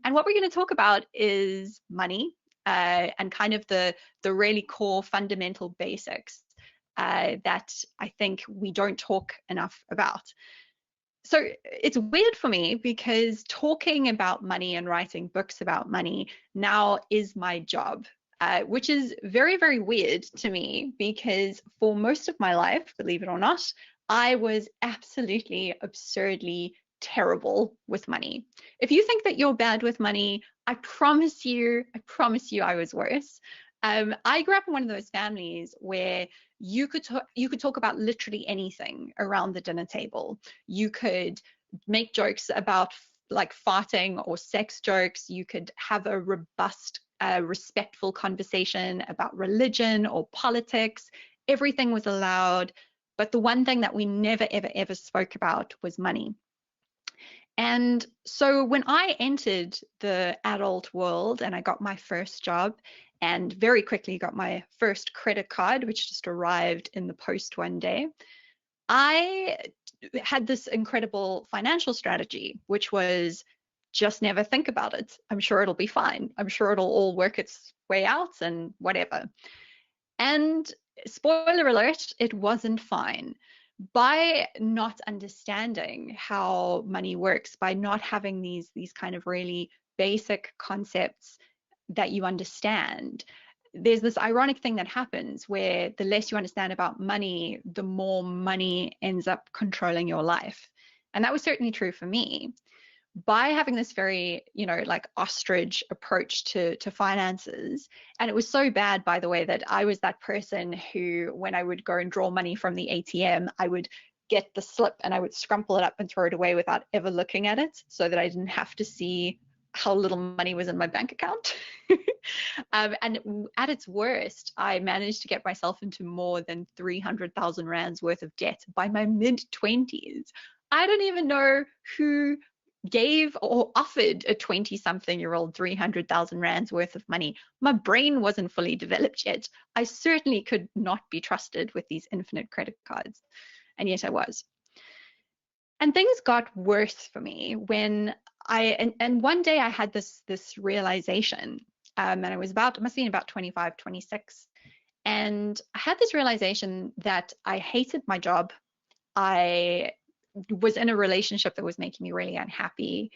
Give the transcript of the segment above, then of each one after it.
And what we're going to talk about is money, and kind of the really core fundamental basics that I think we don't talk enough about. So it's weird for me because talking about money and writing books about money now is my job, which is very, very weird to me because for most of my life, believe it or not, I was absolutely absurdly terrible with money. If you think that you're bad with money, I promise you I was worse. I grew up in one of those families where you could talk about literally anything around the dinner table. You could make jokes about like farting or sex jokes. You could have a robust, respectful conversation about religion or politics. Everything was allowed. But the one thing that we never, ever, ever spoke about was money. And so when I entered the adult world and I got my first job and very quickly got my first credit card, which just arrived in the post one day, I had this incredible financial strategy, which was just never think about it. I'm sure it'll be fine. I'm sure it'll all work its way out and whatever. And spoiler alert, it wasn't fine. By not understanding how money works, by not having these kind of really basic concepts that you understand, there's this ironic thing that happens where the less you understand about money, the more money ends up controlling your life. And that was certainly true for me. By having this very, like ostrich approach to finances, and it was so bad, by the way, that I was that person who, when I would go and draw money from the ATM, I would get the slip and I would scrumple it up and throw it away without ever looking at it, so that I didn't have to see how little money was in my bank account. And at its worst, I managed to get myself into more than 300,000 rands worth of debt by my mid-20s. I don't even know who gave or offered a 20-something-year-old 300,000 rands worth of money. My brain wasn't fully developed yet. I certainly could not be trusted with these infinite credit cards, and yet I was. And things got worse for me when and one day I had this realization, and I was it must have been about 25, 26, and I had this realization that I hated my job. I was in a relationship that was making me really unhappy.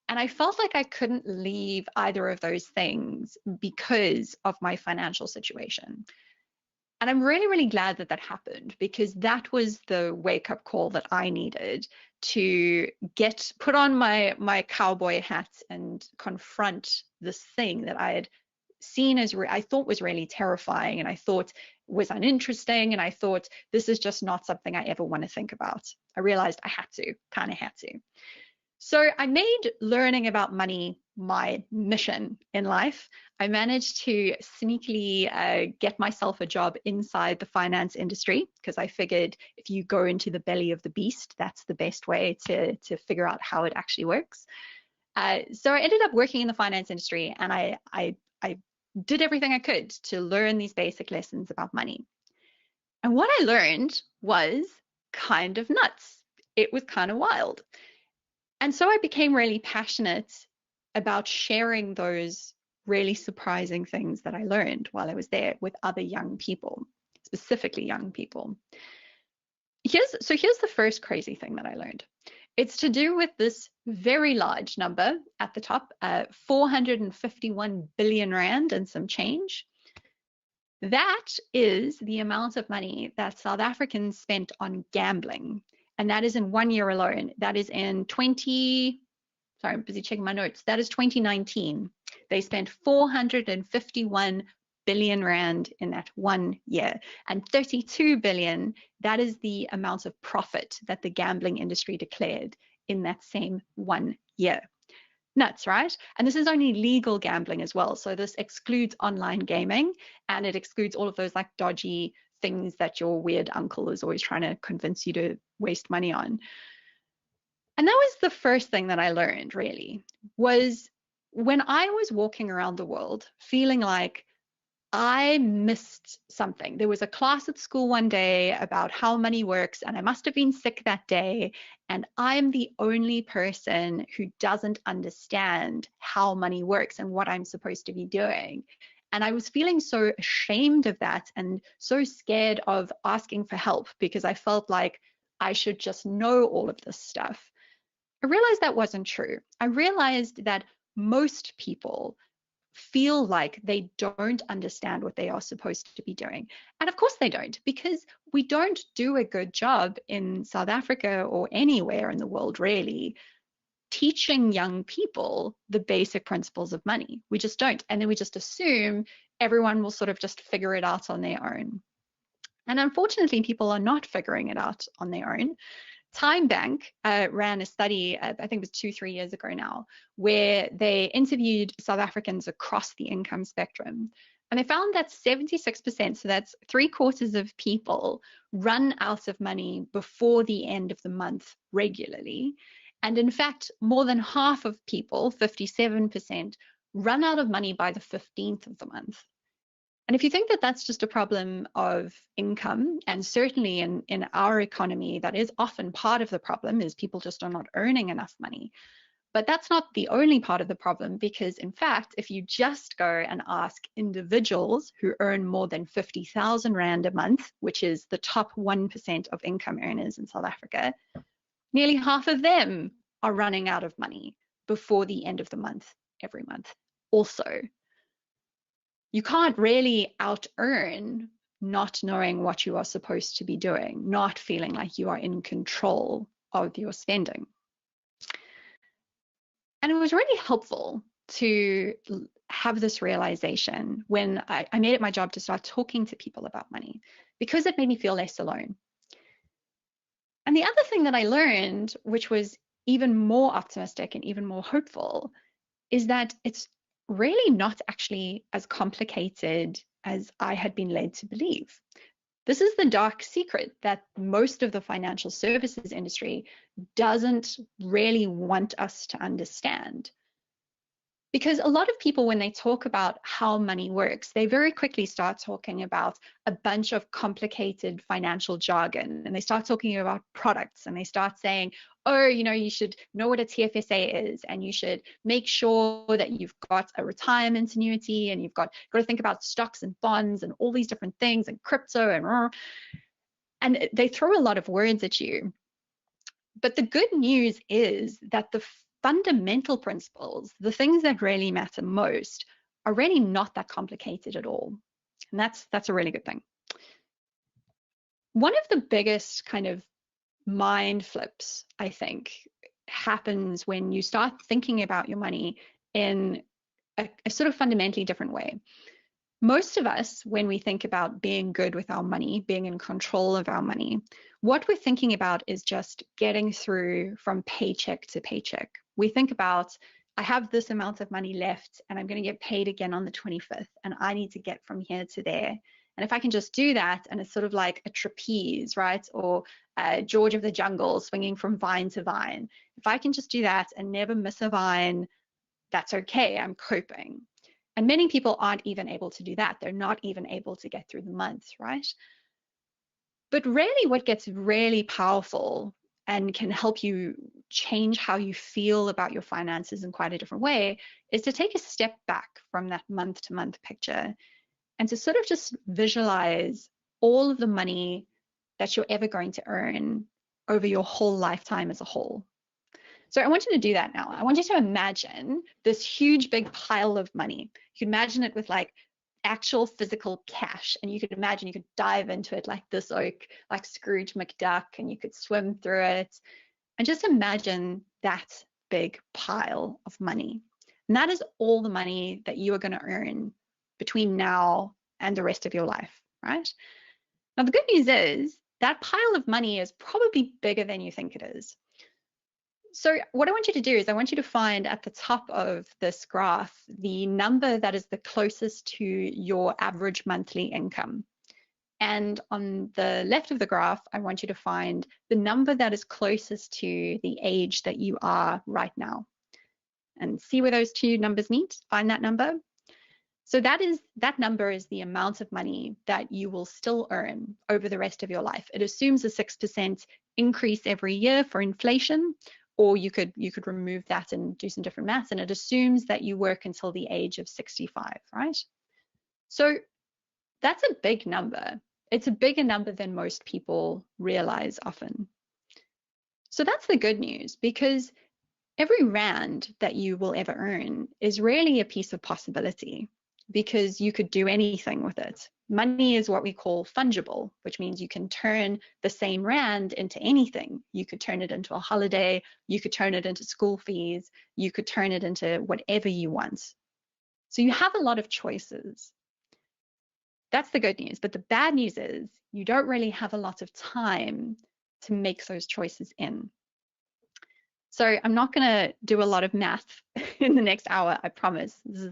And I felt like I couldn't leave either of those things because of my financial situation. And I'm really, really glad that that happened, because that was the wake-up call that I needed to put on my cowboy hat and confront this thing that I had seen as I thought was really terrifying, and I thought was uninteresting, and I thought this is just not something I ever want to think about. I realized I kind of had to. So I made learning about money my mission in life. I managed to sneakily get myself a job inside the finance industry, because I figured if you go into the belly of the beast, that's the best way to figure out how it actually works. So I ended up working in the finance industry, and I did everything I could to learn these basic lessons about money. And what I learned was kind of nuts. It was kind of wild. And so I became really passionate about sharing those really surprising things that I learned while I was there with other young people, specifically young people. Here's the first crazy thing that I learned. It's to do with this very large number at the top, 451 billion rand and some change. That is the amount of money that South Africans spent on gambling. And that is in 1 year alone. That is in sorry, I'm busy checking my notes. That is 2019. They spent 451 billion rand in that 1 year, and 32 billion, that is the amount of profit that the gambling industry declared in that same 1 year. Nuts, right? And this is only legal gambling as well. So this excludes online gaming, and it excludes all of those like dodgy things that your weird uncle is always trying to convince you to waste money on. And that was the first thing that I learned, really, was when I was walking around the world feeling like I missed something. There was a class at school one day about how money works, and I must have been sick that day. And I'm the only person who doesn't understand how money works and what I'm supposed to be doing. And I was feeling so ashamed of that and so scared of asking for help because I felt like I should just know all of this stuff. I realized that wasn't true. I realized that most people feel like they don't understand what they are supposed to be doing. And of course they don't, because we don't do a good job in South Africa or anywhere in the world really teaching young people the basic principles of money. We just don't. And then we just assume everyone will sort of just figure it out on their own. And unfortunately, people are not figuring it out on their own. TimeBank ran a study, I think it was 2-3 years ago now, where they interviewed South Africans across the income spectrum. And they found that 76%, so that's 3/4 of people, run out of money before the end of the month regularly. And in fact, more than half of people, 57%, run out of money by the 15th of the month. And if you think that that's just a problem of income, and certainly in our economy, that is often part of the problem is people just are not earning enough money. But that's not the only part of the problem, because in fact, if you just go and ask individuals who earn more than 50,000 Rand a month, which is the top 1% of income earners in South Africa, nearly half of them are running out of money before the end of the month every month also. You can't really out earn not knowing what you are supposed to be doing, not feeling like you are in control of your spending. And it was really helpful to have this realization when I made it my job to start talking to people about money, because it made me feel less alone. And the other thing that I learned, which was even more optimistic and even more hopeful, is that it's really not actually as complicated as I had been led to believe. This is the dark secret that most of the financial services industry doesn't really want us to understand. Because a lot of people, when they talk about how money works, they very quickly start talking about a bunch of complicated financial jargon, and they start talking about products, and they start saying, oh, you should know what a TFSA is, and you should make sure that you've got a retirement annuity, and you've got to think about stocks and bonds and all these different things and crypto and they throw a lot of words at you. But the good news is that the fundamental principles, the things that really matter most, are really not that complicated at all. And that's a really good thing. One of the biggest kind of mind flips, I think, happens when you start thinking about your money in a sort of fundamentally different way. Most of us, when we think about being good with our money, being in control of our money, what we're thinking about is just getting through from paycheck to paycheck. We think about, I have this amount of money left and I'm going to get paid again on the 25th, and I need to get from here to there. And if I can just do that, and it's sort of like a trapeze, right? Or George of the Jungle swinging from vine to vine. If I can just do that and never miss a vine, that's okay, I'm coping. And many people aren't even able to do that. They're not even able to get through the month, right? But really what gets really powerful and can help you change how you feel about your finances in quite a different way is to take a step back from that month-to-month picture and to sort of just visualize all of the money that you're ever going to earn over your whole lifetime as a whole. So I want you to do that now. I want you to imagine this huge big pile of money. You can imagine it with like actual physical cash, and you could imagine you could dive into it like this oak, like Scrooge McDuck, and you could swim through it. And just imagine that big pile of money. And that is all the money that you are going to earn between now and the rest of your life, right? Now, the good news is that pile of money is probably bigger than you think it is. So what I want you to do is I want you to find at the top of this graph the number that is the closest to your average monthly income. And on the left of the graph, I want you to find the number that is closest to the age that you are right now. And see where those two numbers meet, find that number. So that number is the amount of money that you will still earn over the rest of your life. It assumes a 6% increase every year for inflation, or you could remove that and do some different maths, and it assumes that you work until the age of 65, right? So that's a big number. It's a bigger number than most people realize often. So that's the good news, because every rand that you will ever earn is really a piece of possibility, because you could do anything with it. Money is what we call fungible, which means you can turn the same rand into anything. You could turn it into a holiday, you could turn it into school fees, you could turn it into whatever you want. So you have a lot of choices. That's the good news. But the bad news is you don't really have a lot of time to make those choices in. So I'm not going to do a lot of math in the next hour, I promise. This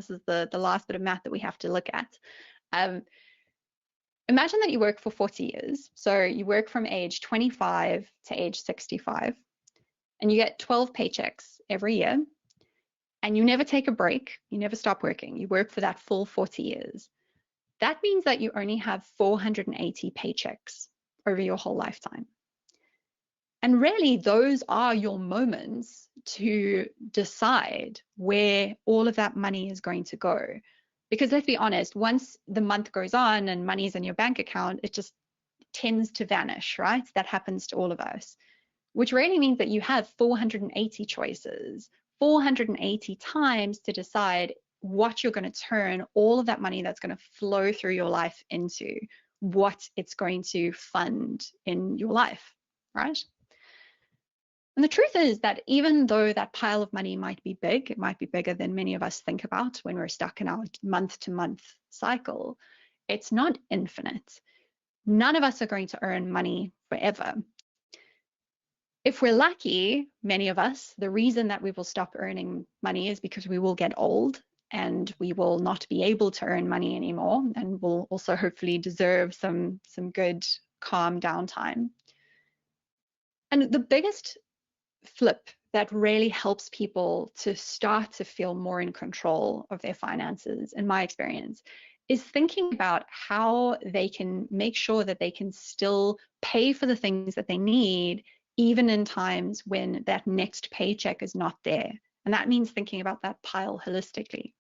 is the last bit of math that we have to look at. Imagine that you work for 40 years. So you work from age 25 to age 65, and you get 12 paychecks every year, and you never take a break. You never stop working. You work for that full 40 years. That means that you only have 480 paychecks over your whole lifetime. And really, those are your moments to decide where all of that money is going to go. Because let's be honest, once the month goes on and money's in your bank account, it just tends to vanish, right? That happens to all of us, which really means that you have 480 choices, 480 times to decide what you're going to turn all of that money that's going to flow through your life into, what it's going to fund in your life, right? And the truth is that even though that pile of money might be big, it might be bigger than many of us think about when we're stuck in our month-to-month cycle, it's not infinite. None of us are going to earn money forever. If we're lucky, many of us, the reason that we will stop earning money is because we will get old and we will not be able to earn money anymore, and we'll also hopefully deserve some good, calm downtime. And the biggest flip that really helps people to start to feel more in control of their finances, in my experience, is thinking about how they can make sure that they can still pay for the things that they need, even in times when that next paycheck is not there. And that means thinking about that pile holistically.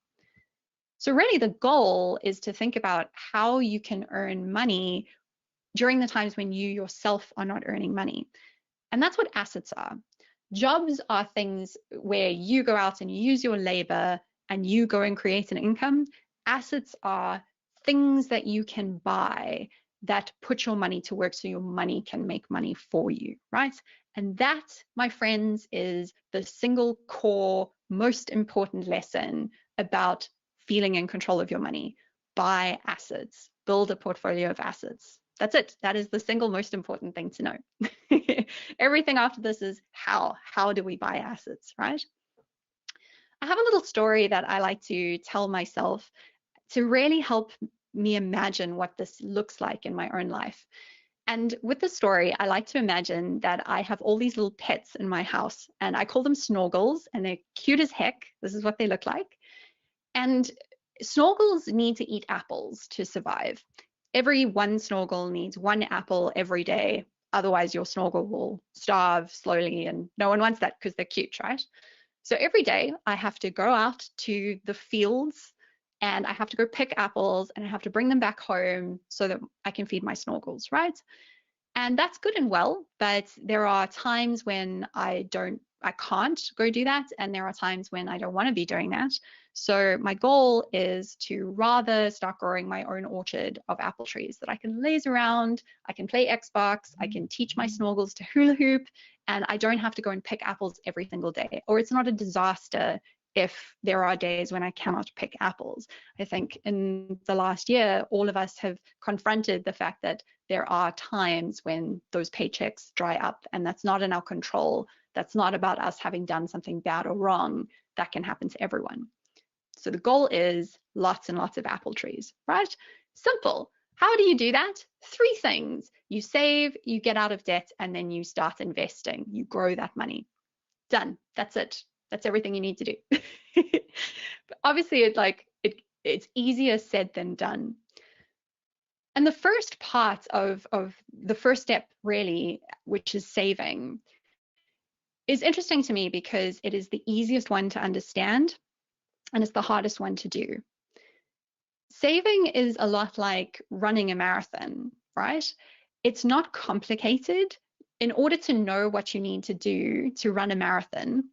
So really the goal is to think about how you can earn money during the times when you yourself are not earning money. And that's what assets are. Jobs are things where you go out and you use your labor and you go and create an income. Assets are things that you can buy that put your money to work so your money can make money for you, right? And that, my friends, is the single core, most important lesson about feeling in control of your money. Buy assets, build a portfolio of assets. That's it. That is the single most important thing to know. Everything after this is how do we buy assets, right? I have a little story that I like to tell myself to really help me imagine what this looks like in my own life. And with the story, I like to imagine that I have all these little pets in my house, and I call them snorgels, and they're cute as heck. This is what they look like. And snorgels need to eat apples to survive. Every one snorgel needs one apple every day. Otherwise, your snorgel will starve slowly, and no one wants that because they're cute, right? So every day I have to go out to the fields and I have to go pick apples and I have to bring them back home so that I can feed my snorgels, right? And that's good and well, but there are times when I can't go do that, and there are times when I don't want to be doing that. So my goal is to rather start growing my own orchard of apple trees that I can laze around, I can play Xbox, I can teach my snorgels to hula hoop, and I don't have to go and pick apples every single day. Or it's not a disaster if there are days when I cannot pick apples. I think in the last year, all of us have confronted the fact that there are times when those paychecks dry up, and that's not in our control. That's not about us having done something bad or wrong. That can happen to everyone. So the goal is lots and lots of apple trees, right? Simple. How do you do that? 3 things. You save, you get out of debt, and then you start investing. You grow that money. Done. That's it. That's everything you need to do. But obviously, it it's easier said than done. And the first part of the first step really, which is saving, is interesting to me because it is the easiest one to understand and it's the hardest one to do. Saving is a lot like running a marathon, right? It's not complicated. In order to know what you need to do to run a marathon,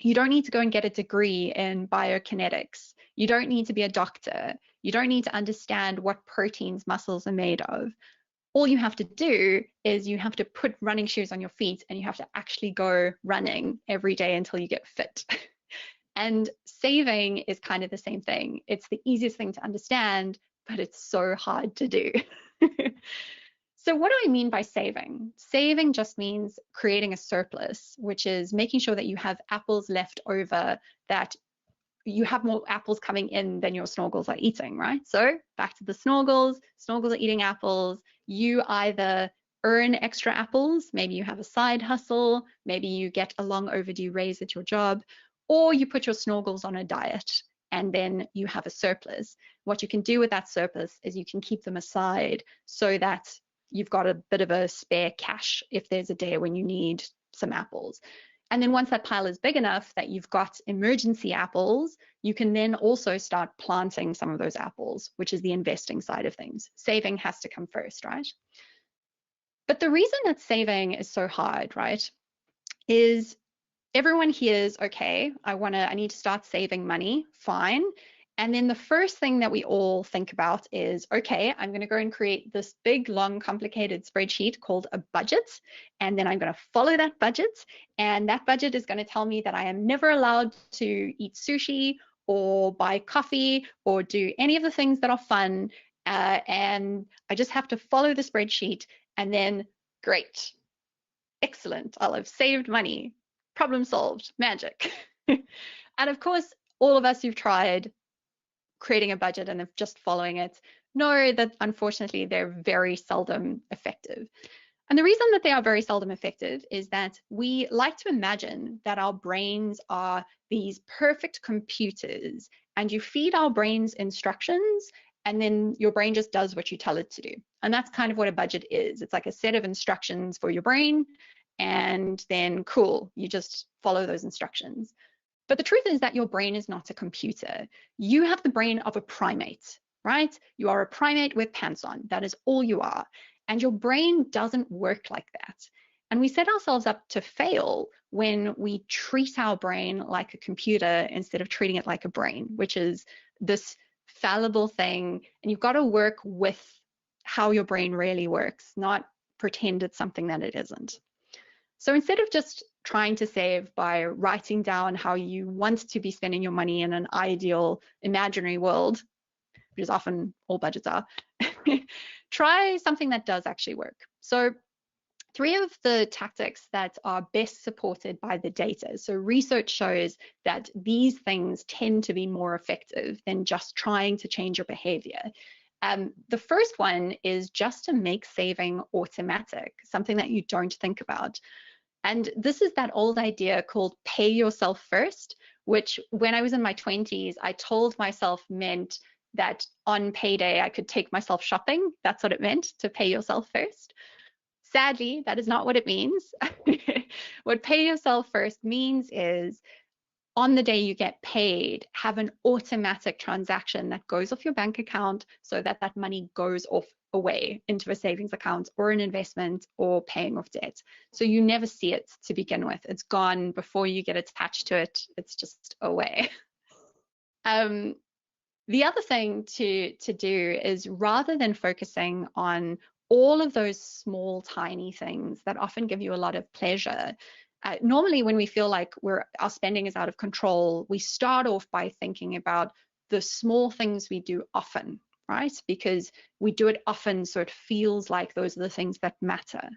you don't need to go and get a degree in biokinetics. You don't need to be a doctor. You don't need to understand what proteins muscles are made of. All you have to do is you have to put running shoes on your feet and you have to actually go running every day until you get fit. And saving is kind of the same thing. It's the easiest thing to understand, but it's so hard to do. So what do I mean by saving? Saving just means creating a surplus, which is making sure that you have apples left over, that you have more apples coming in than your snorgels are eating, right? So back to the snorgels are eating apples. You either earn extra apples, maybe you have a side hustle, maybe you get a long overdue raise at your job, or you put your snorgels on a diet and then you have a surplus. What you can do with that surplus is you can keep them aside so that you've got a bit of a spare cash if there's a day when you need some apples. And then once that pile is big enough that you've got emergency apples, you can then also start planting some of those apples, which is the investing side of things. Saving has to come first, right? But the reason that saving is so hard, right, is everyone hears, okay, I need to start saving money, fine. And then the first thing that we all think about is, okay, I'm going to go and create this big, long, complicated spreadsheet called a budget. And then I'm going to follow that budget. And that budget is going to tell me that I am never allowed to eat sushi or buy coffee or do any of the things that are fun. And I just have to follow the spreadsheet. And then, great, excellent, I'll have saved money. Problem solved, magic. And of course, all of us who've tried creating a budget and just following it know that unfortunately they're very seldom effective. And the reason that they are very seldom effective is that we like to imagine that our brains are these perfect computers and you feed our brains instructions and then your brain just does what you tell it to do. And that's kind of what a budget is. It's like a set of instructions for your brain and then cool, you just follow those instructions. But the truth is that your brain is not a computer. You have the brain of a primate, right? You are a primate with pants on. That is all you are. And your brain doesn't work like that. And we set ourselves up to fail when we treat our brain like a computer instead of treating it like a brain, which is this fallible thing. And you've got to work with how your brain really works, not pretend it's something that it isn't. So instead of just trying to save by writing down how you want to be spending your money in an ideal imaginary world, which is often all budgets are, try something that does actually work. So 3 of the tactics that are best supported by the data. So research shows that these things tend to be more effective than just trying to change your behavior. The first one is just to make saving automatic, something that you don't think about. And this is that old idea called pay yourself first, which when I was in my 20s, I told myself meant that on payday, I could take myself shopping. That's what it meant, to pay yourself first. Sadly, that is not what it means. What pay yourself first means is on the day you get paid, have an automatic transaction that goes off your bank account so that that money goes off away into a savings account or an investment or paying off debt. So you never see it to begin with. It's gone before you get attached to it. It's just away. The other thing to do is rather than focusing on all of those small, tiny things that often give you a lot of pleasure, normally when we feel like our spending is out of control, we start off by thinking about the small things we do often, right? Because we do it often, so it feels like those are the things that matter.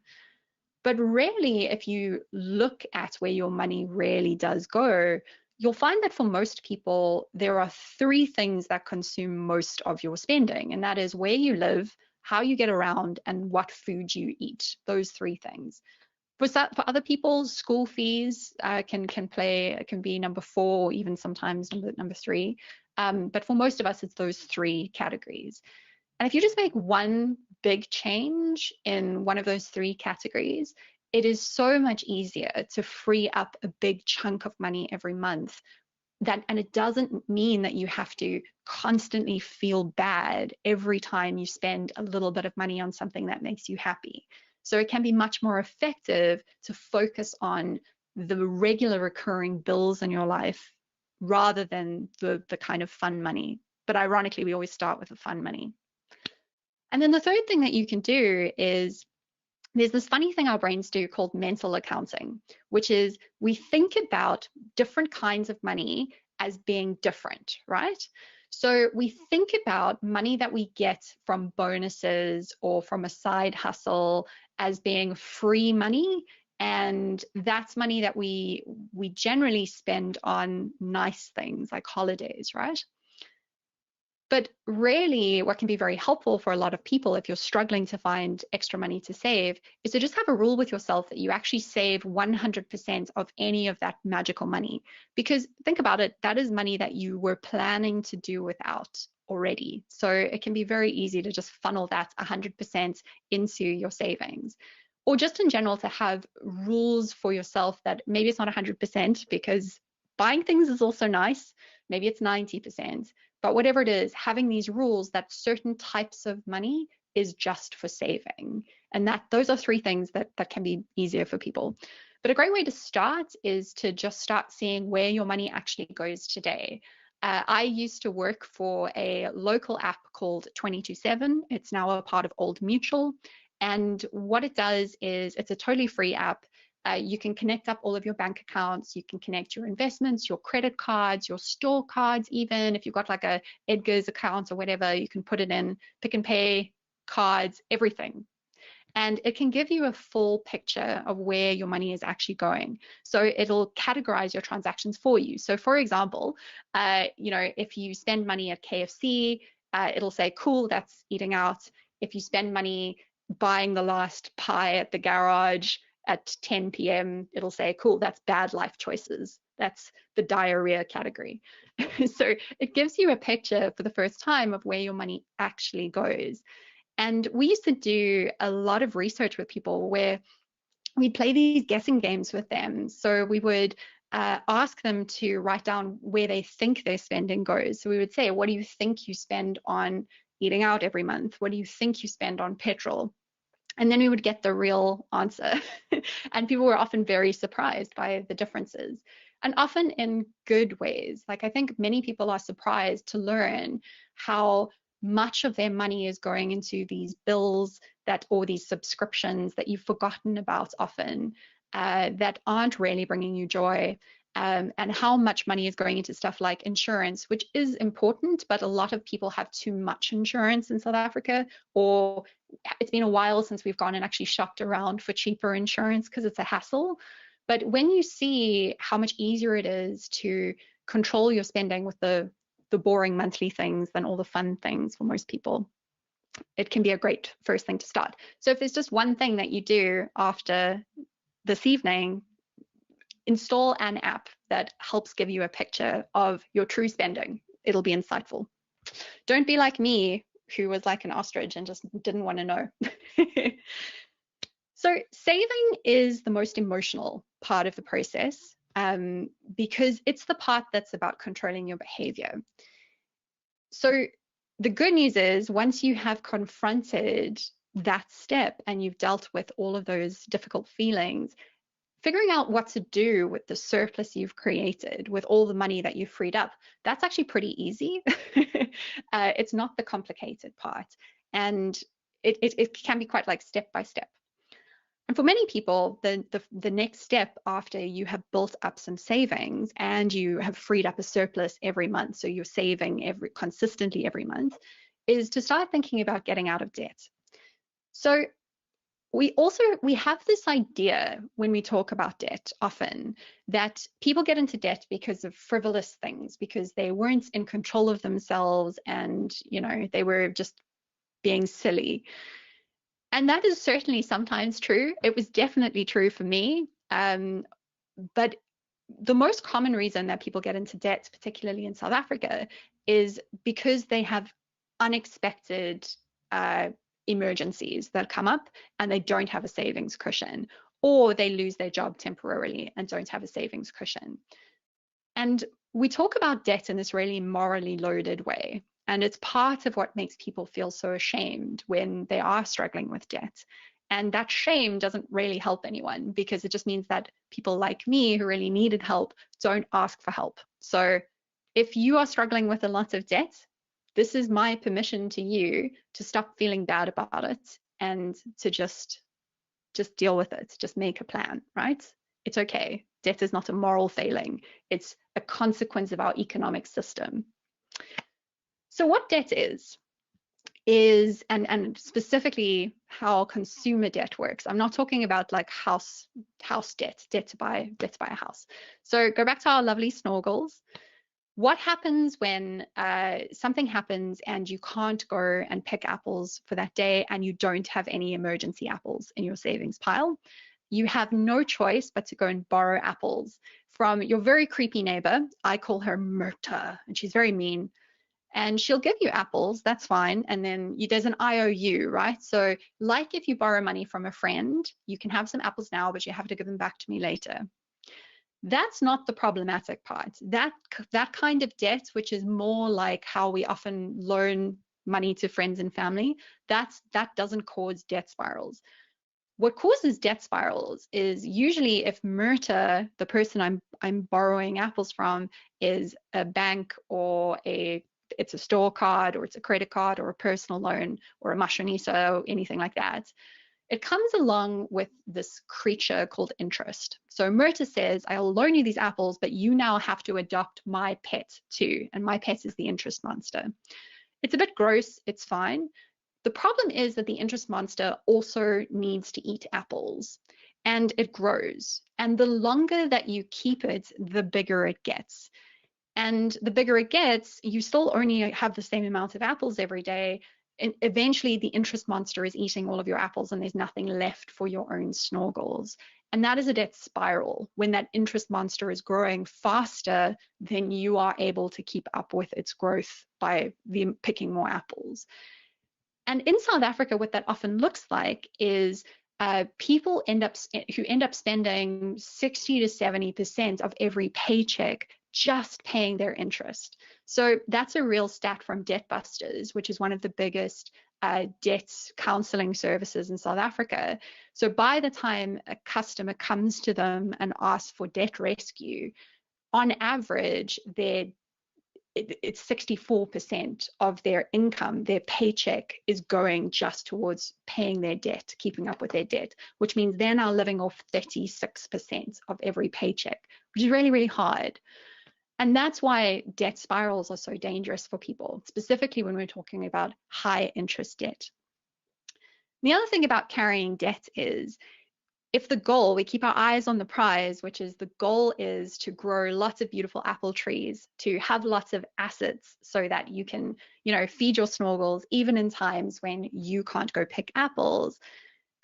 But really, if you look at where your money really does go, you'll find that for most people, there are 3 things that consume most of your spending, and that is where you live, how you get around, and what food you eat, those 3 things. For other people, school fees can be number 4, even sometimes number 3. But for most of us, it's those 3 categories. And if you just make one big change in one of those 3 categories, it is so much easier to free up a big chunk of money every month. And it doesn't mean that you have to constantly feel bad every time you spend a little bit of money on something that makes you happy. So it can be much more effective to focus on the regular recurring bills in your life rather than the kind of fun money. But ironically, we always start with the fun money. And then the third thing that you can do is there's this funny thing our brains do called mental accounting, which is we think about different kinds of money as being different, right? So we think about money that we get from bonuses or from a side hustle as being free money. And that's money that we generally spend on nice things like holidays, right? But really, what can be very helpful for a lot of people if you're struggling to find extra money to save is to just have a rule with yourself that you actually save 100% of any of that magical money. Because think about it, that is money that you were planning to do without already. So it can be very easy to just funnel that 100% into your savings. Or just in general, to have rules for yourself that maybe it's not 100% because buying things is also nice. Maybe it's 90%. But whatever it is, having these rules that certain types of money is just for saving. And those are 3 things that can be easier for people. But a great way to start is to just start seeing where your money actually goes today. I used to work for a local app called 22/7. It's now a part of Old Mutual. And what it does is it's a totally free app. You can connect up all of your bank accounts. You can connect your investments, your credit cards, your store cards, even if you've got like a Edgar's account or whatever, you can put it in, Pick and Pay, cards, everything. And it can give you a full picture of where your money is actually going. So it'll categorize your transactions for you. So for example, if you spend money at KFC, it'll say, cool, that's eating out. If you spend money buying the last pie at the garage at 10 p.m., it'll say, cool, that's bad life choices. That's the diarrhea category. So it gives you a picture for the first time of where your money actually goes. And we used to do a lot of research with people where we'd play these guessing games with them. So we would ask them to write down where they think their spending goes. So we would say, what do you think you spend on eating out every month? What do you think you spend on petrol? And then we would get the real answer. And people were often very surprised by the differences, and often in good ways. Like I think many people are surprised to learn how much of their money is going into these bills or these subscriptions that you've forgotten about often, that aren't really bringing you joy. And how much money is going into stuff like insurance, which is important, but a lot of people have too much insurance in South Africa, or it's been a while since we've gone and actually shopped around for cheaper insurance because it's a hassle. But when you see how much easier it is to control your spending with the boring monthly things than all the fun things for most people, it can be a great first thing to start. So if there's just one thing that you do after this evening, install an app that helps give you a picture of your true spending. It'll be insightful. Don't be like me, who was like an ostrich and just didn't want to know. So saving is the most emotional part of the process, because it's the part that's about controlling your behavior. So the good news is once you have confronted that step and you've dealt with all of those difficult feelings, figuring out what to do with the surplus you've created, with all the money that you've freed up, that's actually pretty easy. It's not the complicated part. And it can be quite like step by step. And for many people, the next step after you have built up some savings and you have freed up a surplus every month, so you're saving consistently every month, is to start thinking about getting out of debt. So we have this idea when we talk about debt often that people get into debt because of frivolous things, because they weren't in control of themselves and, they were just being silly. And that is certainly sometimes true. It was definitely true for me. But the most common reason that people get into debt, particularly in South Africa, is because they have unexpected emergencies that come up and they don't have a savings cushion, or they lose their job temporarily and don't have a savings cushion. And we talk about debt in this really morally loaded way. And it's part of what makes people feel so ashamed when they are struggling with debt. And that shame doesn't really help anyone, because it just means that people like me who really needed help don't ask for help. So if you are struggling with a lot of debt, this is my permission to you to stop feeling bad about it and to just deal with it, just make a plan, right? It's okay. Debt is not a moral failing. It's a consequence of our economic system. So what debt is and specifically how consumer debt works. I'm not talking about like house debt to buy a house. So go back to our lovely snorgels. What happens when something happens and you can't go and pick apples for that day and you don't have any emergency apples in your savings pile? You have no choice but to go and borrow apples from your very creepy neighbor. I call her Myrta, and she's very mean. And she'll give you apples, that's fine. And then there's an IOU, right? So like if you borrow money from a friend, you can have some apples now, but you have to give them back to me later. That's not the problematic part. That kind of debt, which is more like how we often loan money to friends and family, that doesn't cause debt spirals. What causes debt spirals is usually if Myrta, the person I'm borrowing apples from, is a bank or it's a store card or it's a credit card or a personal loan or a mashonisa or anything like that. It comes along with this creature called interest. So Myrta says, I'll loan you these apples, but you now have to adopt my pet too. And my pet is the interest monster. It's a bit gross, it's fine. The problem is that the interest monster also needs to eat apples and it grows. And the longer that you keep it, the bigger it gets. And the bigger it gets, you still only have the same amount of apples every day. And eventually the interest monster is eating all of your apples and there's nothing left for your own snorgels. And that is a debt spiral when that interest monster is growing faster than you are able to keep up with its growth by picking more apples. And in South Africa, what that often looks like is people who end up spending 60 to 70% of every paycheck just paying their interest. So that's a real stat from Debt Busters, which is one of the biggest debt counseling services in South Africa. So by the time a customer comes to them and asks for debt rescue, on average, it's 64% of their income, their paycheck is going just towards paying their debt, keeping up with their debt, which means they're now living off 36% of every paycheck, which is really, really hard. And that's why debt spirals are so dangerous for people, specifically when we're talking about high interest debt. The other thing about carrying debt is if the goal, we keep our eyes on the prize, which is the goal is to grow lots of beautiful apple trees, to have lots of assets so that you can, feed your snorgels even in times when you can't go pick apples,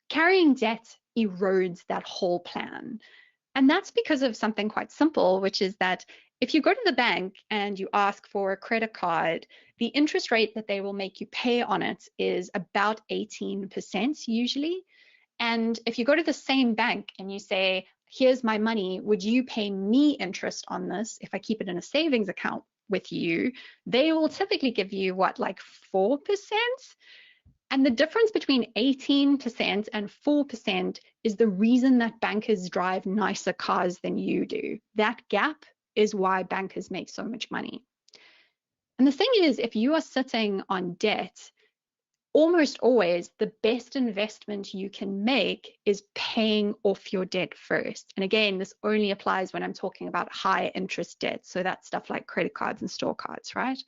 carrying debt erodes that whole plan. And that's because of something quite simple, which is that if you go to the bank and you ask for a credit card, the interest rate that they will make you pay on it is about 18% usually. And if you go to the same bank and you say, here's my money, would you pay me interest on this if I keep it in a savings account with you? They will typically give you like 4%? And the difference between 18% and 4% is the reason that bankers drive nicer cars than you do. That gap is why bankers make so much money. And the thing is, if you are sitting on debt, almost always the best investment you can make is paying off your debt first. And again, this only applies when I'm talking about high interest debt. So that's stuff like credit cards and store cards, right?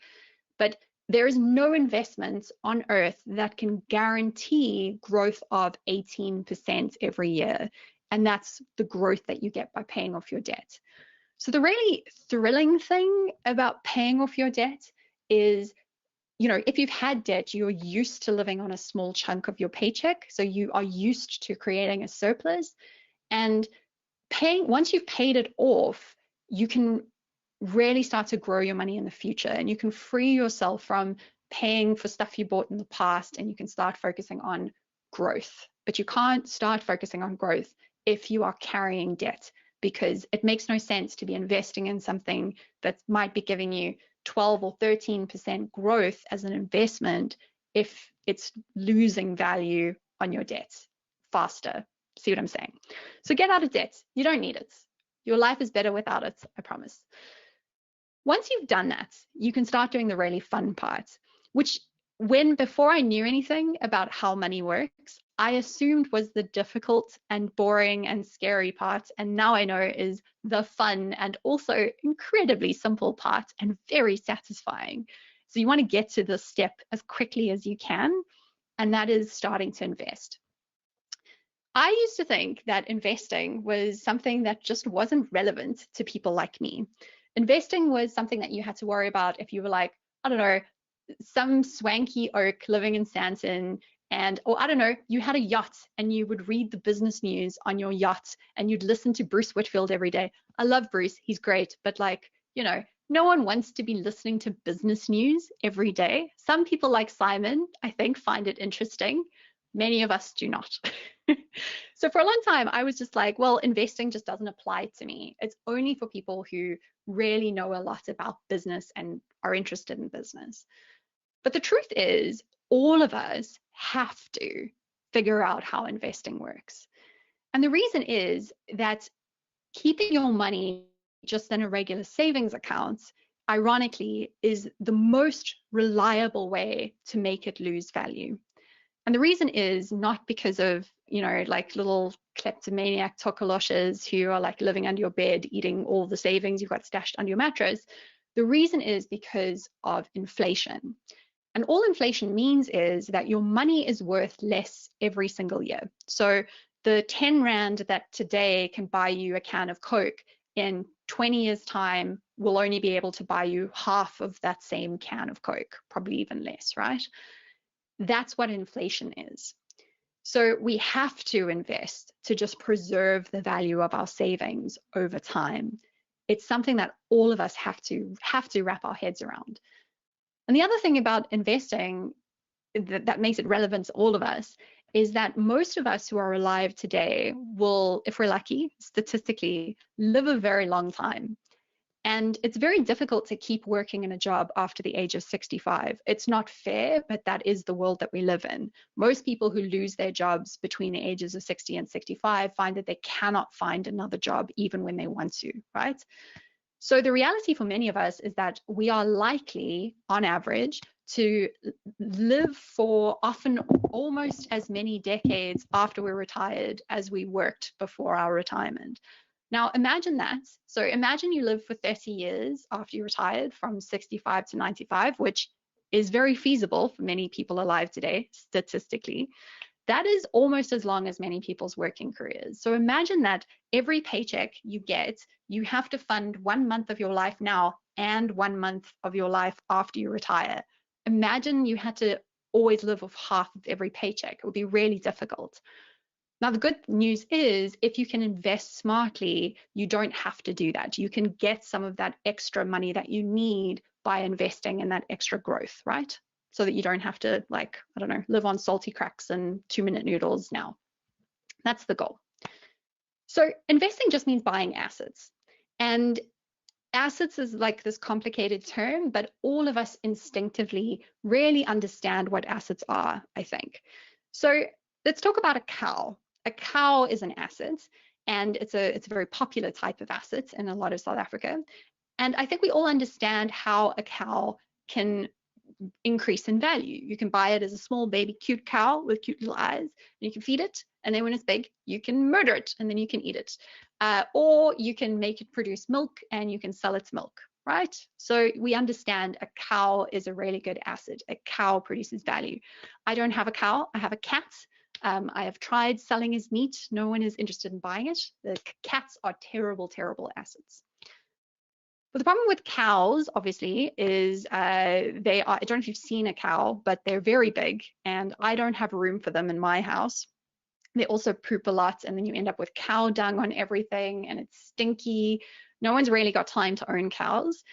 But there is no investment on earth that can guarantee growth of 18% every year. And that's the growth that you get by paying off your debt. So the really thrilling thing about paying off your debt is if you've had debt, you're used to living on a small chunk of your paycheck. So you are used to creating a surplus, and once you've paid it off, you can really start to grow your money in the future, and you can free yourself from paying for stuff you bought in the past, and you can start focusing on growth. But you can't start focusing on growth if you are carrying debt, because it makes no sense to be investing in something that might be giving you 12 or 13% growth as an investment if it's losing value on your debt faster. See what I'm saying? So get out of debt. You don't need it. Your life is better without it, I promise. Once you've done that, you can start doing the really fun part, which before I knew anything about how money works, I assumed was the difficult and boring and scary part. And now I know is the fun and also incredibly simple part and very satisfying. So you want to get to this step as quickly as you can, and that is starting to invest. I used to think that investing was something that just wasn't relevant to people like me. Investing was something that you had to worry about if you were like, I don't know, some swanky oak living in Stanton, or I don't know, you had a yacht and you would read the business news on your yacht and you'd listen to Bruce Whitfield every day. I love Bruce, he's great, but no one wants to be listening to business news every day. Some people like Simon, I think, find it interesting. Many of us do not. So for a long time, I was just like, well, investing just doesn't apply to me. It's only for people who really know a lot about business and are interested in business. But the truth is, all of us have to figure out how investing works. And the reason is that keeping your money just in a regular savings account, ironically, is the most reliable way to make it lose value. And the reason is not because of, like little kleptomaniac tokoloshes who are like living under your bed, eating all the savings you've got stashed under your mattress. The reason is because of inflation. And all inflation means is that your money is worth less every single year. So the 10 Rand that today can buy you a can of Coke in 20 years' time will only be able to buy you half of that same can of Coke, probably even less, right? That's what inflation is. So we have to invest to just preserve the value of our savings over time. It's something that all of us have to wrap our heads around. And the other thing about investing that makes it relevant to all of us is that most of us who are alive today will, if we're lucky, statistically, live a very long time. And it's very difficult to keep working in a job after the age of 65. It's not fair, but that is the world that we live in. Most people who lose their jobs between the ages of 60 and 65 find that they cannot find another job even when they want to, right? So the reality for many of us is that we are likely, on average, to live for often almost as many decades after we're retired as we worked before our retirement. Now, imagine that. So imagine you live for 30 years after you retired from 65 to 95, which is very feasible for many people alive today, statistically. That is almost as long as many people's working careers. So imagine that every paycheck you get, you have to fund 1 month of your life now and 1 month of your life after you retire. Imagine you had to always live off half of every paycheck. It would be really difficult. Now, the good news is if you can invest smartly, you don't have to do that. You can get some of that extra money that you need by investing in that extra growth, right? So that you don't have to, like, I don't know, live on salty cracks and 2-minute noodles now. That's the goal. So investing just means buying assets. And assets is like this complicated term, but all of us instinctively really understand what assets are, I think. So let's talk about a cow. A cow is an asset, and it's a very popular type of asset in a lot of South Africa. And I think we all understand how a cow can increase in value. You can buy it as a small baby cute cow with cute little eyes, and you can feed it, and then when it's big, you can murder it, and then you can eat it. Or you can make it produce milk, and you can sell its milk, right? So we understand a cow is a really good asset. A cow produces value. I don't have a cow, I have a cat. I have tried selling his meat. No one is interested in buying it. The cats are terrible, terrible assets. But the problem with cows, obviously, is they are, I don't know if you've seen a cow, but they're very big, and I don't have room for them in my house. They also poop a lot, and then you end up with cow dung on everything, and it's stinky. No one's really got time to own cows.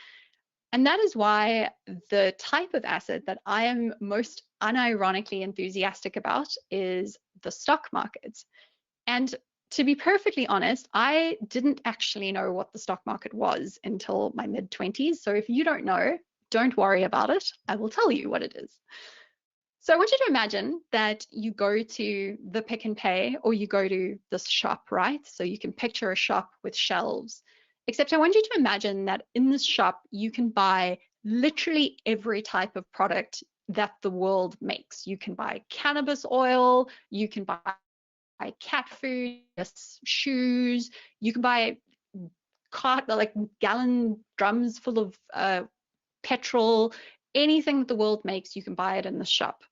And that is why the type of asset that I am most unironically enthusiastic about is the stock market. And to be perfectly honest, I didn't actually know what the stock market was until my mid-20s. So if you don't know, don't worry about it. I will tell you what it is. So I want you to imagine that you go to the Pick n Pay, or you go to this shop, right? So you can picture a shop with shelves, except I want you to imagine that in this shop, you can buy literally every type of product that the world makes. You can buy cannabis oil, you can buy cat food, shoes, you can buy like gallon drums full of petrol. Anything that the world makes, you can buy it in the shop.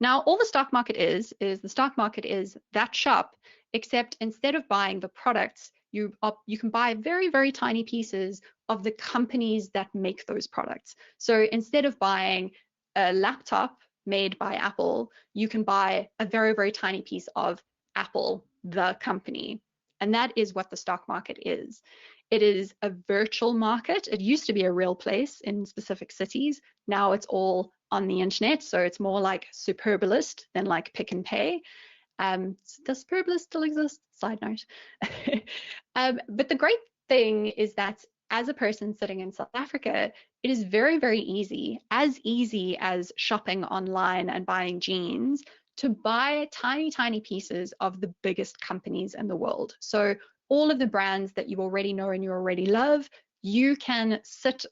Now, all the stock market is the stock market is that shop, except instead of buying the products, you can buy very, very tiny pieces of the companies that make those products. So instead of buying a laptop made by Apple, you can buy a very, very tiny piece of Apple, the company. And that is what the stock market is. It is a virtual market. It used to be a real place in specific cities. Now it's all on the internet. So it's more like Superbalist than like Pick n Pay. Does Superbalist still exist? Side note. But the great thing is that as a person sitting in South Africa, it is very, very easy as shopping online and buying jeans, to buy tiny, tiny pieces of the biggest companies in the world. So all of the brands that you already know and you already love, you can sit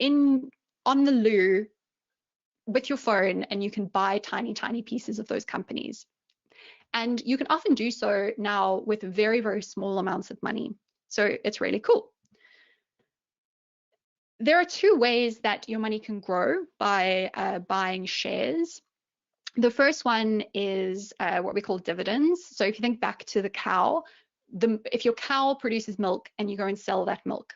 on the loo with your phone and you can buy tiny, tiny pieces of those companies. And you can often do so now with very, very small amounts of money. So it's really cool. There are two ways that your money can grow by buying shares. The first one is what we call dividends. So if you think back to the cow, if your cow produces milk and you go and sell that milk,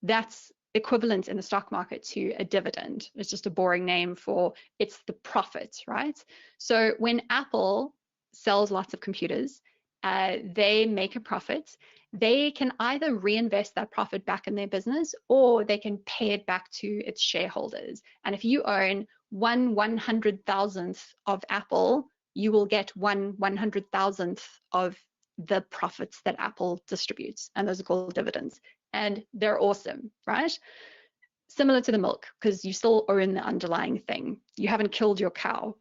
that's equivalent in the stock market to a dividend. It's just a boring name for it's the profit, right? So when Apple sells lots of computers, they make a profit. They can either reinvest that profit back in their business, or they can pay it back to its shareholders. And if you own 1/100,000th of Apple, you will get 1/100,000th of the profits that Apple distributes, and those are called dividends. And they're awesome, right? Similar to the milk, because you still own the underlying thing. You haven't killed your cow.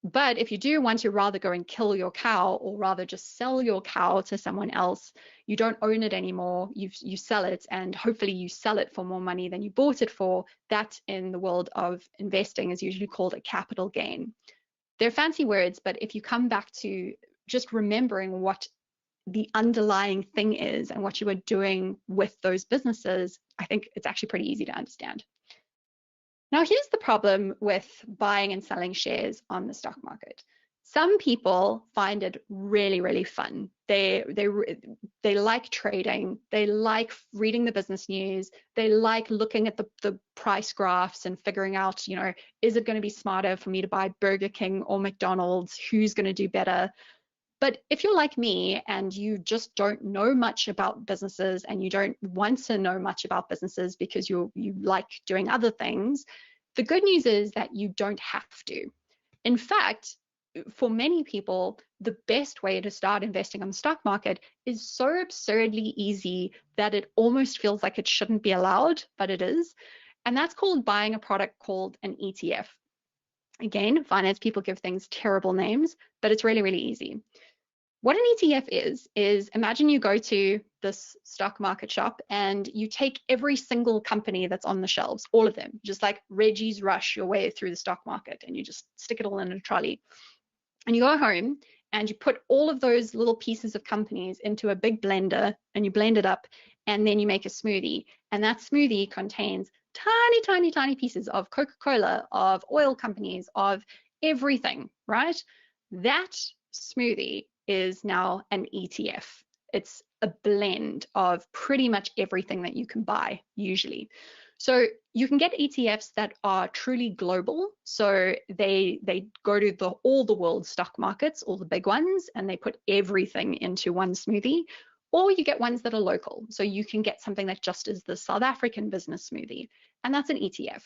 But if you do want to rather go and kill your cow, or rather just sell your cow to someone else, you don't own it anymore, you sell it, and hopefully you sell it for more money than you bought it for. That in the world of investing is usually called a capital gain. They're fancy words, but if you come back to just remembering what the underlying thing is and what you are doing with those businesses, I think it's actually pretty easy to understand. Now, here's the problem with buying and selling shares on the stock market. Some people find it really, really fun. They like trading. They like reading the business news. They like looking at the price graphs and figuring out, is it going to be smarter for me to buy Burger King or McDonald's? Who's going to do better? But if you're like me and you just don't know much about businesses, and you don't want to know much about businesses because you like doing other things, the good news is that you don't have to. In fact, for many people, the best way to start investing on the stock market is so absurdly easy that it almost feels like it shouldn't be allowed, but it is. And that's called buying a product called an ETF. Again, finance people give things terrible names, but it's really, really easy. What an ETF is imagine you go to this stock market shop and you take every single company that's on the shelves, all of them, just like Reggie's Rush your way through the stock market, and you just stick it all in a trolley. And you go home and you put all of those little pieces of companies into a big blender and you blend it up, and then you make a smoothie. And that smoothie contains tiny, tiny, tiny pieces of Coca-Cola, of oil companies, of everything, right? That smoothie is now an ETF. It's a blend of pretty much everything that you can buy usually. So you can get ETFs that are truly global. So they go to all the world stock markets, all the big ones, and they put everything into one smoothie. Or you get ones that are local. So you can get something that just is the South African business smoothie, and that's an ETF.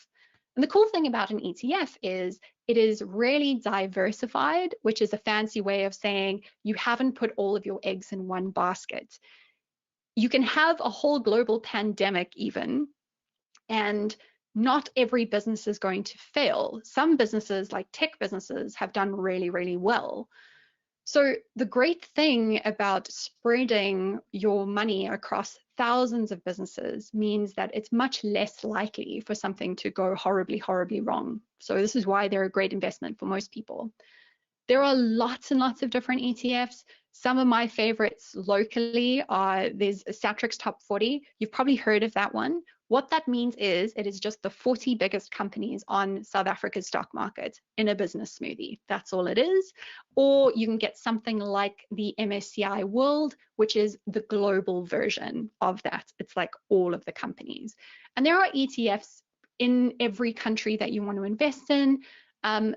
And the cool thing about an ETF is it is really diversified, which is a fancy way of saying you haven't put all of your eggs in one basket. You can have a whole global pandemic even, and not every business is going to fail. Some businesses, like tech businesses, have done really, really well. So the great thing about spreading your money across thousands of businesses means that it's much less likely for something to go horribly, horribly wrong. So this is why they're a great investment for most people. There are lots and lots of different ETFs. Some of my favorites locally are, there's Satrix Top 40. You've probably heard of that one. What that means is it is just the 40 biggest companies on South Africa's stock market in a business smoothie. That's all it is. Or you can get something like the MSCI World, which is the global version of that. It's like all of the companies. And there are ETFs in every country that you want to invest in.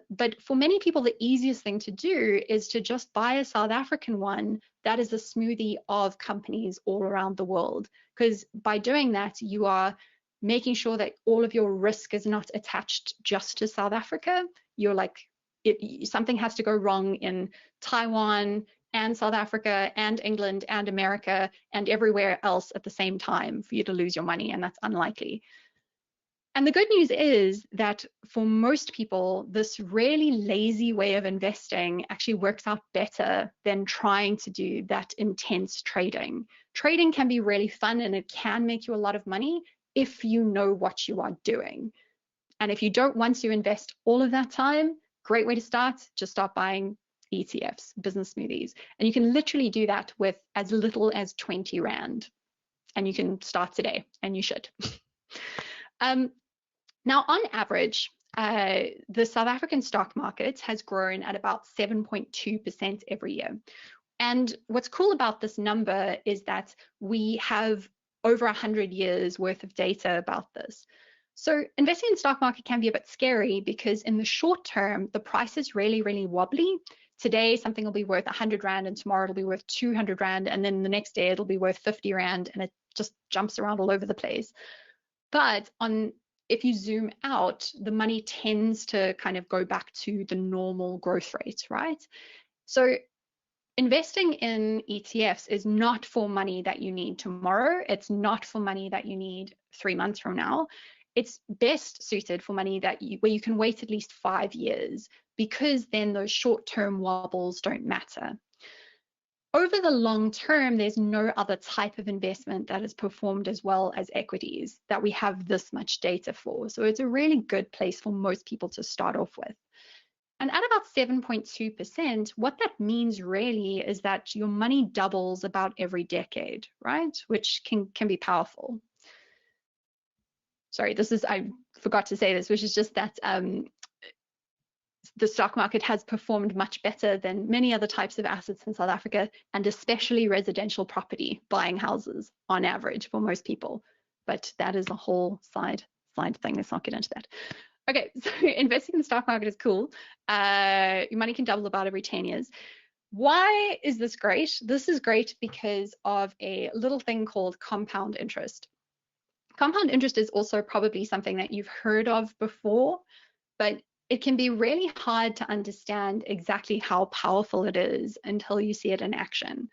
But for many people, the easiest thing to do is to just buy a South African one that is a smoothie of companies all around the world. Because by doing that, you are making sure that all of your risk is not attached just to South Africa. You're like, something has to go wrong in Taiwan and South Africa and England and America and everywhere else at the same time for you to lose your money, and that's unlikely. And the good news is that for most people, this really lazy way of investing actually works out better than trying to do that intense trading. Trading can be really fun and it can make you a lot of money if you know what you are doing. And if you don't want to invest all of that time, great way to start, just start buying ETFs, business smoothies. And you can literally do that with as little as 20 Rand. And you can start today, and you should. Now, on average, the South African stock market has grown at about 7.2% every year. And what's cool about this number is that we have over 100 years worth of data about this. So investing in the stock market can be a bit scary because in the short term, the price is really, really wobbly. Today, something will be worth 100 Rand and tomorrow it'll be worth 200 Rand. And then the next day it'll be worth 50 Rand and it just jumps around all over the place. But if you zoom out, the money tends to kind of go back to the normal growth rate, right? So investing in ETFs is not for money that you need tomorrow. It's not for money that you need 3 months from now. It's best suited for money where you can wait at least 5 years, because then those short-term wobbles don't matter. Over the long term, there's no other type of investment that has performed as well as equities that we have this much data for. So it's a really good place for most people to start off with. And at about 7.2%, what that means really is that your money doubles about every decade, right? Which can be powerful. Sorry, I forgot to say this, which is just that the stock market has performed much better than many other types of assets in South Africa, and especially residential property, buying houses on average for most people. But that is a whole side thing. Let's not get into that. Okay, so investing in the stock market is cool. Your money can double about every 10 years. Why is this great? This is great because of a little thing called compound interest. Compound interest is also probably something that you've heard of before, but it can be really hard to understand exactly how powerful it is until you see it in action.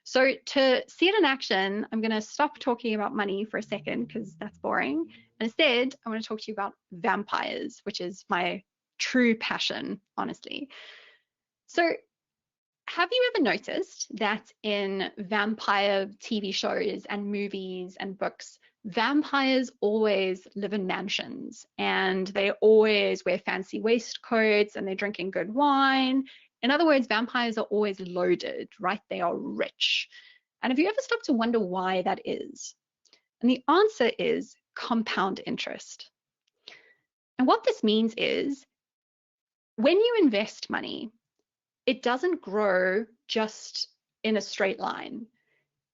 So to see it in action, I'm going to stop talking about money for a second because that's boring. And instead, I want to talk to you about vampires, which is my true passion, honestly. So have you ever noticed that in vampire TV shows and movies and books, vampires always live in mansions and they always wear fancy waistcoats and they're drinking good wine? In other words, vampires are always loaded, right? They are rich. And have you ever stopped to wonder why that is? And the answer is compound interest. And what this means is when you invest money, it doesn't grow just in a straight line.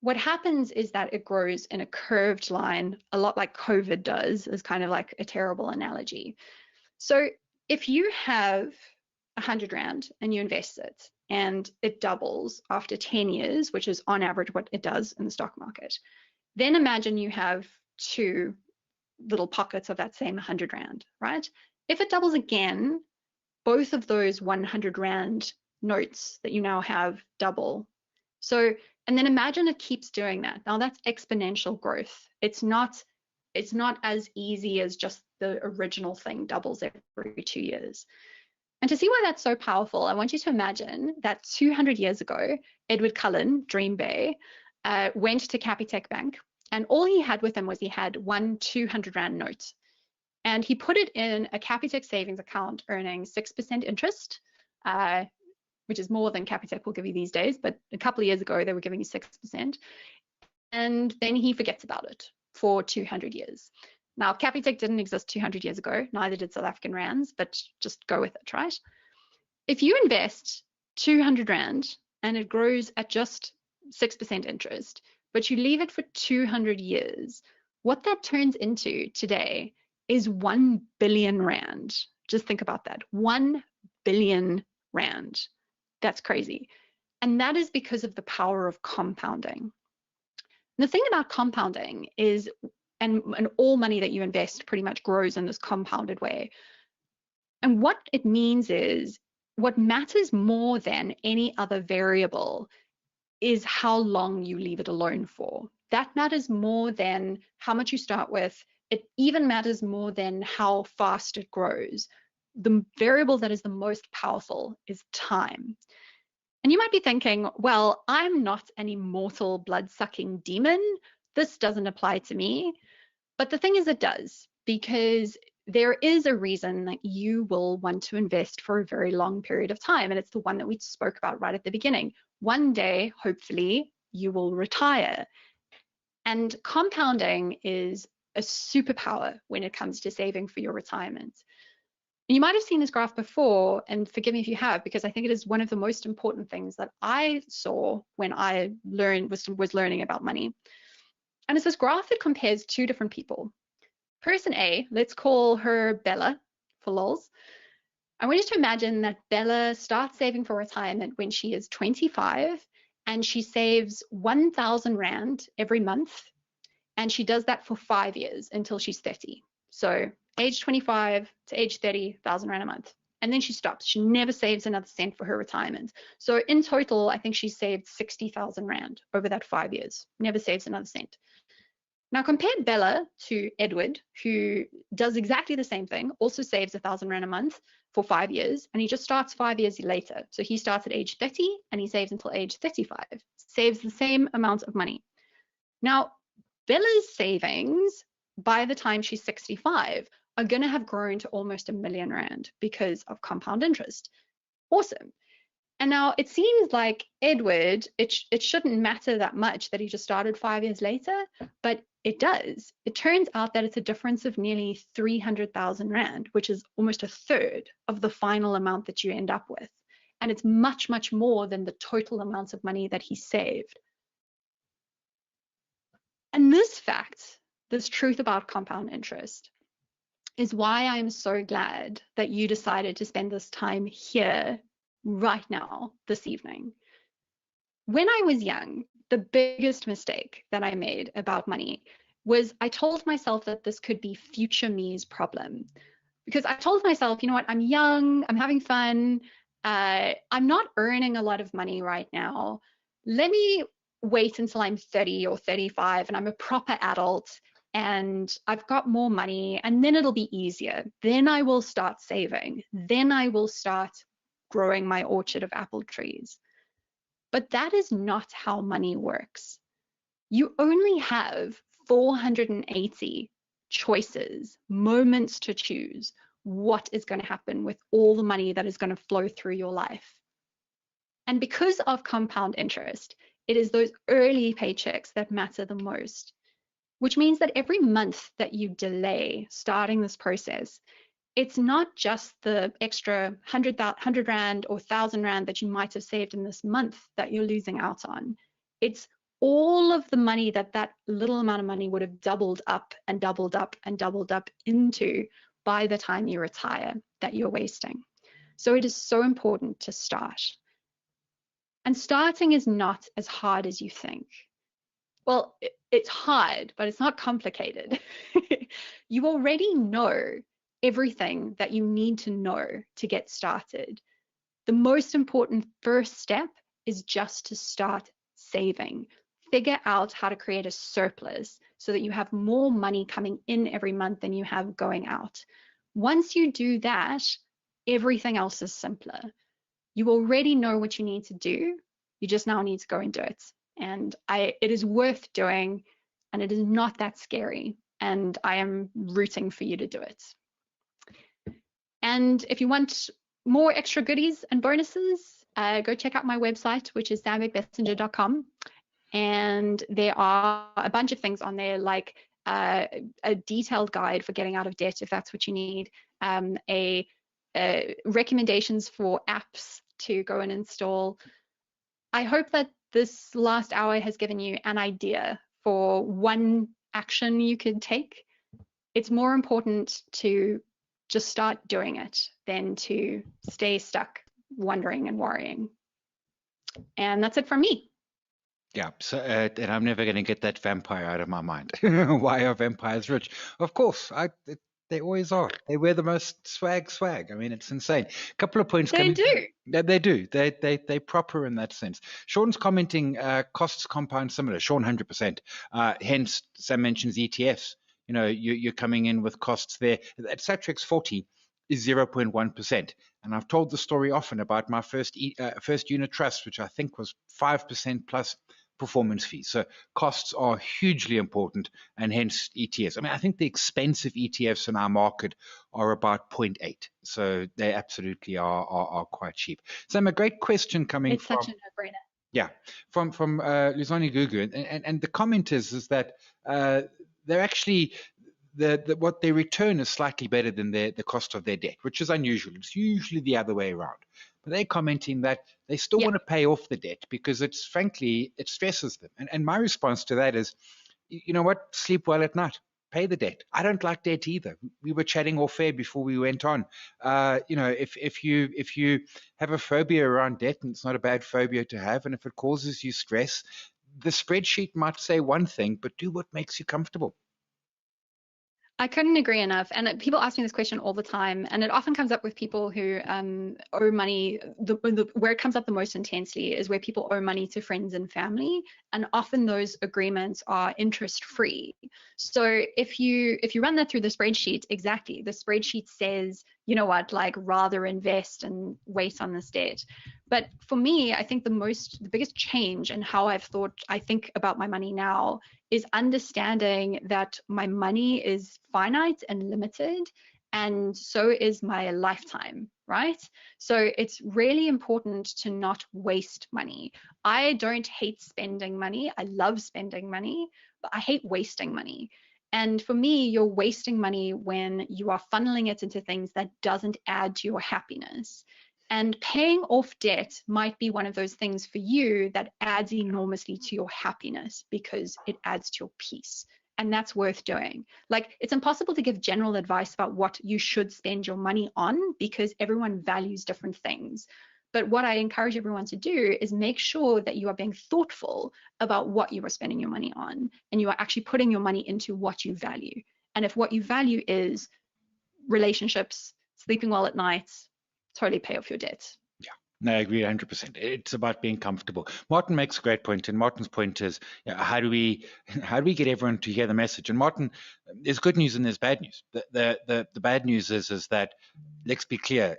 what happens is that it grows in a curved line, a lot like COVID does, is kind of like a terrible analogy. So if you have 100 Rand and you invest it and it doubles after 10 years, which is on average what it does in the stock market, then imagine you have two little pockets of that same 100 Rand, right? If it doubles again, both of those 100 Rand notes that you now have double. So, and then imagine it keeps doing that. Now that's exponential growth. It's not as easy as just the original thing doubles every 2 years. And to see why that's so powerful, I want you to imagine that 200 years ago, Edward Cullen, Dream Bay, went to Capitec Bank, and all he had with him was he had one 200 Rand note. And he put it in a Capitec savings account earning 6% interest, which is more than Capitec will give you these days, but a couple of years ago, they were giving you 6%. And then he forgets about it for 200 years. Now, Capitec didn't exist 200 years ago, neither did South African Rands, but just go with it, right? If you invest 200 Rand and it grows at just 6% interest, but you leave it for 200 years, what that turns into today is 1 billion Rand. Just think about that, 1 billion Rand. That's crazy. And that is because of the power of compounding. The thing about compounding is, and all money that you invest pretty much grows in this compounded way. And what it means is, what matters more than any other variable is how long you leave it alone for. That matters more than how much you start with. It even matters more than how fast it grows. The variable that is the most powerful is time. And you might be thinking, well, I'm not an immortal blood-sucking demon. This doesn't apply to me. But the thing is, it does, because there is a reason that you will want to invest for a very long period of time. And it's the one that we spoke about right at the beginning. One day, hopefully, you will retire. And compounding is a superpower when it comes to saving for your retirement. You might have seen this graph before, and forgive me if you have, because I think it is one of the most important things that I saw when I was learning about money. And it's this graph that compares two different people. Person A, let's call her Bella for lols. I want you to imagine that Bella starts saving for retirement when she is 25, and she saves 1,000 Rand every month, and she does that for 5 years until she's 30. So age 25 to age 30, 1,000 Rand a month. And then she stops. She never saves another cent for her retirement. So in total, I think she saved 60,000 Rand over that 5 years, never saves another cent. Now compare Bella to Edward, who does exactly the same thing, also saves 1,000 Rand a month for 5 years, and he just starts 5 years later. So he starts at age 30 and he saves until age 35, saves the same amount of money. Now, Bella's savings by the time she's 65 are going to have grown to almost 1 million Rand because of compound interest. Awesome. And now it seems like Edward, it shouldn't matter that much that he just started 5 years later, but it does. It turns out that it's a difference of nearly 300,000 Rand, which is almost a third of the final amount that you end up with. And it's much, much more than the total amounts of money that he saved. And this fact, this truth about compound interest, is why I'm so glad that you decided to spend this time here right now, this evening. When I was young, the biggest mistake that I made about money was I told myself that this could be future me's problem. Because I told myself, you know what, I'm young, I'm having fun, I'm not earning a lot of money right now. Let me wait until I'm 30 or 35 and I'm a proper adult and I've got more money, and then it'll be easier. Then I will start saving. Then I will start growing my orchard of apple trees. But that is not how money works. You only have 480 choices, moments to choose what is going to happen with all the money that is going to flow through your life. And because of compound interest, it is those early paychecks that matter the most, which means that every month that you delay starting this process, it's not just the extra 100 Rand or 1,000 Rand that you might have saved in this month that you're losing out on. It's all of the money that little amount of money would have doubled up and doubled up and doubled up into by the time you retire that you're wasting. So it is so important to start. And starting is not as hard as you think. Well, it's hard, but it's not complicated. You already know everything that you need to know to get started. The most important first step is just to start saving. Figure out how to create a surplus so that you have more money coming in every month than you have going out. Once you do that, everything else is simpler. You already know what you need to do. You just now need to go and do it. And it is worth doing, and it is not that scary. And I am rooting for you to do it. And if you want more extra goodies and bonuses, go check out my website, which is samvikbessinger.com. And there are a bunch of things on there, like a detailed guide for getting out of debt, if that's what you need, recommendations for apps to go and install. I hope that this last hour has given you an idea for one action you could take. It's more important to just start doing it than to stay stuck wondering and worrying. And that's it from me. Yeah, so and I'm never going to get that vampire out of my mind. Why are vampires rich? Of course, they always are. They wear the most swag. I mean, it's insane. A couple of points. They do. They do. They proper in that sense. Sean's commenting, costs compound similar. Sean, 100%. Hence, Sam mentions ETFs. You know, you're coming in with costs there. At Satrix 40 is 0.1%. And I've told the story often about my first unit trust, which I think was 5% plus performance fees. So costs are hugely important, and hence ETFs. I mean, I think the expensive ETFs in our market are about 0.8. So they absolutely are quite cheap. Sam, a great question coming it's from... It's such a no-brainer. Yeah, from Luzani Gugu. And the comment is that they're actually... what they return is slightly better than the cost of their debt, which is unusual. It's usually the other way around. But they're commenting that they still want to pay off the debt because it stresses them. And my response to that is, you know what? Sleep well at night. Pay the debt. I don't like debt either. We were chatting off air before we went on. You know, if you have a phobia around debt, and it's not a bad phobia to have, and if it causes you stress, the spreadsheet might say one thing, but do what makes you comfortable. I couldn't agree enough. And people ask me this question all the time, and it often comes up with people who owe money. Where it comes up the most intensely is where people owe money to friends and family, and often those agreements are interest-free. So if you run that through the spreadsheet, exactly, the spreadsheet says, you know what, like rather invest and wait on this debt. But for me, I think the biggest change in how I think about my money now is understanding that my money is finite and limited, and so is my lifetime, right? So it's really important to not waste money. I don't hate spending money. I love spending money, but I hate wasting money. And for me, you're wasting money when you are funneling it into things that doesn't add to your happiness. And paying off debt might be one of those things for you that adds enormously to your happiness because it adds to your peace. And that's worth doing. Like, it's impossible to give general advice about what you should spend your money on because everyone values different things. But what I encourage everyone to do is make sure that you are being thoughtful about what you are spending your money on, and you are actually putting your money into what you value. And if what you value is relationships, sleeping well at night, totally pay off your debt. Yeah, no, I agree 100%. It's about being comfortable. Martin makes a great point, and Martin's point is, how do we get everyone to hear the message? And Martin, there's good news and there's bad news. The bad news is that, let's be clear,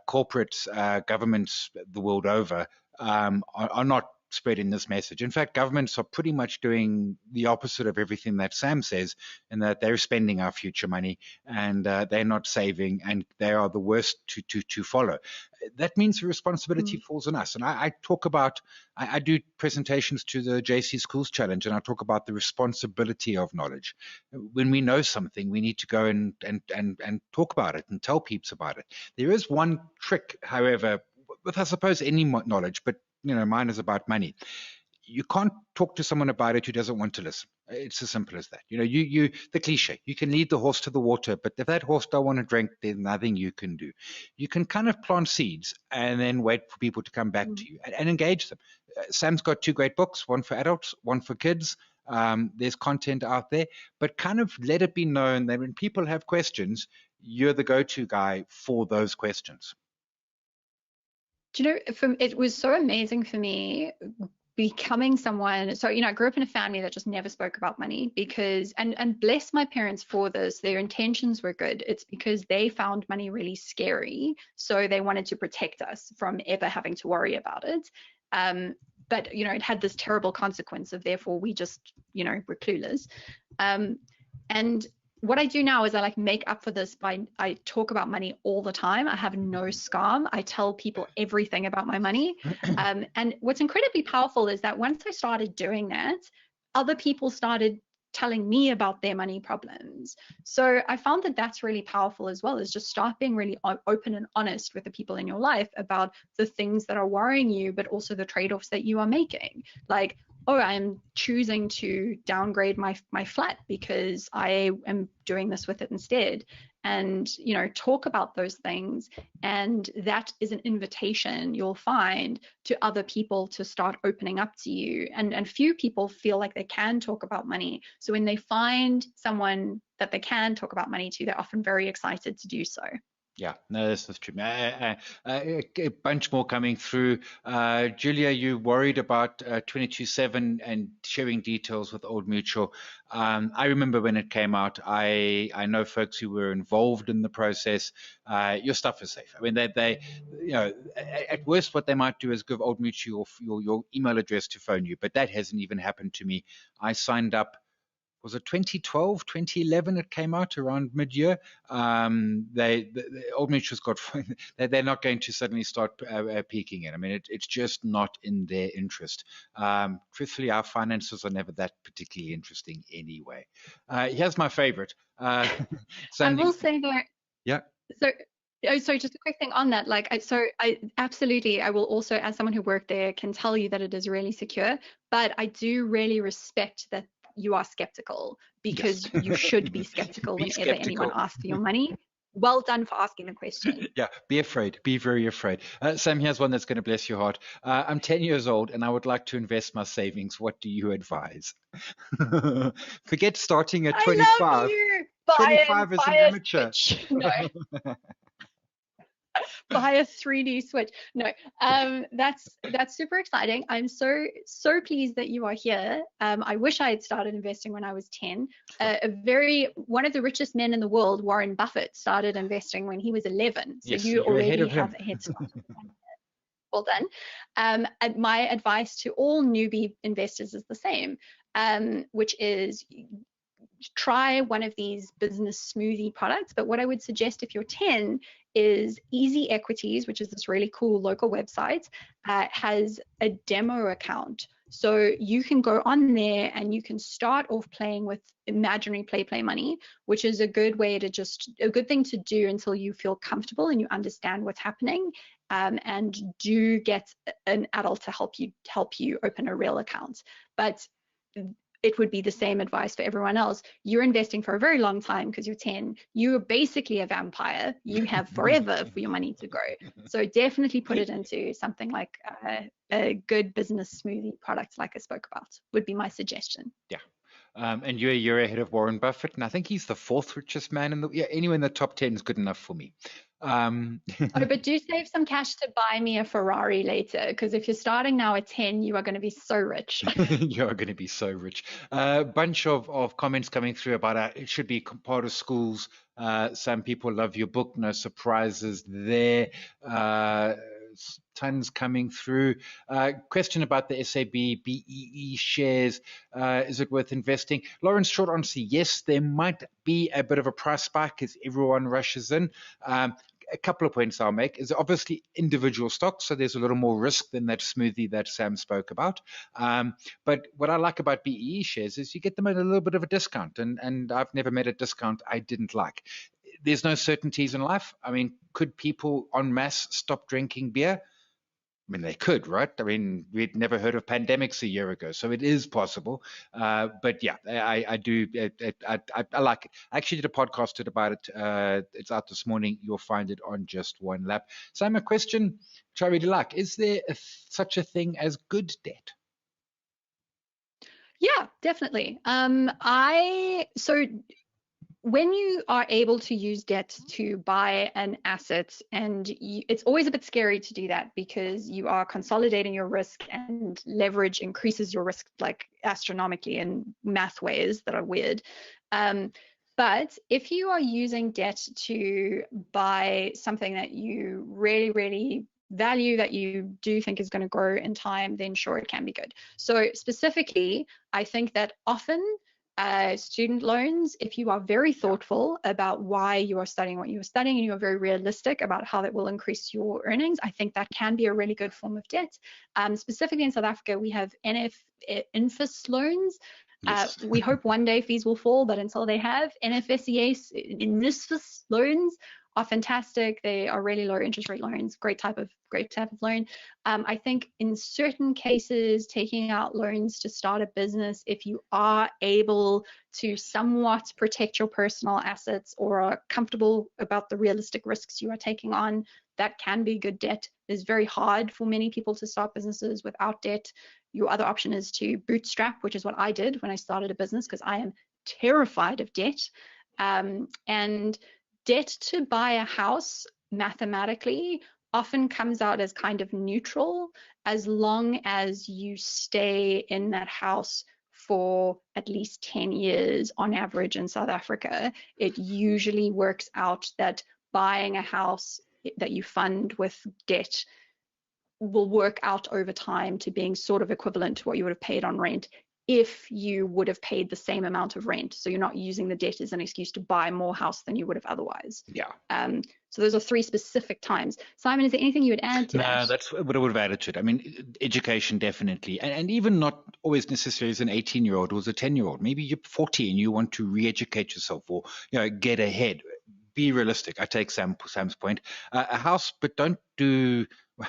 corporates, governments the world over are not spreading this message. In fact, governments are pretty much doing the opposite of everything that Sam says, in that they're spending our future money and they're not saving, and they are the worst to follow. That means the responsibility falls on us. And I talk about, I do presentations to the JC Schools Challenge, and I talk about the responsibility of knowledge. When we know something, we need to go and talk about it and tell peeps about it. There is one trick, however, with, I suppose, any knowledge, but mine is about money. you can't talk to someone about it who doesn't want to listen. It's as simple as that. The cliche, you can lead the horse to the water, but if that horse don't want to drink, there's nothing you can do. You can kind of plant seeds and then wait for people to come back to you and engage them. Sam's got 2 great books, one for adults, one for kids. There's content out there, but kind of let it be known that when people have questions, you're the go-to guy for those questions. Do you know, it was so amazing for me becoming someone. So, I grew up in a family that just never spoke about money because, and bless my parents for this, their intentions were good. It's because they found money really scary. So they wanted to protect us from ever having to worry about it. But, it had this terrible consequence of therefore we just, were clueless. And what I do now is I make up for this by I talk about money all the time. I have no scam. I tell people everything about my money. And what's incredibly powerful is that once I started doing that, other people started telling me about their money problems. So I found that that's really powerful as well, is just start being really open and honest with the people in your life about the things that are worrying you, but also the trade-offs that you are making. Like, oh, I'm choosing to downgrade my flat because I am doing this with it instead. And, talk about those things. And that is an invitation you'll find to other people to start opening up to you. And few people feel like they can talk about money. So when they find someone that they can talk about money to, they're often very excited to do so. Yeah, no, this is true. A bunch more coming through. Julia, you worried about 22/7 and sharing details with Old Mutual. I remember when it came out. I know folks who were involved in the process. Your stuff is safe. I mean, they at worst, what they might do is give Old Mutual your email address to phone you, but that hasn't even happened to me. I signed up. Was it 2012, 2011 it came out around mid-year? The Old Mutual's got, they're not going to suddenly start peaking in. I mean, it's just not in their interest. Truthfully, our finances are never that particularly interesting anyway. Here's my favorite. I will say that. Yeah. So just a quick thing on that. I absolutely, I will also, as someone who worked there, can tell you that it is really secure, but I do really respect that you are skeptical, because you should be skeptical whenever anyone asks for your money. Well done for asking the question. Yeah, be afraid. Be very afraid. Sam, here's one that's going to bless your heart. I'm 10 years old and I would like to invest my savings. What do you advise? Forget starting at 25. I love you. 25 is an amateur. No. Buy a 3D Switch. No, that's super exciting. I'm so pleased that you are here. I wish I had started investing when I was 10. One of the richest men in the world, Warren Buffett, started investing when he was 11. So yes, you already have a head start. Well done. My advice to all newbie investors is the same, which is try one of these business smoothie products. But what I would suggest if you're 10 is Easy Equities, which is this really cool local website, has a demo account. So you can go on there and you can start off playing with imaginary play money, which is a good thing to do until you feel comfortable and you understand what's happening. And do get an adult to help you open a real account. But it would be the same advice for everyone else. You're investing for a very long time because you're 10. You're basically a vampire. You have forever for your money to grow. So definitely put it into something like a good business smoothie product like I spoke about, would be my suggestion. Yeah. And you're ahead of Warren Buffett, and I think he's the 4th richest man anywhere in the top 10 is good enough for me. But do save some cash to buy me a Ferrari later, because if you're starting now at 10, you are going to be so rich. You are going to be so rich. A bunch of comments coming through about it should be part of schools. Some people love your book. No surprises there. Tons coming through. Question about the SAB BEE shares. Is it worth investing? Lawrence, short answer, yes. There might be a bit of a price spike as everyone rushes in. A couple of points I'll make is obviously individual stocks, so there's a little more risk than that smoothie that Sam spoke about. But what I like about BEE shares is you get them at a little bit of a discount, and I've never met a discount I didn't like. There's no certainties in life. I mean, could people en masse stop drinking beer? I mean, they could, right? I mean, we'd never heard of pandemics a year ago, so it is possible. But yeah, I do. I like it. I actually did a podcast about it. It's out this morning. You'll find it on Just One Lap. Sam, a question which I really like: is there such a thing as good debt? Yeah, definitely. So when you are able to use debt to buy an asset, and it's always a bit scary to do that because you are consolidating your risk, and leverage increases your risk like astronomically in math ways that are weird. But if you are using debt to buy something that you really, really value, that you do think is going to grow in time, then sure, it can be good. So specifically, I think that often student loans, if you are very thoughtful about why you are studying what you are studying, and you are very realistic about how that will increase your earnings, I think that can be a really good form of debt. Specifically in South Africa, we have INFIS loans. Yes. We hope one day fees will fall, but until they have, NSFAS loans are fantastic. They are really low interest rate loans, great type of loan. I think in certain cases, taking out loans to start a business, if you are able to somewhat protect your personal assets or are comfortable about the realistic risks you are taking on, that can be good debt. It's very hard for many people to start businesses without debt. Your other option is to bootstrap, which is what I did when I started a business, because I am terrified of debt. And debt to buy a house mathematically often comes out as kind of neutral, as long as you stay in that house for at least 10 years on average in South Africa. It usually works out that buying a house that you fund with debt will work out over time to being sort of equivalent to what you would have paid on rent if you would have paid the same amount of rent. So you're not using the debt as an excuse to buy more house than you would have otherwise. Yeah. So those are three specific times. Simon, is there anything you would add to that? No, that's what I would have added to it. I mean, education definitely, and even not always necessarily as an 18-year-old or as a 10-year-old. Maybe you're 40 and you want to re-educate yourself, or get ahead. Be realistic. I take Sam's point. A house, but don't do.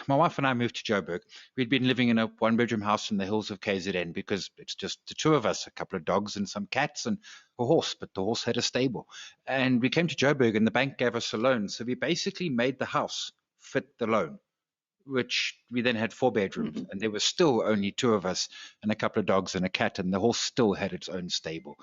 My wife and I moved to Joburg. We'd been living in a one-bedroom house in the hills of KZN because it's just the two of us, a couple of dogs and some cats and a horse, but the horse had a stable. And we came to Joburg and the bank gave us a loan. So we basically made the house fit the loan, which we then had 4 bedrooms. And there was still only 2 of us and a couple of dogs and a cat, and the horse still had its own stable.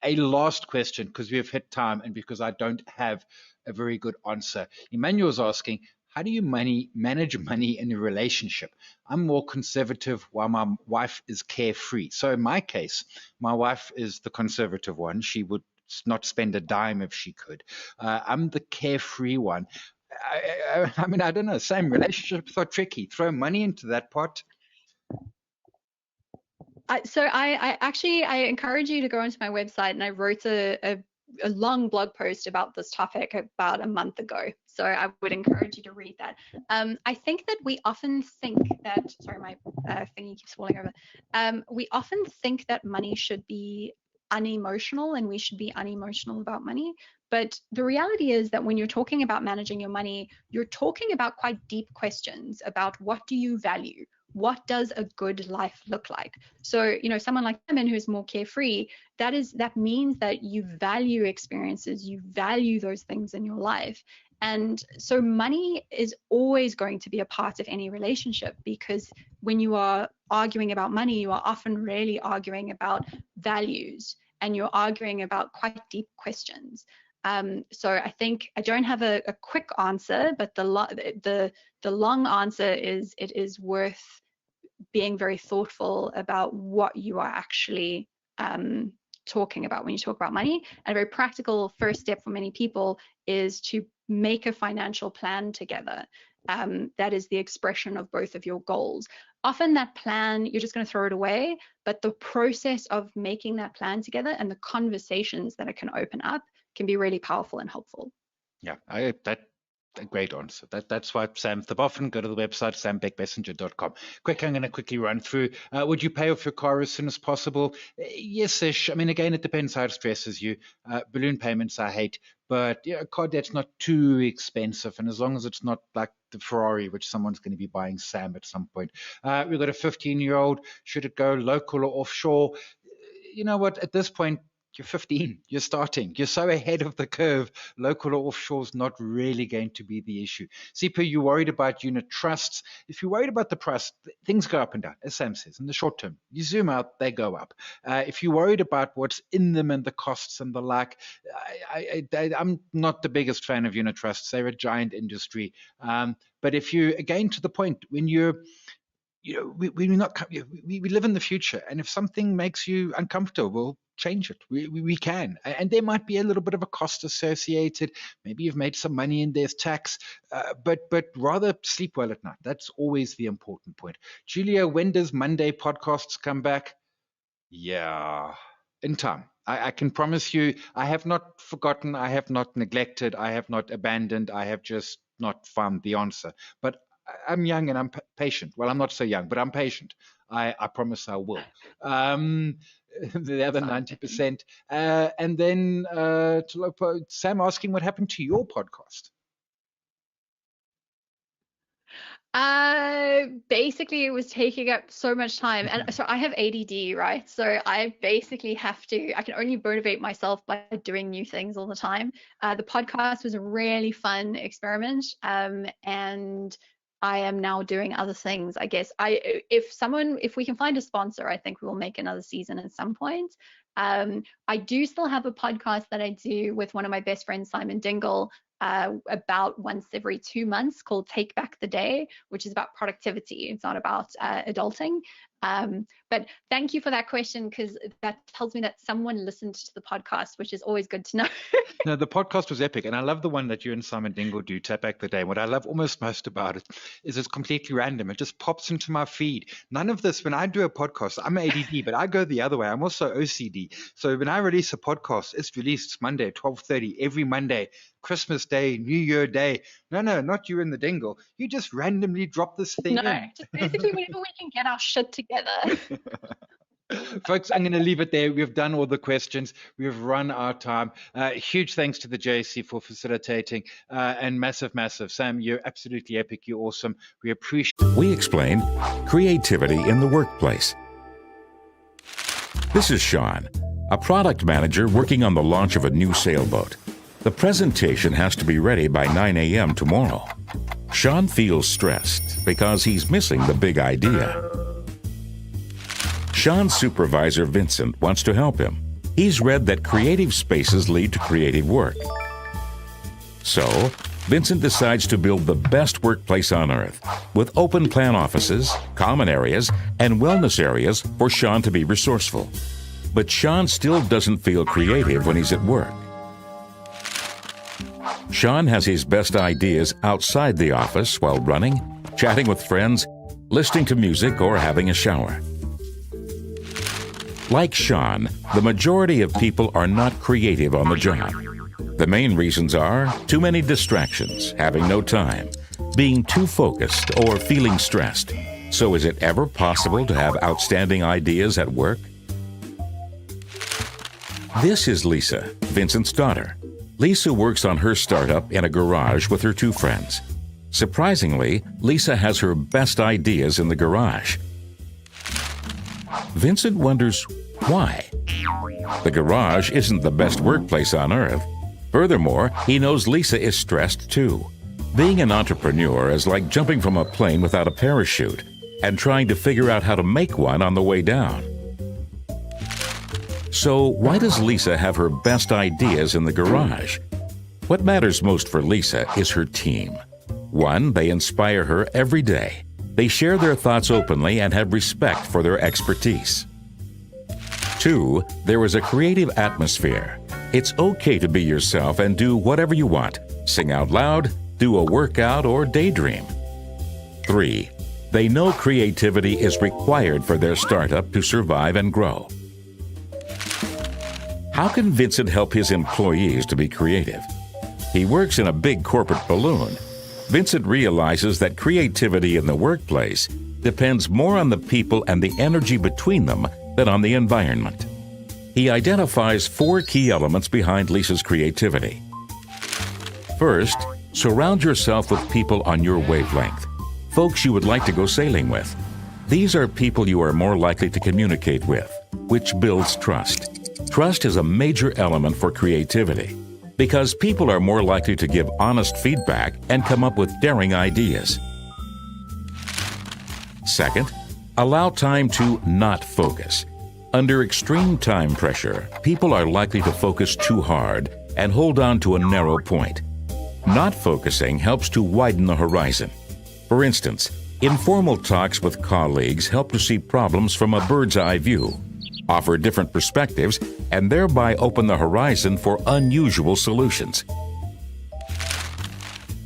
A last question, because we have hit time and because I don't have a very good answer. Emmanuel's asking, how do you manage money in a relationship? I'm more conservative while my wife is carefree. So in my case, my wife is the conservative one. She would not spend a dime if she could. I'm the carefree one. I mean, I don't know. Same, relationships are tricky. Throw money into that pot. So I encourage you to go onto my website, and I wrote a long blog post about this topic about a month ago. So I would encourage you to read that. I think that we often think that, sorry, my thingy keeps falling over. We often think that money should be unemotional, and we should be unemotional about money. But the reality is that when you're talking about managing your money, you're talking about quite deep questions about what do you value? What does a good life look like? So, someone like Simon who's more carefree, that means that you value experiences, you value those things in your life. And so money is always going to be a part of any relationship, because when you are arguing about money, you are often really arguing about values, and you're arguing about quite deep questions. So I think I don't have a quick answer, but the long answer is it is worth being very thoughtful about what you are actually talking about when you talk about money. And a very practical first step for many people is to make a financial plan together. That is the expression of both of your goals. Often that plan, you're just going to throw it away, but the process of making that plan together and the conversations that it can open up can be really powerful and helpful. Yeah, that a great answer. That's why Sam Theophane, go to the website, sambeckmessenger.com. I'm going to quickly run through. Would you pay off your car as soon as possible? Yes-ish. I mean, again, it depends how it stresses you. Balloon payments I hate, but a car debt's not too expensive. And as long as it's not like the Ferrari, which someone's going to be buying Sam at some point. We've got a 15-year-old. Should it go local or offshore? You know what? At this point, you're 15, you're starting, you're so ahead of the curve. Local or offshore is not really going to be the issue. Sipo, you're worried about unit trusts. If you're worried about the price, things go up and down, as Sam says, in the short term. You zoom out, they go up. If you're worried about what's in them and the costs and the like, I'm not the biggest fan of unit trusts. They're a giant industry. But if you, again, to the point, when you're we live in the future, and if something makes you uncomfortable, we'll change it. We can, and there might be a little bit of a cost associated. Maybe you've made some money and there's tax, but rather sleep well at night. That's always the important point. Julia, when does Monday podcasts come back? Yeah, in time. I can promise you, I have not forgotten, I have not neglected, I have not abandoned, I have just not found the answer. But I'm young and I'm patient. Well, I'm not so young, but I'm patient. I promise I will. The other 90%. And then Sam asking what happened to your podcast. Basically, it was taking up so much time. And so I have ADD, right? So I basically I can only motivate myself by doing new things all the time. The podcast was a really fun experiment. And I am now doing other things. I guess if we can find a sponsor, I think we will make another season at some point. I do still have a podcast that I do with one of my best friends, Simon Dingle, about once every 2 months, called Take Back the Day, which is about productivity. It's not about adulting. But thank you for that question, because that tells me that someone listened to the podcast, which is always good to know. No, the podcast was epic. And I love the one that you and Simon Dingle do, Take Back the Day. And what I love almost most about it is it's completely random. It just pops into my feed. None of this, when I do a podcast, I'm ADD, but I go the other way. I'm also OCD. So when I release a podcast, it's released Monday, 12:30, every Monday, Christmas Day, New Year Day. No, not you and the Dingle. You just randomly drop this thing in. No, just basically whenever we can get our shit together. Folks, I'm going to leave it there. We've done all the questions. We've run our time. Huge thanks to the JSE for facilitating, and massive. Sam, you're absolutely epic. You're awesome. We appreciate. We explain creativity in the workplace. This is Sean, a product manager working on the launch of a new sailboat. The presentation has to be ready by 9 a.m. tomorrow. Sean feels stressed because he's missing the big idea. Sean's supervisor, Vincent, wants to help him. He's read that creative spaces lead to creative work. So, Vincent decides to build the best workplace on earth, with open plan offices, common areas, and wellness areas for Sean to be resourceful. But Sean still doesn't feel creative when he's at work. Sean has his best ideas outside the office while running, chatting with friends, listening to music, or having a shower. Like Sean, the majority of people are not creative on the job. The main reasons are too many distractions, having no time, being too focused, or feeling stressed. So is it ever possible to have outstanding ideas at work? This is Lisa, Vincent's daughter. Lisa works on her startup in a garage with her 2 friends. Surprisingly, Lisa has her best ideas in the garage. Vincent wonders why. The garage isn't the best workplace on earth. Furthermore, he knows Lisa is stressed too. Being an entrepreneur is like jumping from a plane without a parachute and trying to figure out how to make one on the way down. So why does Lisa have her best ideas in the garage? What matters most for Lisa is her team. 1, they inspire her every day. They share their thoughts openly and have respect for their expertise. 2, there is a creative atmosphere. It's okay to be yourself and do whatever you want. Sing out loud, do a workout, or daydream. 3, they know creativity is required for their startup to survive and grow. How can Vincent help his employees to be creative? He works in a big corporate balloon, Vincent realizes that creativity in the workplace depends more on the people and the energy between them than on the environment. He identifies 4 key elements behind Lisa's creativity. First, surround yourself with people on your wavelength, folks you would like to go sailing with. These are people you are more likely to communicate with, which builds trust. Trust is a major element for creativity because people are more likely to give honest feedback and come up with daring ideas. Second, allow time to not focus. Under extreme time pressure, people are likely to focus too hard and hold on to a narrow point. Not focusing helps to widen the horizon. For instance, informal talks with colleagues help to see problems from a bird's eye view, offer different perspectives, and thereby open the horizon for unusual solutions.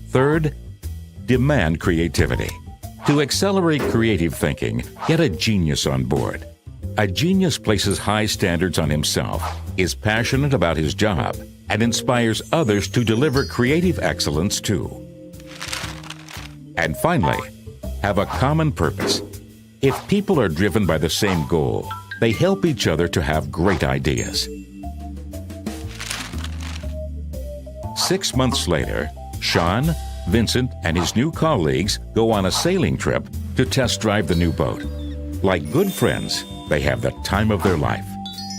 Third, demand creativity. To accelerate creative thinking, get a genius on board. A genius places high standards on himself, is passionate about his job, and inspires others to deliver creative excellence too. And finally, have a common purpose. If people are driven by the same goal, they help each other to have great ideas. 6 months later, Sean, Vincent, and his new colleagues go on a sailing trip to test drive the new boat. Like good friends, they have the time of their life,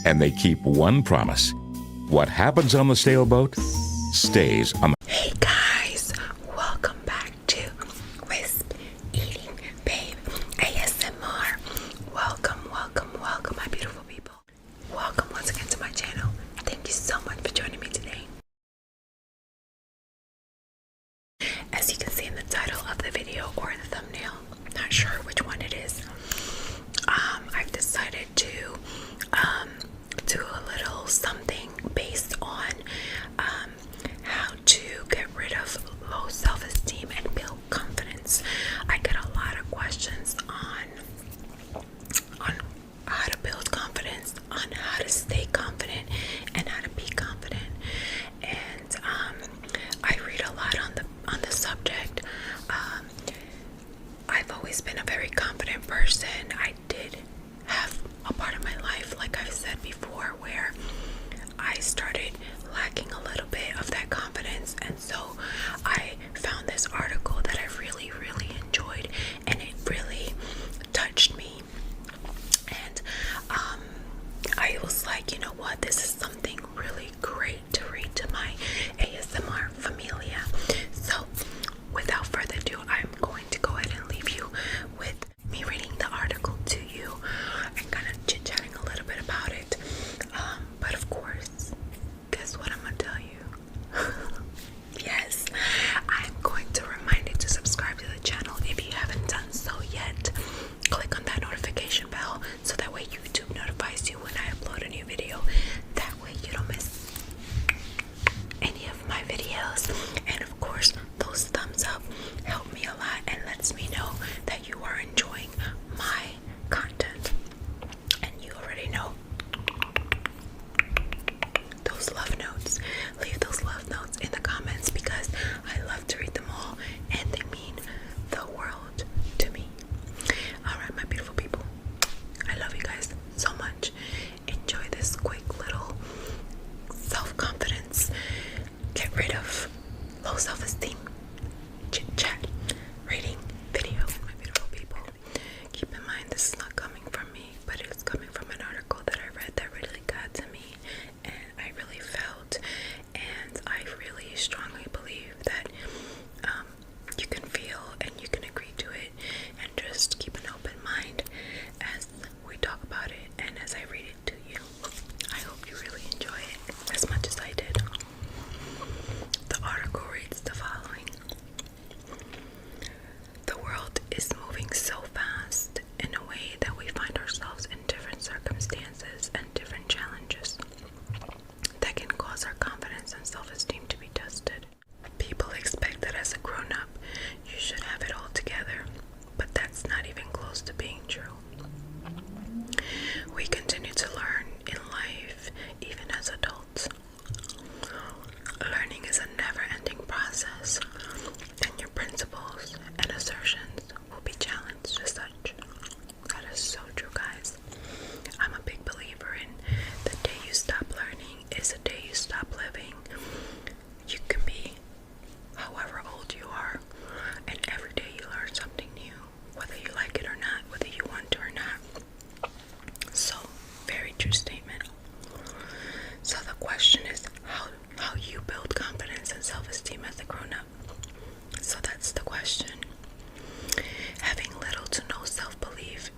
and they keep one promise. What happens on the sailboat stays on the... Hey guys, welcome back to Wisp Eating Babe ASMR. Welcome, my beautiful people. Welcome once again to my channel. Thank you so much for joining me today. As you can see in the title of the video or the thumbnail, not sure which one it is, I've decided to do a little something based on how to get rid of low self-esteem and build confidence. I get a lot of questions on how to build confidence, on how to stay confident, and how to be confident. And I read a lot on the subject. I've always been a very confident person. I did have a part of my life, like I've said before, where I started lacking a little bit of that confidence, and so I found this article that I really, really enjoyed, and it really touched me. And I was like, you know what, this is something really great to read to my ASMR familia. So without further ado, I'm going to go ahead and leave you with me reading the article to you and kind of chit-chatting a little bit about it. But of course, guess what I'm gonna tell you?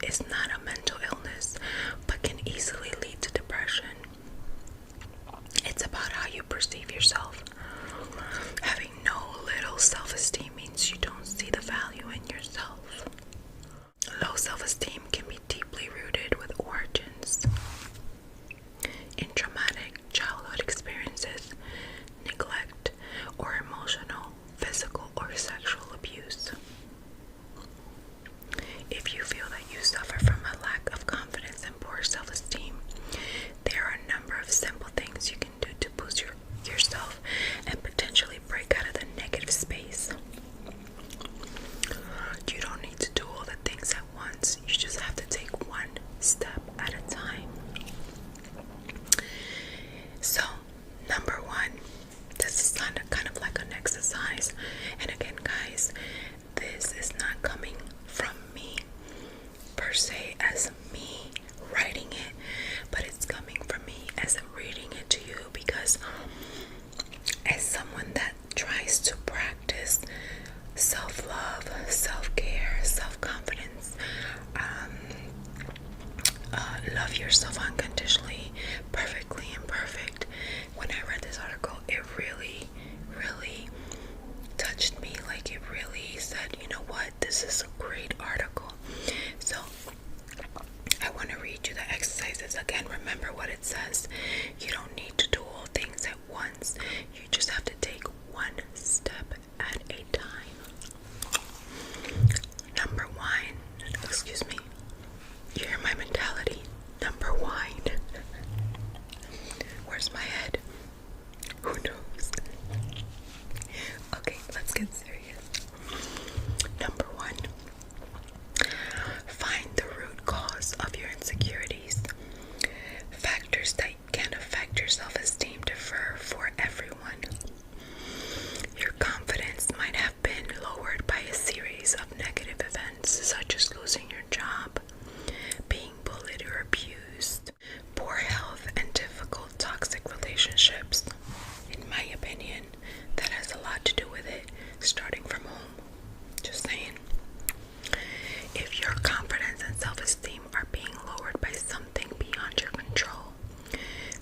is not a mental illness, but can easily lead to depression. It's about how you perceive yourself. Having no little self-esteem means you don't see the value in yourself. Low self-esteem can be deeply rooted with origins in traumatic childhood experiences, neglect, or emotional, physical, or sexual abuse. If you feel that you suffer from a lack of confidence and poor self-esteem, there are a number of simple things you can do to boost yourself and potentially break out of the negative space. You don't need to do all the things at once. You just have to take one step at a time. So, number one, this is kind of like an exercise. And again, guys, this is not coming from me per se as me writing it, but it's coming from me as I'm reading it to you, because as someone that tries to practice self-love, self-care, self-confidence, love yourself unconditionally, perfectly imperfect, when I read this article, it really, really touched me. Like, it really said, you know what, this is a great article. So I want to read you the exercises again. Remember what it says. You don't need to do all things at once. You just have to take one step at a time. Number one, excuse me, you hear my mentality. Number one. Where's my head? Who knows? Okay, let's get serious. Number one, find the root cause of your insecurities. Factors that can affect your self-esteem differ for everyone. Your confidence might have been lowered by a series of negative events, such as losing your job, being bullied or abused, poor health, and difficult toxic relationships. In my opinion, that has a lot to do with it, starting from home. Just saying. If your confidence and self-esteem are being lowered by something beyond your control,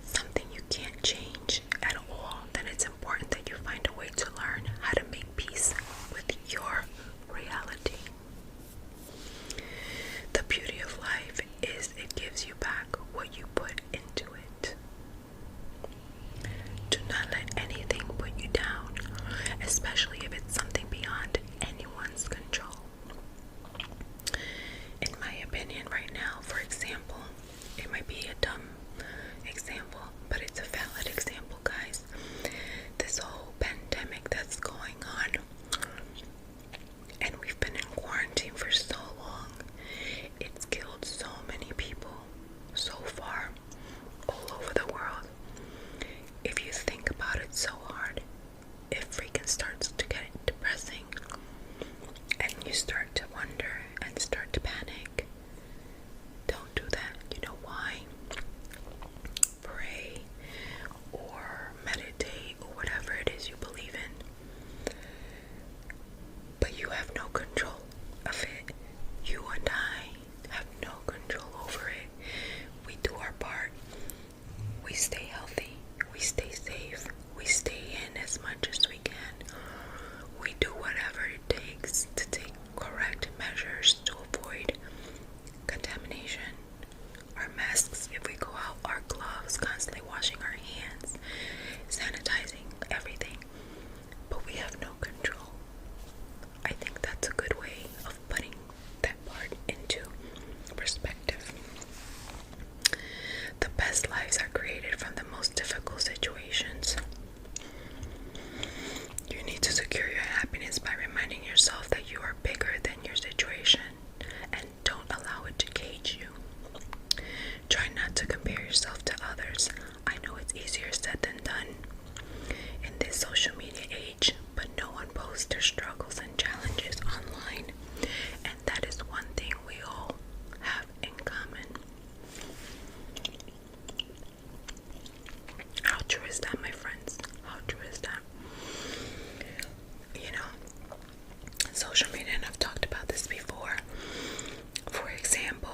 something you can't change at all, then it's important that you find a way to learn how to make peace with your reality. The beauty of life is it gives you back what you put into it. Do not let anything put you down, especially if it's something beyond anyone's control. In my opinion, right now, for example, it might be a dumb example, but it's a valid example, guys. This whole pandemic that's going on, and we've been in quarantine for so long, it's killed so many people so far, all over the world. If you think about it so hard, it freaking starts to get depressing, and you start to wonder and start to panic. Don't do that. You know why? Pray or meditate or whatever it is you believe in. But you have no control of it. You and I have no control over it. We do our part. We stay healthy. We stay safe. We stay in as much as we can. We do whatever it takes to take correct measures to avoid contamination. Our masks if we go out, our gloves, constantly washing our hands, sanitizing everything. But we have no control. I think that's a good way of putting that part into perspective. The best lives are created from the most difficult situations. You need to secure your happiness by reminding yourself that you are bigger than your situation, and don't allow it to cage you. Try not to compare yourself to others. I know it's easier said than done in this social media age, but no one posts their struggles and challenges online, and that is one thing we all have in common. How true is that, my friends? How true is that? You know, social media, and I've talked about this before. For example,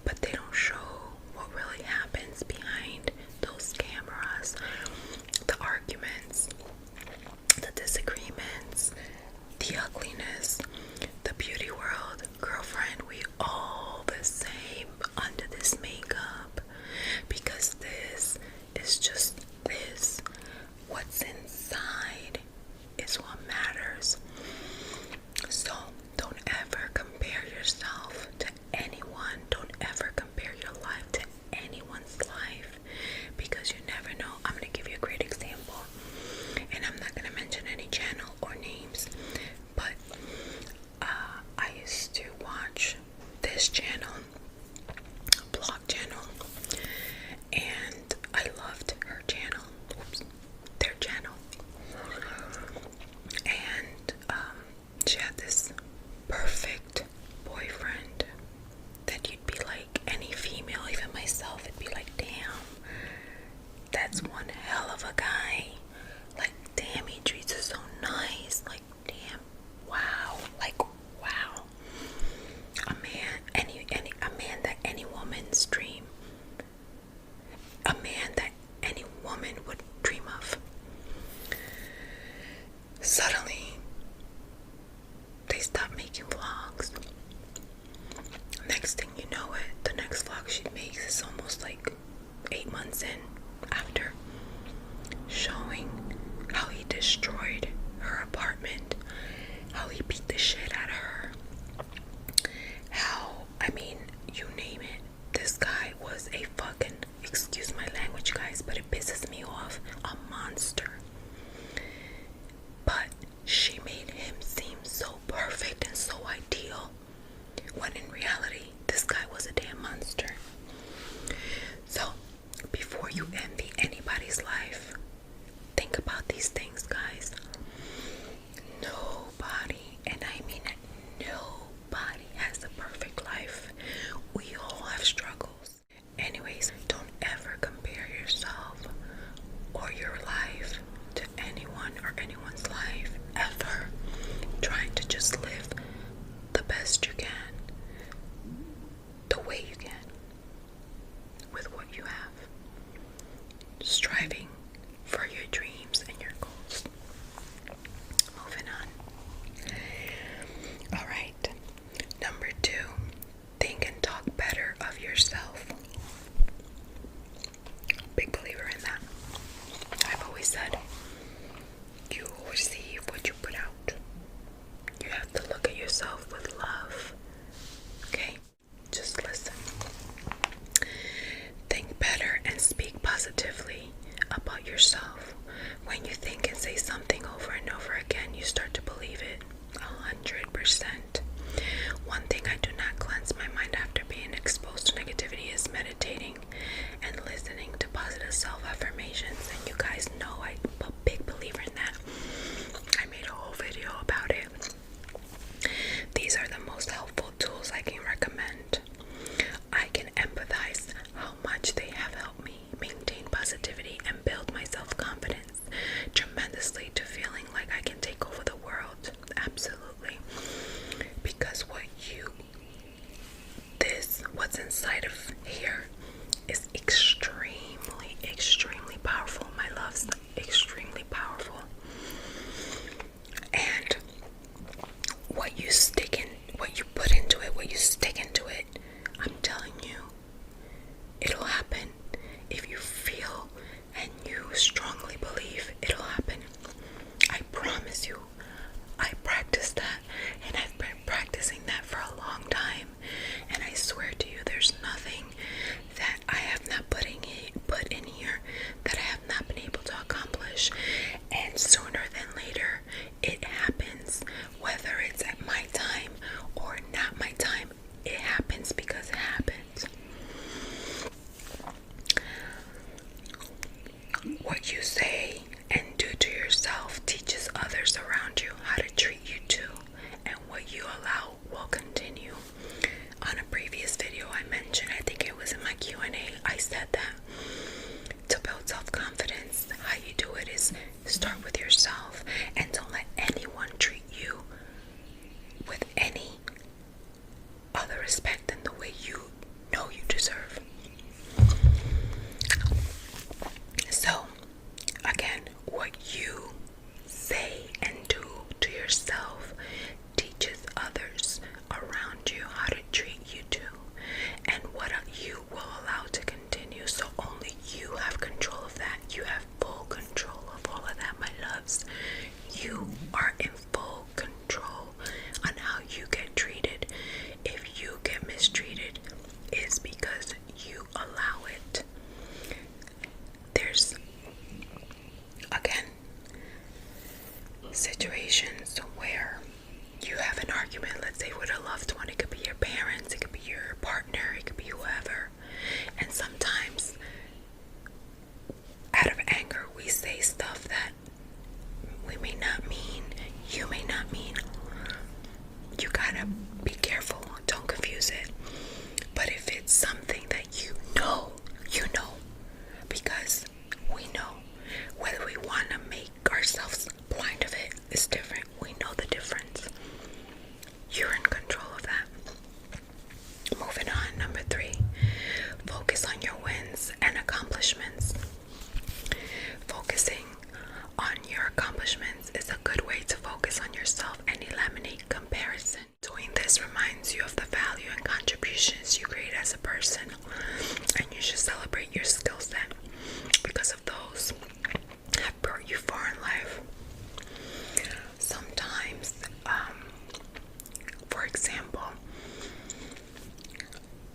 but they don't show what really happens behind those cameras. The arguments, the disagreements, the ugliness, the beauty world. Girlfriend, we all the same under this makeup, because this is just this. What's inside is what matters. So don't ever compare yourself to anyone. Don't ever compare your life to anyone's life, because you never know. I'm going to give you a great example, and I'm not going to mention any channel or names, but I used to watch this channel, blog channel, and I loved her channel. Oops, their channel. And she had this perfect boyfriend that you'd be like, any female, even myself, it'd be like, damn, that's one hell of a guy. Like, damn, he treats her so nice. Like, damn, wow. Like, wow. A man that any woman's dream. A man that any woman would dream of. Suddenly, they stopped making vlogs. Next thing you know it, the next vlog she makes is almost like 8 months in, after showing how he destroyed her apartment, how he beat the shit out of her, how, I mean, you name it. This guy was a fucking, excuse my language, guys, but it pisses me off, a monster. But she made him seem so perfect and so ideal, when in reality, this guy was a damn monster. So, before you envy anybody's life, think about these things, guys. Nobody, and I mean nobody, has a perfect life. We all have struggles. Anyways, don't ever compare yourself or your life to anyone or anyone's life, ever. Trying to just live the best you can, the way you can, with what you have. Striving for your dreams and your goals. Moving on. Alright. Number 2, think and talk better of yourself. Big believer in that. I've always said, you receive what you put out. You have to look at yourself with love. Okay? Just listen. Think better and speak positively about yourself. When you think and say something over and over again, you start to believe it 100%. One thing I do not cleanse my mind after being exposed to negativity is meditating and listening to positive self-affirmations. And you guys know I'm a big believer in that. I made a whole video about it. These are the most helpful tools I can recommend. I can empathize how much they have helped me maintain positivity and build my self-confidence tremendously to feeling like I can take over the world. Absolutely. Because what's inside of here is extremely, extremely powerful. My love's extremely powerful. And what you put into it, what you stick into it, I'm telling you, it'll happen. If you feel and you strongly believe, it'll happen. I promise you. I practice that, and I've been practicing that for a long time, and I swear to you, there's nothing that I have not put in here that I have not been able to accomplish. And sooner than later, it happens. Whether it's at my time or not my time, it happens because it happens. What you say and do to yourself teaches others around you how to treat you too, and what you allow will continue. On a previous video I mentioned, I think it know you deserve. So, again, what you say and do to yourself teaches others around you how to treat you too, and what you will allow to continue. So only you have control of that. You have full control of all of that, my loves. You are in full control on how you get treated. If you get mistreated, it's because you allow it. There's, again, situations where you have an argument, let's say with a loved one. It could be your parents, it could be your partner, it could be whoever. And sometimes, out of anger, we say stuff that we may not mean, you may not mean. You gotta be careful, don't confuse it. But if it's something that you know, because we know, whether we want to make ourselves blind of it is different. We know the difference. You're in control of that. Moving on, number 3, focus on your wins and accomplishments. Focusing on your accomplishments is a good way to focus on yourself and eliminate comparison. Doing this reminds you of the value and contributions you create as a person, and you should celebrate your skill set because of those have brought you far in life. Sometimes, for example,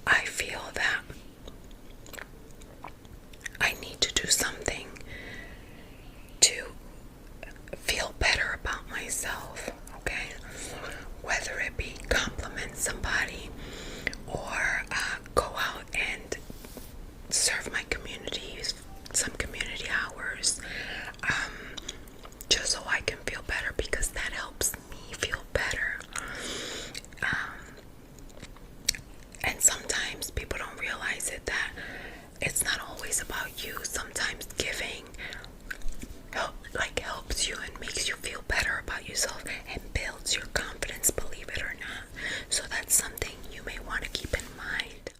I feel that I need to do something to feel better about myself, okay? Whether it be compliment somebody or go out and serve my community, some community hours, just so I can feel better, because that helps me feel better. And sometimes people don't realize it, that it's not always about you. Sometimes giving helps you and makes you feel better about yourself and builds your confidence, believe it or not. So that's something you may want to keep in mind.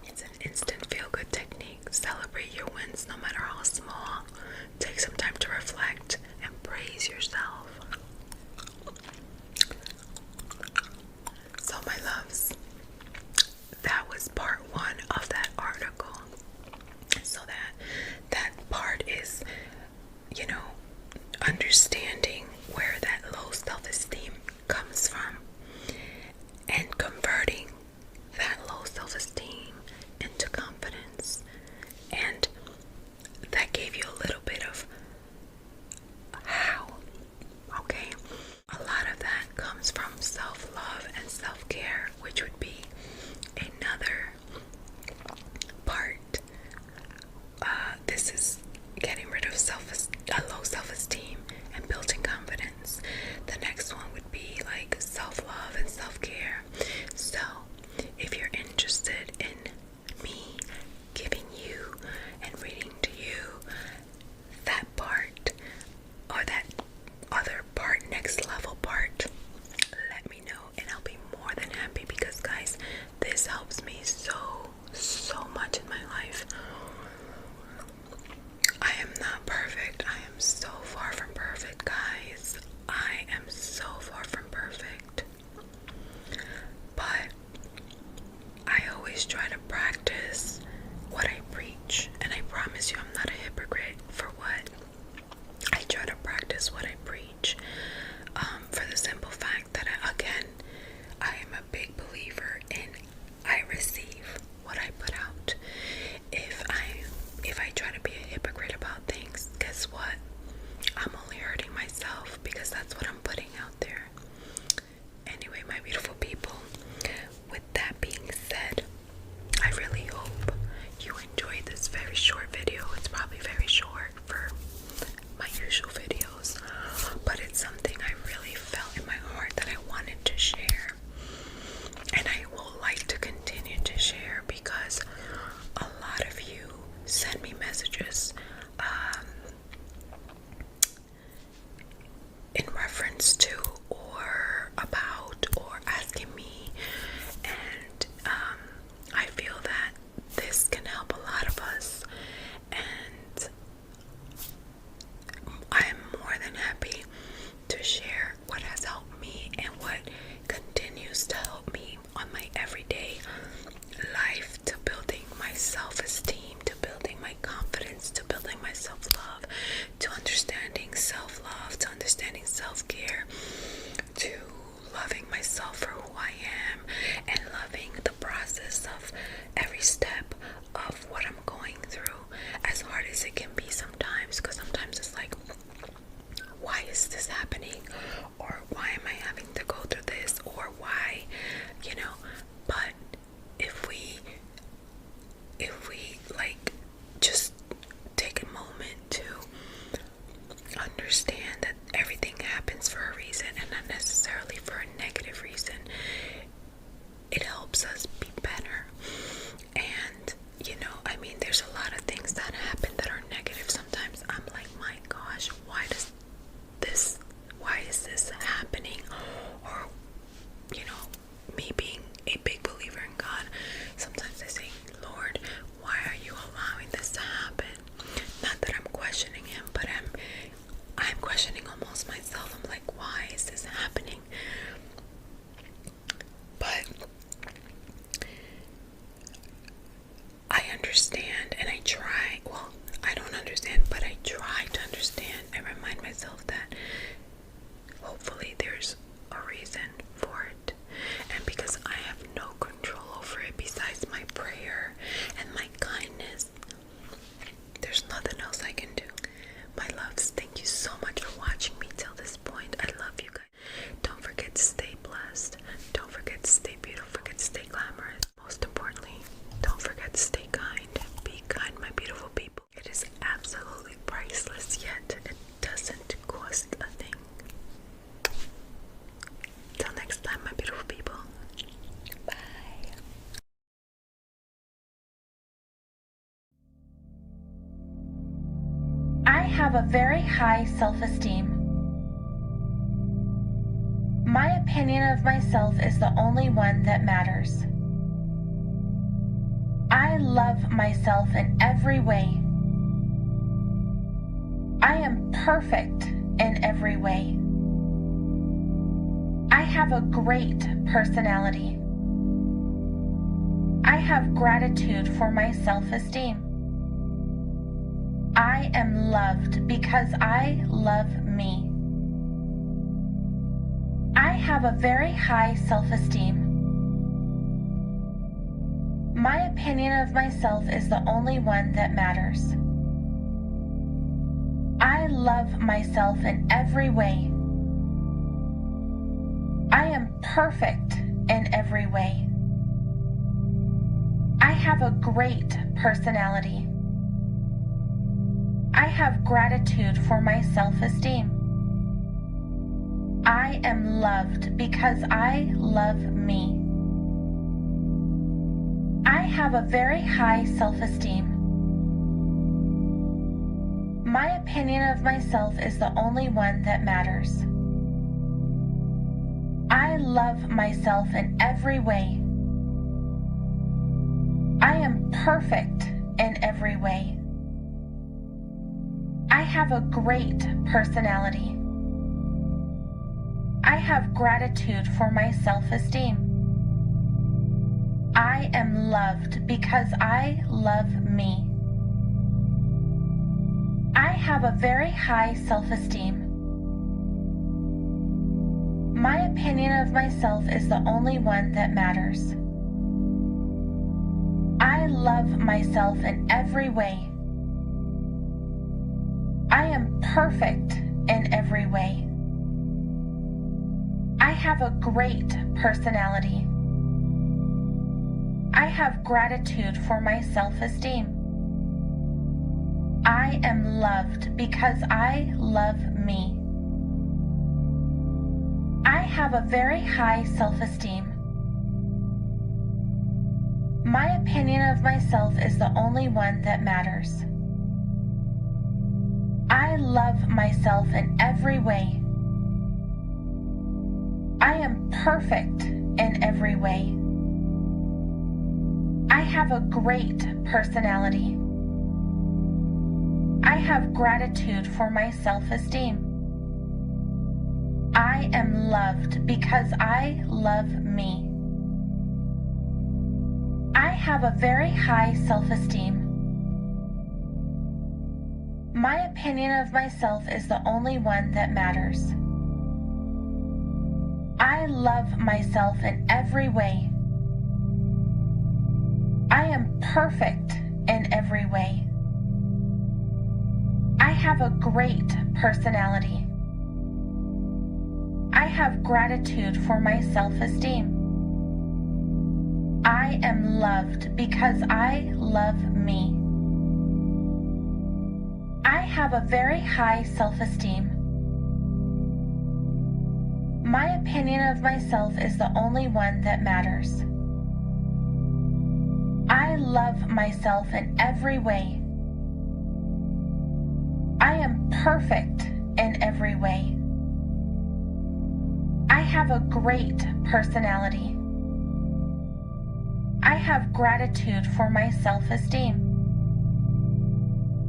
It's an instant feel-good technique. Celebrate your wins no matter how small. Take some time to reflect and praise yourself. So my loves, that was part 1 of that article. So that part is, understanding where that low self-esteem comes from and converting that low self-esteem into confidence. And that gave you a little bit of how, okay? A lot of that comes from self-love and self-care, which would be another part. This is getting rid of low self-esteem and building confidence. The next one would be like self-love and self-care. So if you're interested in me giving you and reading to you that part, or that other part, next level part, let me know and I'll be more than happy, because guys, this helps me so much in my life. I am not perfect. I am so far from perfect, guys. I am so far from perfect. But I always try to practice what I preach, and I promise you I'm not a hypocrite for what I try to practice what I preach, for the simple fact that I am a big believer in I receive what I put out. If I try to be a hypocrite about things, guess what? I'm only hurting myself, because that's what I'm putting out there. Anyway, my beautiful people, with that being said, I really hope you enjoyed this very short video. It's probably very short for my usual videos, but it's something I really felt in my heart that I wanted to share. every step of what I'm going through, as hard as it can be sometimes, because sometimes it's like, why is this happening? Or why am I having to go through this? Or why, but if we like just take a moment to understand that everything happens for a reason and not necessarily for a negative reason, it helps us be better. And there's a lot of things that happen that are negative. Sometimes I'm like, my gosh, why is this happening? Or me being a big believer in God, sometimes I say, Lord, why are you allowing this to happen? Not that I'm questioning him, but I'm questioning almost myself. I'm like, why is this happening? But I understand, and I try. Well, I don't understand, but I try to understand and remind myself that hopefully there's a reason for it. And because I have no control over it besides my prayer and my kindness, there's nothing else I can do. My loves, thank you so much for watching me till this point. I love you guys. Don't forget to stay blessed. Don't forget to stay beautiful. Forget to stay glamorous. Most importantly, don't forget to stay kind. Be kind, my beautiful people. It is absolutely priceless, yet it doesn't cost a thing. Till next time, my beautiful people. Bye. I have a very high self-esteem. My opinion of myself is the only one that matters. I love myself in every way. I am perfect in every way. I have a great personality. I have gratitude for my self-esteem. I am loved because I love me. I have a very high self-esteem. My opinion of myself is the only one that matters. I love myself in every way. I am perfect in every way. I have a great personality. I have gratitude for my self-esteem. I am loved because I love me. I have a very high self-esteem. My opinion of myself is the only one that matters. I love myself in every way. I am perfect in every way. I have a great personality. I have gratitude for my self-esteem. I am loved because I love me. I have a very high self-esteem. My opinion of myself is the only one that matters. I love myself in every way. I am perfect in every way. I have a great personality. I have gratitude for my self-esteem. I am loved because I love me. I have a very high self-esteem. My opinion of myself is the only one that matters. I love myself in every way. I am perfect in every way. I have a great personality. I have gratitude for my self-esteem. I am loved because I love me. I have a very high self-esteem. My opinion of myself is the only one that matters. I love myself in every way. I am perfect in every way. I have a great personality. I have gratitude for my self-esteem. I am loved because I love me. I have a very high self-esteem. My opinion of myself is the only one that matters. I love myself in every way. I am perfect in every way. I have a great personality. I have gratitude for my self-esteem.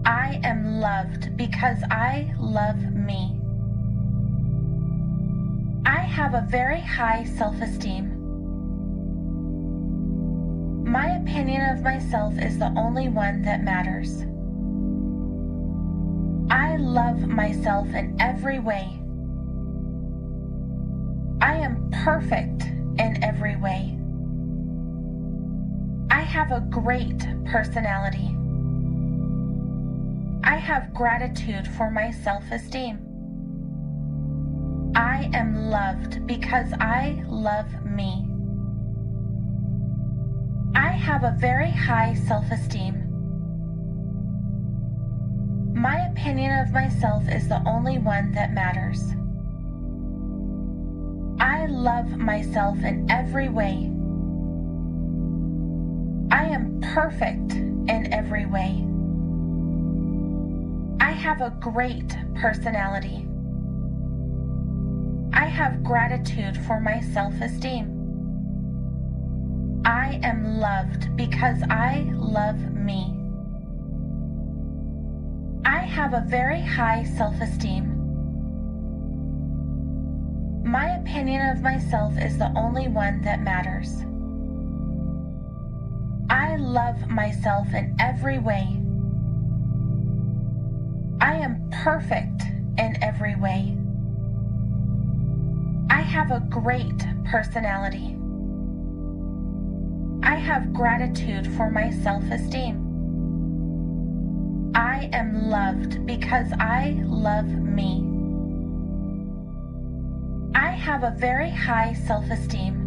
I am loved because I love me. I have a very high self-esteem. My opinion of myself is the only one that matters. I love myself in every way. I am perfect in every way. I have a great personality. I have gratitude for my self-esteem. I am loved because I love me. I have a very high self-esteem. My opinion of myself is the only one that matters. I love myself in every way. I am perfect in every way. I have a great personality. I have gratitude for my self-esteem. I am loved because I love me. I have a very high self-esteem. My opinion of myself is the only one that matters. I love myself in every way. I am perfect in every way. I have a great personality. I have gratitude for my self-esteem. I am loved because I love me. I have a very high self-esteem.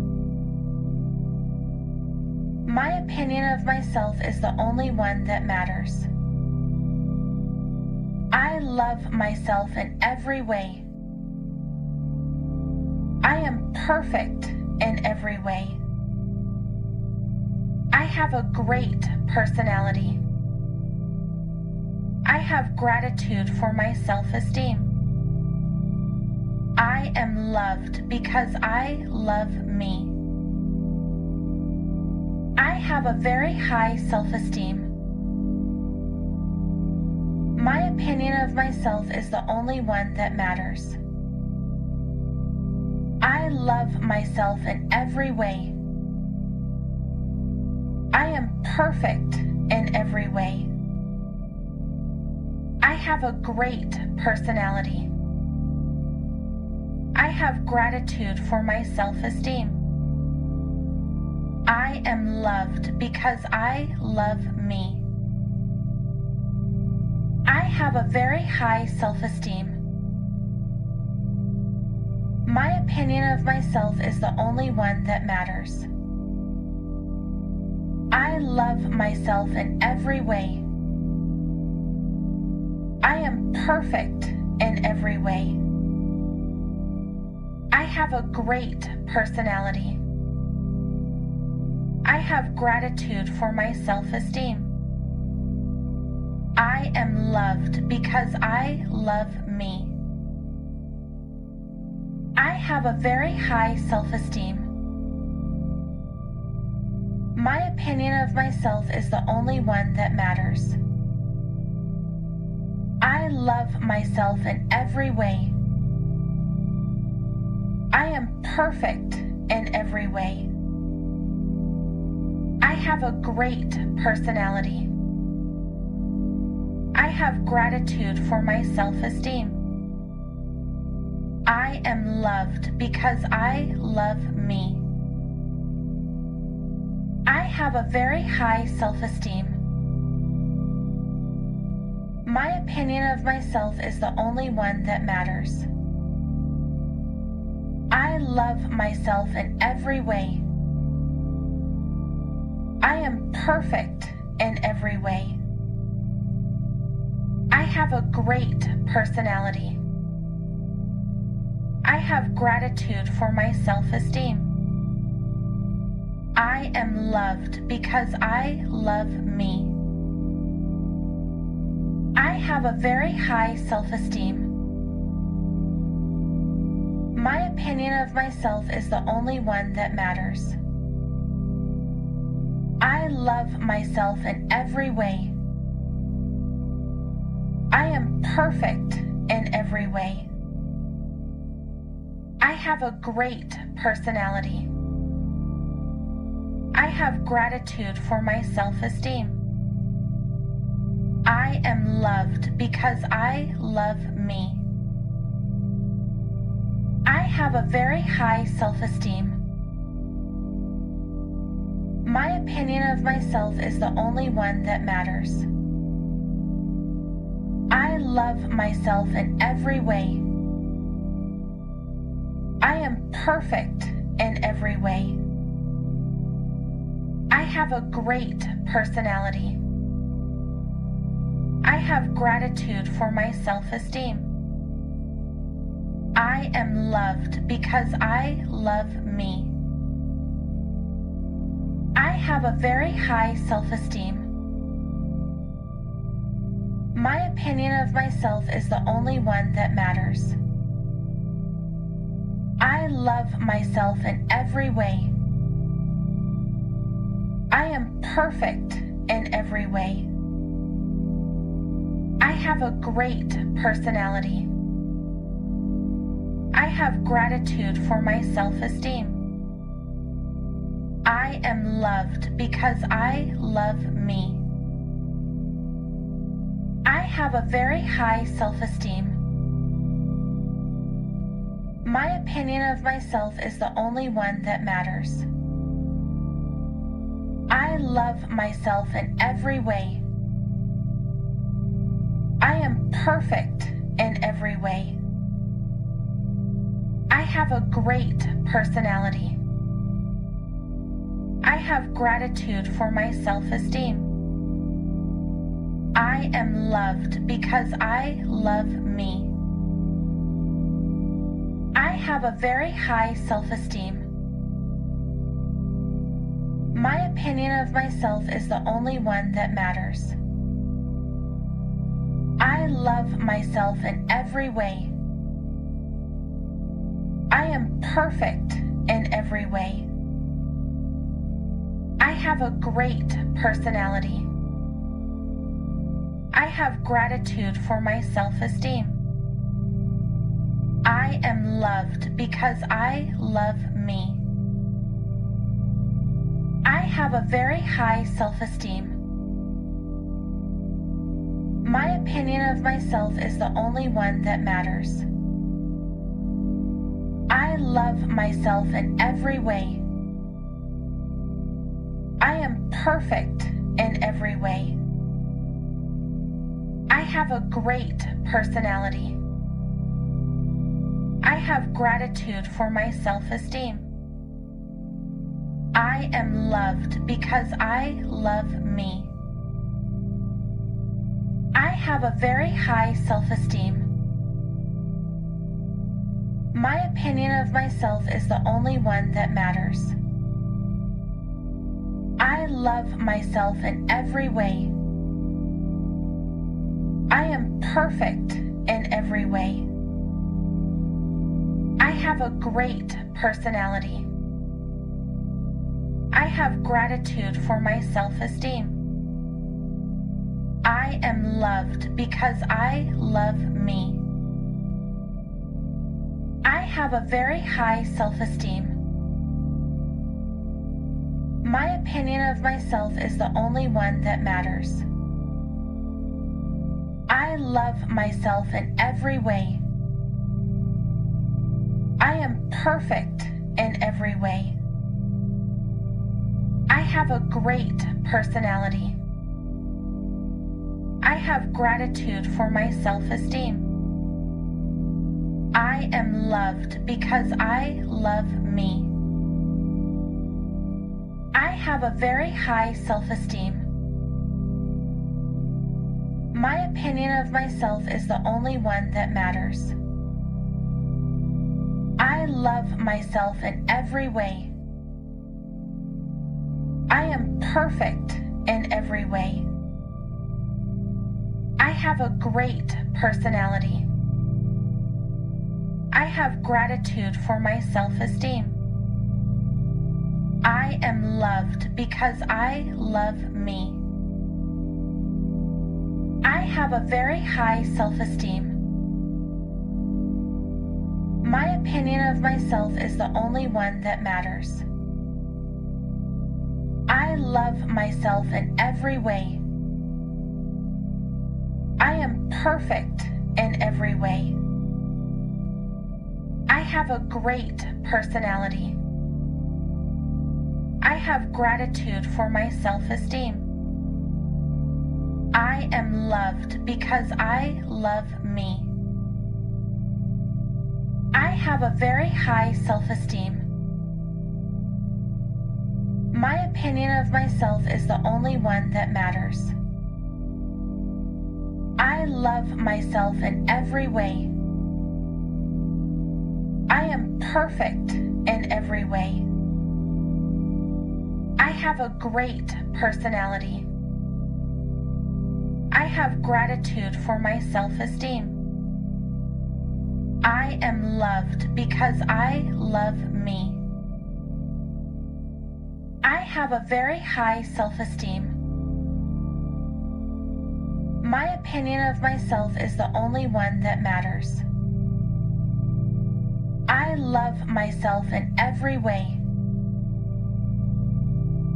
My opinion of myself is the only one that matters. I love myself in every way. I am perfect in every way. I have a great personality. I have gratitude for my self-esteem. I am loved because I love me. I have a very high self-esteem. My opinion of myself is the only one that matters. I love myself in every way. I am perfect in every way. I have a great personality. I have gratitude for my self-esteem. I am loved because I love me. I have a very high self-esteem. My opinion of myself is the only one that matters. I love myself in every way. I am perfect in every way. I have a great personality. I have gratitude for my self-esteem. I am loved because I love me. I have a very high self-esteem. My opinion of myself is the only one that matters. I love myself in every way. I am perfect in every way. I have a great personality. I have gratitude for my self-esteem. I am loved because I love me. I have a very high self-esteem. My opinion of myself is the only one that matters. I love myself in every way. I am perfect in every way. I have a great personality. I have gratitude for my self-esteem. I am loved because I love me. I have a very high self-esteem. My opinion of myself is the only one that matters. I love myself in every way. I am perfect in every way. I have a great personality. I have gratitude for my self-esteem. I am loved because I love me. I have a very high self-esteem. My opinion of myself is the only one that matters. I love myself in every way. I am perfect in every way. I have a great personality. I have gratitude for my self-esteem. I am loved because I love me. I have a very high self-esteem. My opinion of myself is the only one that matters. I love myself in every way. I am perfect in every way. I have a great personality. I have gratitude for my self-esteem. I am loved because I love me. I have a very high self-esteem. My opinion of myself is the only one that matters. I love myself in every way. I am perfect in every way. I have a great personality. I have gratitude for my self-esteem. I am loved because I love me. I have a very high self-esteem. My opinion of myself is the only one that matters. I love myself in every way. I am perfect in every way. I have a great personality. I have gratitude for my self-esteem. I am loved because I love me. I have a very high self-esteem. My opinion of myself is the only one that matters. I love myself in every way. I am perfect in every way. I have a great personality. I have gratitude for my self-esteem. I am loved because I love me. I have a very high self-esteem. My opinion of myself is the only one that matters. I love myself in every way. I am perfect in every way. I have a great personality. I have gratitude for my self-esteem. I am loved because I love me. I have a very high self-esteem. My opinion of myself is the only one that matters. I love myself in every way. I am perfect in every way. I have a great personality. I have gratitude for my self-esteem. I am loved because I love me. I have a very high self-esteem. My opinion of myself is the only one that matters. I love myself in every way. I am perfect in every way. I have a great personality. I have gratitude for my self-esteem. I am loved because I love me. I have a very high self-esteem. My opinion of myself is the only one that matters. I love myself in every way. I am perfect in every way. I have a great personality. I have gratitude for my self-esteem. I am loved because I love me. I have a very high self-esteem. My opinion of myself is the only one that matters. I love myself in every way. I am perfect in every way. I have a great personality. I have gratitude for my self-esteem. I am loved because I love me. I have a very high self-esteem. My opinion of myself is the only one that matters. I love myself in every way.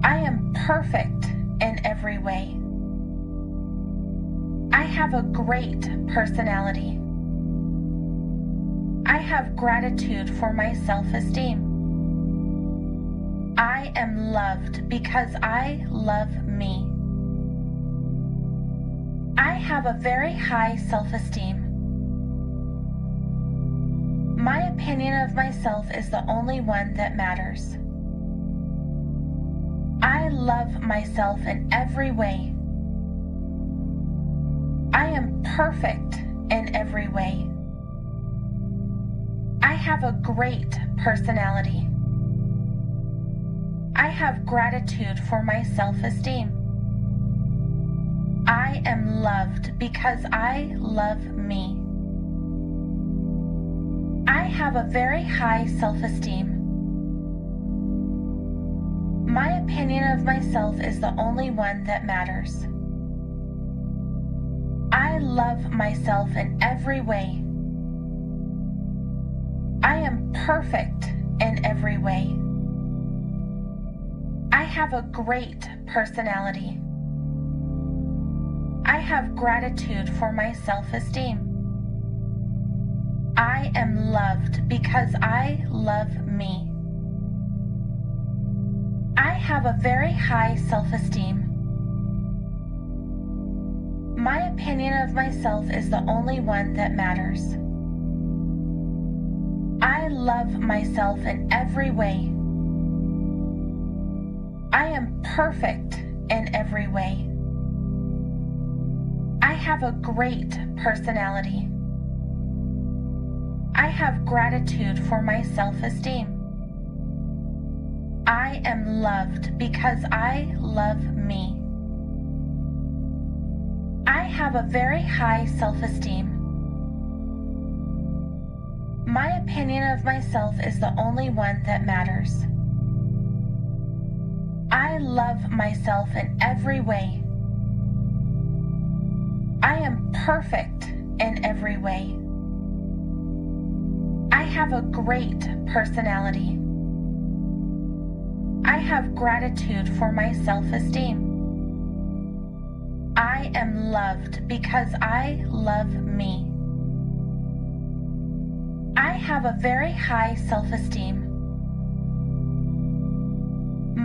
I am perfect in every way. I have a great personality. I have gratitude for my self-esteem. I am loved because I love me. I have a very high self-esteem. My opinion of myself is the only one that matters. I love myself in every way. I am perfect in every way. I have a great personality. I have gratitude for my self-esteem. I am loved because I love me. I have a very high self-esteem. My opinion of myself is the only one that matters. I love myself in every way. I am perfect in every way. I have a great personality. I have gratitude for my self-esteem. I am loved because I love me. I have a very high self-esteem. My opinion of myself is the only one that matters. I love myself in every way. I am perfect in every way. I have a great personality. I have gratitude for my self-esteem. I am loved because I love me. I have a very high self-esteem. My opinion of myself is the only one that matters. I love myself in every way. I am perfect in every way. I have a great personality. I have gratitude for my self-esteem. I am loved because I love me. I have a very high self-esteem.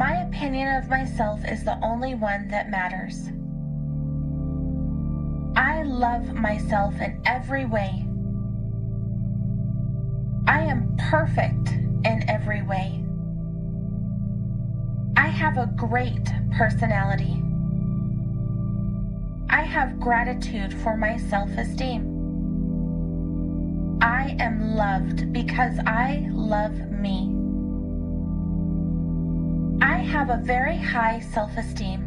My opinion of myself is the only one that matters. I love myself in every way. I am perfect in every way. I have a great personality. I have gratitude for my self-esteem. I am loved because I love me. I have a very high self-esteem.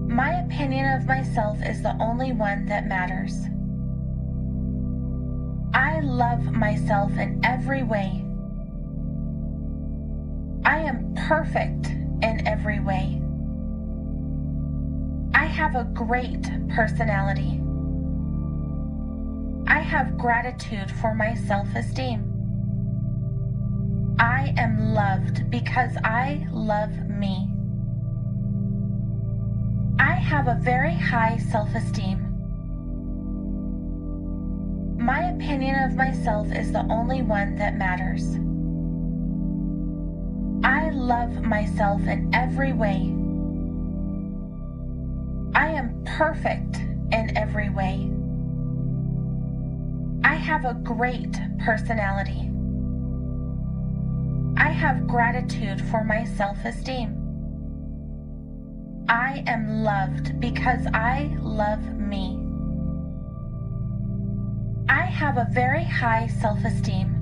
My opinion of myself is the only one that matters. I love myself in every way. I am perfect in every way. I have a great personality. I have gratitude for my self-esteem. I am loved because I love me. I have a very high self-esteem. My opinion of myself is the only one that matters. I love myself in every way. I am perfect in every way. I have a great personality. I have gratitude for my self-esteem. I am loved because I love me. I have a very high self-esteem.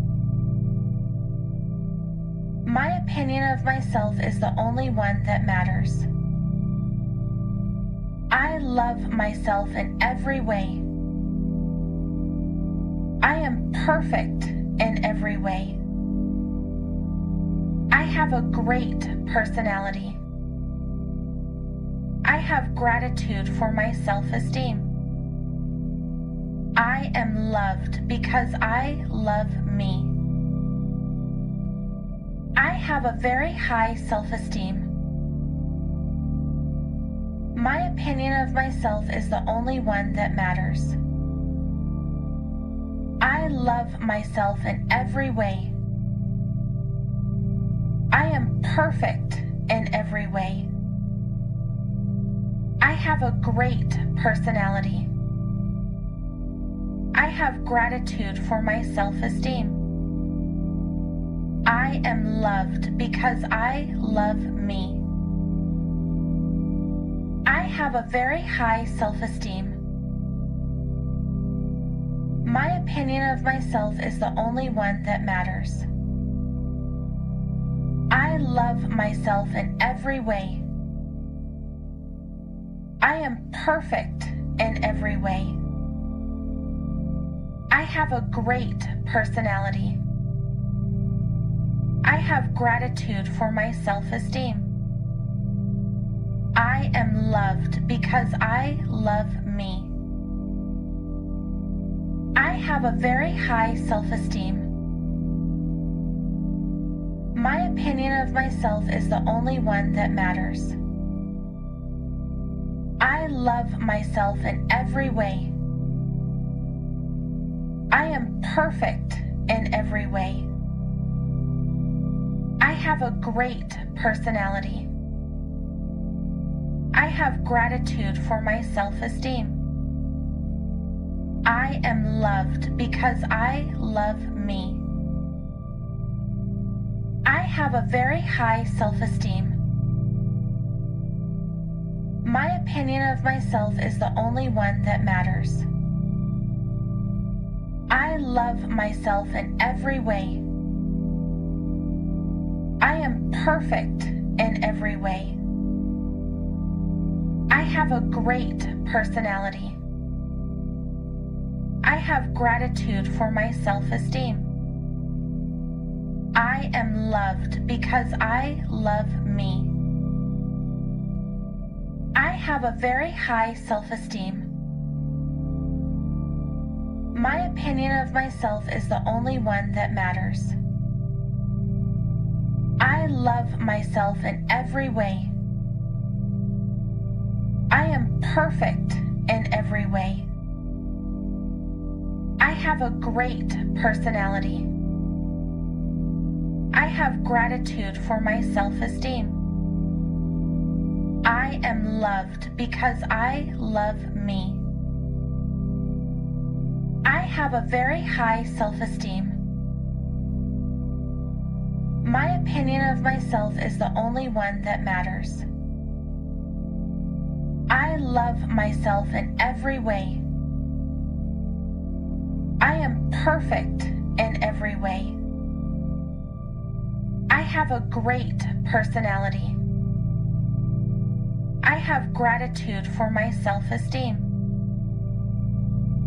My opinion of myself is the only one that matters. I love myself in every way. I am perfect in every way. I have a great personality. I have gratitude for my self-esteem. I am loved because I love me. I have a very high self-esteem. My opinion of myself is the only one that matters. I love myself in every way. I am perfect in every way. I have a great personality. I have gratitude for my self-esteem. I am loved because I love me. I have a very high self-esteem. My opinion of myself is the only one that matters. I love myself in every way. I am perfect in every way. I have a great personality. I have gratitude for my self-esteem. I am loved because I love me. I have a very high self-esteem. My opinion of myself is the only one that matters. I love myself in every way. I am perfect in every way. I have a great personality. I have gratitude for my self-esteem. I am loved because I love me. I have a very high self-esteem. My opinion of myself is the only one that matters. I love myself in every way. I am perfect in every way. I have a great personality. I have gratitude for my self-esteem. I am loved because I love me. I have a very high self-esteem. My opinion of myself is the only one that matters. I love myself in every way. I am perfect in every way. I have a great personality. I have gratitude for my self-esteem. I am loved because I love me. I have a very high self-esteem. My opinion of myself is the only one that matters. I love myself in every way. I am perfect in every way. I have a great personality. I have gratitude for my self-esteem.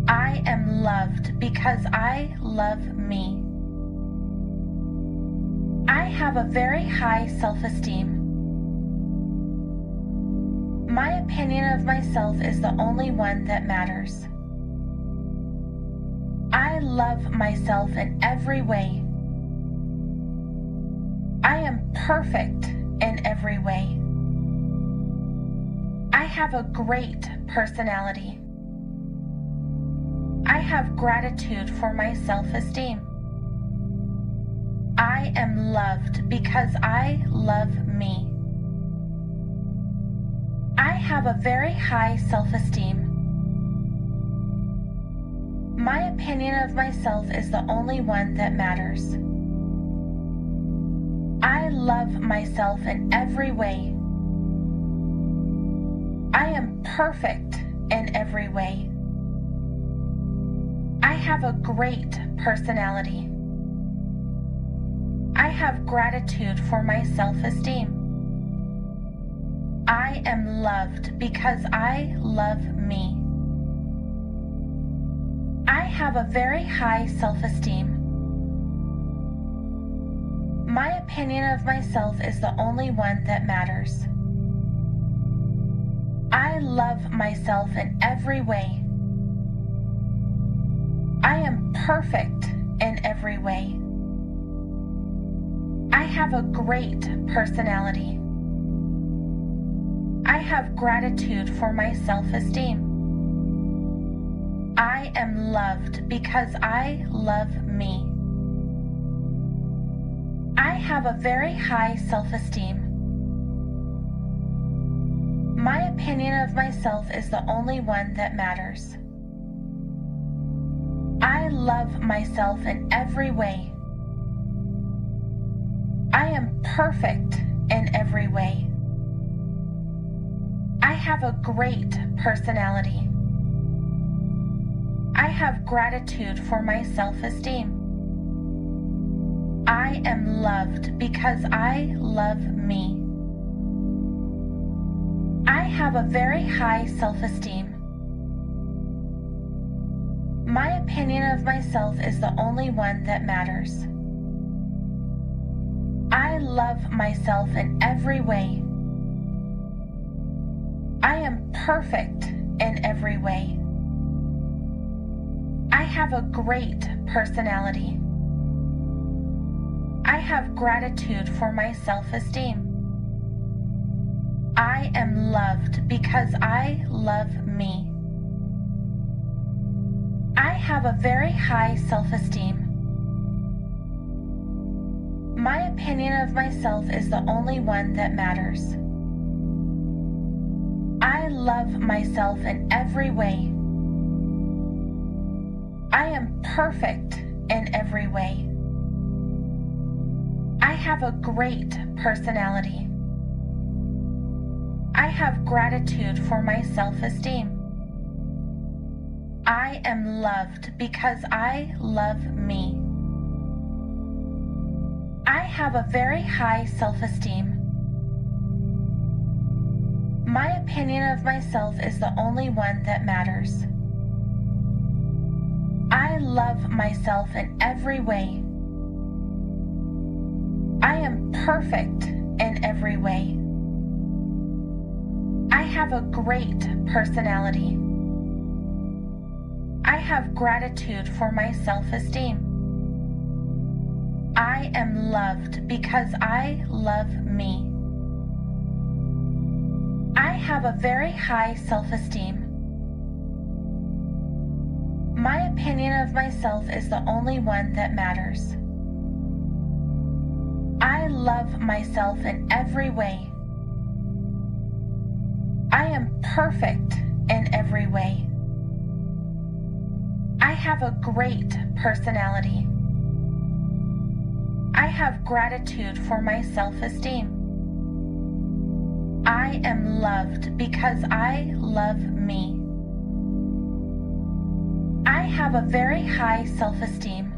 I am loved because I love me. I have a very high self-esteem. My opinion of myself is the only one that matters. I love myself in every way. I am perfect in every way. I have a great personality. I have gratitude for my self-esteem. I am loved because I love me. I have a very high self-esteem. My opinion of myself is the only one that matters. I love myself in every way. I am perfect in every way. I have a great personality. I have gratitude for my self-esteem. I am loved because I love me. I have a very high self-esteem. My opinion of myself is the only one that matters. I love myself in every way. I am perfect in every way. I have a great personality. I have gratitude for my self-esteem. I am loved because I love me. I have a very high self-esteem. My opinion of myself is the only one that matters. I love myself in every way. I am perfect in every way. I have a great personality. I have gratitude for my self-esteem. I am loved because I love me. I have a very high self-esteem. My opinion of myself is the only one that matters. I love myself in every way. I am perfect in every way. I have a great personality. I have gratitude for my self-esteem. I am loved because I love me. I have a very high self-esteem. My opinion of myself is the only one that matters. I love myself in every way. I am perfect in every way. I have a great personality. I have gratitude for my self-esteem. I am loved because I love me. I have a very high self-esteem. My opinion of myself is the only one that matters. I love myself in every way. I am perfect in every way. I have a great personality. I have gratitude for my self-esteem. I am loved because I love me. I have a very high self-esteem. My opinion of myself is the only one that matters. I love myself in every way. I am perfect in every way. I have a great personality. I have gratitude for my self-esteem. I am loved because I love me. I have a very high self-esteem.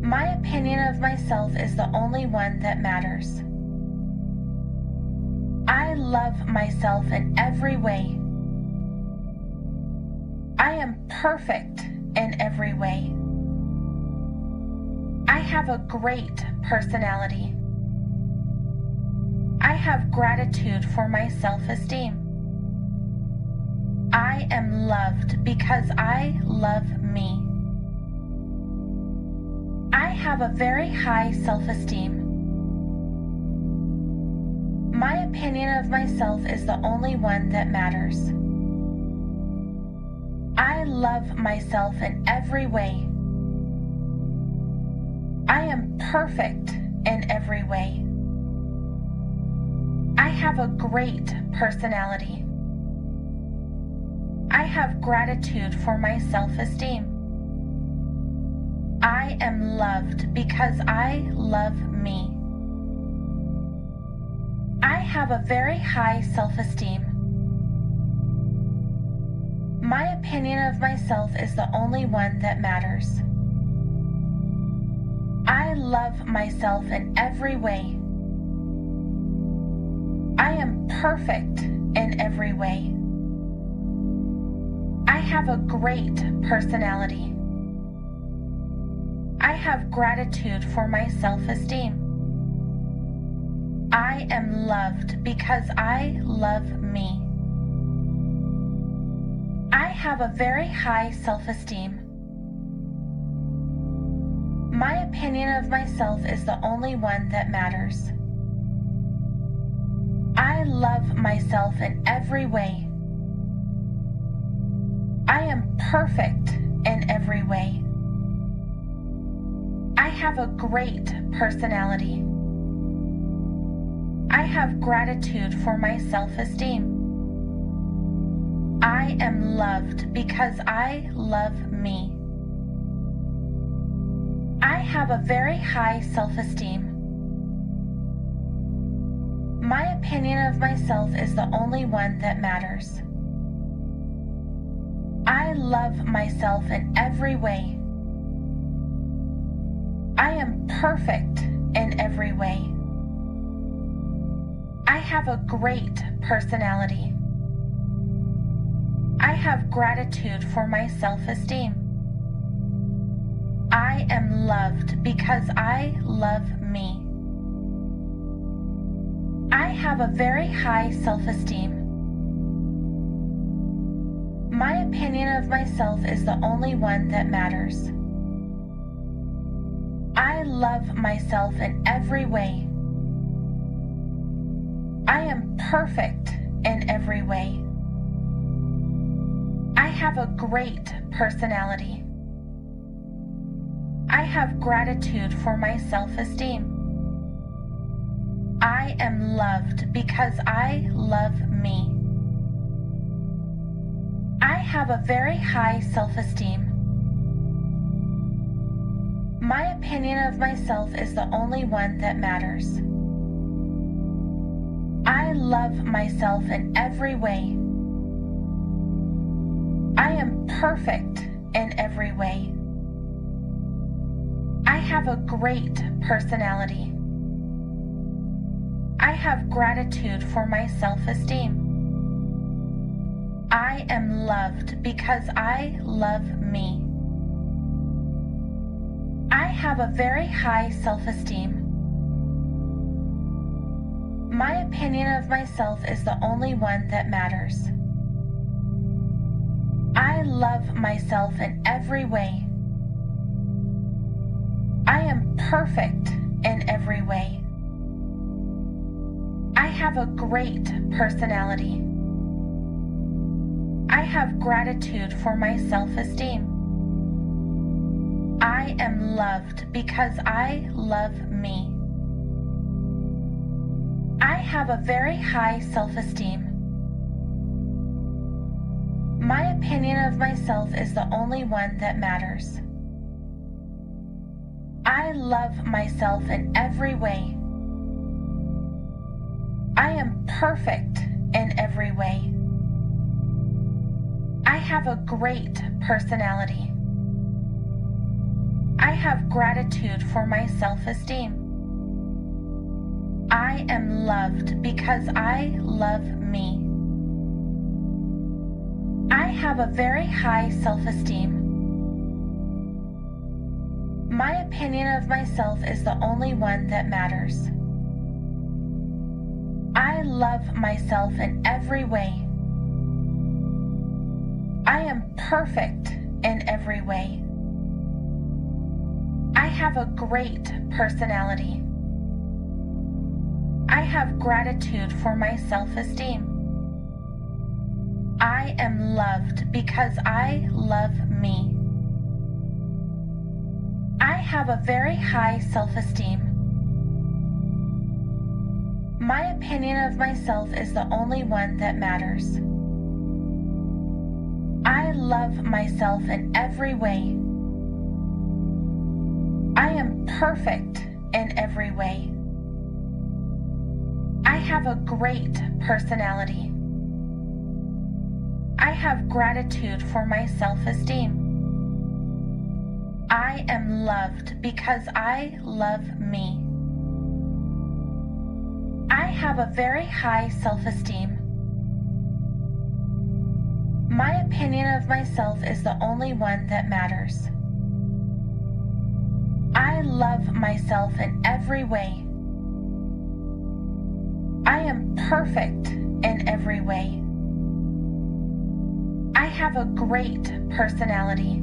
My opinion of myself is the only one that matters. I love myself in every way. I am perfect in every way. I have a great personality. I have gratitude for my self-esteem. I am loved because I love me. I have a very high self-esteem. My opinion of myself is the only one that matters. I love myself in every way. I am perfect in every way. I have a great personality. I have gratitude for my self-esteem. I am loved because I love me. I have a very high self-esteem. My opinion of myself is the only one that matters. I love myself in every way. I am perfect in every way. I have a great personality. I have gratitude for my self-esteem. I am loved because I love me. I have a very high self-esteem. My opinion of myself is the only one that matters. I love myself in every way. I am perfect in every way. I have a great personality. I have gratitude for my self-esteem. I am loved because I love me. I have a very high self-esteem. My opinion of myself is the only one that matters. I love myself in every way. I am perfect in every way. I have a great personality. I have gratitude for my self-esteem. I am loved because I love me. I have a very high self-esteem. My opinion of myself is the only one that matters. I love myself in every way. I am perfect in every way. I have a great personality. I have gratitude for my self-esteem. I am loved because I love me. I have a very high self-esteem. My opinion of myself is the only one that matters. I love myself in every way. I am perfect in every way. I have a great personality. I have gratitude for my self-esteem. I am loved because I love me. I have a very high self-esteem. My opinion of myself is the only one that matters. I love myself in every way. I am perfect in every way. I have a great personality. I have gratitude for my self-esteem. I am loved because I love me. I have a very high self-esteem. My opinion of myself is the only one that matters. I love myself in every way. I am perfect in every way. I have a great personality. I have gratitude for my self-esteem. I am loved because I love me. I have a very high self-esteem. My opinion of myself is the only one that matters. I love myself in every way. I am perfect in every way. I have a great personality. I have gratitude for my self-esteem. I am loved because I love me. I have a very high self-esteem. My opinion of myself is the only one that matters. I love myself in every way. I am perfect in every way. I have a great personality. I have gratitude for my self-esteem. I am loved because I love me. I have a very high self-esteem. My opinion of myself is the only one that matters. I love myself in every way. I am perfect in every way. I have a great personality.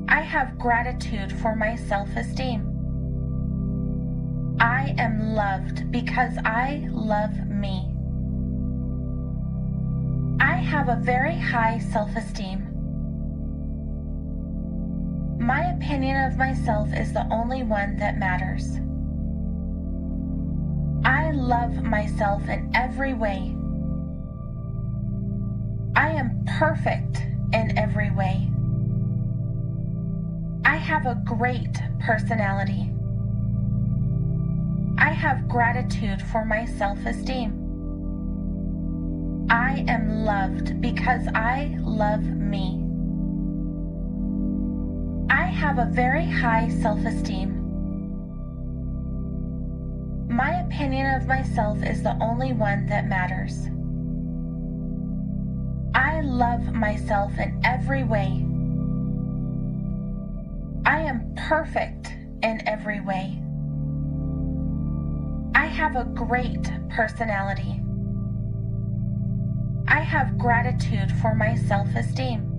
I have gratitude for my self-esteem. I am loved because I love me. I have a very high self-esteem. My opinion of myself is the only one that matters. I love myself in every way. I am perfect in every way. I have a great personality. I have gratitude for my self-esteem. I am loved because I love me. I have a very high self-esteem. My opinion of myself is the only one that matters. I love myself in every way. I am perfect in every way. I have a great personality. I have gratitude for my self-esteem.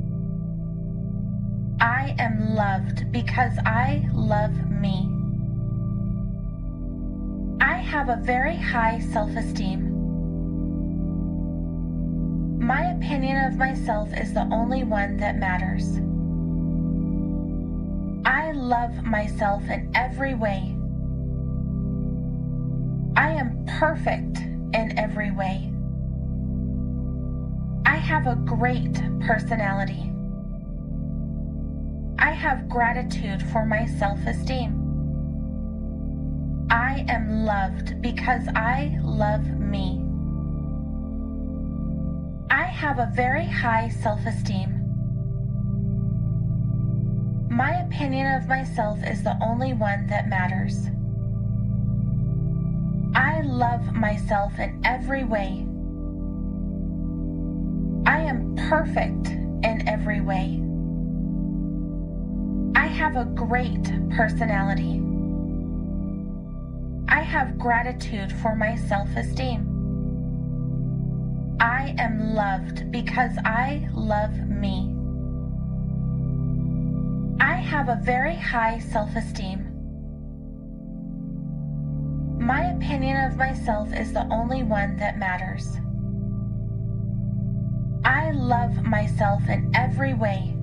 I am loved because I love me. I have a very high self-esteem. My opinion of myself is the only one that matters. I love myself in every way. I am perfect in every way. I have a great personality. I have gratitude for my self-esteem. I am loved because I love me. I have a very high self-esteem. My opinion of myself is the only one that matters. I love myself in every way. I am perfect in every way. I have a great personality. I have gratitude for my self-esteem. I am loved because I love me. I have a very high self-esteem. My opinion of myself is the only one that matters. I love myself in every way.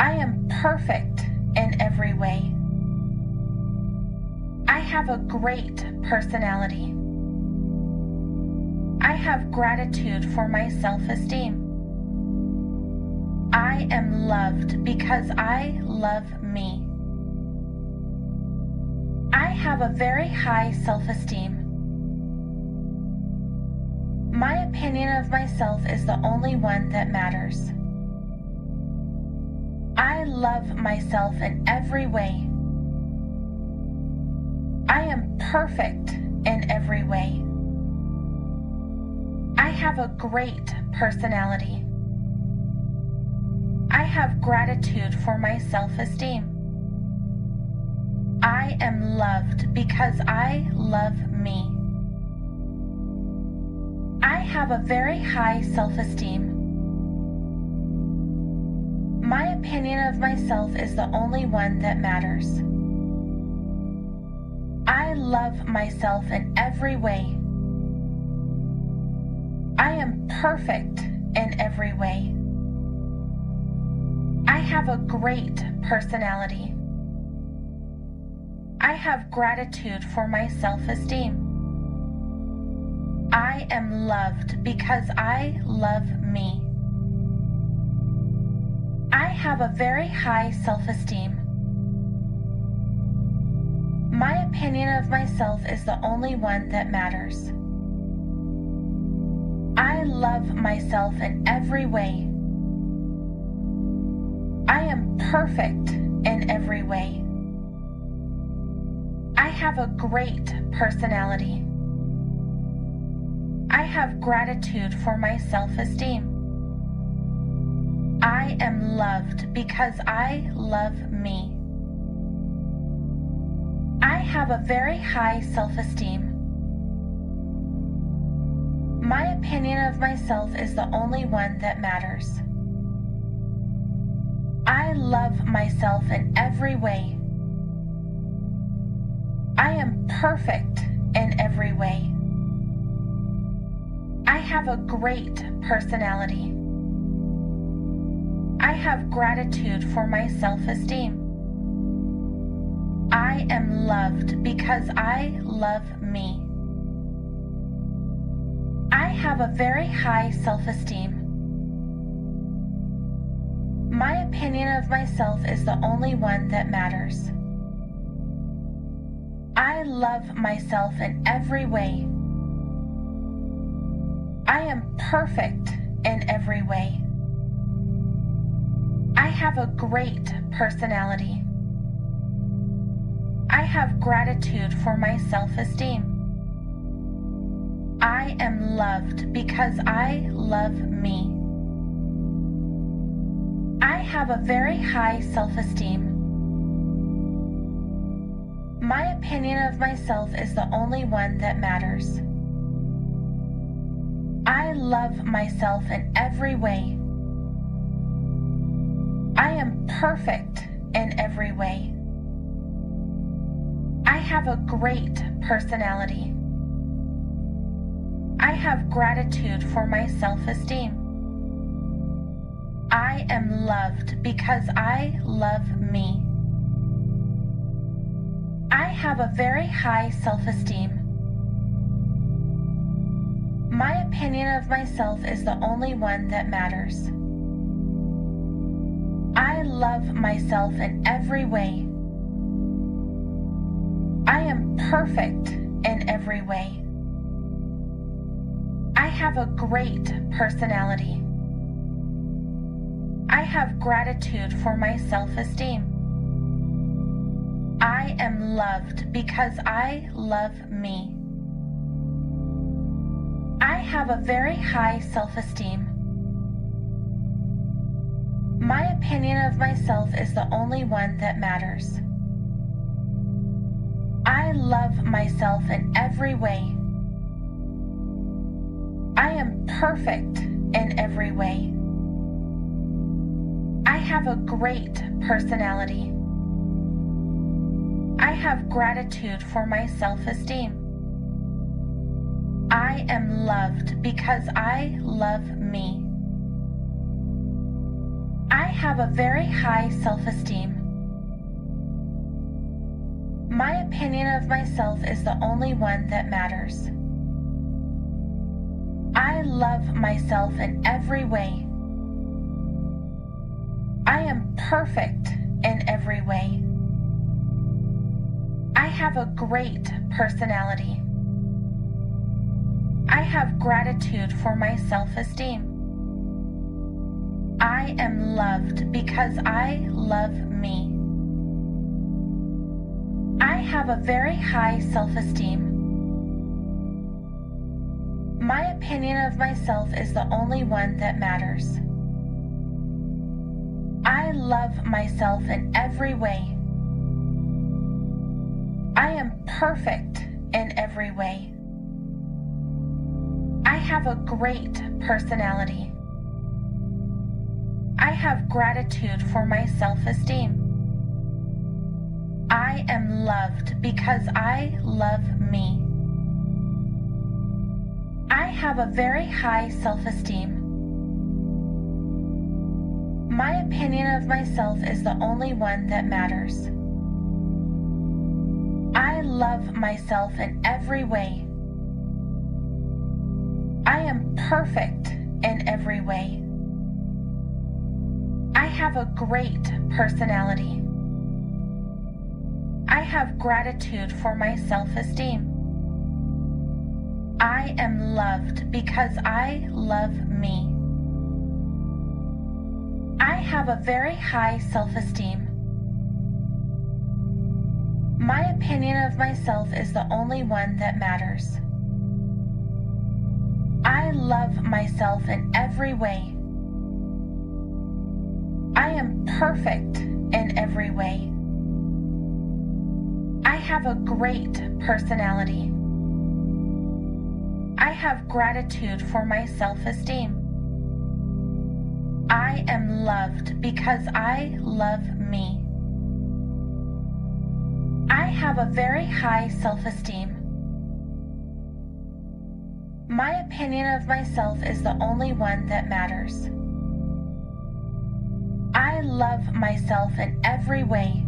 I am perfect in every way. I have a great personality. I have gratitude for my self-esteem. I am loved because I love me. I have a very high self-esteem. My opinion of myself is the only one that matters. I love myself in every way. I am perfect in every way. I have a great personality. I have gratitude for my self-esteem. I am loved because I love me. I have a very high self-esteem. My opinion of myself is the only one that matters. I love myself in every way. I am perfect in every way. I have a great personality. I have gratitude for my self-esteem. I am loved because I love me. I have a very high self-esteem. My opinion of myself is the only one that matters. I love myself in every way. I am perfect in every way. I have a great personality. I have gratitude for my self-esteem. I am loved because I love me. I have a very high self-esteem. My opinion of myself is the only one that matters. I love myself in every way. I am perfect in every way. I have a great personality. I have gratitude for my self-esteem. I am loved because I love me. I have a very high self-esteem. My opinion of myself is the only one that matters. I love myself in every way. I am perfect in every way. I have a great personality. I have gratitude for my self-esteem. I am loved because I love me. I have a very high self-esteem. My opinion of myself is the only one that matters. I love myself in every way. I am perfect in every way. I have a great personality. I have gratitude for my self-esteem. I am loved because I love me. I have a very high self-esteem. My opinion of myself is the only one that matters. I love myself in every way. I am perfect in every way. I have a great personality. I have gratitude for my self-esteem. I am loved because I love me. I have a very high self-esteem. My opinion of myself is the only one that matters. I love myself in every way. I am perfect in every way. I have a great personality. I have gratitude for my self-esteem. I am loved because I love me. I have a very high self-esteem. My opinion of myself is the only one that matters. I love myself in every way. I am perfect in every way. I have a great personality. I have gratitude for my self-esteem. I am loved because I love me. I have a very high self-esteem. My opinion of myself is the only one that matters. I love myself in every way. I am perfect in every way. I have a great personality. I have gratitude for my self-esteem. I am loved because I love me. I have a very high self-esteem. My opinion of myself is the only one that matters. I love myself in every way. I am perfect in every way. I have a great personality. I have gratitude for my self-esteem. I am loved because I love me. I have a very high self-esteem. My opinion of myself is the only one that matters. I love myself in every way. I am perfect in every way. I have a great personality. I have gratitude for my self-esteem. I am loved because I love me. I have a very high self-esteem. My opinion of myself is the only one that matters. I love myself in every way.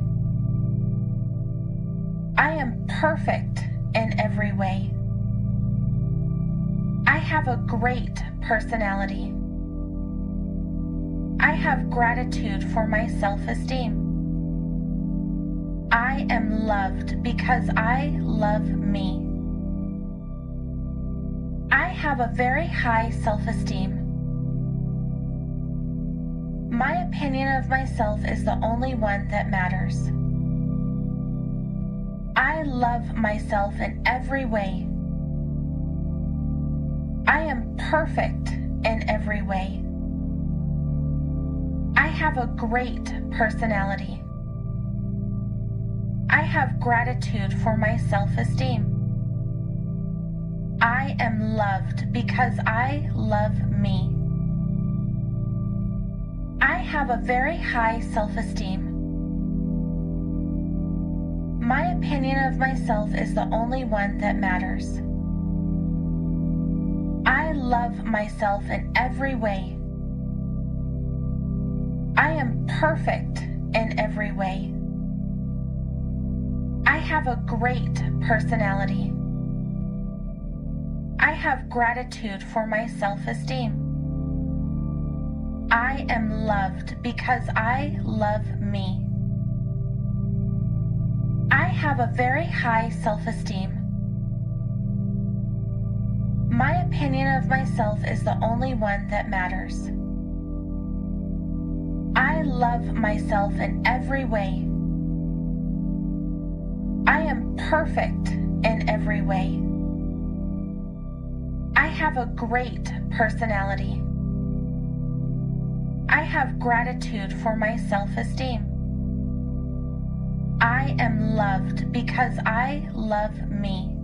I am perfect in every way. I have a great personality. I have gratitude for my self-esteem. I am loved because I love me. I have a very high self-esteem. My opinion of myself is the only one that matters. I love myself in every way. I am perfect in every way. I have a great personality. I have gratitude for my self-esteem. I am loved because I love me. I have a very high self-esteem. My opinion of myself is the only one that matters. I love myself in every way. I am perfect in every way. I have a great personality. I have gratitude for my self-esteem. I am loved because I love me. I have a very high self-esteem. My opinion of myself is the only one that matters. I love myself in every way. I am perfect in every way. I have a great personality. I have gratitude for my self-esteem. I am loved because I love me.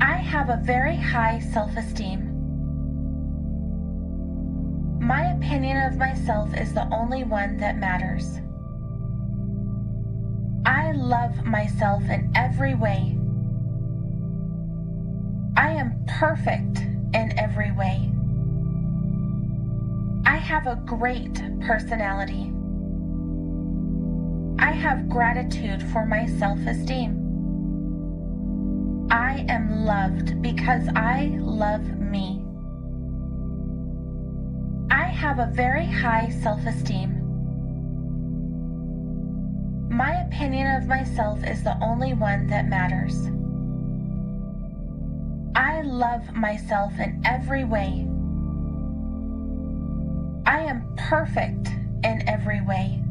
I have a very high self-esteem. My opinion of myself is the only one that matters. I love myself in every way. I am perfect in every way. I have a great personality. I have gratitude for my self-esteem. I am loved because I love me. I have a very high self-esteem. My opinion of myself is the only one that matters. I love myself in every way. I am perfect in every way.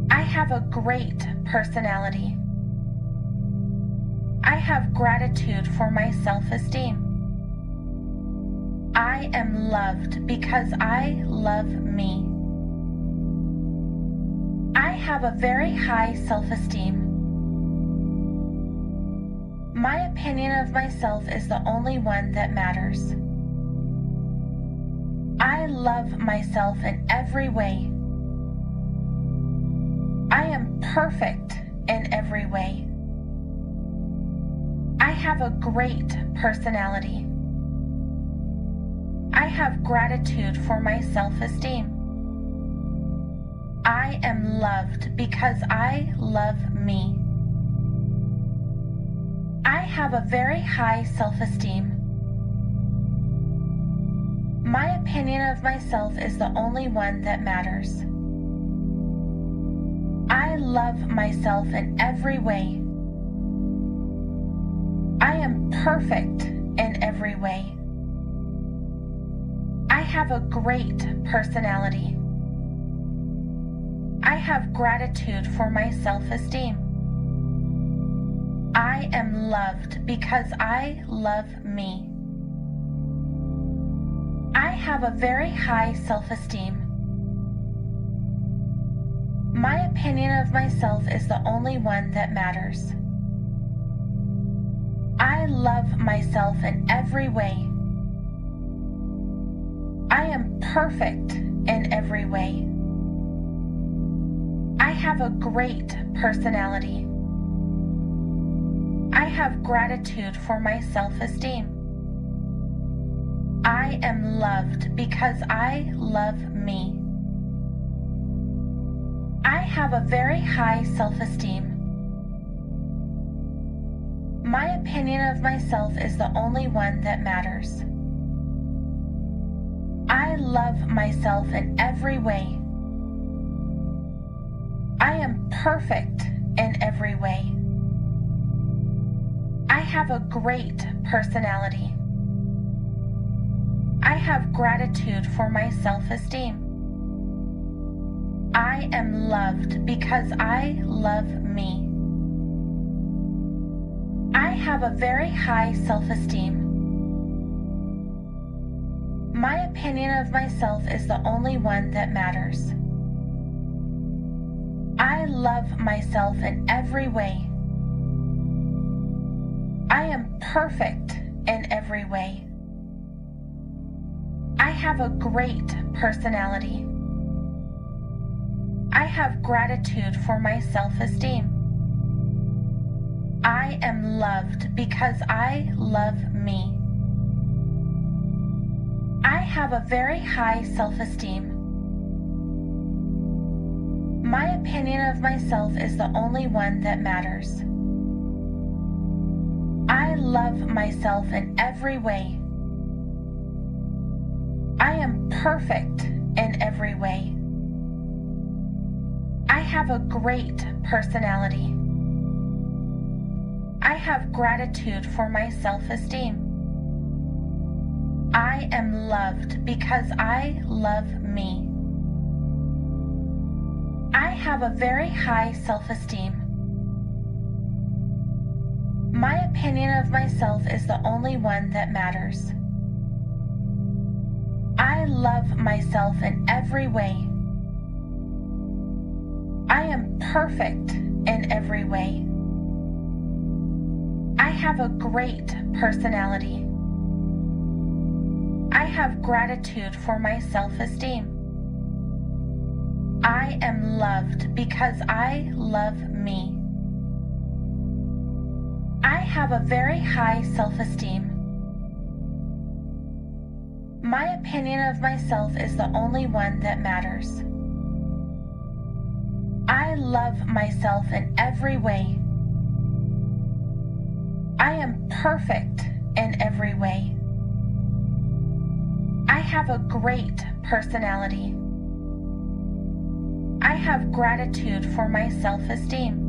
I have a great personality. I have gratitude for my self-esteem. I am loved because I love me. I have a very high self-esteem. My opinion of myself is the only one that matters. I love myself in every way. I am perfect in every way. I have a great personality. I have gratitude for my self-esteem. I am loved because I love me. I have a very high self-esteem. My opinion of myself is the only one that matters. I love myself in every way. I am perfect in every way. I have a great personality. I have gratitude for my self-esteem. I am loved because I love me. I have a very high self-esteem. My opinion of myself is the only one that matters. I love myself in every way. I am perfect in every way. I have a great personality. I have gratitude for my self-esteem. I am loved because I love me. I have a very high self-esteem. My opinion of myself is the only one that matters. I love myself in every way. I am perfect in every way. I have a great personality. I have gratitude for my self-esteem. I am loved because I love me. I have a very high self-esteem. My opinion of myself is the only one that matters. I love myself in every way. I am perfect in every way. I have a great personality. I have gratitude for my self-esteem. I am loved because I love me. I have a very high self-esteem. My opinion of myself is the only one that matters. I love myself in every way. I am perfect in every way. I have a great personality. I have gratitude for my self-esteem. I am loved because I love me. I have a very high self-esteem. My opinion of myself is the only one that matters. I love myself in every way. I am perfect in every way. I have a great personality. I have gratitude for my self-esteem. I am loved because I love me. I have a very high self-esteem. My opinion of myself is the only one that matters. I love myself in every way. I am perfect in every way. I have a great personality. I have gratitude for my self-esteem.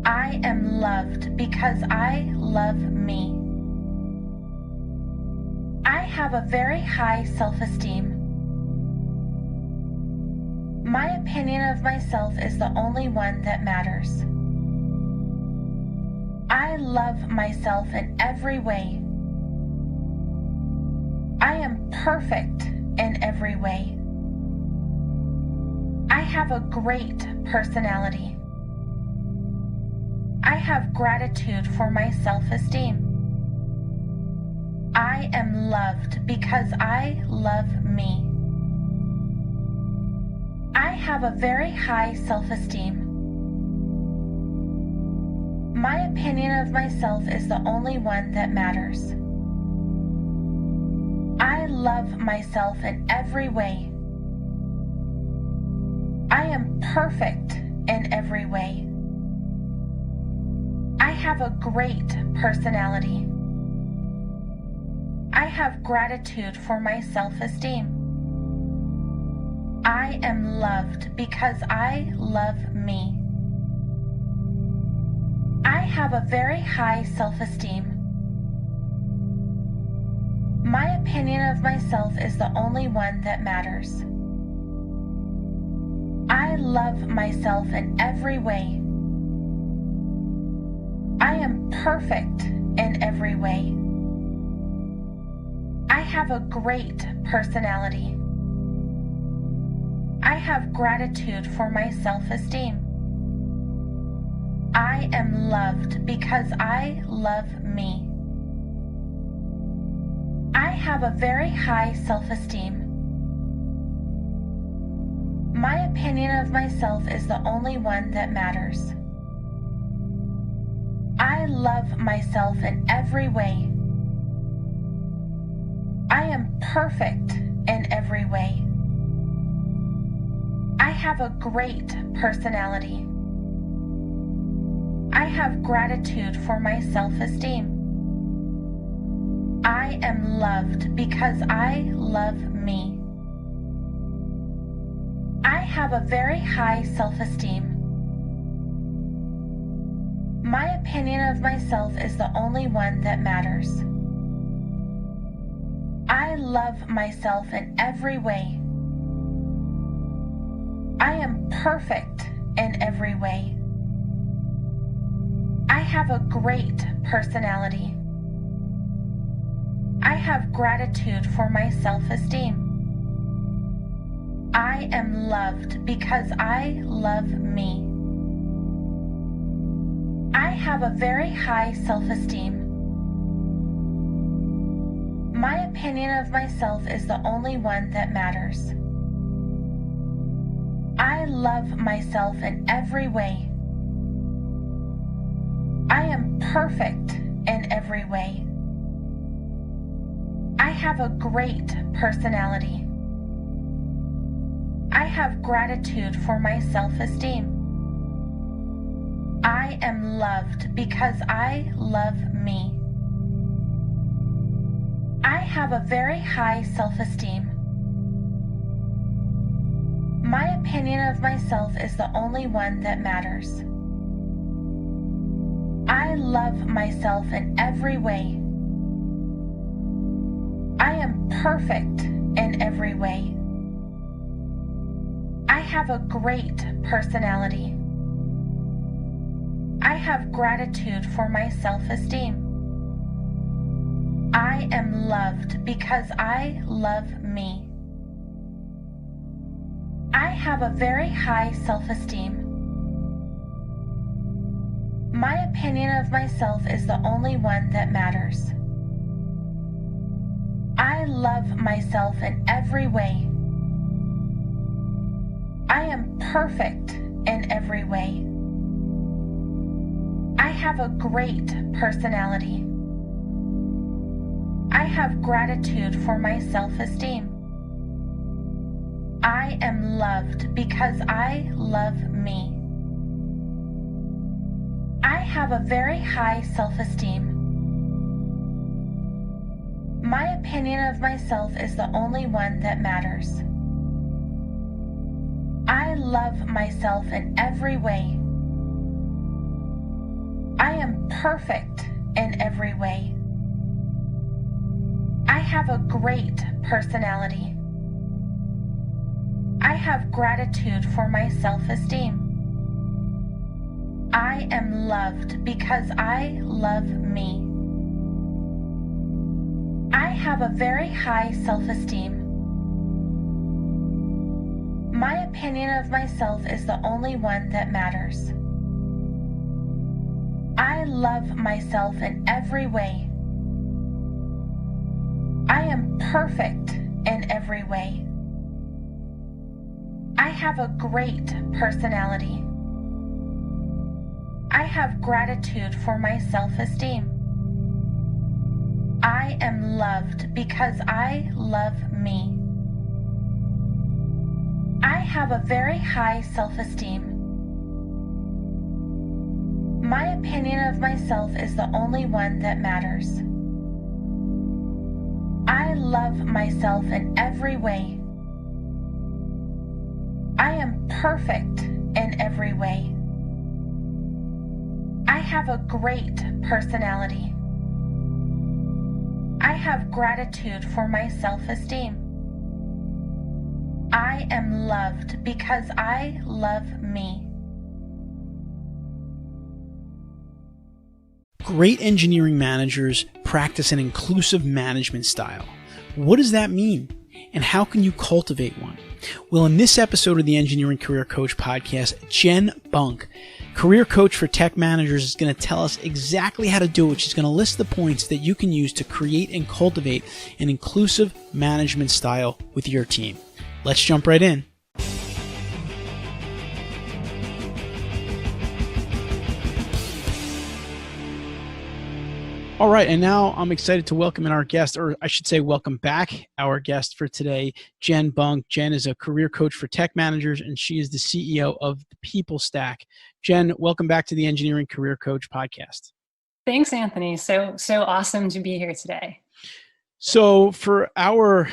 I am loved because I love me. I have a very high self-esteem. My opinion of myself is the only one that matters. I love myself in every way. I am perfect in every way. I have a great personality. I have gratitude for my self-esteem. I am loved because I love me. I have a very high self-esteem. My opinion of myself is the only one that matters. I love myself in every way. I am perfect in every way. I have a great personality. I have gratitude for my self-esteem. I am loved because I love me. I have a very high self-esteem. My opinion of myself is the only one that matters. I love myself in every way. I am perfect in every way. I have a great personality. I have gratitude for my self-esteem. I am loved because I love me. I have a very high self-esteem. My opinion of myself is the only one that matters. I love myself in every way. I am perfect in every way. I have a great personality. I have gratitude for my self-esteem. I am loved because I love me. I have a very high self-esteem. My opinion of myself is the only one that matters. I love myself in every way. I am perfect in every way. I have a great personality. I have gratitude for my self-esteem. I am loved because I love me. I have a very high self-esteem. My opinion of myself is the only one that matters. I love myself in every way. I am perfect in every way. I have a great personality. I have gratitude for my self-esteem. I am loved because I love me. I have a very high self-esteem. My opinion of myself is the only one that matters. I love myself in every way. I am perfect in every way. I have a great personality. I have gratitude for my self-esteem. I am loved because I love me. I have a very high self-esteem. My opinion of myself is the only one that matters. I love myself in every way. I am perfect in every way. I have a great personality. I have gratitude for my self-esteem. I am loved because I love me. I have a very high self-esteem. My opinion of myself is the only one that matters. I love myself in every way. I am perfect in every way. I have a great personality. I have gratitude for my self-esteem. I am loved because I love me. I have a very high self-esteem. My opinion of myself is the only one that matters. I love myself in every way. I am perfect in every way. I have a great personality. I have gratitude for my self-esteem. I am loved because I love me. I have a very high self-esteem. My opinion of myself is the only one that matters. I love myself in every way. I am perfect in every way. I have a great personality. I have gratitude for my self-esteem. I am loved because I love me. Great engineering managers practice an inclusive management style. What does that mean? And how can you cultivate one? Well, in this episode of the Engineering Career Coach podcast, Jen Bunk, career coach for tech managers, is going to tell us exactly how to do it. She's going to list the points that you can use to create and cultivate an inclusive management style with your team. Let's jump right in. All right, and now I'm excited to welcome in our guest, or I should say welcome back our guest for today, Jen Bunk. Jen is a career coach for tech managers, and she is the CEO of the People Stack. Jen, welcome back to the Engineering Career Coach podcast. Thanks, Anthony. So awesome to be here today. So for our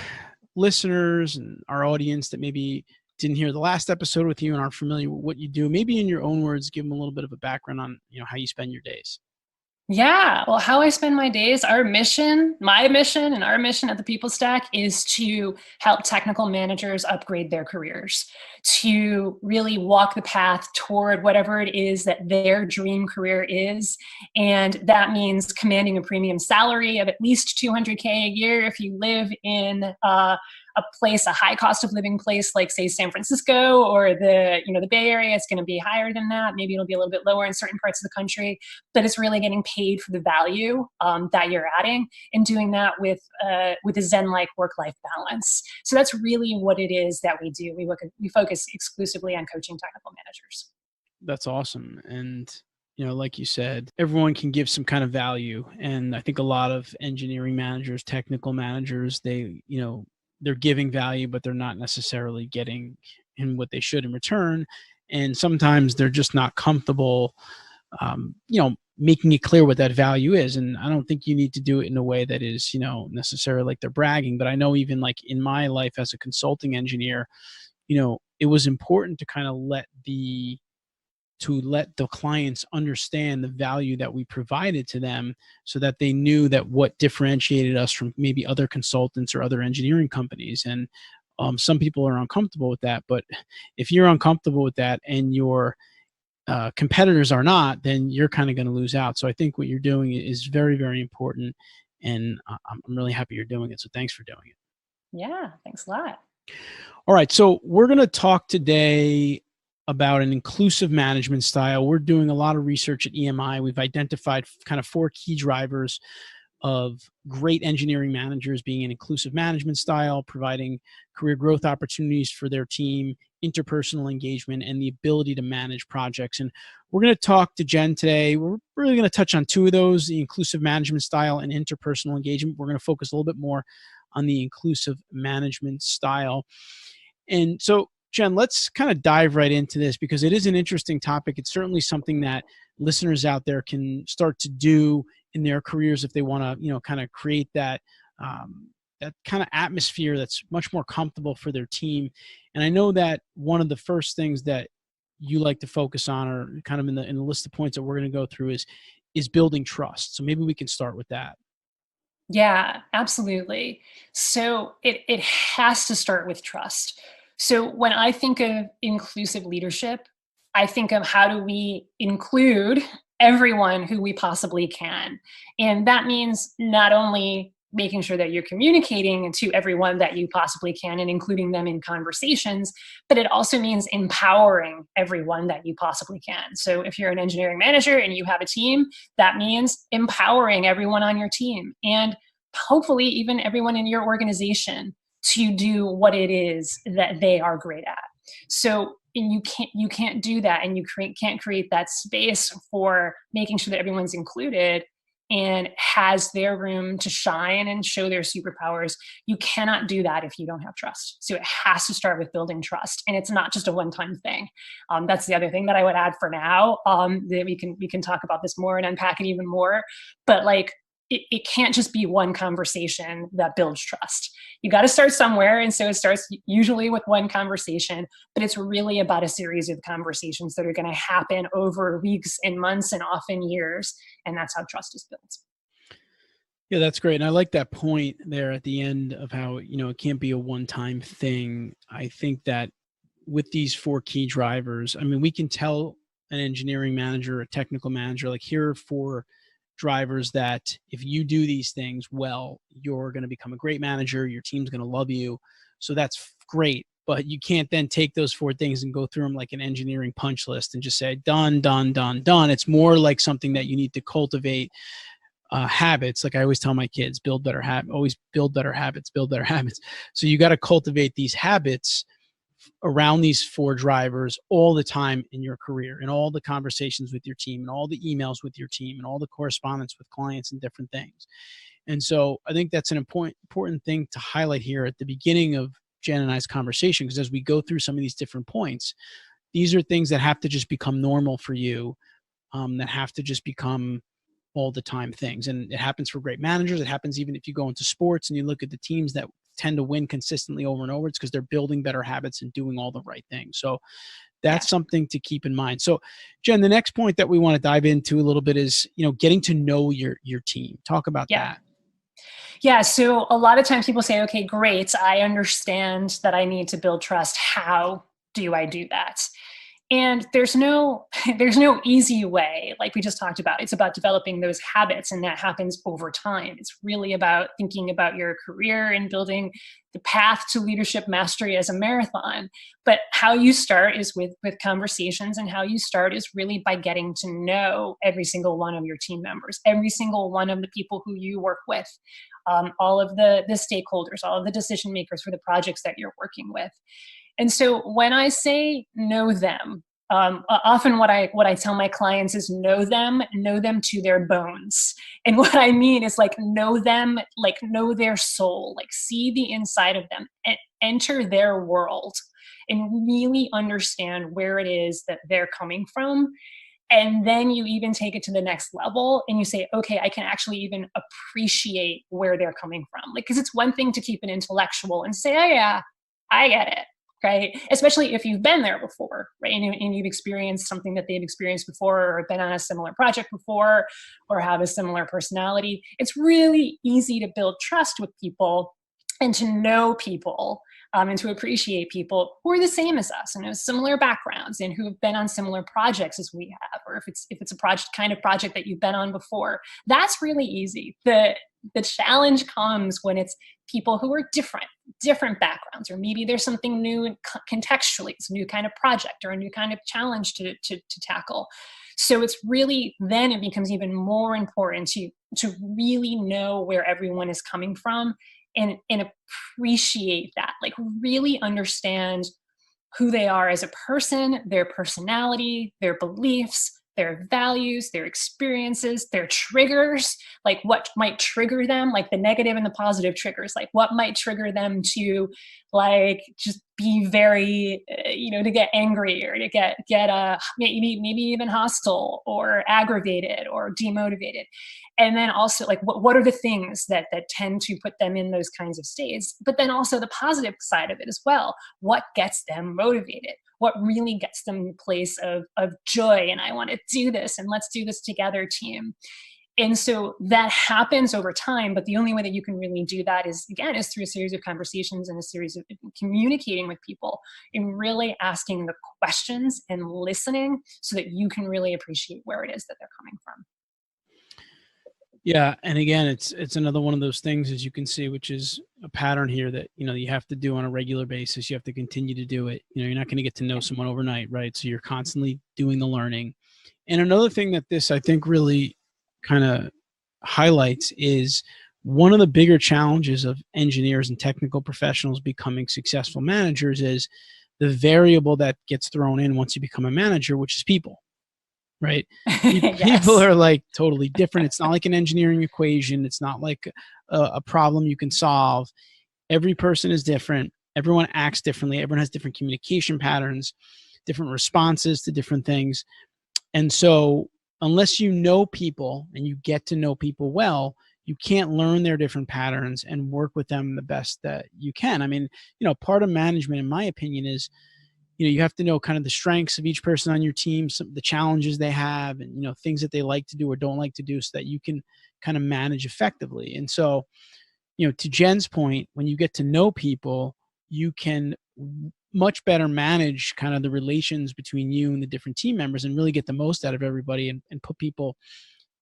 listeners and our audience that maybe didn't hear the last episode with you and aren't familiar with what you do, maybe in your own words, give them a little bit of a background on how you spend your days. Yeah, well, how I spend my days, my mission and our mission at the People Stack is to help technical managers upgrade their careers, to really walk the path toward whatever it is that their dream career is. And that means commanding a premium salary of at least $200K a year if you live in a high cost of living place like, say, San Francisco or the Bay Area. It's going to be higher than that. Maybe it'll be a little bit lower in certain parts of the country, but it's really getting paid for the value that you're adding, and doing that with a Zen-like work-life balance. So that's really what it is that we do. We focus exclusively on coaching technical managers. That's awesome. And like you said, everyone can give some kind of value. And I think a lot of engineering managers, technical managers, they're giving value, but they're not necessarily getting in what they should in return. And sometimes they're just not comfortable, making it clear what that value is. And I don't think you need to do it in a way that is, necessarily like they're bragging. But I know even like in my life as a consulting engineer, it was important to kind of let the clients understand the value that we provided to them, so that they knew that what differentiated us from maybe other consultants or other engineering companies. And some people are uncomfortable with that, but if you're uncomfortable with that and your competitors are not, then you're kind of going to lose out. So I think what you're doing is very, very important, and I'm really happy you're doing it. So thanks for doing it. Yeah, thanks a lot. All right, so we're going to talk today about an inclusive management style. We're doing a lot of research at EMI. We've identified kind of 4 key drivers of great engineering managers being an inclusive management style, providing career growth opportunities for their team, interpersonal engagement, and the ability to manage projects. And we're going to talk to Jen today. We're really going to touch on two of those, the inclusive management style and interpersonal engagement. We're going to focus a little bit more on the inclusive management style. And so, Jen, let's kind of dive right into this because it is an interesting topic. It's certainly something that listeners out there can start to do in their careers if they want to, kind of create that that kind of atmosphere that's much more comfortable for their team. And I know that one of the first things that you like to focus on, or kind of in the list of points that we're going to go through, is building trust. So maybe we can start with that. Yeah, absolutely. So it has to start with trust. So when I think of inclusive leadership, I think of how do we include everyone who we possibly can. And that means not only making sure that you're communicating to everyone that you possibly can and including them in conversations, but it also means empowering everyone that you possibly can. So if you're an engineering manager and you have a team, that means empowering everyone on your team and hopefully even everyone in your organization to do what it is that they are great at. So and you can't do that, and you can't create that space for making sure that everyone's included and has their room to shine and show their superpowers. You cannot do that if you don't have trust. So it has to start with building trust, and it's not just a one-time thing. That's the other thing that I would add for now. That we can talk about this more and unpack it even more. But like, it can't just be one conversation that builds trust. You got to start somewhere. And so it starts usually with one conversation, but it's really about a series of conversations that are going to happen over weeks and months and often years. And that's how trust is built. Yeah, that's great. And I like that point there at the end of how, it can't be a one-time thing. I think that with these 4 key drivers, I mean, we can tell an engineering manager, a technical manager, like, here are 4 drivers that if you do these things well, you're going to become a great manager. Your team's going to love you. So that's great. But you can't then take those 4 things and go through them like an engineering punch list and just say, done, done, done, done. It's more like something that you need to cultivate habits. Like I always tell my kids, always build better habits, build better habits. So you got to cultivate these habits around these 4 drivers all the time in your career, and all the conversations with your team, and all the emails with your team, and all the correspondence with clients and different things. And so I think that's an important thing to highlight here at the beginning of Jen and I's conversation, because as we go through some of these different points, these are things that have to just become normal for you, that have to just become all the time things. And it happens for great managers. It happens even if you go into sports and you look at the teams that tend to win consistently over and over. It's because they're building better habits and doing all the right things. So that's something to keep in mind. So Jen, the next point that we want to dive into a little bit is, getting to know your team. Talk about that. Yeah. So a lot of times people say, okay, great. I understand that I need to build trust. How do I do that? And there's no easy way, like we just talked about. It's about developing those habits, and that happens over time. It's really about thinking about your career and building the path to leadership mastery as a marathon. But how you start is with conversations, and how you start is really by getting to know every single one of your team members, every single one of the people who you work with, all of the stakeholders, all of the decision makers for the projects that you're working with. And so when I say know them, often what I tell my clients is know them to their bones. And what I mean is like know them, like know their soul, like see the inside of them, and enter their world and really understand where it is that they're coming from. And then you even take it to the next level and you say, okay, I can actually even appreciate where they're coming from. Like, because it's one thing to keep an intellectual and say, oh yeah, I get it. Right? Especially if you've been there before, right? And you've experienced something that they've experienced before, or been on a similar project before, or have a similar personality. It's really easy to build trust with people and to know people, and to appreciate people who are the same as us and have similar backgrounds and who have been on similar projects as we have, or if it's a kind of project that you've been on before. That's really easy. The challenge comes when it's people who are different backgrounds, or maybe there's something new contextually. It's a new kind of project or a new kind of challenge to tackle. So it's really, then it becomes even more important to really know where everyone is coming from and appreciate that, like really understand who they are as a person, their personality, their beliefs, their values, their experiences, their triggers, like what might trigger them, like the negative and the positive triggers, like what might trigger them to like just be very, to get angry or to get maybe even hostile or aggravated or demotivated. And then also like what are the things that tend to put them in those kinds of states, but then also the positive side of it as well. What gets them motivated? What really gets them in a place of joy, and I want to do this, and let's do this together, team. And so that happens over time, but the only way that you can really do that is through a series of conversations and a series of communicating with people and really asking the questions and listening so that you can really appreciate where it is that they're coming from. Yeah, and again, it's another one of those things, as you can see, which is a pattern here that you have to do on a regular basis. You have to continue to do it. You're not going to get to know someone overnight, right? So you're constantly doing the learning. And another thing that this, I think, really kind of highlights is one of the bigger challenges of engineers and technical professionals becoming successful managers is the variable that gets thrown in once you become a manager, which is people. Right? Yes. People are like totally different. It's not like an engineering equation. It's not like a problem you can solve. Every person is different. Everyone acts differently. Everyone has different communication patterns, different responses to different things. And so unless you know people and you get to know people well, you can't learn their different patterns and work with them the best that you can. I mean, part of management, in my opinion, is you have to know kind of the strengths of each person on your team, the challenges they have, and things that they like to do or don't like to do, so that you can kind of manage effectively. And so, to Jen's point, when you get to know people, you can much better manage kind of the relations between you and the different team members and really get the most out of everybody and put people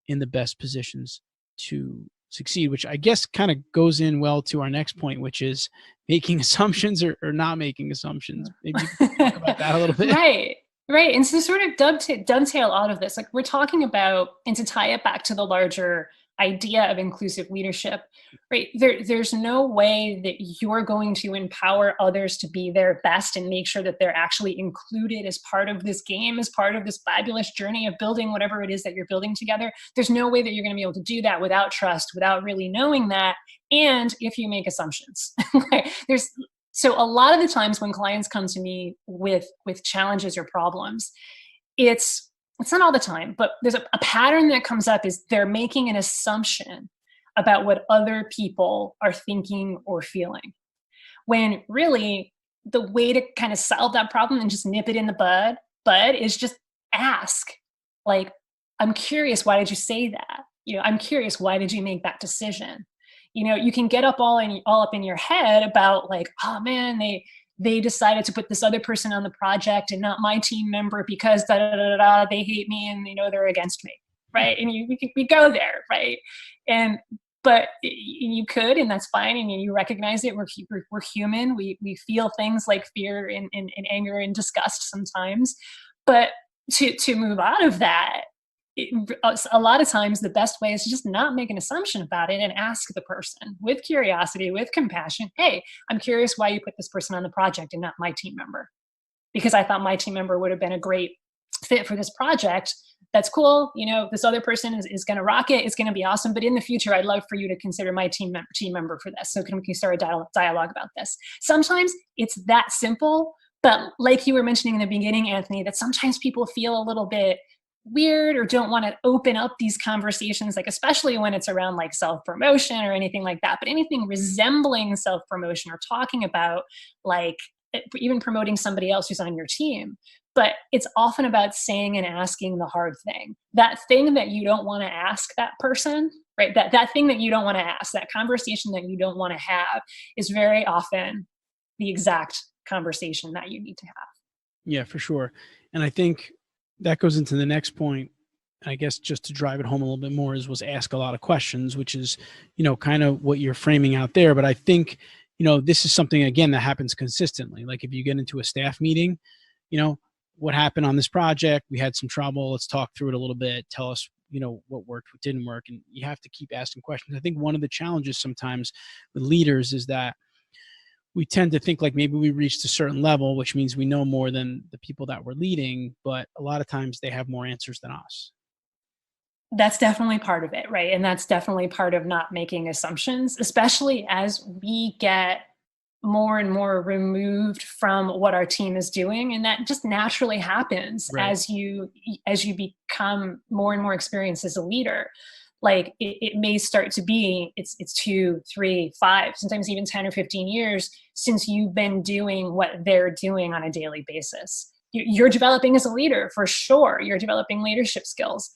in the best positions to succeed, which I guess kind of goes in well to our next point, which is making assumptions or not making assumptions. Maybe you can talk about that a little bit. Right. And so sort of dovetail out of this, like we're talking about, and to tie it back to the larger idea of inclusive leadership, right? There's no way that you're going to empower others to be their best and make sure that they're actually included as part of this game, as part of this fabulous journey of building whatever it is that you're building together. There's no way that you're going to be able to do that without trust, without really knowing that. And if you make assumptions, so a lot of the times when clients come to me with challenges or problems, it's not all the time, but there's a pattern that comes up is they're making an assumption about what other people are thinking or feeling. When really the way to kind of solve that problem and just nip it in the bud is just ask, like, I'm curious, why did you say that? I'm curious, why did you make that decision? You can get up all up in your head about like, oh man, they decided to put this other person on the project and not my team member because they hate me and they're against me, right? And we go there, right? But you could, and that's fine, and you recognize it. We're human. We feel things like fear and anger and disgust sometimes, but to move out of that, a lot of times the best way is to just not make an assumption about it and ask the person with curiosity, with compassion, hey, I'm curious why you put this person on the project and not my team member, because I thought my team member would have been a great fit for this project. That's cool. This other person is going to rock it. It's going to be awesome. But in the future, I'd love for you to consider my team member for this. So can we start a dialogue about this? Sometimes it's that simple, but like you were mentioning in the beginning, Anthony, that sometimes people feel a little bit weird or don't want to open up these conversations, like especially when it's around like self-promotion or anything like that, but anything resembling self-promotion or talking about like even promoting somebody else who's on your team. But it's often about saying and asking the hard thing, that thing that you don't want to ask that person, right? That thing that you don't want to ask, that conversation that you don't want to have is very often the exact conversation that you need to have. Yeah, for sure. And I think that goes into the next point. I guess just to drive it home a little bit more was ask a lot of questions, which is, kind of what you're framing out there. But I think, this is something, again, that happens consistently. Like if you get into a staff meeting, what happened on this project. We had some trouble. Let's talk through it a little bit. Tell us, what worked, what didn't work. And you have to keep asking questions. I think one of the challenges sometimes with leaders is that we tend to think like maybe we reached a certain level, which means we know more than the people that we're leading, but a lot of times they have more answers than us. That's definitely part of it, right? And that's definitely part of not making assumptions, especially as we get more and more removed from what our team is doing. And that just naturally happens Right. as you become more and more experienced as a leader. Like it may start to be, it's 2, 3, 5, sometimes even 10 or 15 years since you've been doing what they're doing on a daily basis. You're developing as a leader for sure. You're developing leadership skills,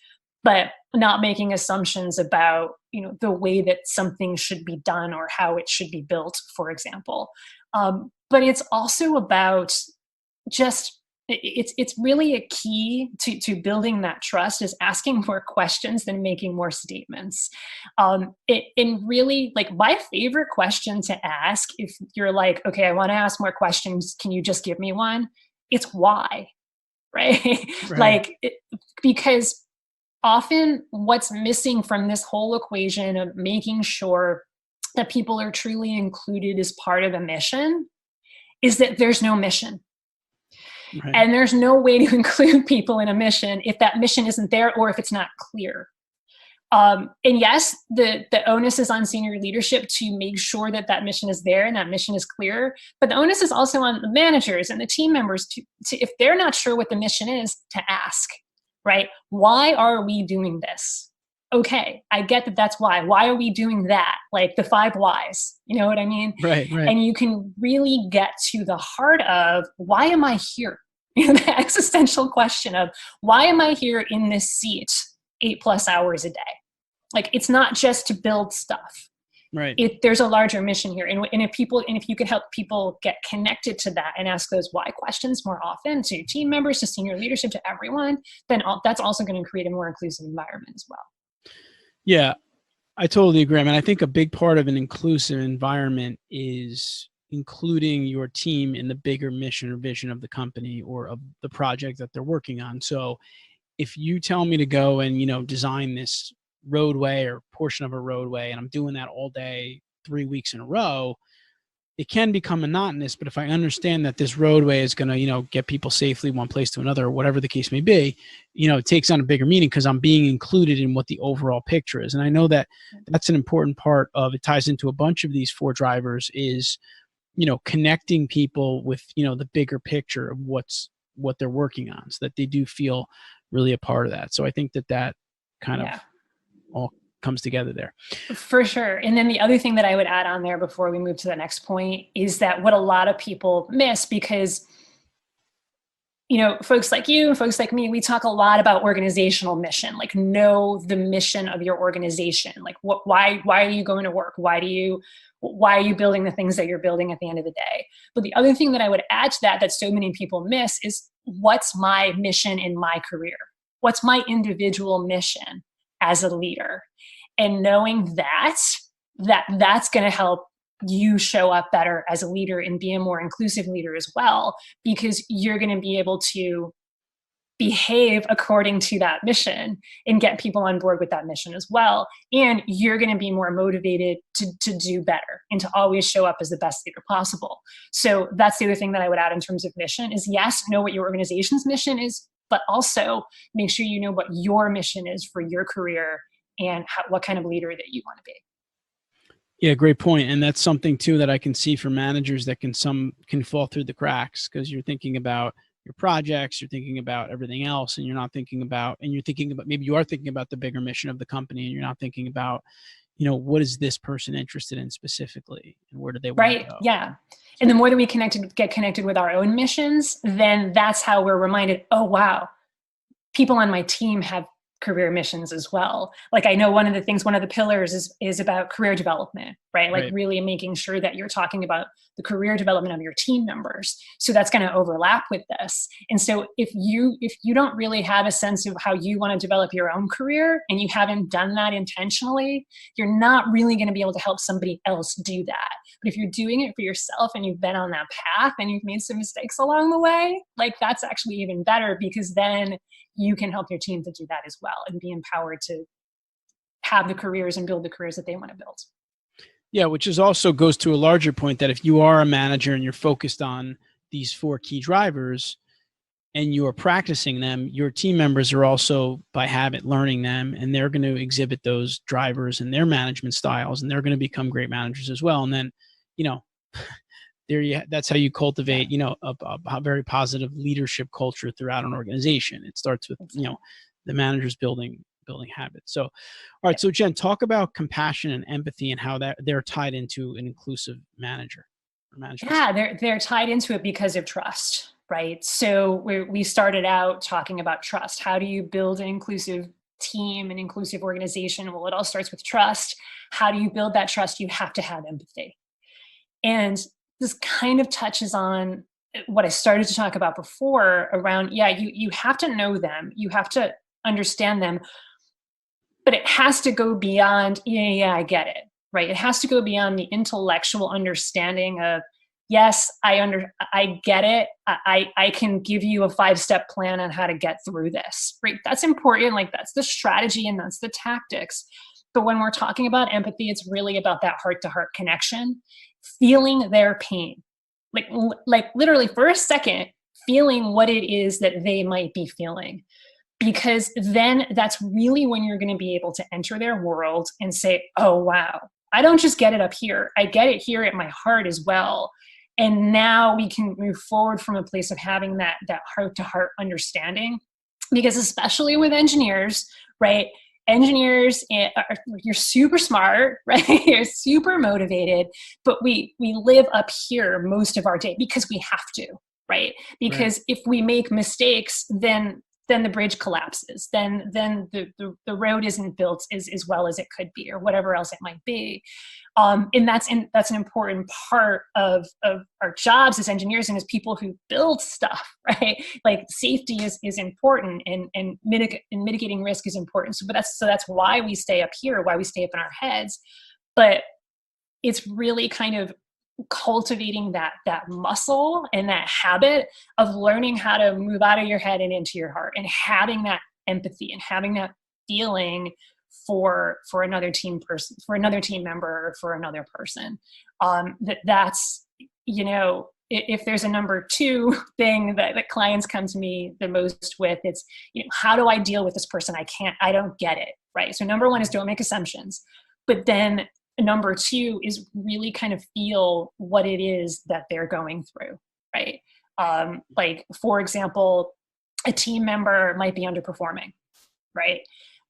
but not making assumptions about, the way that something should be done or how it should be built, for example. But it's also about just, it's really a key to building that trust is asking more questions than making more statements. And really, like, my favorite question to ask, if you're like, okay, I want to ask more questions, can you just give me one? It's why, right? Right. Because often what's missing from this whole equation of making sure that people are truly included as part of a mission is that there's no mission. Right. And there's no way to include people in a mission if that mission isn't there or if it's not clear. And yes, the onus is on senior leadership to make sure that that mission is there and that mission is clear. But the onus is also on the managers and the team members to if they're not sure what the mission is, to ask. Right? Why are we doing this? Okay, I get that that's why. Why are we doing that? Like the 5 whys, you know what I mean? Right. And you can really get to the heart of, why am I here? The existential question of, why am I here in this seat 8+ hours a day? Like, it's not just to build stuff. Right. There's a larger mission here. And if you can help people get connected to that and ask those why questions more often to team members, to senior leadership, to everyone, then that's also going to create a more inclusive environment as well. Yeah, I totally agree. I mean, I think a big part of an inclusive environment is including your team in the bigger mission or vision of the company or of the project that they're working on. So if you tell me to go and, design this roadway or portion of a roadway, and I'm doing that all day, 3 weeks in a row, it can become monotonous. But if I understand that this roadway is going to, get people safely one place to another, or whatever the case may be, it takes on a bigger meaning because I'm being included in what the overall picture is. And I know that that's an important part of it. Ties into a bunch of these 4 drivers is, connecting people with, the bigger picture of what they're working on, so that they do feel really a part of that. So I think that kind of all comes together there. For sure. And then the other thing that I would add on there before we move to the next point is that what a lot of people miss, because, folks like you and folks like me, we talk a lot about organizational mission, like know the mission of your organization. Like why are you going to work? Why are you building the things that you're building at the end of the day? But the other thing that I would add to that so many people miss is, what's my mission in my career? What's my individual mission as a leader? And knowing that's going to help you show up better as a leader and be a more inclusive leader as well, because you're going to be able to behave according to that mission and get people on board with that mission as well. And you're going to be more motivated to do better and to always show up as the best leader possible. So that's the other thing that I would add in terms of mission is, yes, know what your organization's mission is, but also make sure you know what your mission is for your career and what kind of leader that you want to be. Yeah, great point. And that's something too that I can see for managers that can fall through the cracks, because you're thinking about your projects, you're thinking about everything else, and you're thinking about maybe you are thinking about the bigger mission of the company, and you're not thinking about, what is this person interested in specifically, and where do they want to go? Yeah. And the more that we get connected with our own missions, then that's how we're reminded, oh, wow, people on my team have career missions as well. Like I know one of the pillars is about career development, right? Like really making sure that you're talking about the career development of your team members. So that's going to overlap with this. And so if you don't really have a sense of how you want to develop your own career and you haven't done that intentionally, you're not really going to be able to help somebody else do that. But if you're doing it for yourself and you've been on that path and you've made some mistakes along the way, like that's actually even better, because then you can help your team to do that as well and be empowered to have the careers and build the careers that they want to build. Yeah, which is also goes to a larger point that if you are a manager and you're focused on these 4 key drivers and you are practicing them, your team members are also by habit learning them, and they're going to exhibit those drivers and their management styles, and they're going to become great managers as well. And then, that's how you cultivate, a very positive leadership culture throughout an organization. It starts with, the managers building habits. So, all right. So Jen, talk about compassion and empathy and how they're tied into an inclusive manager. Yeah, they're tied into it because of trust, right? So we started out talking about trust. How do you build an inclusive team, an inclusive organization? Well, it all starts with trust. How do you build that trust? You have to have empathy. And this kind of touches on what I started to talk about before around, you have to know them, you have to understand them, but it has to go beyond, I get it, right? It has to go beyond the intellectual understanding of, yes, I get it. I can give you a 5-step plan on how to get through this, right? That's important. Like that's the strategy and that's the tactics. But when we're talking about empathy, it's really about that heart-to-heart connection, feeling their pain, like literally for a second, feeling what it is that they might be feeling, because then that's really when you're going to be able to enter their world and say, oh, wow, I don't just get it up here. I get it here at my heart as well. And now we can move forward from a place of having that heart-to-heart understanding, because especially with engineers, right? Engineers, you're super smart, right? You're super motivated, but we live up here most of our day because we have to, right? Because if we make mistakes, then the bridge collapses. Then the road isn't built as well as it could be, or whatever else it might be. And that's an important part of our jobs as engineers and as people who build stuff, right? Like safety is important, and mitigating risk is important. So that's why we stay up here, why we stay up in our heads. But it's really kind of cultivating that muscle and that habit of learning how to move out of your head and into your heart, and having that empathy and having that feeling for another team person, for another team member, or for another person. That's if there's a number 2 thing that clients come to me the most with, it's, how do I deal with this person? I don't get it, right? So number 1 is don't make assumptions. But then number 2 is really kind of feel what it is that they're going through, right? Like, for example, a team member might be underperforming, right?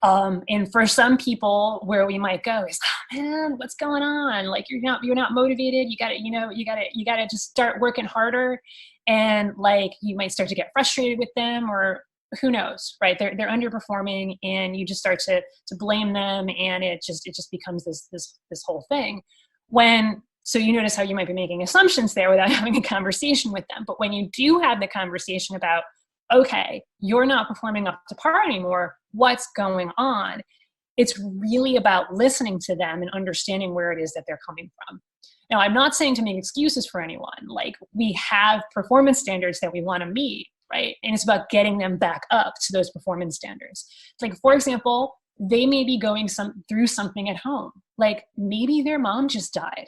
And for some people, where we might go is, oh man, what's going on? Like you're not motivated. You gotta just start working harder. And like, you might start to get frustrated with them, or who knows, right? They're underperforming, and you just start to blame them. And it just becomes this whole thing. So you notice how you might be making assumptions there without having a conversation with them. But when you do have the conversation about, okay, you're not performing up to par anymore, what's going on? It's really about listening to them and understanding where it is that they're coming from. Now, I'm not saying to make excuses for anyone. Like, we have performance standards that we want to meet, right? And it's about getting them back up to those performance standards. Like, for example, they may be going through something at home. Like, maybe their mom just died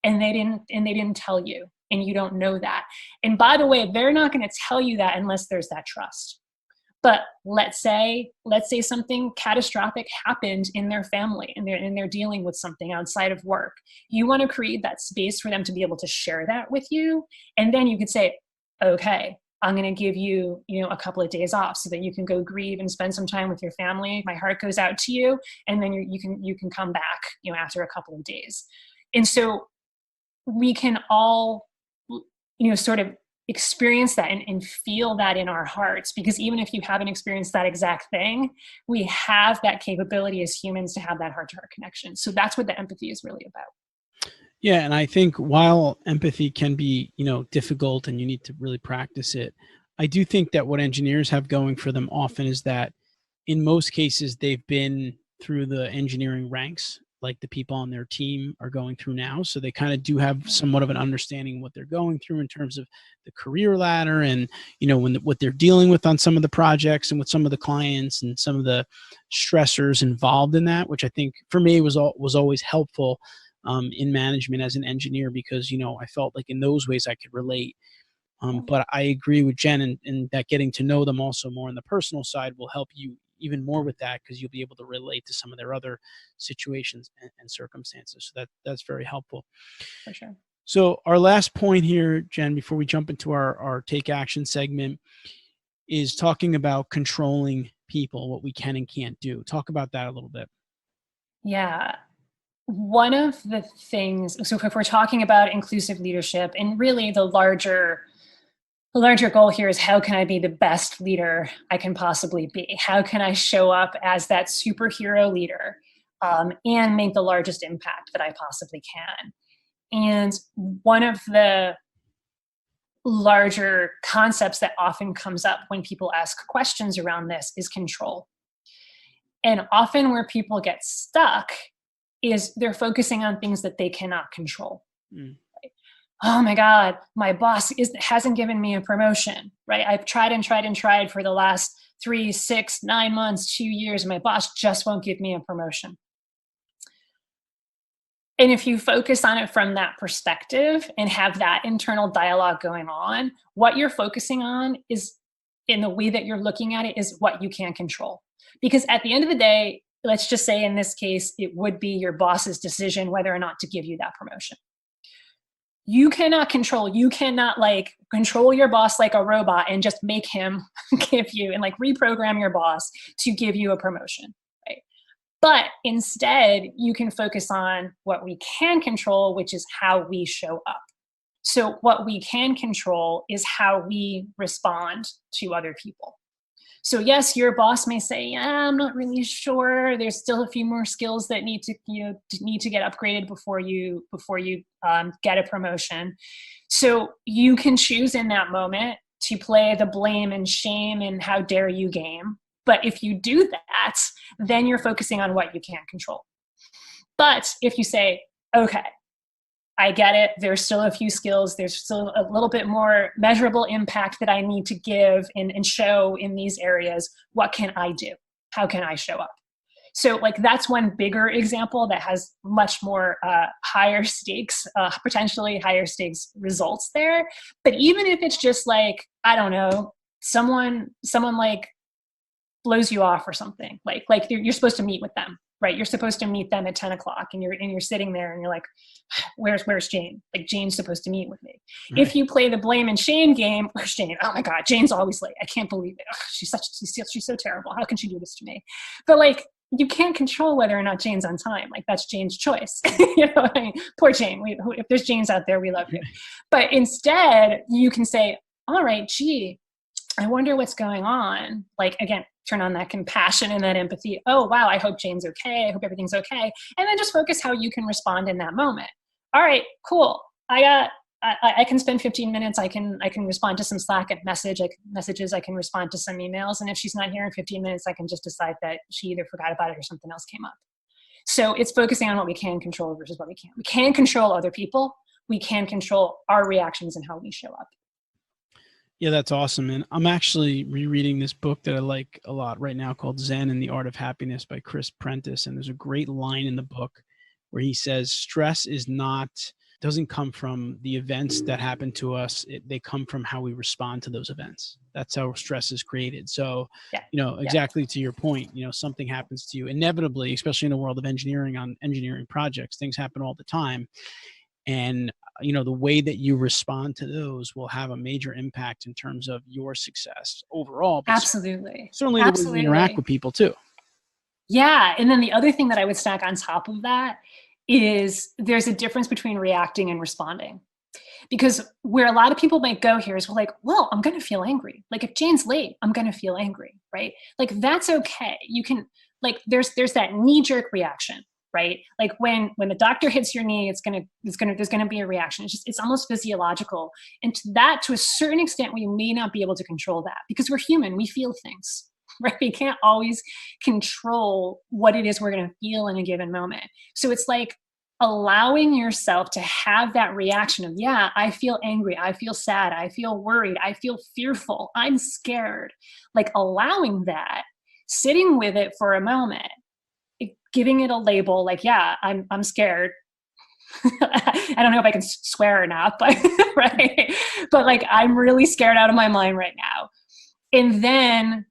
and they didn't tell you, and you don't know that. And by the way, they're not going to tell you that unless there's that trust. But let's say something catastrophic happened in their family, and they're dealing with something outside of work. You want to create that space for them to be able to share that with you. And then you could say, okay, I'm going to give you, a couple of days off so that you can go grieve and spend some time with your family. My heart goes out to you. And then you can come back, after a couple of days. And so we can all, sort of experience that and feel that in our hearts, because even if you haven't experienced that exact thing, we have that capability as humans to have that heart-to-heart connection. So that's what the empathy is really about. Yeah, and I think while empathy can be, difficult and you need to really practice it, I do think that what engineers have going for them often is that in most cases they've been through the engineering ranks like the people on their team are going through now. So they kind of do have somewhat of an understanding of what they're going through in terms of the career ladder and, what they're dealing with on some of the projects and with some of the clients and some of the stressors involved in that, which I think for me was always helpful in management as an engineer, because, I felt like in those ways I could relate. But I agree with Jen in that getting to know them also more on the personal side will help you even more with that, because you'll be able to relate to some of their other situations and circumstances. So that's very helpful. For sure. So our last point here, Jen, before we jump into our take action segment, is talking about controlling people, what we can and can't do. Talk about that a little bit. Yeah. One of the things, so if we're talking about inclusive leadership, and really the larger goal here is how can I be the best leader I can possibly be? How can I show up as that superhero leader and make the largest impact that I possibly can? And one of the larger concepts that often comes up when people ask questions around this is control. And often where people get stuck is they're focusing on things that they cannot control. Oh my God, my boss hasn't given me a promotion, right? I've tried and tried and tried for the last 3, 6, 9 months, 2 years, and my boss just won't give me a promotion. And if you focus on it from that perspective and have that internal dialogue going on, what you're focusing on is, in the way that you're looking at it, is what you can control. Because at the end of the day, let's just say in this case, it would be your boss's decision whether or not to give you that promotion. You cannot control your boss like a robot and just make him give you and reprogram your boss to give you a promotion, right? But instead, you can focus on what we can control, which is how we show up. So what we can control is how we respond to other people. So yes, your boss may say, yeah, I'm not really sure. There's still a few more skills that need to get upgraded before you get a promotion. So you can choose in that moment to play the blame and shame and how dare you game. But if you do that, then you're focusing on what you can't control. But if you say, okay, I get it. There's still a few skills. There's still a little bit more measurable impact that I need to give and show in these areas. What can I do? How can I show up? So that's one bigger example that has much more higher stakes, potentially higher stakes results there. But even if it's just I don't know, someone blows you off or something, you're supposed to meet with them. Right, you're supposed to meet them at 10 o'clock, and you're sitting there, and you're like, "Where's Jane? Jane's supposed to meet with me." Right. If you play the blame and shame game, where's Jane? Oh my God, Jane's always late. I can't believe it. Ugh, she's so terrible. How can she do this to me? But you can't control whether or not Jane's on time. That's Jane's choice. What I mean? Poor Jane. If there's Janes out there, we love you. But instead, you can say, "All right, gee, I wonder what's going on." Again, turn on that compassion and that empathy. Oh, wow, I hope Jane's okay. I hope everything's okay. And then just focus how you can respond in that moment. All right, cool. I can spend 15 minutes. I can respond to some Slack messages. I can respond to some emails. And if she's not here in 15 minutes, I can just decide that she either forgot about it or something else came up. So it's focusing on what we can control versus what we can't. We can control other people. We can control our reactions and how we show up. Yeah, that's awesome. And I'm actually rereading this book that I like a lot right now called Zen and the Art of Happiness by Chris Prentice. And there's a great line in the book where he says, stress doesn't come from the events that happen to us. They come from how we respond to those events. That's how stress is created. So, exactly to your point, something happens to you inevitably, especially in the world of engineering, on engineering projects, things happen all the time. And, the way that you respond to those will have a major impact in terms of your success overall. Absolutely. Certainly the way you interact with people too. Yeah. And then the other thing that I would stack on top of that is there's a difference between reacting and responding. Because where a lot of people might go here is well, I'm going to feel angry. Like if Jane's late, I'm going to feel angry, right? Like that's okay. You can there's that knee jerk reaction, right? Like when the doctor hits your knee, there's going to be a reaction. It's almost physiological. And to a certain extent, we may not be able to control that because we're human. We feel things, right? We can't always control what it is we're going to feel in a given moment. So it's like allowing yourself to have that reaction of, yeah, I feel angry, I feel sad, I feel worried, I feel fearful, I'm scared. Like allowing that, sitting with it for a moment, giving it a label, like, yeah, I'm scared. I don't know if I can swear or not, but right. But like, I'm really scared out of my mind right now. And then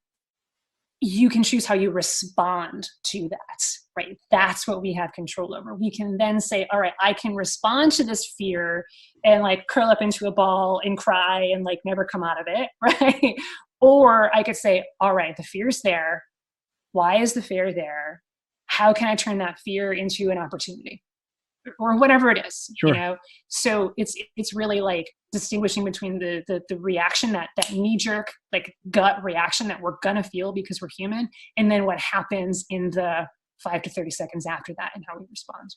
you can choose how you respond to that, right? That's what we have control over. We can then say, all right, I can respond to this fear and like curl up into a ball and cry and like never come out of it, right? Or I could say, all right, the fear's there. Why is the fear there? How can I turn that fear into an opportunity? Or whatever it is, Sure. You know? So it's really like distinguishing between the reaction, that knee-jerk, like gut reaction that we're gonna feel because we're human, and then what happens in the 5 to 30 seconds after that and how we respond.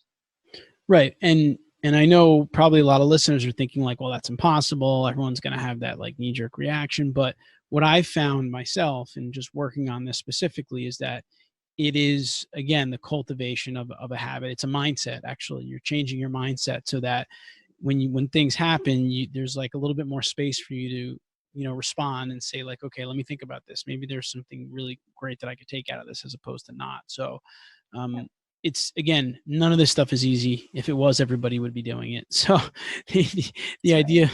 Right. And I know probably a lot of listeners are thinking like, well, that's impossible. Everyone's going to have that like knee-jerk reaction. But what I found myself in just working on this specifically is that it is, again, the cultivation of a habit. It's a mindset, actually. You're changing your mindset so that when things happen, there's like a little bit more space for you to, respond and say like, okay, let me think about this. Maybe there's something really great that I could take out of this as opposed to not. So it's, again, none of this stuff is easy. If it was, everybody would be doing it. So the idea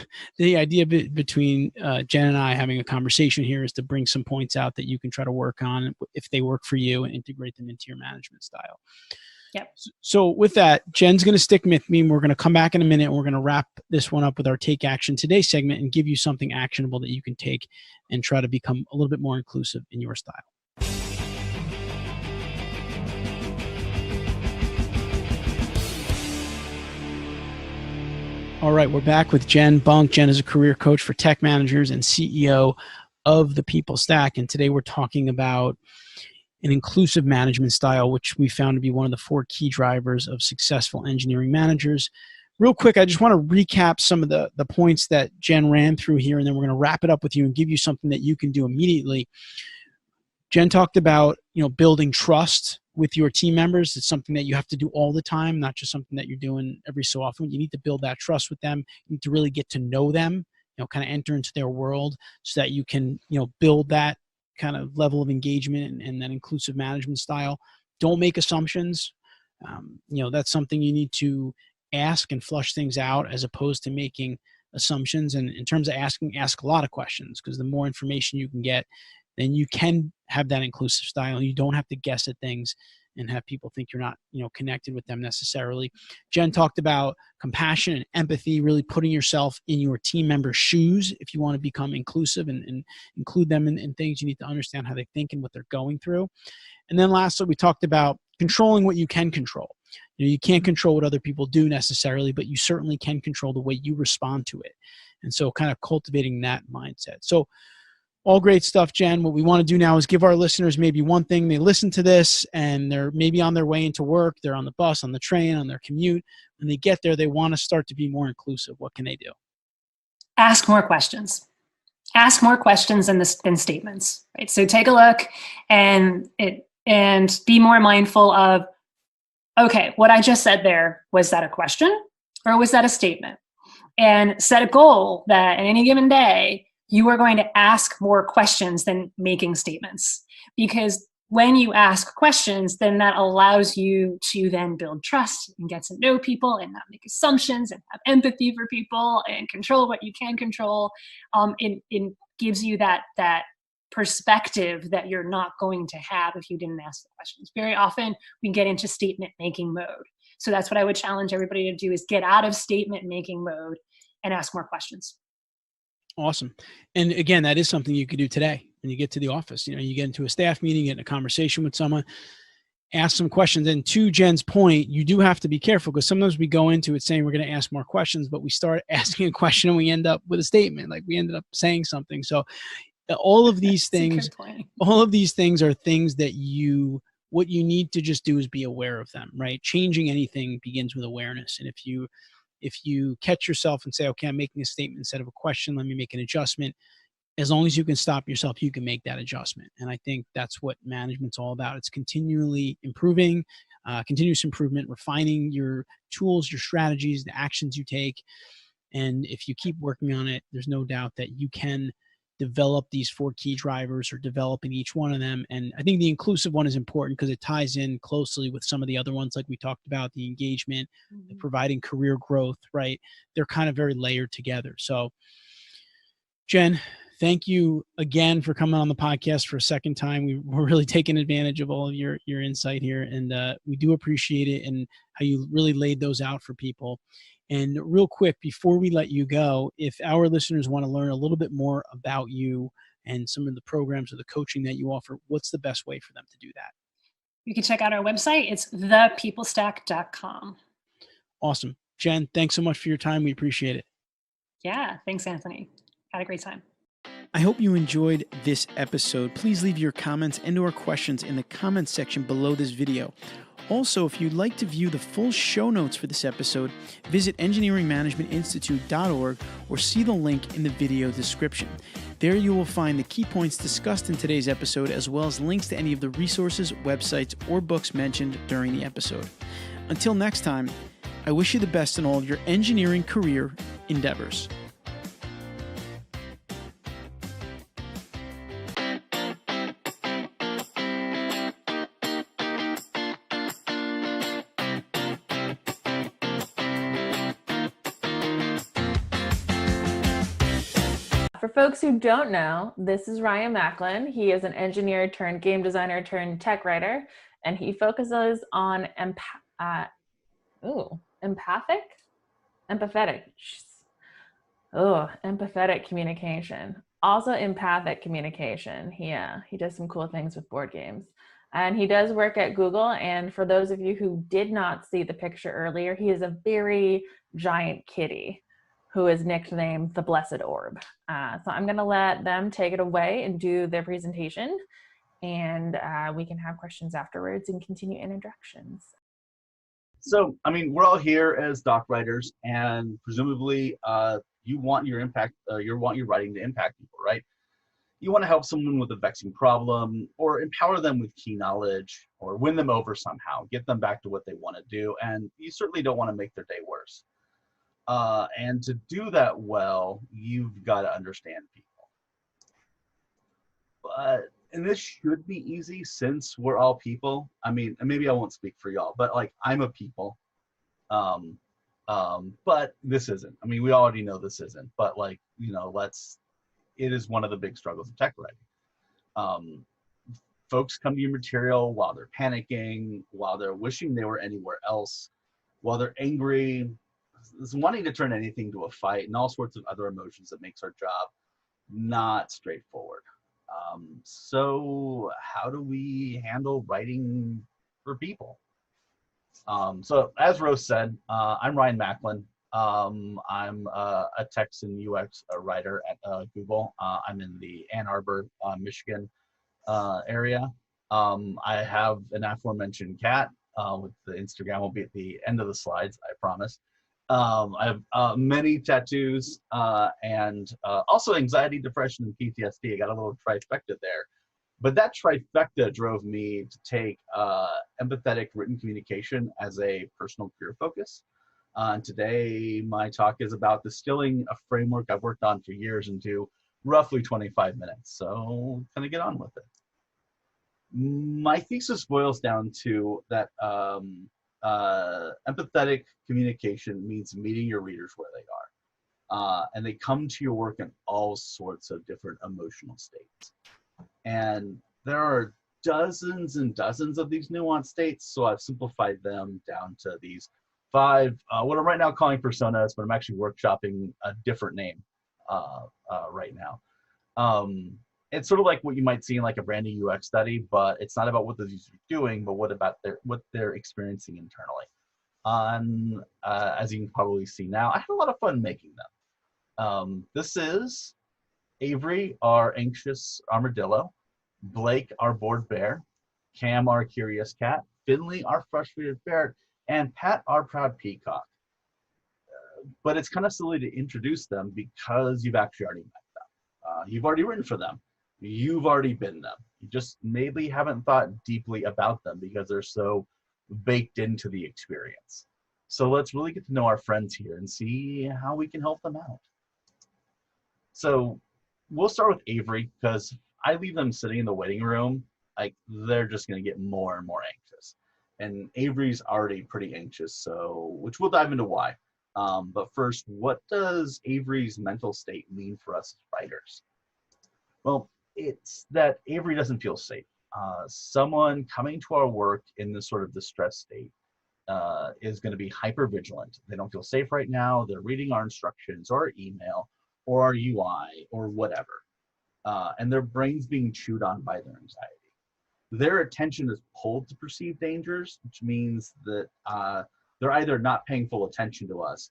between Jen and I having a conversation here is to bring some points out that you can try to work on if they work for you and integrate them into your management style. Yep. So with that, Jen's going to stick with me. We're going to come back in a minute and we're going to wrap this one up with our Take Action Today segment and give you something actionable that you can take and try to become a little bit more inclusive in your style. All right, we're back with Jen Bunk. Jen is a career coach for tech managers and CEO of the People Stack. And today we're talking about an inclusive management style, which we found to be one of the 4 key drivers of successful engineering managers. Real quick, I just want to recap some of the points that Jen ran through here, and then we're going to wrap it up with you and give you something that you can do immediately. Jen talked about, building trust with your team members. It's something that you have to do all the time, not just something that you're doing every so often. You need to build that trust with them. You need to really get to know them, kind of enter into their world so that you can, build that kind of level of engagement and that inclusive management style. Don't make assumptions. That's something you need to ask and flush things out as opposed to making assumptions. And in terms of asking, ask a lot of questions, because the more information you can get, then you can have that inclusive style. You don't have to guess at things and have people think you're not, connected with them necessarily. Jen talked about compassion and empathy, really putting yourself in your team members' shoes. If you want to become inclusive and include them in things, you need to understand how they think and what they're going through. And then lastly, we talked about controlling what you can control. You can't control what other people do necessarily, but you certainly can control the way you respond to it. And so kind of cultivating that mindset. So all great stuff, Jen. What we want to do now is give our listeners maybe one thing. They listen to this and they're maybe on their way into work. They're on the bus, on the train, on their commute. When they get there, they want to start to be more inclusive. What can they do? Ask more questions. Ask more questions than statements. Right. So take a look and be more mindful of, okay, what I just said there, was that a question or was that a statement? And set a goal that in any given day, you are going to ask more questions than making statements. Because when you ask questions, then that allows you to then build trust and get to know people and not make assumptions and have empathy for people and control what you can control. It gives you that perspective that you're not going to have if you didn't ask the questions. Very often we get into statement making mode. So that's what I would challenge everybody to do, is get out of statement making mode and ask more questions. Awesome. And again, that is something you could do today when you get to the office. You get into a staff meeting, get in a conversation with someone. ask some questions. And to Jen's point, you do have to be careful, because sometimes we go into it saying we're going to ask more questions, but we start asking a question and we end up with a statement, like we ended up saying something. So all of these things, are things that what you need to just do is be aware of them, right? Changing anything begins with awareness. And if you catch yourself and say, okay, I'm making a statement instead of a question, let me make an adjustment. As long as you can stop yourself, you can make that adjustment. And I think that's what management's all about. It's continually improving, continuous improvement, refining your tools, your strategies, the actions you take. And if you keep working on it, there's no doubt that you can develop these 4 key drivers, or develop in each one of them. And I think the inclusive one is important because it ties in closely with some of the other ones, like we talked about, the engagement, the providing career growth, right? They're kind of very layered together. So Jen, thank you again for coming on the podcast for a second time. We're really taking advantage of all of your insight here, and we do appreciate it, and how you really laid those out for people. And real quick, before we let you go, if our listeners want to learn a little bit more about you and some of the programs or the coaching that you offer, what's the best way for them to do that? You can check out our website. It's thepeoplestack.com. Awesome. Jen, thanks so much for your time. We appreciate it. Yeah, thanks, Anthony. Had a great time. I hope you enjoyed this episode. Please leave your comments and/or questions in the comments section below this video. Also, if you'd like to view the full show notes for this episode, visit engineeringmanagementinstitute.org or see the link in the video description. There you will find the key points discussed in today's episode, as well as links to any of the resources, websites, or books mentioned during the episode. Until next time, I wish you the best in all of your engineering career endeavors. For folks who don't know, this is Ryan Macklin. He is an engineer turned game designer turned tech writer, and he focuses on empathetic communication. Also empathic communication. He does some cool things with board games. And he does work at Google. And for those of you who did not see the picture earlier, he is a very giant kitty who is nicknamed the Blessed Orb. So I'm going to let them take it away and do their presentation, and we can have questions afterwards and continue introductions. So, I mean, we're all here as doc writers, and presumably you want your writing to impact people, right? You want to help someone with a vexing problem, or empower them with key knowledge, or win them over somehow, get them back to what they want to do, and you certainly don't want to make their day worse. And to do that well, you've got to understand people. And this should be easy since we're all people. I mean, and maybe I won't speak for y'all, but like, I'm a people. But this isn't. I mean, we already know this isn't, but like, you know, it is one of the big struggles of tech writing. Folks come to your material while they're panicking, while they're wishing they were anywhere else, while they're angry, wanting to turn anything to a fight, and all sorts of other emotions that makes our job not straightforward. So how do we handle writing for people? So as Rose said, I'm Ryan Macklin. I'm a text and UX writer at Google. I'm in the Ann Arbor, Michigan area. I have an aforementioned cat, with the Instagram will be at the end of the slides, I promise. I have many tattoos and also anxiety, depression, and PTSD. I got a little trifecta there. But that trifecta drove me to take empathetic written communication as a personal career focus. And today, my talk is about distilling a framework I've worked on for years into roughly 25 minutes. So kind of get on with it. My thesis boils down to that empathetic communication means meeting your readers where they are. And they come to your work in all sorts of different emotional states. And there are dozens and dozens of these nuanced states, so I've simplified them down to these 5, what I'm right now calling personas, but I'm actually workshopping a different name right now. it's sort of like what you might see in like a brand new UX study, but it's not about what the users are doing, but what they're experiencing internally. As you can probably see now, I had a lot of fun making them. This is Avery, our anxious armadillo, Blake, our bored bear, Cam, our curious cat, Finley, our frustrated ferret, and Pat, our proud peacock. But it's kind of silly to introduce them because you've actually already met them. You've already written for them. You've already been them. You just maybe haven't thought deeply about them because they're so baked into the experience. So let's really get to know our friends here and see how we can help them out. So we'll start with Avery because I leave them sitting in the waiting room, like they're just going to get more and more anxious. And Avery's already pretty anxious, so which we'll dive into why. But first, what does Avery's mental state mean for us as writers? Well, it's that Avery doesn't feel safe. Someone coming to our work in this sort of distress state is going to be hyper vigilant. They don't feel safe right now. They're reading our instructions or our email or our UI or whatever. And their brain's being chewed on by their anxiety. Their attention is pulled to perceived dangers, which means that they're either not paying full attention to us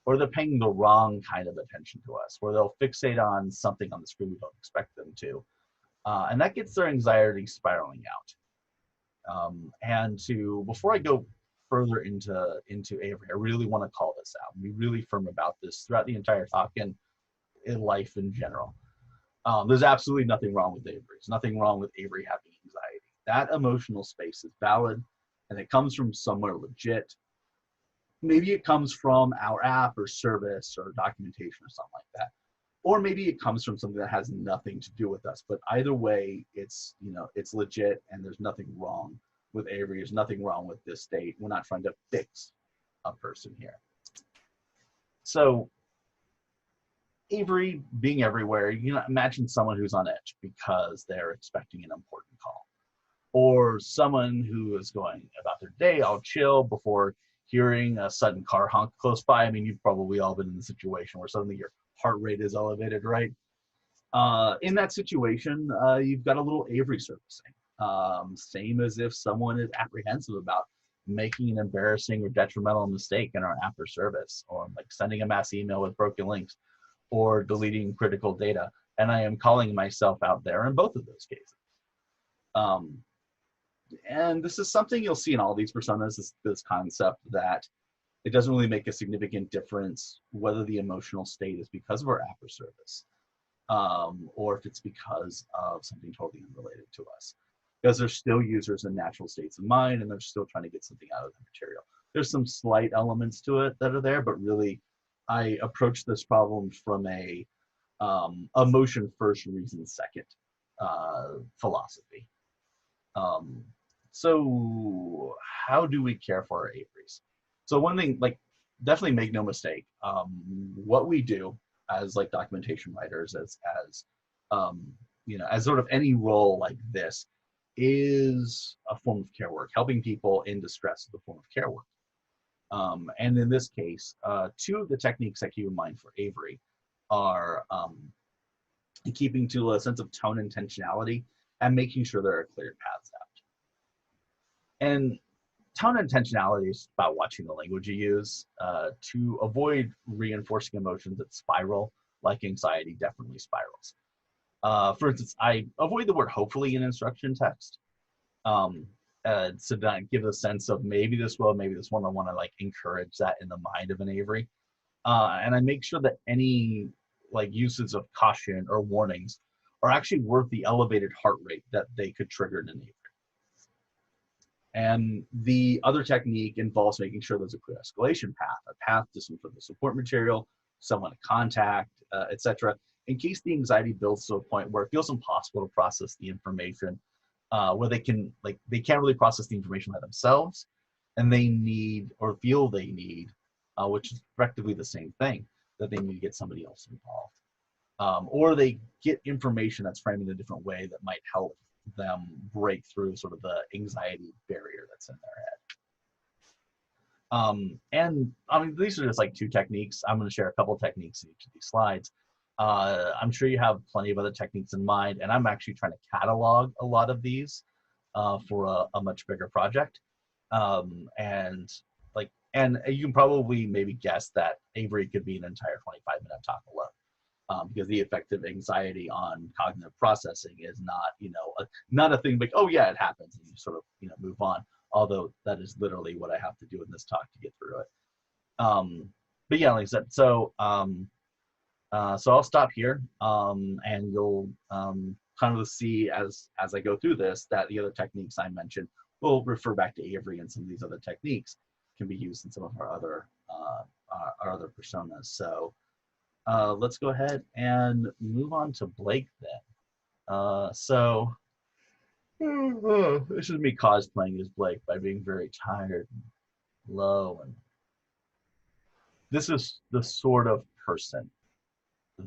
or they're paying the wrong kind of attention to us, where they'll fixate on something on the screen we don't expect them to. And that gets their anxiety spiraling out. Before I go further into Avery, I really want to call this out and be really firm about this throughout the entire talk and in life in general. There's absolutely nothing wrong with Avery. There's nothing wrong with Avery having anxiety. That emotional space is valid and it comes from somewhere legit. Maybe it comes from our app or service or documentation or something like that. Or maybe it comes from something that has nothing to do with us. But either way, it's legit and there's nothing wrong with Avery. There's nothing wrong with this state. We're not trying to fix a person here. So Avery being everywhere, imagine someone who's on edge because they're expecting an important call. Or someone who is going about their day all chill before hearing a sudden car honk close by. I mean, you've probably all been in the situation where suddenly your heart rate is elevated, right? In that situation, you've got a little Avery surfacing. Same as if someone is apprehensive about making an embarrassing or detrimental mistake in our app or service, or like sending a mass email with broken links, or deleting critical data. And I am calling myself out there in both of those cases. And this is something you'll see in all these personas, this concept that it doesn't really make a significant difference whether the emotional state is because of our app or service, or if it's because of something totally unrelated to us. Because they're still users in natural states of mind and they're still trying to get something out of the material. There's some slight elements to it that are there, but really I approach this problem from a emotion first, reason second philosophy. So how do we care for our Averys? So one thing, definitely make no mistake, what we do as documentation writers, as sort of any role like this, is a form of care work. Helping people in distress is a form of care work. And in this case, two of the techniques I keep in mind for Avery are keeping to a sense of tone intentionality and making sure there are clear paths out. And tone intentionality is about watching the language you use to avoid reinforcing emotions that spiral, like anxiety definitely spirals. For instance, I avoid the word hopefully in instruction text. So that give a sense of maybe this will, maybe this won't. I want to encourage that in the mind of an Avery. And I make sure that any uses of caution or warnings are actually worth the elevated heart rate that they could trigger in an Avery. And the other technique involves making sure there's a clear escalation path, a path to some sort of support material, someone to contact, etc., in case the anxiety builds to a point where it feels impossible to process the information, where they can't really process the information by themselves, and they need or feel they need, which is effectively the same thing, that they need to get somebody else involved. Or they get information that's framed in a different way that might help them break through sort of the anxiety barrier that's in their head. And I mean, these are just two techniques. I'm going to share a couple of techniques in each of these slides. I'm sure you have plenty of other techniques in mind, and I'm actually trying to catalog a lot of these for a much bigger project. And you can probably maybe guess that Avery could be an entire 25-minute talk alone, because the effect of anxiety on cognitive processing is not, not a thing like, oh yeah, it happens, and you sort of, move on. Although that is literally what I have to do in this talk to get through it. But yeah, like I said, so I'll stop here, and you'll kind of see as I go through this that the other techniques I mentioned will refer back to Avery, and some of these other techniques can be used in some of our other personas. So let's go ahead and move on to Blake then. This is me cosplaying as Blake by being very tired and low, and this is the sort of person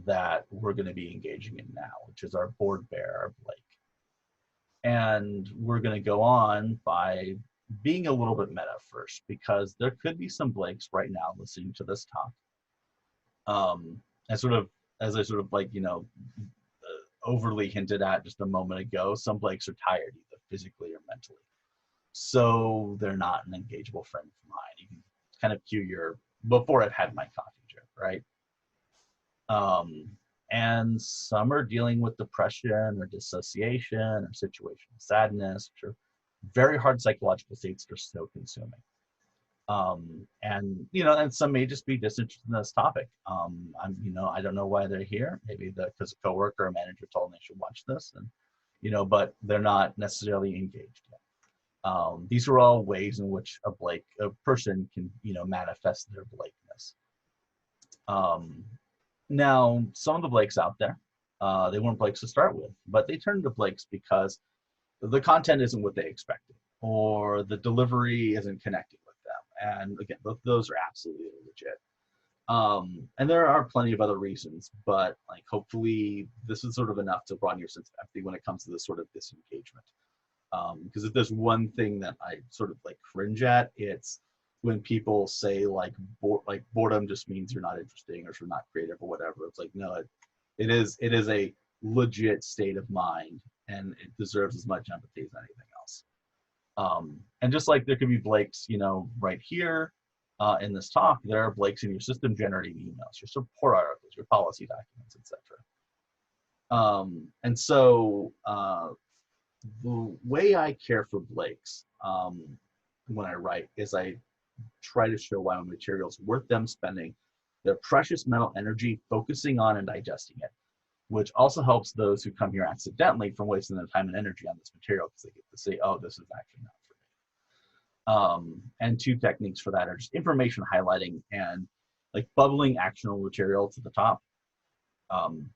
that we're going to be engaging in now, which is our board bearer, Blake. And we're going to go on by being a little bit meta first, because there could be some Blakes right now listening to this talk. As I sort of overly hinted at just a moment ago, some Blakes are tired either physically or mentally. So they're not an engageable friend of mine. You can kind of cue your, before I've had my coffee drink, right? And some are dealing with depression or dissociation or situational sadness, which are very hard psychological states that are so consuming. And some may just be disinterested in this topic. I don't know why they're here. Maybe because a coworker or manager told them they should watch this, and but they're not necessarily engaged yet. These are all ways in which a person can manifest their Blakeness. Now, some of the Blakes out there, they weren't Blakes to start with, but they turned to Blakes because the content isn't what they expected, or the delivery isn't connecting with them. And again, both of those are absolutely legit. And there are plenty of other reasons, but hopefully this is sort of enough to broaden your sense of empathy when it comes to this sort of disengagement. Because if there's one thing that I sort of cringe at, it's when people say boredom just means you're not interesting or you're not creative or whatever. It's no, it is a legit state of mind, and it deserves as much empathy as anything else. And just like there could be Blakes, right here in this talk, there are Blakes in your system generating emails, your support articles, your policy documents, etc. And so the way I care for Blakes when I write is I try to show why my material is worth them spending their precious mental energy focusing on and digesting it, which also helps those who come here accidentally from wasting their time and energy on this material, because they get to say, oh, this is actually not for me. And two techniques for that are just information highlighting and bubbling actionable material to the top. And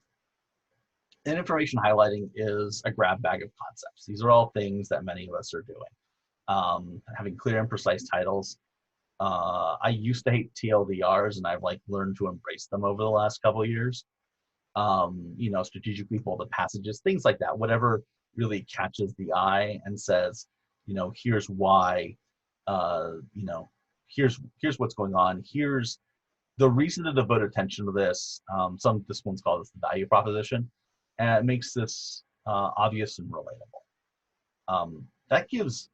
information highlighting is a grab bag of concepts. These are all things that many of us are doing. Having clear and precise titles. I used to hate TLDRs, and I've learned to embrace them over the last couple of years. Strategically bolded passages, things like that, whatever really catches the eye and says, here's why, here's what's going on. Here's the reason to devote attention to this. This one's called the value proposition, and it makes this obvious and relatable. That gives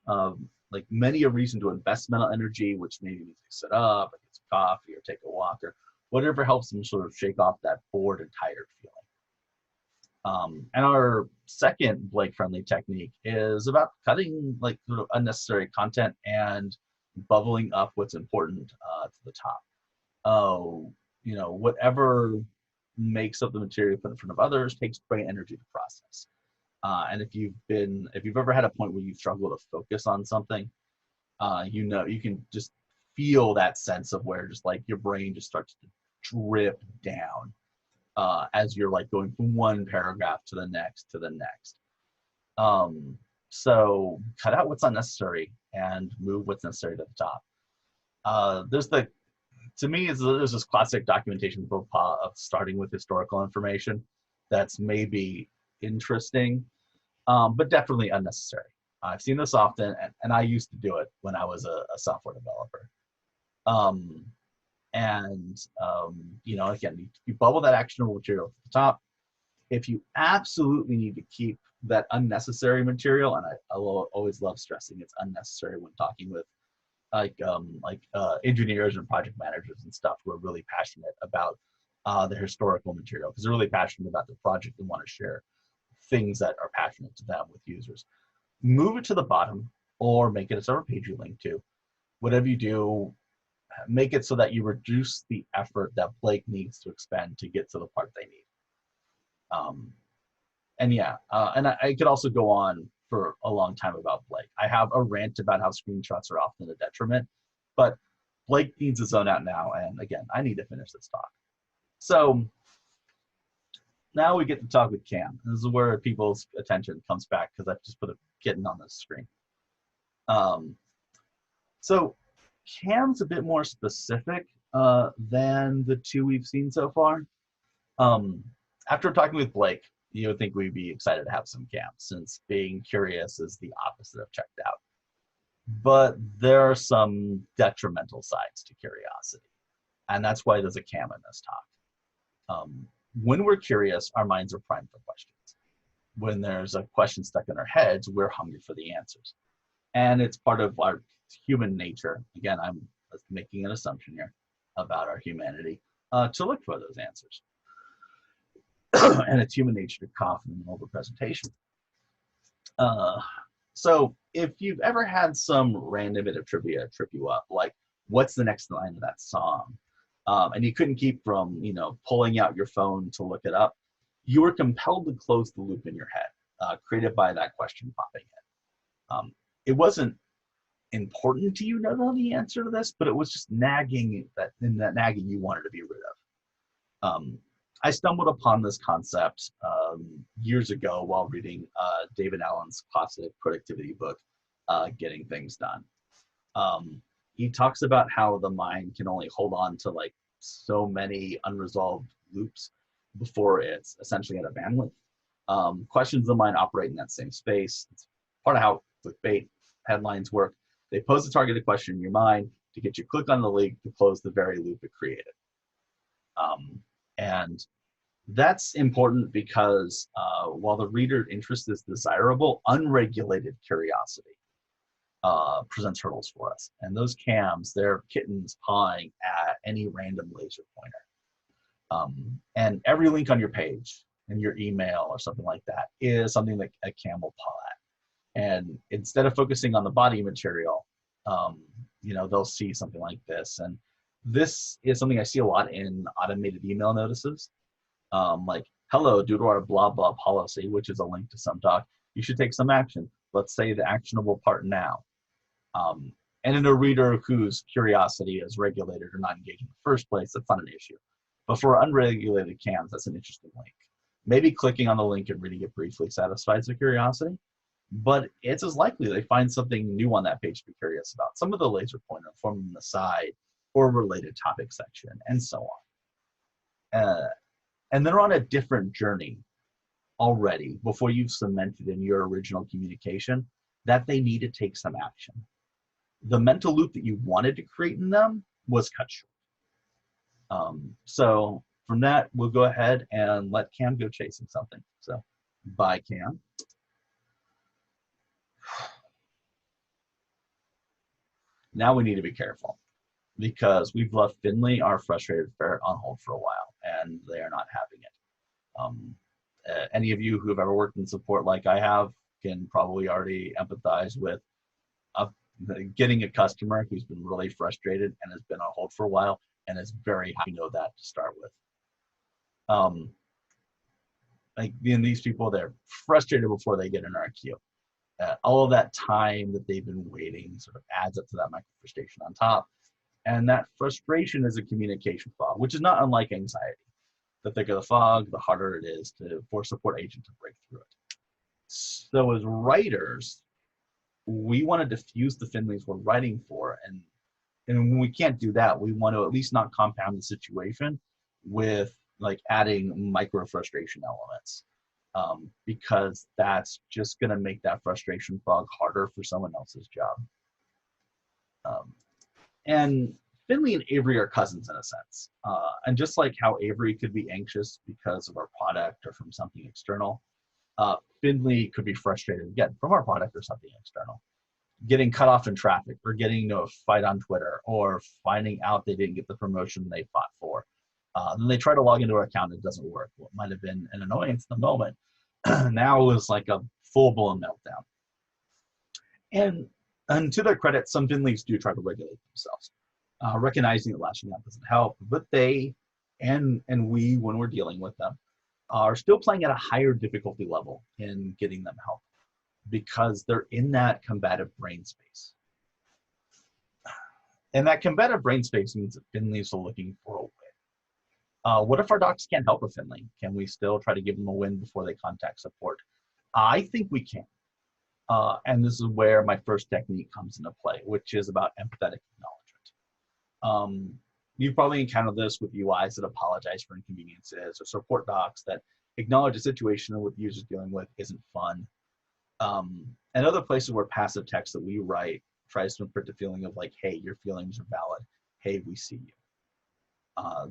many a reason to invest mental energy, which maybe means they sit up, or get some coffee, or take a walk, or whatever helps them sort of shake off that bored and tired feeling. And our second Blake-friendly technique is about cutting sort of unnecessary content and bubbling up what's important to the top. Whatever makes up the material put in front of others takes brain energy to process. And if you've ever had a point where you struggle to focus on something, you can just feel that sense of where just your brain just starts to drip down as you're going from one paragraph to the next. So cut out what's unnecessary and move what's necessary to the top. There's this classic documentation faux pas of starting with historical information that's maybe interesting, but definitely unnecessary. I've seen this often, and I used to do it when I was a software developer. And again, you bubble that actionable material to the top. If you absolutely need to keep that unnecessary material, and I always love stressing it's unnecessary when talking with engineers and project managers and stuff who are really passionate about the historical material, because they're really passionate about the project and want to share things that are passionate to them with users. Move it to the bottom or make it a separate page you link to. Whatever you do, make it so that you reduce the effort that Blake needs to expend to get to the part they need. And I could also go on for a long time about Blake. I have a rant about how screenshots are often a detriment, but Blake needs to zone out now. And again, I need to finish this talk. So now we get to talk with Cam. This is where people's attention comes back because I've just put a kitten on the screen. So Cam's a bit more specific than the two we've seen so far. After talking with Blake, you would think we'd be excited to have some Cam, since being curious is the opposite of checked out. But there are some detrimental sides to curiosity, and that's why there's a Cam in this talk. When we're curious, our minds are primed for questions. When there's a question stuck in our heads, we're hungry for the answers. And it's part of our human nature. Again, I'm making an assumption here about our humanity, to look for those answers. And it's human nature to cough in the middle of a presentation. So if you've ever had some random bit of trivia trip you up, like what's the next line of that song, and you couldn't keep from pulling out your phone to look it up, you were compelled to close the loop in your head, created by that question popping in. It wasn't important to you to know the answer to this, but it was just nagging that nagging you wanted to be rid of. I stumbled upon this concept years ago while reading David Allen's classic productivity book, Getting Things Done. He talks about how the mind can only hold on to like so many unresolved loops before it's essentially at a bandwidth. Questions of the mind operate in that same space. It's part of how clickbait headlines work. They pose a targeted question in your mind to get you to click on the link to close the very loop it created. And that's important because while the reader interest is desirable, unregulated curiosity presents hurdles for us. And those cams, they're kittens pawing at any random laser pointer. And every link on your page in your email or something like that is something that a cam will paw at. And instead of focusing on the body material, they'll see something like this. And this is something I see a lot in automated email notices. Like, hello, due to our blah, blah policy, which is a link to some doc, you should take some action. Let's say the actionable part now. And in a reader whose curiosity is regulated or not engaged in the first place, that's not an issue. But for unregulated cams, that's an interesting link. Maybe clicking on the link and reading it briefly satisfies their curiosity, but it's as likely they find something new on that page to be curious about. Some of the laser pointer from the side or related topic section, and so on. And they're on a different journey already before you've cemented in your original communication that they need to take some action. The mental loop that you wanted to create in them was cut short. So from that, we'll go ahead and let Cam go chasing something. So bye, Cam. Now we need to be careful because we've left Finley, our frustrated ferret, on hold for a while, and they are not having it. Any of you who have ever worked in support like I have can probably already empathize with getting a customer who's been really frustrated and has been on hold for a while and is very happy to know that to start with. These people, they're frustrated before they get in our queue. All of that time that they've been waiting sort of adds up to that micro frustration on top. And that frustration is a communication fog, which is not unlike anxiety. The thicker the fog, the harder it is for a support agent to break through it. So as writers, we want to diffuse the Finleys we're writing for. And when we can't do that, we want to at least not compound the situation with like adding micro frustration elements. Because that's just going to make that frustration fog harder for someone else's job. And Finley and Avery are cousins in a sense. And just like how Avery could be anxious because of our product or from something external, Finley could be frustrated again from our product or something external. Getting cut off in traffic, or getting into a fight on Twitter, or finding out they didn't get the promotion they fought for. Then they try to log into our account, it doesn't work. What might have been an annoyance in the moment now is like a full-blown meltdown. And to their credit, some Finleys do try to regulate themselves, recognizing that lashing out doesn't help, but they and we, when we're dealing with them, are still playing at a higher difficulty level in getting them help, because they're in that combative brain space. And that combative brain space means that Finleys are looking for a win. What if our docs can't help a Finley? Can we still try to give them a win before they contact support? I think we can. And this is where my first technique comes into play, which is about empathetic acknowledgement. You've probably encountered this with UIs that apologize for inconveniences, or support docs that acknowledge a situation what the user's dealing with isn't fun. And other places where passive text that we write tries to imprint the feeling of like, hey, your feelings are valid. Hey, we see you.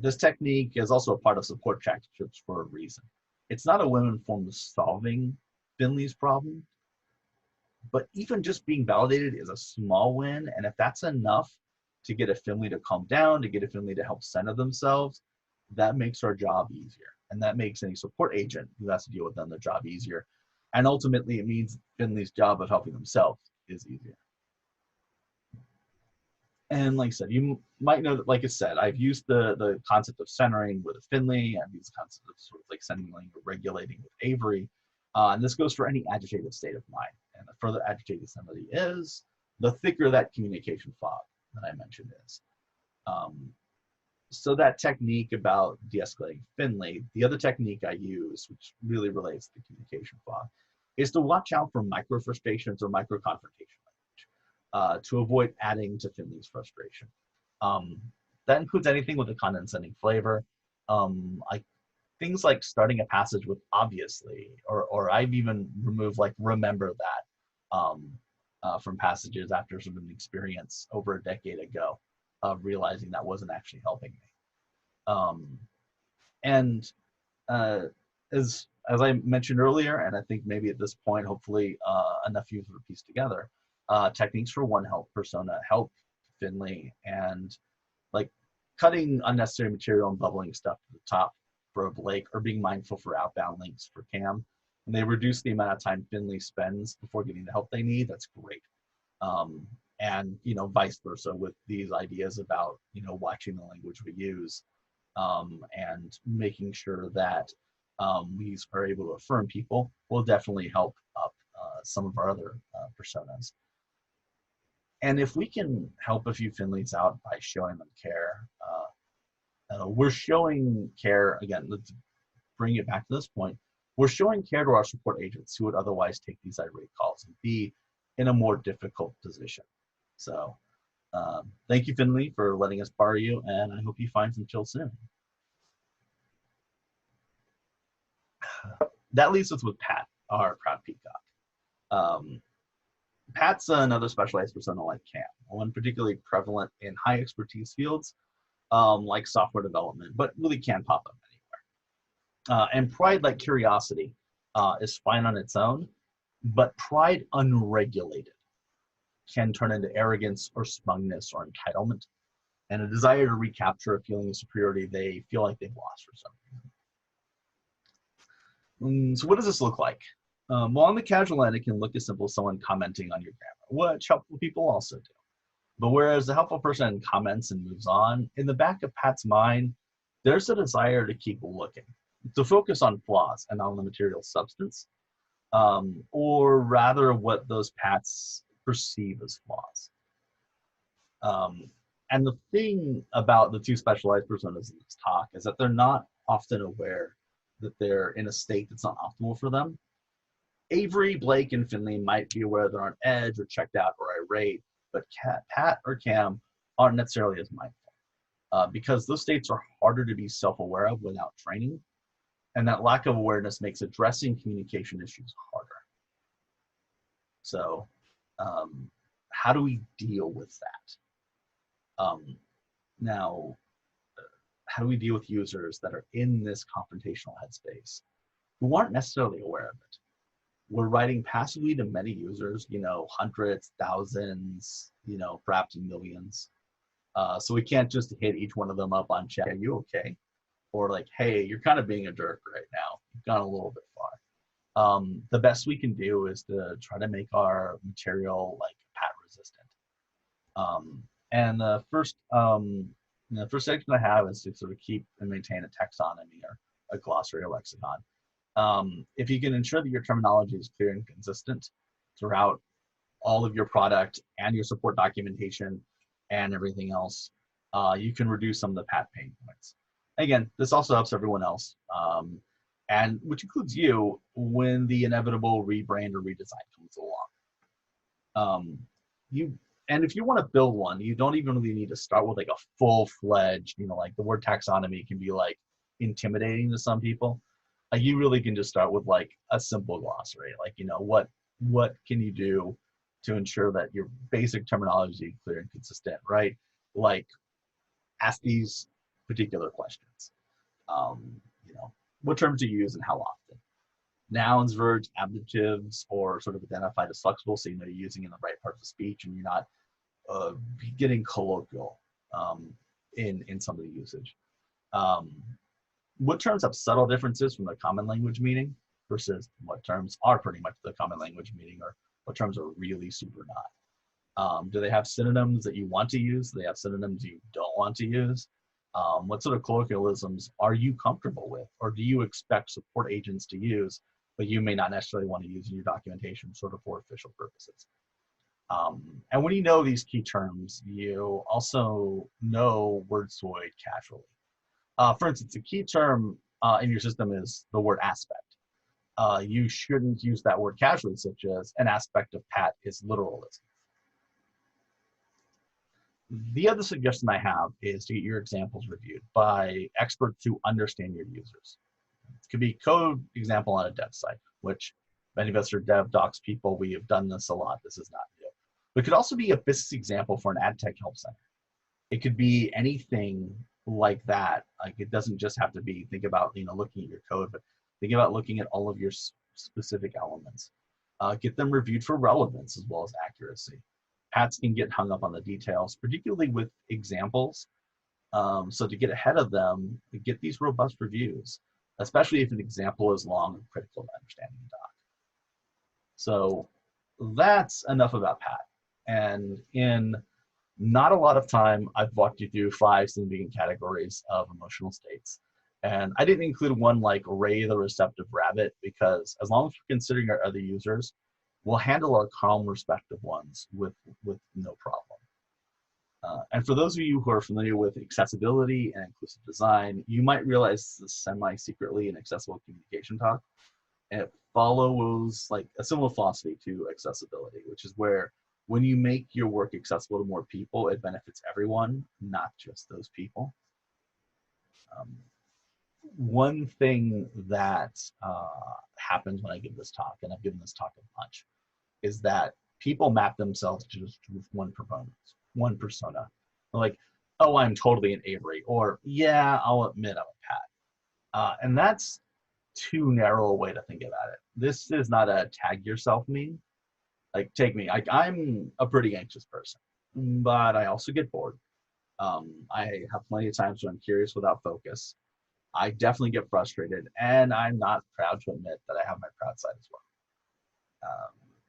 This technique is also a part of support tactics for a reason. It's not a win-win form of solving Finley's problem, but even just being validated is a small win. And if that's enough to get a Finley to calm down, to get a Finley to help center themselves, that makes our job easier. And that makes any support agent who has to deal with them their job easier. And ultimately, it means Finley's job of helping themselves is easier. And like I said, you might know that, like I said, I've used the concept of centering with a Finley, and these concepts of sort of like centering or regulating with Avery. And this goes for any agitated state of mind. And the further agitated somebody is, the thicker that communication fog that I mentioned is. So that technique about de-escalating Finley, the other technique I use, which really relates to communication fog, is to watch out for micro frustrations or micro confrontation language to avoid adding to Finley's frustration. That includes anything with a condescending flavor, things like starting a passage with obviously, or I've even removed like remember that from passages after some experience over a decade ago of realizing that wasn't actually helping me. As I mentioned earlier, and I think maybe at this point, hopefully enough users are pieced together, techniques for One Health persona help Finley, and like cutting unnecessary material and bubbling stuff to the top for a Blake, or being mindful for outbound links for Cam. And they reduce the amount of time Finley spends before getting the help they need. That's great. And vice versa with these ideas about watching the language we use, and making sure that we are able to affirm people will definitely help up some of our other personas. And if we can help a few Finleys out by showing them care, we're showing care, again, let's bring it back to this point, we're showing care to our support agents who would otherwise take these irate calls and be in a more difficult position. So thank you, Finley, for letting us borrow you, and I hope you find some chill soon. That leaves us with Pat, our proud peacock. Pat's another specialized persona like Cam, one particularly prevalent in high expertise fields like software development, but really can pop up anywhere. And pride, like curiosity, is fine on its own, but pride unregulated can turn into arrogance or smugness or entitlement, and a desire to recapture a feeling of superiority they feel like they've lost for some reason. So what does this look like? Well, on the casual end, it can look as simple as someone commenting on your grammar, which helpful people also do. But whereas the helpful person comments and moves on, in the back of Pat's mind, there's a desire to keep looking, to focus on flaws and on the material substance, or rather what those Pats perceive as flaws. And the thing about the two specialized personas in this talk is that they're not often aware that they're in a state that's not optimal for them. Avery, Blake, and Finley might be aware they're on edge or checked out or irate, but Pat or Cam aren't necessarily as mindful because those states are harder to be self-aware of without training, and that lack of awareness makes addressing communication issues harder. So how do we deal with that? Now, how do we deal with users that are in this confrontational headspace who aren't necessarily aware of it? We're writing passively to many users, hundreds, thousands, perhaps millions. So we can't just hit each one of them up on chat, are you okay? Or like, hey, you're kind of being a jerk right now. You've gone a little bit far. The best we can do is to try to make our material like PAT resistant. And the first section I have is to sort of keep and maintain a taxonomy or a glossary or lexicon. If you can ensure that your terminology is clear and consistent throughout all of your product and your support documentation and everything else, you can reduce some of the PAT pain points. Again, this also helps everyone else, and which includes you when the inevitable rebrand or redesign comes along. And if you want to build one, you don't even really need to start with like a full-fledged, like the word taxonomy can be like intimidating to some people. You really can just start with like a simple glossary, like, what can you do to ensure that your basic terminology is clear and consistent, right? Like, ask these particular questions. What terms do you use and how often? Nouns, verbs, adjectives, or sort of identified as flexible, so you're using in the right parts of speech and you're not getting colloquial in some of the usage. What terms have subtle differences from the common language meaning versus what terms are pretty much the common language meaning, or what terms are really super not? Do they have synonyms that you want to use? Do they have synonyms you don't want to use? What sort of colloquialisms are you comfortable with, or do you expect support agents to use, but you may not necessarily want to use in your documentation sort of for official purposes? And when you know these key terms, you also know Wordzoid casually. For instance, a key term in your system is the word aspect. You shouldn't use that word casually, such as an aspect of PAT is literalism. The other suggestion I have is to get your examples reviewed by experts who understand your users. It could be code example on a dev site, which many of us are dev docs people. We have done this a lot. This is not new. But it could also be a business example for an ad tech help center. It could be anything like that. Like, it doesn't just have to be, think about, looking at your code, but think about looking at all of your specific elements. Get them reviewed for relevance as well as accuracy. Pats can get hung up on the details, particularly with examples. So to get ahead of them, get these robust reviews, especially if an example is long and critical to understanding the doc. So that's enough about Pat. And in not a lot of time, I've walked you through 5 significant categories of emotional states. And I didn't include one like Ray the receptive rabbit, because as long as we're considering our other users, we'll handle our calm, respective ones with no problem. And for those of you who are familiar with accessibility and inclusive design, you might realize this is semi-secretly an accessible communication talk. And it follows like a similar philosophy to accessibility, which is where when you make your work accessible to more people, it benefits everyone, not just those people. One thing that happens when I give this talk, and I've given this talk a bunch, is that people map themselves just with one persona. Like, oh, I'm totally an Avery, or yeah, I'll admit I'm a Pat. And that's too narrow a way to think about it. This is not a tag yourself meme. Like, take me, I'm a pretty anxious person, but I also get bored. I have plenty of times when I'm curious without focus. I definitely get frustrated, and I'm not proud to admit that I have my proud side as well.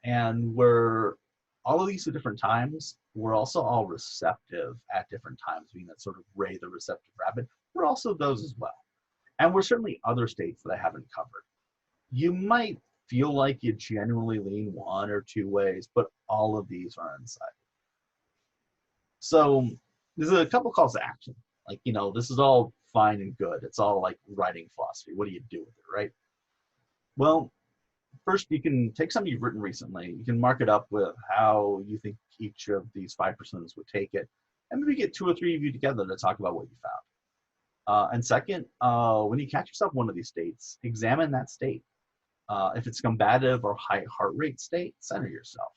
And we're all of these at different times. We're also all receptive at different times, being that sort of Ray the receptive rabbit. We're also those as well. And we're certainly other states that I haven't covered. You might feel like you genuinely lean one or two ways, but all of these are inside. So there's a couple calls to action. Like, this is all fine and good. It's all like writing philosophy. What do you do with it, right? Well, first, you can take something you've written recently. You can mark it up with how you think each of these 5 personas would take it, and maybe get 2 or 3 of you together to talk about what you found. And second, when you catch yourself in one of these states, examine that state. If it's combative or high heart rate state, center yourself.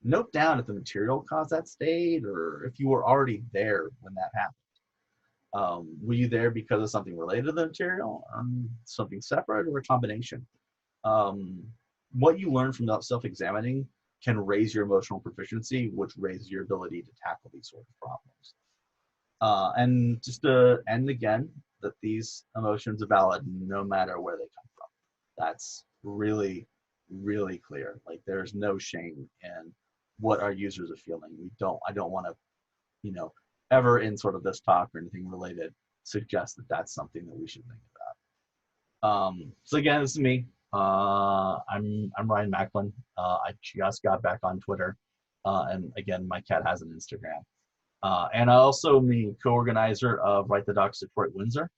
Note down if the material caused that state, or if you were already there when that happened. Were you there because of something related to the material, something separate, or a combination? What you learn from self-examining can raise your emotional proficiency, which raises your ability to tackle these sort of problems. And just to end again, that these emotions are valid no matter where they come from. That's really, really clear. Like, there's no shame in what our users are feeling. I don't want to, ever in sort of this talk or anything related, suggest that that's something that we should think about. So again, this is me. I'm Ryan Macklin. I just got back on Twitter, and again, my cat has an Instagram. And I also am the co-organizer of Write the Docs Detroit Windsor,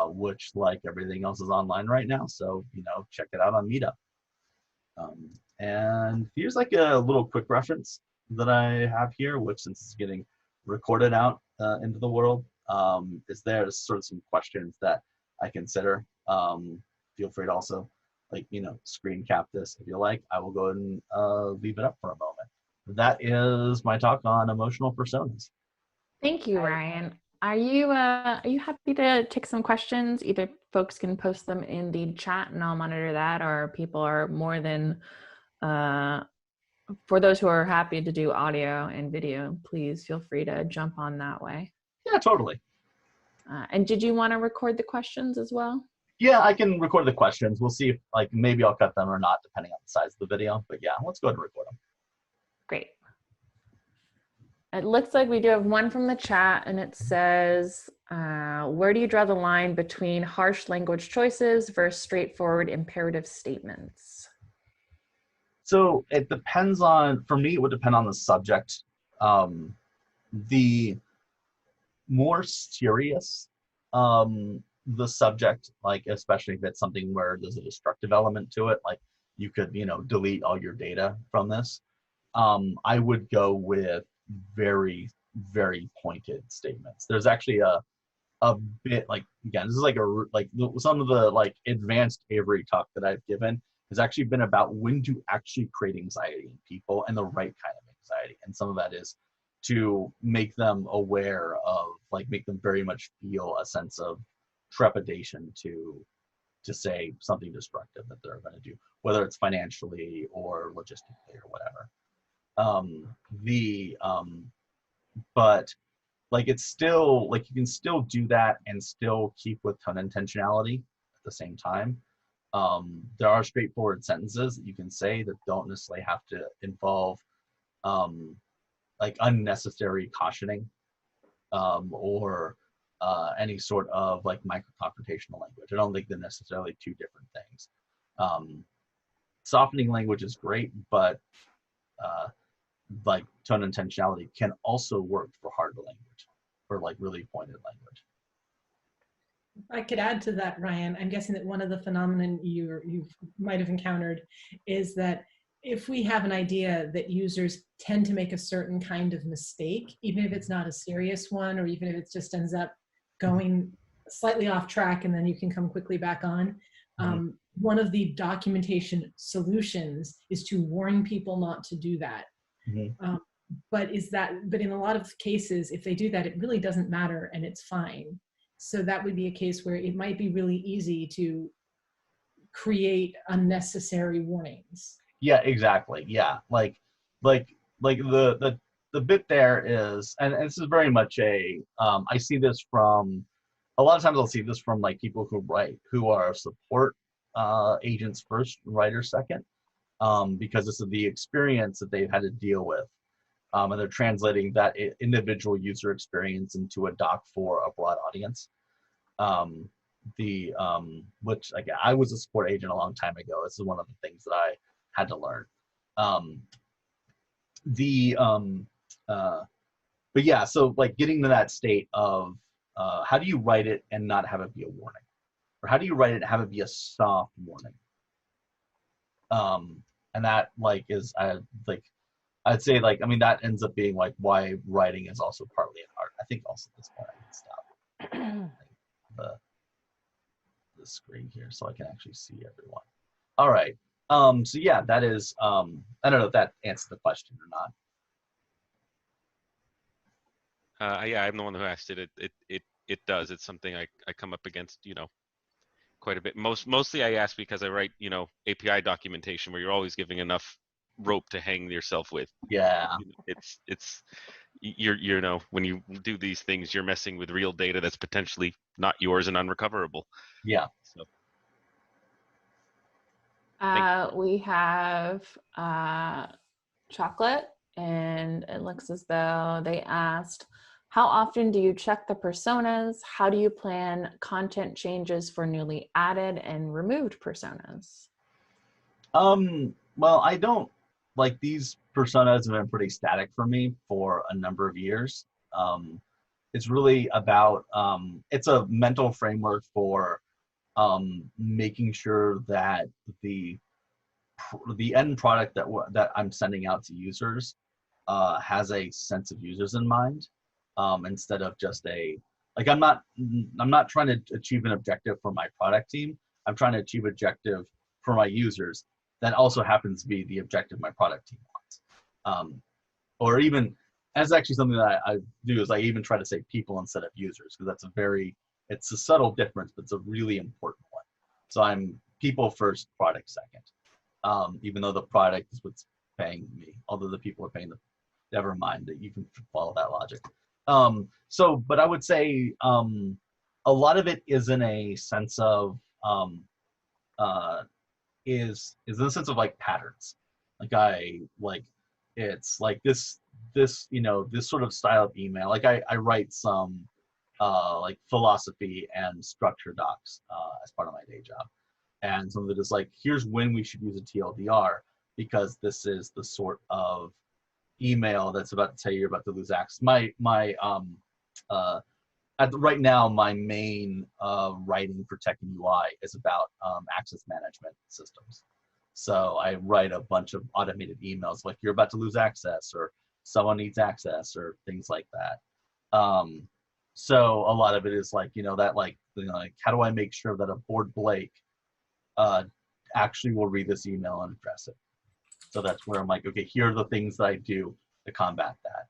which, like everything else, is online right now. So check it out on Meetup. And here's like a little quick reference that I have here, which, since it's getting recorded out into the world, is there sort of some questions that I consider. Feel free to also screen cap this if you like. I will go ahead and leave it up for a moment. That is my talk on emotional personas. Thank you, Ryan. Are you happy to take some questions? Either folks can post them in the chat and I'll monitor that, or people are more than, for those who are happy to do audio and video, please feel free to jump on that way. Yeah, totally. And did you want to record the questions as well? Yeah, I can record the questions. We'll see if maybe I'll cut them or not, depending on the size of the video. But yeah, let's go ahead and record them. Great. It looks like we do have one from the chat, and it says, where do you draw the line between harsh language choices versus straightforward imperative statements? So it depends for me, it would depend on the subject. The more serious the subject, especially if it's something where there's a destructive element to it, like you could, delete all your data from this. I would go with very, very pointed statements. There's actually a bit, again, this is some of the advanced Avery talk that I've given has actually been about when to actually create anxiety in people and the right kind of anxiety. And some of that is to make them aware of, make them very much feel a sense of trepidation to say something destructive that they're going to do, whether it's financially or logistically or whatever. But it's still you can still do that and still keep with tone intentionality at the same time. There are straightforward sentences that you can say that don't necessarily have to involve unnecessary cautioning or any sort of micro-confrontational language. I don't think they're necessarily two different things. Softening language is great, but tone intentionality can also work for hard language, for really pointed language. If I could add to that, Ryan, I'm guessing that one of the phenomenon you might have encountered is that if we have an idea that users tend to make a certain kind of mistake, even if it's not a serious one, or even if it just ends up going slightly off track and then you can come quickly back on, one of the documentation solutions is to warn people not to do that. But in a lot of cases, if they do that, it really doesn't matter and it's fine. So that would be a case where it might be really easy to create unnecessary warnings. Yeah, exactly. Yeah, the bit there is, and this is very much I see this from a lot of times. I'll see this from people who are support agents first, writers second, because this is the experience that they've had to deal with, and they're translating that individual user experience into a doc for a broad audience. Which again, I was a support agent a long time ago. This is one of the things that I had to learn. But yeah, so getting to that state of how do you write it and not have it be a warning, or how do you write it and have it be a soft warning? And that is I'd say that ends up being why writing is also partly an art. I think also at this point I can stop the screen here so I can actually see everyone. All right. So yeah, that is I don't know if that answers the question or not. Yeah, I'm the one who asked it. It it does. It's something I come up against, quite a bit. Mostly I ask because I write, API documentation where you're always giving enough rope to hang yourself with. Yeah. It's when you do these things, you're messing with real data that's potentially not yours and unrecoverable. Yeah. So we have chocolate, and it looks as though they asked, how often do you check the personas? How do you plan content changes for newly added and removed personas? Well, I don't, like, these personas have been pretty static for me for a number of years. It's really about, it's a mental framework for making sure that the end product that I'm sending out to users has a sense of users in mind, instead of just I'm not trying to achieve an objective for my product team. I'm trying to achieve objective for my users that also happens to be the objective my product team wants. Or even, that's actually something that I do, is I even try to say people instead of users, because it's a subtle difference, but it's a really important one. So I'm people first, product second. Even though the product is what's paying me, although the people are paying never mind, that you can follow that logic. But I would say a lot of it is in a sense of is in a sense of like patterns. It's like this sort of style of email. Like I write some like philosophy and structure docs as part of my day job. And some of it is like, here's when we should use a TLDR, because this is the sort of email that's about to tell you you're about to lose access. Right now, my main writing for tech and UI is about access management systems. So I write a bunch of automated emails like, you're about to lose access, or someone needs access, or things like that. So a lot of it is like, how do I make sure that a board Blake actually will read this email and address it? So that's where I'm like, okay, here are the things that I do to combat that.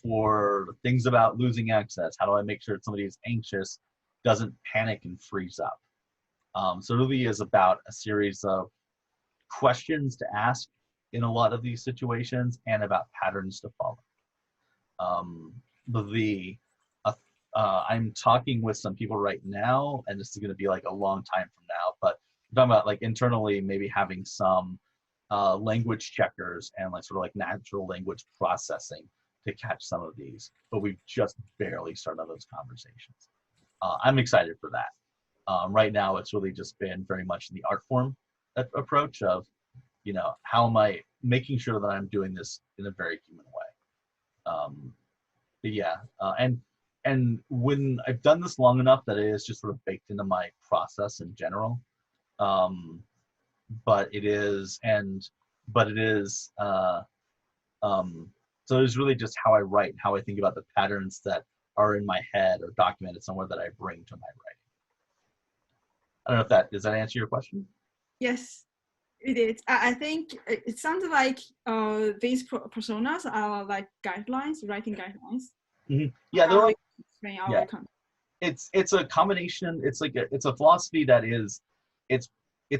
For things about losing access, how do I make sure that somebody who's anxious doesn't panic and freeze up? So it really is about a series of questions to ask in a lot of these situations, and about patterns to follow. I'm talking with some people right now, and this is going to be like a long time from now, but I'm talking about like internally maybe having some language checkers and like sort of like natural language processing to catch some of these, but we've just barely started those conversations. I'm excited for that. Right now, it's really just been very much in the art form approach of, how am I making sure that I'm doing this in a very human way. And when I've done this long enough that it is just sort of baked into my process in general. So it's really just how I write, how I think about the patterns that are in my head or documented somewhere that I bring to my writing. I don't know if does that answer your question? Yes, it is. I think it sounds like these personas are like guidelines, writing guidelines. Mm-hmm. Yeah, they're like, it's a combination. It's like it's a philosophy that is, it's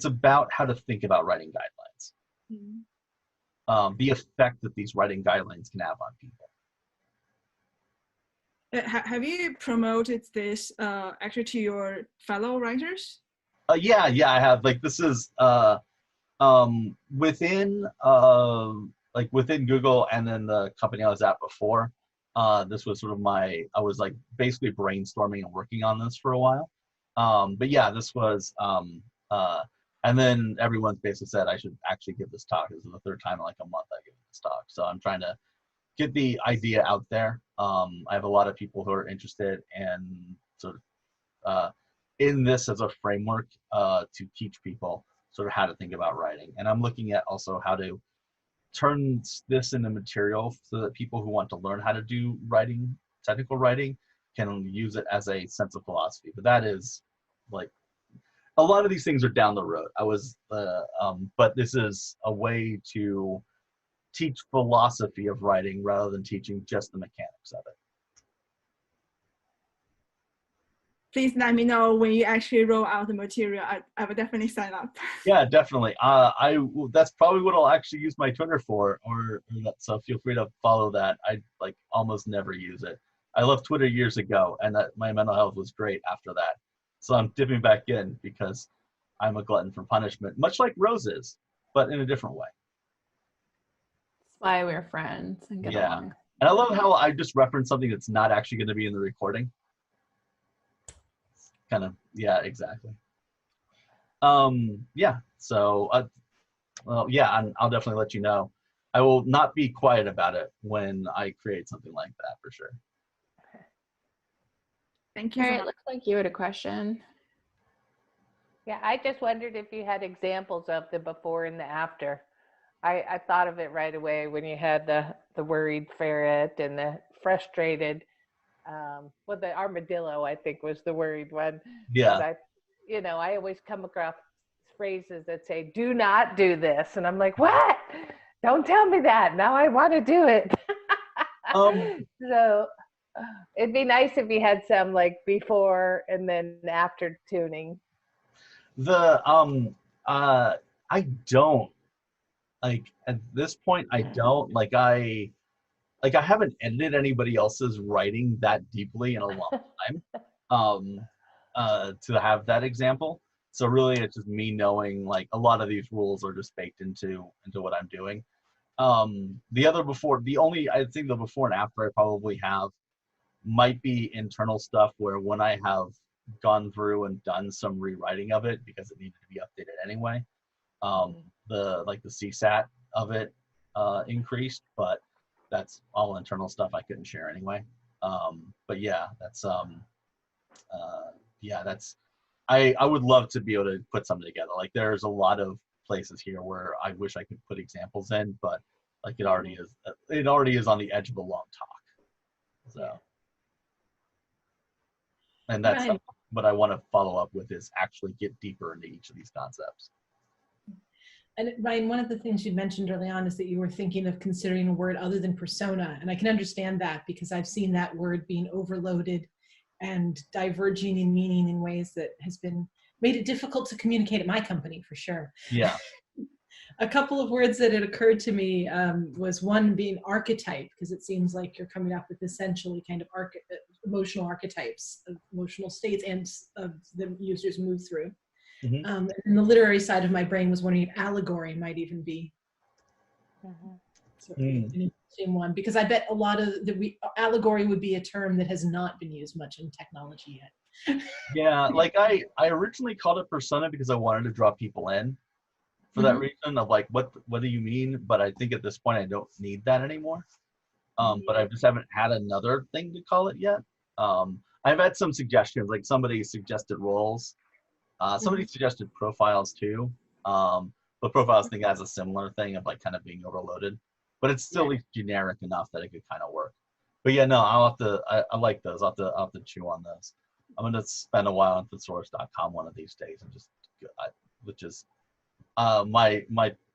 about how to think about writing guidelines. Mm-hmm. The effect that these writing guidelines can have on people. Have you promoted this actually to your fellow writers? Yeah, I have. Like, this is within Google, and then the company I was at before. This was sort of I was like basically brainstorming and working on this for a while. But yeah, this was, and then everyone's basically said I should actually give this talk. This is the third time in like a month I give this talk. So I'm trying to get the idea out there. I have a lot of people who are interested in sort of in this as a framework to teach people sort of how to think about writing. And I'm looking at also how to turn this into material so that people who want to learn how to do writing, technical writing, can use it as a sense of philosophy. But that is like, a lot of these things are down the road. But this is a way to teach philosophy of writing rather than teaching just the mechanics of it. please let me know when you actually roll out the material. I will definitely sign up. Yeah, definitely. That's probably what I'll actually use my Twitter for, so feel free to follow that. I like almost never use it. I left Twitter years ago, and my mental health was great after that. So I'm dipping back in because I'm a glutton for punishment, much like Rose is, but in a different way. That's why we're friends and get along. And I love how I just referenced something that's not actually going to be in the recording. Kind of, yeah, exactly. Yeah, so, well, yeah, I'll definitely let you know. I will not be quiet about it when I create something like that, for sure. Thank you. All right, looks like you had a question. Yeah, I just wondered if you had examples of the before and the after. I thought of it right away when you had the worried ferret and the frustrated, well, the armadillo, I think, was the worried one. Yeah. But I always come across phrases that say, do not do this. And I'm like, what? Don't tell me that. Now I want to do it. So it'd be nice if you had some like before and then after tuning. I don't. Like at this point, I don't. I haven't edited anybody else's writing that deeply in a long time to have that example. So really, it's just me knowing like a lot of these rules are just baked into what I'm doing. I think the before and after I probably have might be internal stuff where when I have gone through and done some rewriting of it because it needed to be updated anyway. The CSAT of it increased, but that's all internal stuff I couldn't share anyway. But yeah, that's I would love to be able to put something together. Like there's a lot of places here where I wish I could put examples in, but like it already is on the edge of a long talk. So, and that's what I want to follow up with is actually get deeper into each of these concepts. And Ryan, one of the things you mentioned early on is that you were thinking of considering a word other than persona. And I can understand that because I've seen that word being overloaded and diverging in meaning in ways that has made it difficult to communicate at my company for sure. Yeah. A couple of words that had occurred to me was one being archetype, because it seems like you're coming up with essentially kind of emotional archetypes of emotional states and of the users move through. Mm-hmm. And the literary side of my brain was wondering if allegory might even be an interesting one, because I bet a lot of allegory would be a term that has not been used much in technology yet. Yeah, like I originally called it persona because I wanted to draw people in for that reason of like, what do you mean? But I think at this point I don't need that anymore. But I just haven't had another thing to call it yet. I've had some suggestions, like somebody suggested roles. Somebody suggested profiles too, but profiles think has a similar thing of like kind of being overloaded, but it's still generic enough that it could kind of work. But yeah, no, I'll have to. I like those. I'll have to chew on those. I'm gonna spend a while on thesaurus.com one of these days and just, which is my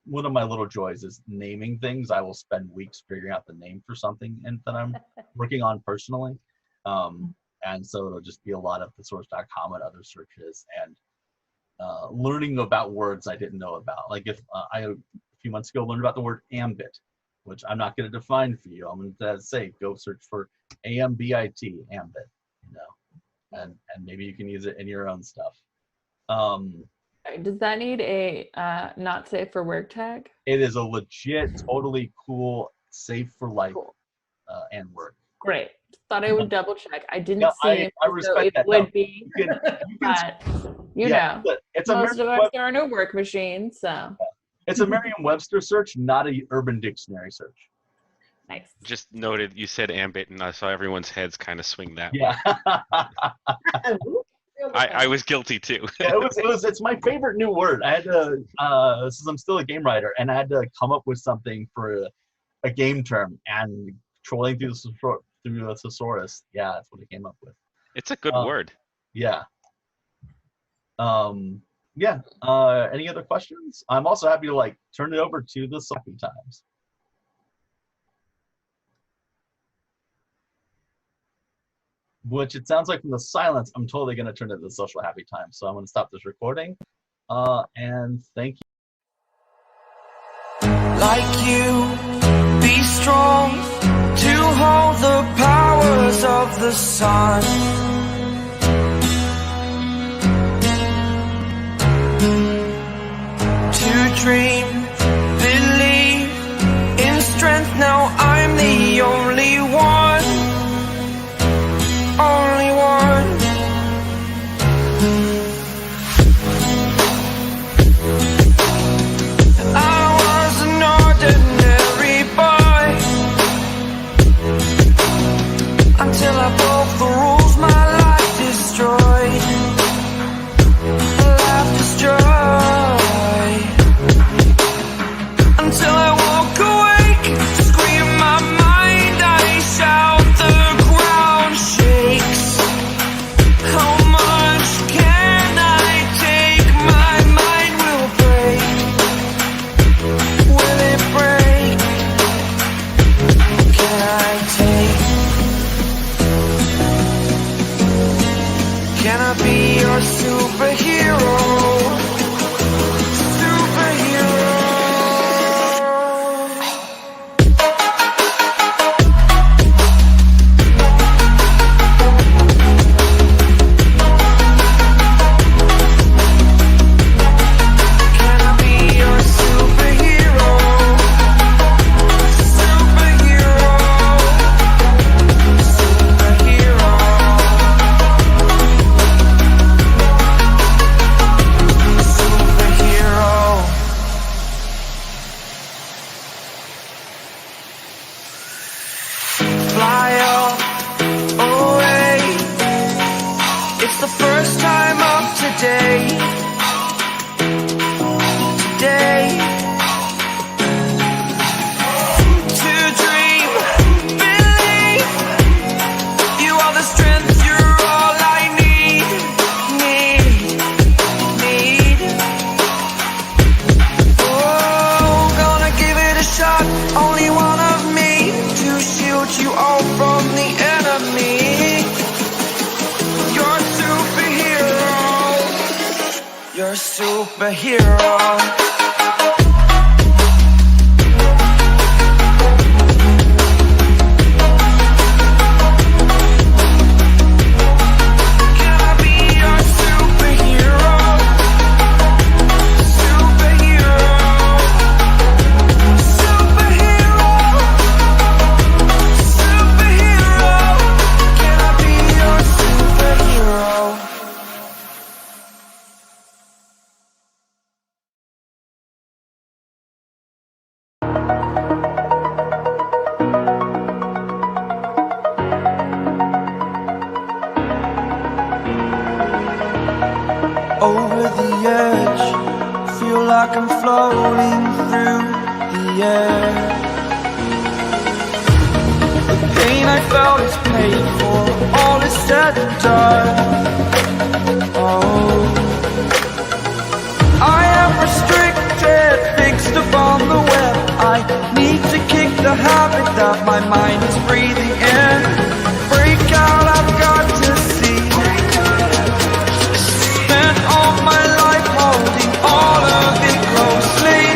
one of my little joys is naming things. I will spend weeks figuring out the name for something and that I'm working on personally, and so it'll just be a lot of thesaurus.com and other searches and learning about words I didn't know about. Like if I a few months ago learned about the word ambit, which I'm not going to define for you. I'm going to say go search for AMBIT, ambit, and maybe you can use it in your own stuff. Does that need a not safe for work tag? It is a legit, totally cool, safe for life and work. Great. Thought I would double check. I didn't see it. I respect that. Would be, but it's most of us there are no work machines, so it's a Merriam-Webster search, not a Urban Dictionary search. Nice. Just noted, you said ambit, and I saw everyone's heads kind of swing that way. Yeah. I was guilty too. Yeah, it's my favorite new word. I had to since I'm still a game writer, and I had to come up with something for a game term, and trolling through the thesaurus. Yeah, that's what I came up with. It's a good word. Yeah. Any other questions? I'm also happy to turn it over to the Sloppy Times. which it sounds like from the silence, I'm totally going to turn it into social happy time. So I'm going to stop this recording. And thank you. Like you, be strong to hold the powers of the sun. To dream, believe in strength. Now I'm the only one, only one. I was an ordinary boy until I broke the rules. My life destroyed, life destroyed. Until I walk awake, scream my mind, I shout, the ground shakes. How much can I take? My mind will break. Will it break? Can I take? Can I be your superhero? Superhero. Can I be your superhero? Superhero. Superhero. Superhero. Fly up away. It's the first time of today. Today. To dream, believe. You are the strength, you're all I need. Need. Oh, gonna give it a shot. Only one of me to shield you all from the enemy. You're a superhero. You're a superhero. Can I be your superhero? Superhero. Superhero. Superhero. Can I be your superhero? Over the edge, feel like I'm floating through the air. The pain I felt is paid for, all is said and done. Oh, I am restricted, fixed upon the web. I need to kick the habit that my mind is breathing in. Break out, I've got to see. Spent all my life holding all of it closely.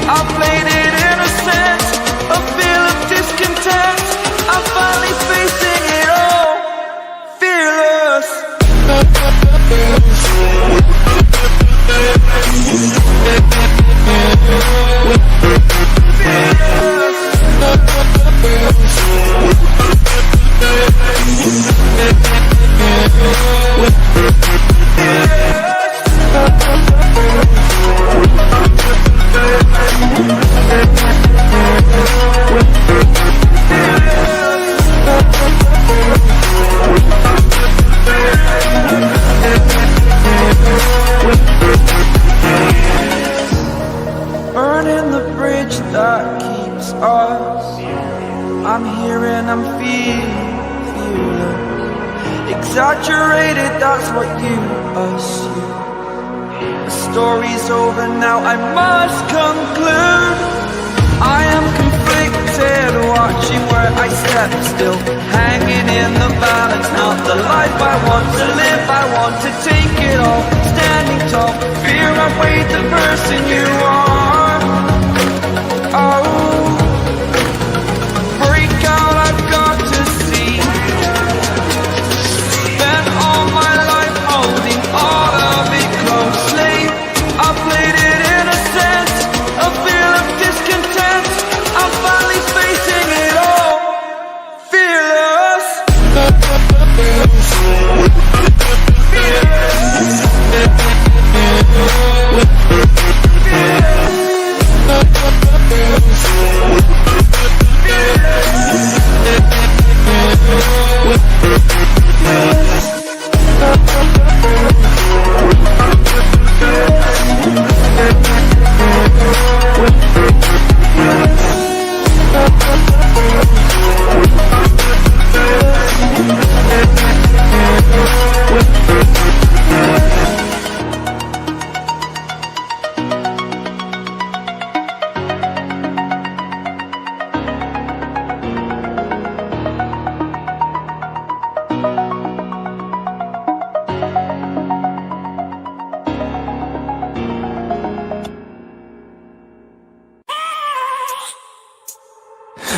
I played it innocent, a feel of discontent. I'm finally facing it all, fearless. Burning the bridge that keeps us. I'm here and I'm feeling exaggerated, that's what you assume. The story's over now, I must conclude. I am conflicted. head, watching where I step, still hanging in the balance. Not the life I want to live, I want to take it all, standing tall. Fear I weighed the person you are. Oh, break out, I've got to see. Spent all my life holding all of it closely. I played it innocent, a feel of discontent. I'm finally facing it all, fearless.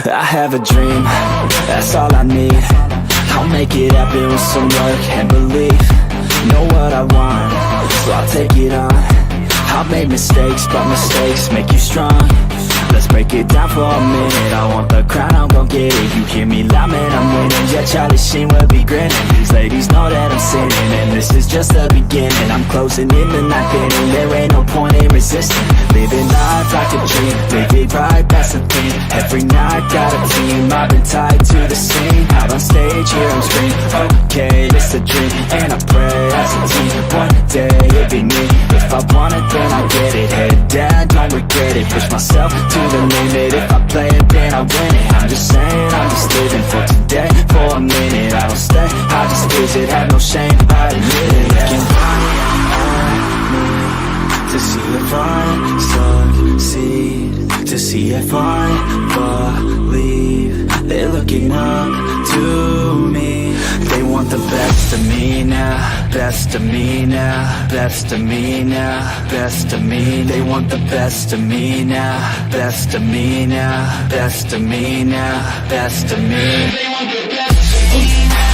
I have a dream, that's all I need. I'll make it happen with some work and belief. Know what I want, so I'll take it on. I've made mistakes, but mistakes make you strong. Let's break it down for a minute. I want the crown, I'm gon' get it. You hear me loud, man, I'm winning. Yeah, Charlie Sheen will be grinning. These ladies know that I'm sinning, and this is just the beginning. I'm closing in the night inning. There ain't no point in resisting. Living life like a dream, live it right, that's the thing. Every night got a team, I've been tied to the scene. Out on stage, here I'm screaming. Okay, it's a dream, and I pray as a team. One day it'll be me. If I want it, then I get it. Head down, don't regret it. Push myself to the limit. If I play it, then I win it. I'm just saying, I'm just living for today, for a minute. I don't stay, I just visit, have no shame, I admit it. Looking to see if I succeed, to see if I believe. They're looking up to me. They want the best of me now, best of me now, best of me now, best of me. They want the best of me now, best of me now, best of me now, best of me. They want the best of me now.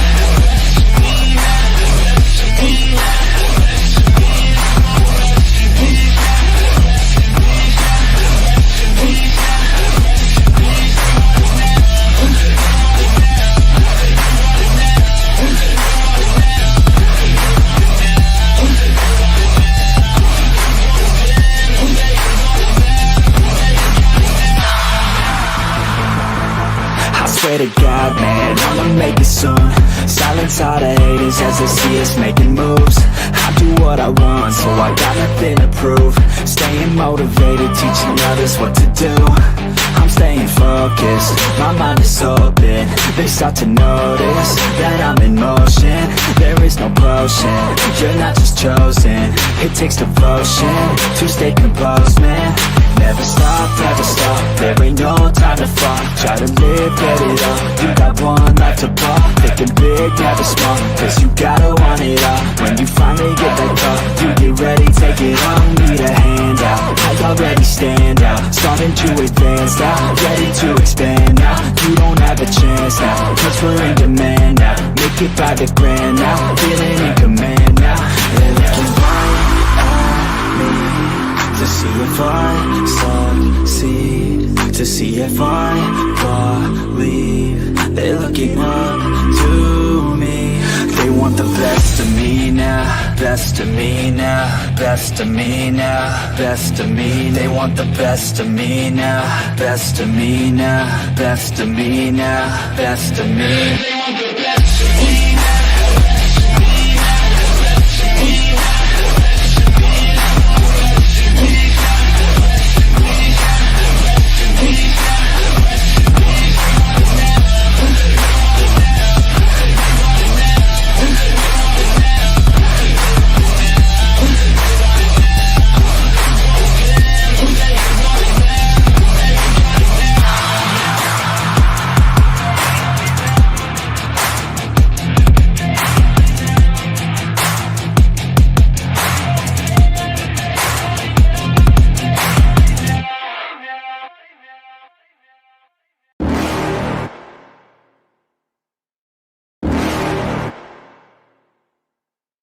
Swear to God, man, I'ma make it soon. Silence all the haters as they see us making moves. I do what I want, so I got nothing to prove. Staying motivated, teaching others what to do. I'm staying focused, my mind is open. They start to notice that I'm in motion. There is no potion, you're not just chosen. It takes devotion to stay composed, man. Never stop, there ain't no time to fall. Try to live, get it all, you got one life to ball. Thinking big, never small, cause you gotta want it all. When you finally get that call, you get ready, take it on. Need a hand out, I already stand out. Starting to advance now, ready to expand now. You don't have a chance now, cause we're in demand now. Make it by the grand now, feeling in command now. They're looking right at me to see if I succeed, to see if I believe. They're looking up to me. They want the best of me now, best of me now, best of me now, best of me. They want the best of me now, best of me now, best of me now, best of me. They want the best of me.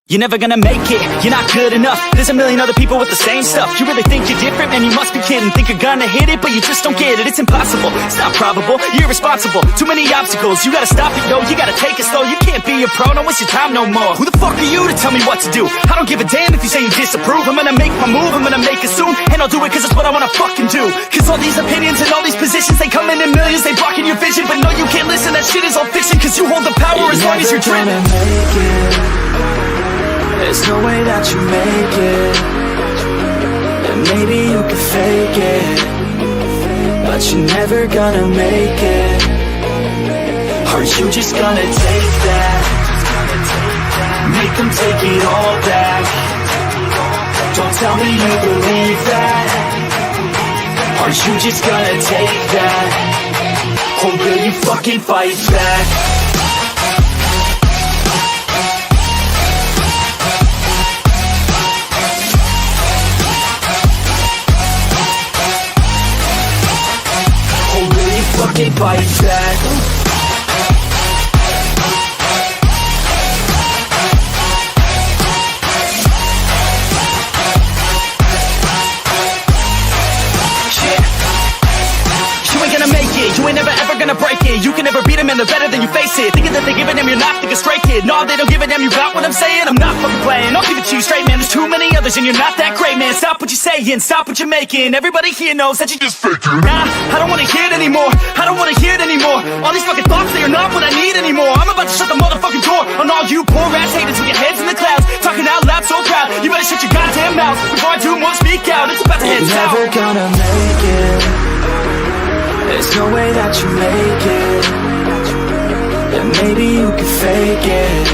You're never gonna make it, you're not good enough. There's a million other people with the same stuff. You really think you're different? Man, you must be kidding. Think you're gonna hit it, but you just don't get it. It's impossible, it's not probable, you're irresponsible. Too many obstacles, you gotta stop it, yo. You gotta take it slow, you can't be a pro. Don't waste your time no more. Who the fuck are you to tell me what to do? I don't give a damn if you say you disapprove. I'm gonna make my move, I'm gonna make it soon. And I'll do it cause it's what I wanna fucking do. Cause all these opinions and all these positions, they come in millions, they blocking your vision. But no, you can't listen, that shit is all fiction. Cause you hold the power as long as you're dreaming. There's no way that you make it. And maybe you can fake it, but you're never gonna make it. Are you just gonna take that? Make them take it all back. Don't tell me you believe that. Are you just gonna take that? Or will you fucking fight back? Fucking fight back. You ain't gonna make it, you ain't never ever gonna break it. You can never beat them and they're better than you face it. Thinking that they give a damn, you're not, think a straight kid. No, they don't give a damn, you got what I'm saying? I'm not fucking playing, I'll give it to you straight, man. There's too many others and you're not that great, man. Stop what you're saying, stop what you're making. Everybody here knows that you just faking. Nah, I don't wanna hear it anymore, I don't wanna hear it anymore. All these fucking thoughts, they are not what I need anymore. I'm about to shut the motherfucking door on all you poor ass haters with your heads in the clouds, talking out loud so proud. You better shut your goddamn mouth before I do more speak out. It's about to head south. You're never gonna make it. There's no way that you make it. And maybe you can fake it,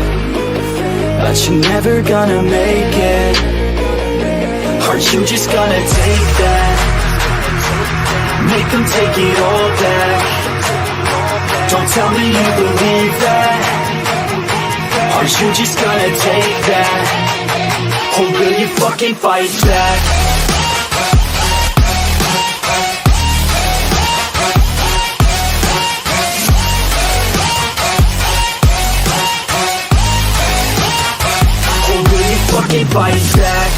but you're never gonna make it. Are you just gonna take that? Make them take it all back. Don't tell me you believe that. Are you just gonna take that? Or will you fucking fight back? Fucking fight back.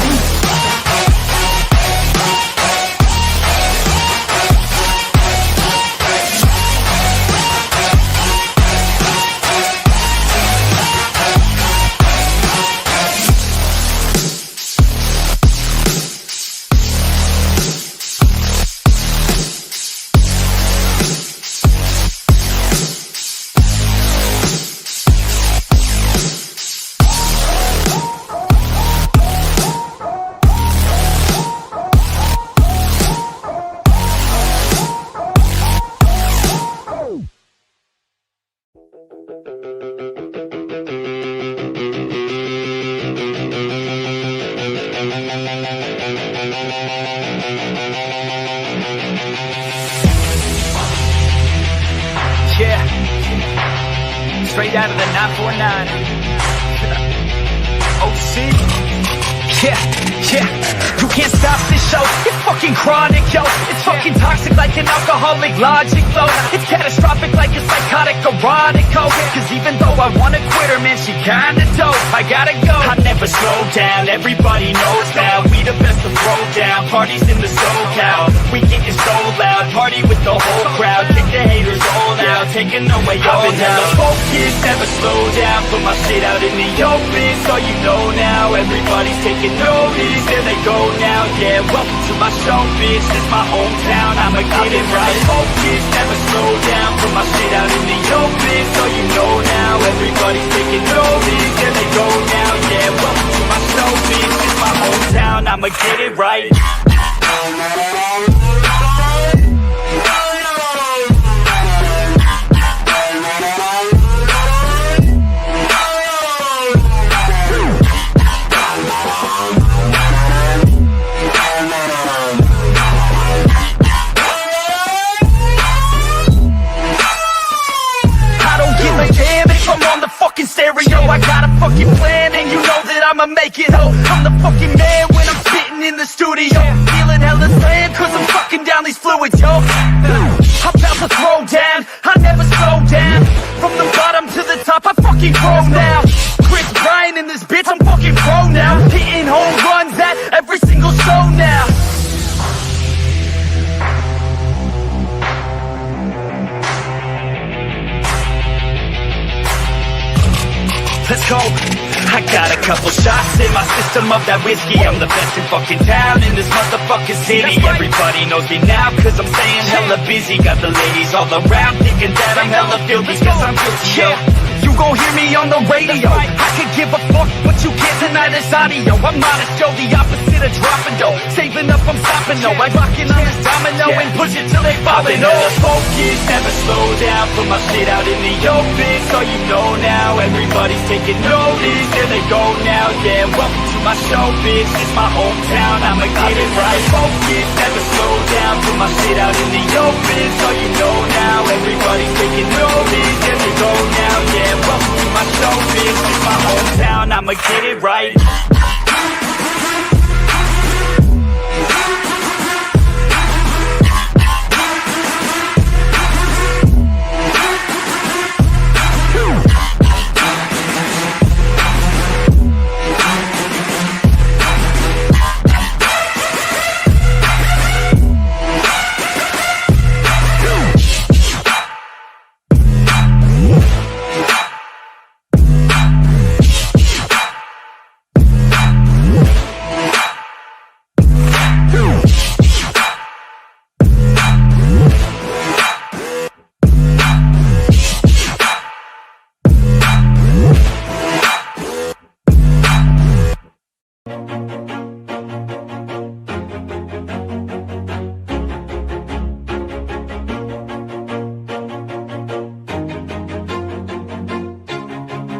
Yeah, straight out of the 949. OC. Yeah, you can't stop this show. It's fucking chronic, yo. It's fucking toxic like an alcoholic logic flow. It's catastrophic like a psychotic erotic code. Cause even though I wanna quit her, man, she kinda dope. I gotta go. I never slow down, everybody knows now. We the best to throw down, parties in the SoCal. We getting so loud, party with the whole crowd. Kick the haters all out, taking away all now. I've been hella focused, never slow down. Put my shit out in the open, so you know now. Everybody's taking notice, there they go now. Yeah, welcome to my show, bitch. This my hometown, I'ma get it right. Focus, never slow down. Put my shit out in the open, so you know now. Everybody's taking notice, there they go now. Yeah, welcome to my show, bitch. This my hometown, I'ma get it right. Stereo, I got a fucking plan and you know that I'ma make it. Oh, I'm the fucking man when I'm sitting in the studio, feeling hella slam cause I'm fucking down these fluids, yo. I'm about to throw down, I never slow down. From the bottom to the top, I fucking grow now. Chris Bryan in this bitch, I'm fucking I got a couple shots in my system of that whiskey. I'm the best in fucking town in this motherfucking city. Everybody knows me now cause I'm staying hella busy. Got the ladies all around thinking that I'm hella filthy cause I'm guilty, yo. You gon' hear me on the radio. I could give a fuck what you get tonight is audio. I'm modest, yo, the opposite of dropping dough. Saving up, I'm stopping, no. I rockin' on this domino and push it till they poppin', oh. Never focus, never slow down. Put my shit out in the open, so you know now. Everybody's taking notice, there they go now. Yeah, welcome to my show, bitch. It's my hometown, I'ma get it right. Focus, never slow down. Put my shit out in the open, so you know now. Everybody's taking notice, there they go now. Yeah, welcome to my show, bitch. It's my hometown, I'ma get it right.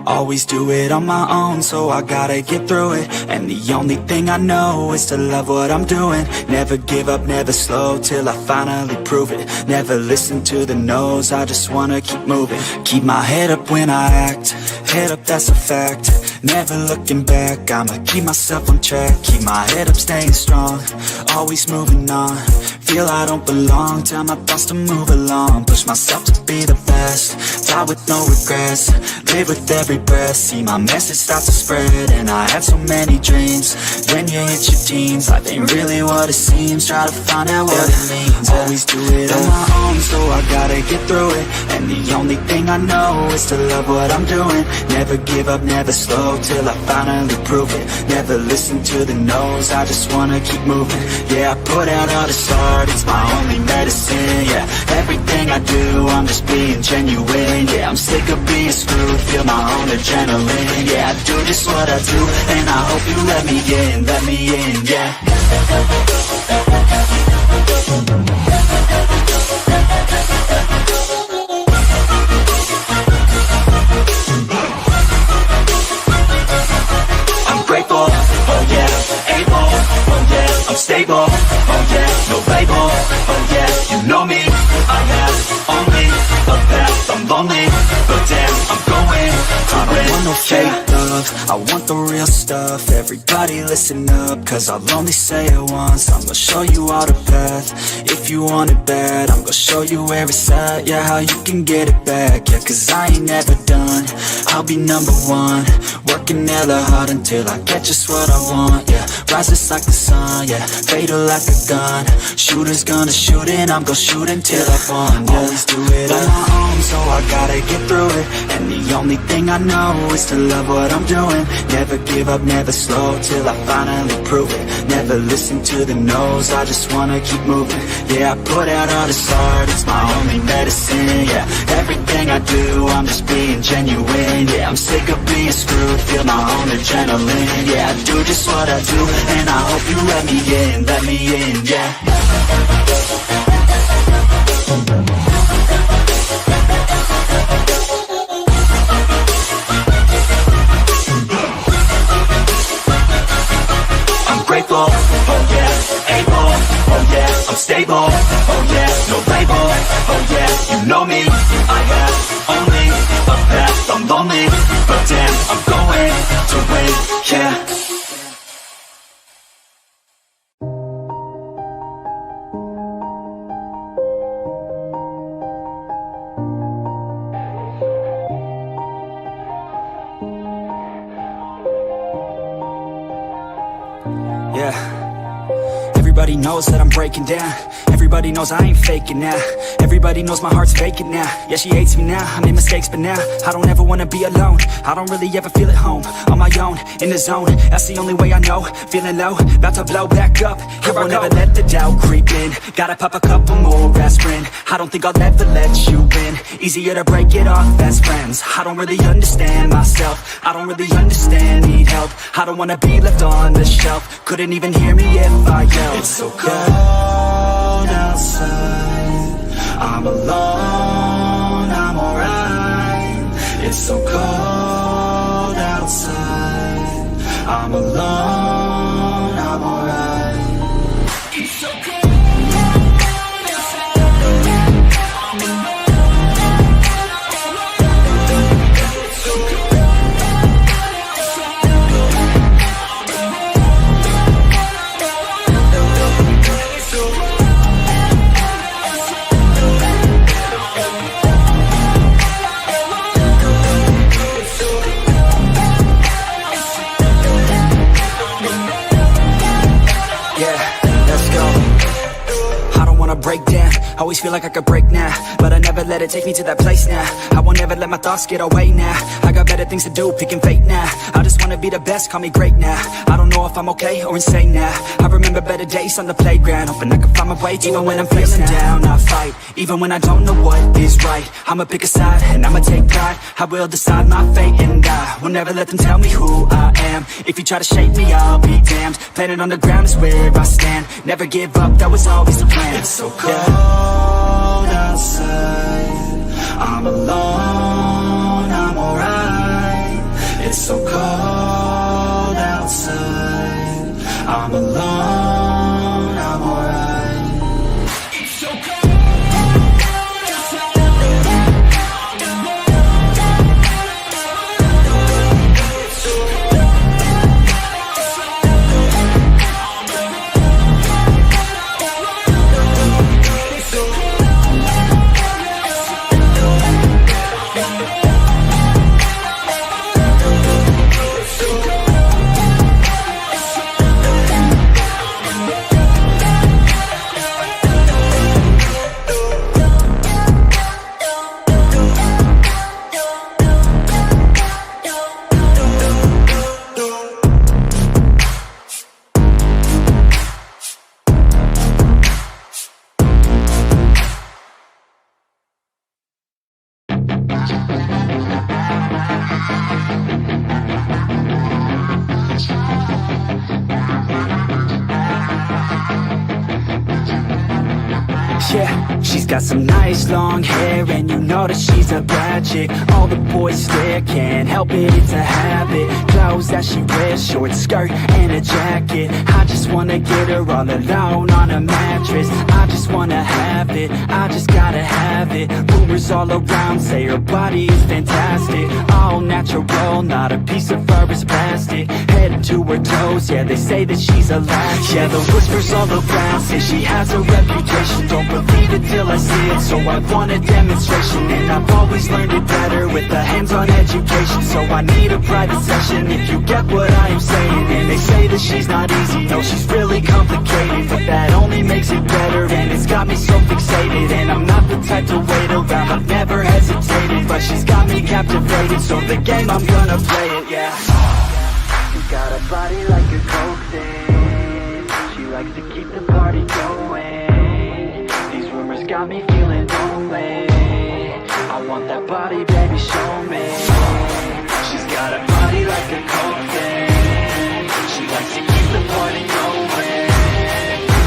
Always do it on my own, so I gotta get through it. And the only thing I know is to love what I'm doing. Never give up, never slow, till I finally prove it. Never listen to the no's, I just wanna keep moving. Keep my head up when I act, head up, that's a fact. Never looking back, I'ma keep myself on track. Keep my head up, staying strong, always moving on. Feel I don't belong, tell my thoughts to move along. Push myself to be the best, die with no regrets. Live with every breath, see my message start to spread. And I had so many dreams, when you hit your teens, life ain't really what it seems. Try to find out what it means. Always do it on my own, so I gotta get through it. And the only thing I know is to love what I'm doing. Never give up, never slow, till I finally prove it. Never listen to the no's, I just wanna keep moving. Yeah, I put out all this art, it's my only medicine. Yeah, everything I do, I'm just being genuine. Yeah, I'm sick of being screwed, feel my own adrenaline. Yeah, I do just what I do, and I hope you let me in, yeah. I'm grateful, oh yeah, able, oh yeah, I'm stable, oh yeah, no label, oh yeah, you know me, I have only a path, I'm lonely, but damn, I'm going to win. I don't want no fake love, I want the real stuff. Everybody listen up, cause I'll only say it once. I'm gonna show you all the path, if you want it bad. I'm gonna show you where it's at, yeah, how you can get it back. Yeah, cause I ain't never done, I'll be number one. Working hella hard until I get just what I want, yeah. Rises like the sun, yeah, fatal like a gun. Shooter's gonna shoot and I'm gonna shoot until I won, yeah. Always do it on my own, so I gotta get through it. And the only thing I know is to love what I'm doing. Never give up, never slow, till I finally prove it. Never listen to the no's, I just wanna keep moving. Yeah, I put out all this art, it's my only medicine. Yeah, everything I do, I'm just being genuine. Yeah, I'm sick of being screwed, feel my own adrenaline. Yeah, I do just what I do, and I hope you let me in, yeah. Grateful, oh yeah, able, oh yeah, I'm stable, oh yeah, no label, oh yeah, you know me, I have only a path, I'm lonely, but damn, I'm going to win, yeah. Everybody knows that I'm breaking down. Everybody knows I ain't faking now. Everybody knows my heart's vacant now. Yeah, she hates me now, I made mistakes but now I don't ever wanna be alone. I don't really ever feel at home. On my own, in the zone, that's the only way I know. Feeling low, about to blow back up. Here I won't ever let the doubt creep in. Gotta pop a couple more aspirin. I don't think I'll ever let you in. Easier to break it off best friends. I don't really understand myself. I don't really understand, need help. I don't wanna be left on the shelf. Couldn't even hear me if I yelled. It's so cold outside. I'm alone, I'm alright. It's so cold outside. I'm alone, I'm alright. It's so cold. Break down, always feel like I could break now, but I never let it take me to that place now. I won't ever let my thoughts get away now. I got better things to do, picking fate now. I just wanna be the best, call me great now. I don't know if I'm okay or insane now. I remember better days on the playground, hoping I can find my way. Even when I'm feeling down, I fight. Even when I don't know what is right, I'ma pick a side and I'ma take pride. I will decide my fate and I will never let them tell me who I am. If you try to shape me, I'll be damned. Planet on the ground is where I stand. Never give up, that was always the plan. It's so cold outside. I'm alone, I'm alright. It's so cold outside. I'm alone, I'm alright. It's so cold. Yeah, she's got some nice long hair, and you know that she's a bad chick. All the boys stare, can't help it, it's a habit. Clothes that she wears, short skirt and a jacket. I just wanna get her all alone on a mattress. I just wanna have it, I just gotta have it. Rumors all around say her body is fantastic. All natural, not a piece of fur is plastic. Head to her toes, yeah, they say that she's a latch. Yeah, the whispers all around say she has a reputation. Don't believe it till I see it, so I want a demonstration. And I've always learned it better with a hands-on education. So I need a private session if you get what I am saying. And they say that she's not easy, no, she's really complicated, but that only makes it better, and it's got me so fixated. And I'm not the type to wait around, I've never hesitated, but she's got me captivated, so the game, I'm gonna play it, yeah. You got a body like a coke thing, she likes to keep the party going. These rumors got me feeling lonely, I want that body, baby, show me. She's got a body like a coke thing, she likes to keep the party going.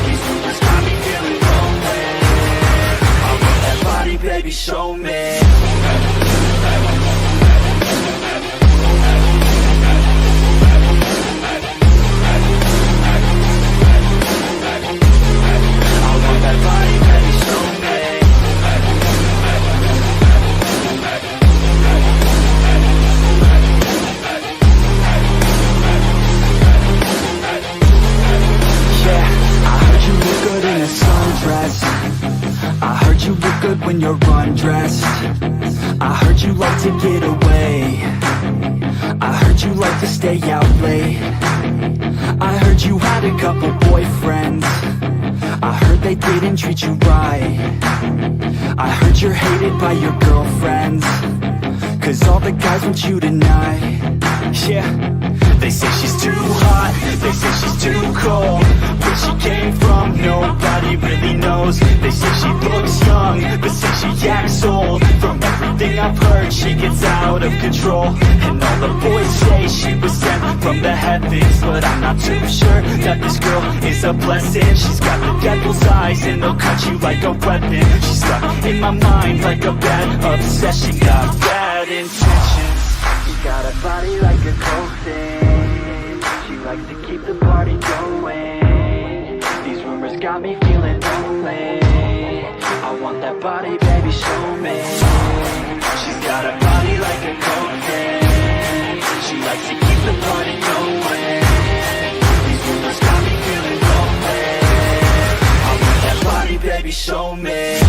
These rumors got me feeling lonely, I want that body, baby, show me. I heard you look good when you're undressed. I heard you like to get away. I heard you like to stay out late. I heard you had a couple boyfriends. I heard they didn't treat you right. I heard you're hated by your girlfriends, 'cause all the guys want you tonight. Yeah. They say she's too hot, they say she's too cold. Where she came from, nobody really knows. They say she looks young, but say she acts old. From everything I've heard, she gets out of control. And all the boys say she was sent from the heavens, but I'm not too sure that this girl is a blessing. She's got the devil's eyes and they'll cut you like a weapon. She's stuck in my mind like a bad obsession. Got bad intentions. She got a body like a coffin. She likes to keep the party going. These rumors got me feeling lonely. I want that body, baby, show me. She's got a body like a coffin. She likes to keep the party going. These rumors got me feeling lonely. I want that body, baby, show me.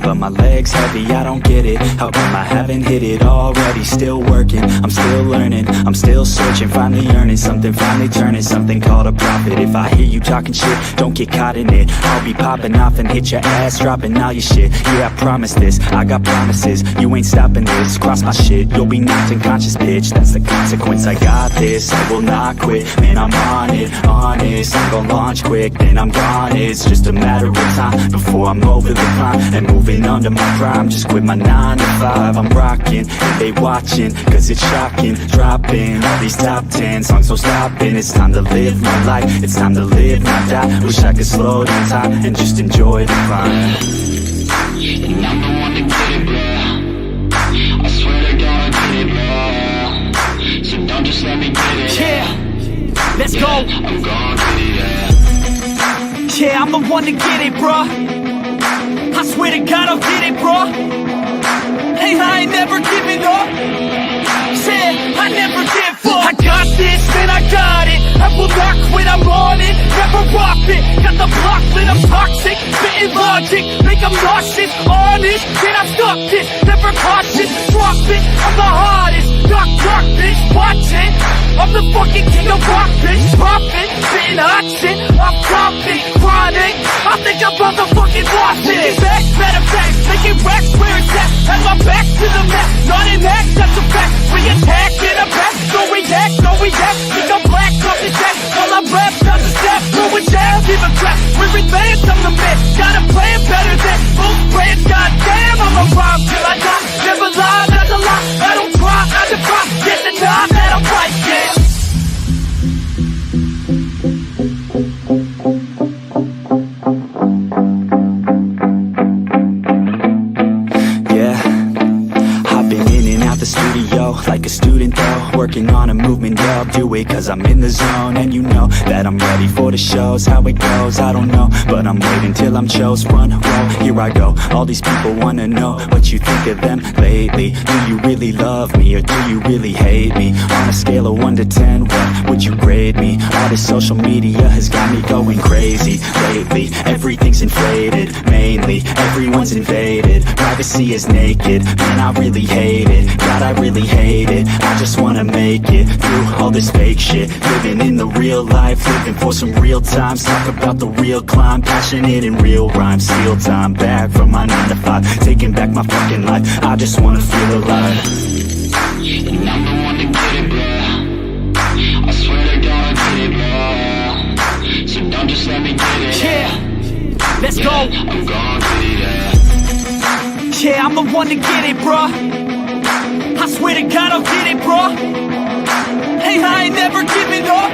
But my legs heavy, I don't get it. How come I haven't hit it already? Still working, I'm still learning, I'm still searching. Finally earning something, finally turning something called a profit. If I hear you talking shit, don't get caught in it. I'll be popping off and hit your ass, dropping all your shit. Yeah, I promise this, I got promises. You ain't stopping this, cross my shit, you'll be knocked unconscious, bitch. That's the consequence, I got this, I will not quit. Man, I'm on it, honest. I'm gonna launch quick, then I'm gone. It's just a matter of time before I'm over the climb and moving under my prime. Just quit my 9 to 5, I'm rocking and they watching, cause it's shocking. Dropping all these top 10 songs, so stopping. It's time to live my life, it's time to live, not die. Wish I could slow down time and just enjoy the climb. And I'm the one to get it, bro. I swear to God I get it, bro. So don't just let me get it. Yeah, let's go. I'm gonna get it, yeah. Yeah, I'm the one to get it, bro. I swear to God I'll get it, bro. Hey, I ain't never giving up. Said I never give up. I got this, man, I got it. I will not quit, I'm on it. Never rock it. Got the block lit, I'm toxic. Spitting logic, make them nauseous. Honest, can I stop this? Never cautious, drop it. I'm the hardest. Dark, bitch, watching. I'm the fucking king of rock, bitch. Poppin', spitting hot shit. I'm topic, chronic. I think I'm motherfucking lost it. Back, better back, making racks where it's at. Have my back to the mat, not an act, that's a fact. We attack in a back, no react, no react. Think I'm black, off his back. While I rap, does a step, throw it down, give a crap. We're advanced, I'm the man. Got a plan better than both brands. Goddamn, I'm a rhyme till I die. Never lie, that's a lie. I don't try, I defy. Get the time that I'm right, yeah. Like a student though, working on a movement, yeah, I'll do it cause I'm in the zone. And you know that I'm ready for the shows. How it goes, I don't know, but I'm waiting till I'm chose. Front row, here I go. All these people wanna know what you think of them lately. Do you really love me or do you really hate me? On a scale of 1 to 10, what would you grade me? All this social media has got me going crazy lately. Everything's inflated, mainly everyone's invaded. privacy is naked. Man, I really hate it, God, I really hate it. I just wanna make it through all this fake shit. Living in the real life, living for some real times. Talk about the real climb, passionate in real rhymes. Steal time back from my 9 to 5, taking back my fucking life. I just wanna feel alive. And I'm the one to get it, bro. I swear to God, I get it, bro. So don't just let me get it. Yeah, let's go. I'm gonna get it, yeah, I'm the one to get it, bro. I swear to God, I'll get it, bro. Hey, I ain't never giving up.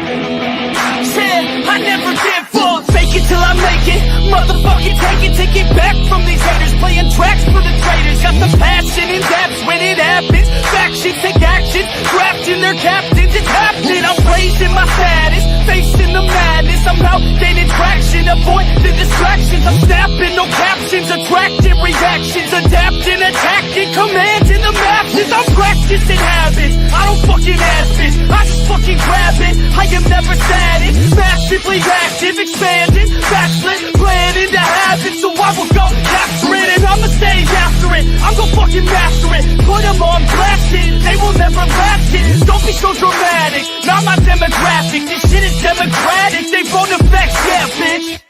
Yeah, I never give up. Fake it till I make it. Motherfucking take it back from these haters. Playing tracks for the traitors. Got the passion in depth when it happens. Factions take action, drafting their captains. It's happening. I'm raising my status, facing the madness. I'm out gaining traction, avoid the distractions. I'm snapping, no captions, attracting reactions, adapting, attacking, commanding the masses. I'm practicing habits. I don't fucking ask this, I just fucking grab it. I am never static, massively active, expanding, backslid, planning to have it. So I will go after it, and I'ma stay after it. I'm gonna fucking master it, put them on blast it. They will never last it, don't be so dramatic. Not my demographic, this shit is democratic. They vote effects, yeah, bitch.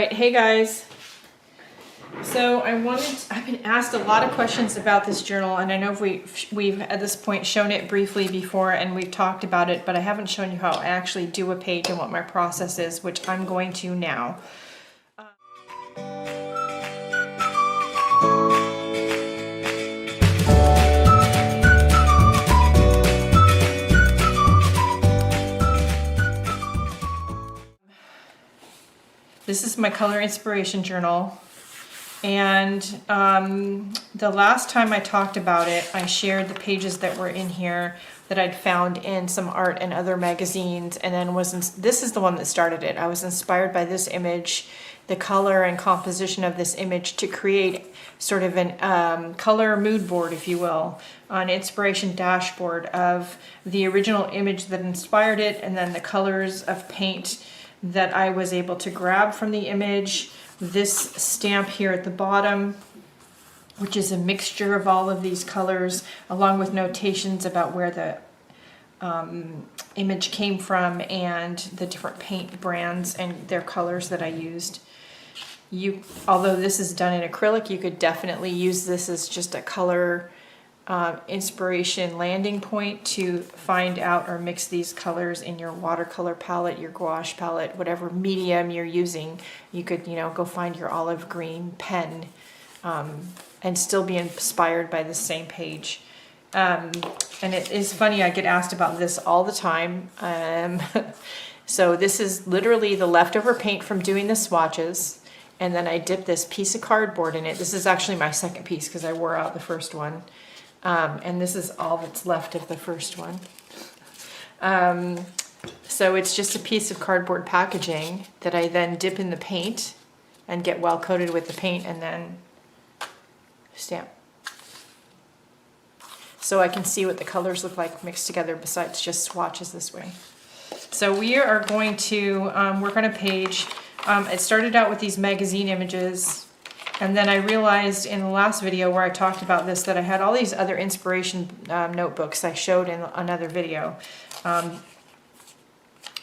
right, hey guys. So I've been asked a lot of questions about this journal, and I know we've at this point shown it briefly before and we've talked about it, but I haven't shown you how I actually do a page and what my process is, which I'm going to now. This is my color inspiration journal, and the last time I talked about it, I shared the pages that were in here that I'd found in some art and other magazines, and then this is the one that started it. I was inspired by this image, the color and composition of this image, to create sort of an color mood board, if you will, an inspiration dashboard of the original image that inspired it, and then the colors of paint that I was able to grab from the image. This stamp here at the bottom, which is a mixture of all of these colors, along with notations about where the image came from and the different paint brands and their colors that I used. Although this is done in acrylic, you could definitely use this as just a color inspiration landing point to find out or mix these colors in your watercolor palette, your gouache palette, whatever medium you're using. You could, go find your olive green pen and still be inspired by the same page. And it is funny, I get asked about this all the time. So this is literally the leftover paint from doing the swatches, and then I dip this piece of cardboard in it. This is actually my second piece because I wore out the first one. And this is all that's left of the first one. So it's just a piece of cardboard packaging that I then dip in the paint and get well coated with the paint and then stamp. So I can see what the colors look like mixed together besides just swatches this way. So we are going to work on a page. It started out with these magazine images. And then I realized in the last video where I talked about this that I had all these other inspiration notebooks I showed in another video. I'll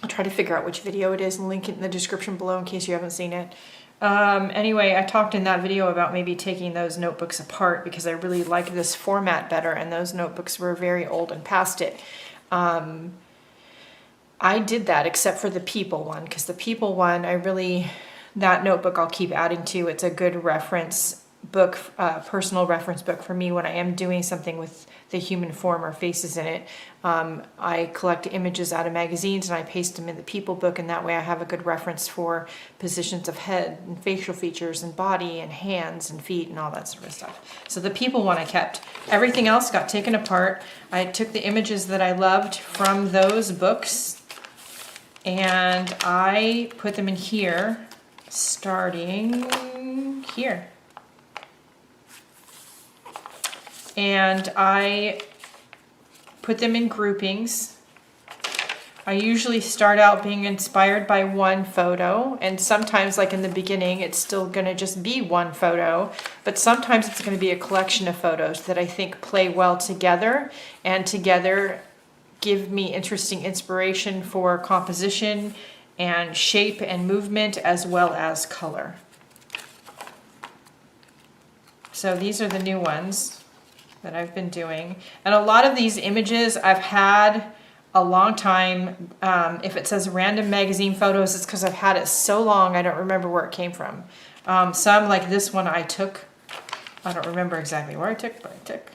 try to figure out which video it is and link it in the description below in case you haven't seen it. Anyway, I talked in that video about maybe taking those notebooks apart because I really like this format better, and those notebooks were very old and past it. I did that except for the people one, because the people one, that notebook I'll keep adding to. It's a good reference book, personal reference book for me when I am doing something with the human form or faces in it. I collect images out of magazines and I paste them in the people book, and that way I have a good reference for positions of head and facial features and body and hands and feet and all that sort of stuff. So the people one I kept. Everything else got taken apart. I took the images that I loved from those books and I put them in here, starting here. And I put them in groupings. I usually start out being inspired by one photo, and sometimes, like in the beginning, it's still going to just be one photo, but sometimes it's going to be a collection of photos that I think play well together, and together give me interesting inspiration for composition and shape and movement as well as color. So these are the new ones that I've been doing. And a lot of these images I've had a long time. If it says random magazine photos, it's because I've had it so long I don't remember where it came from. Some like this one I took, I don't remember exactly where I took, but I took.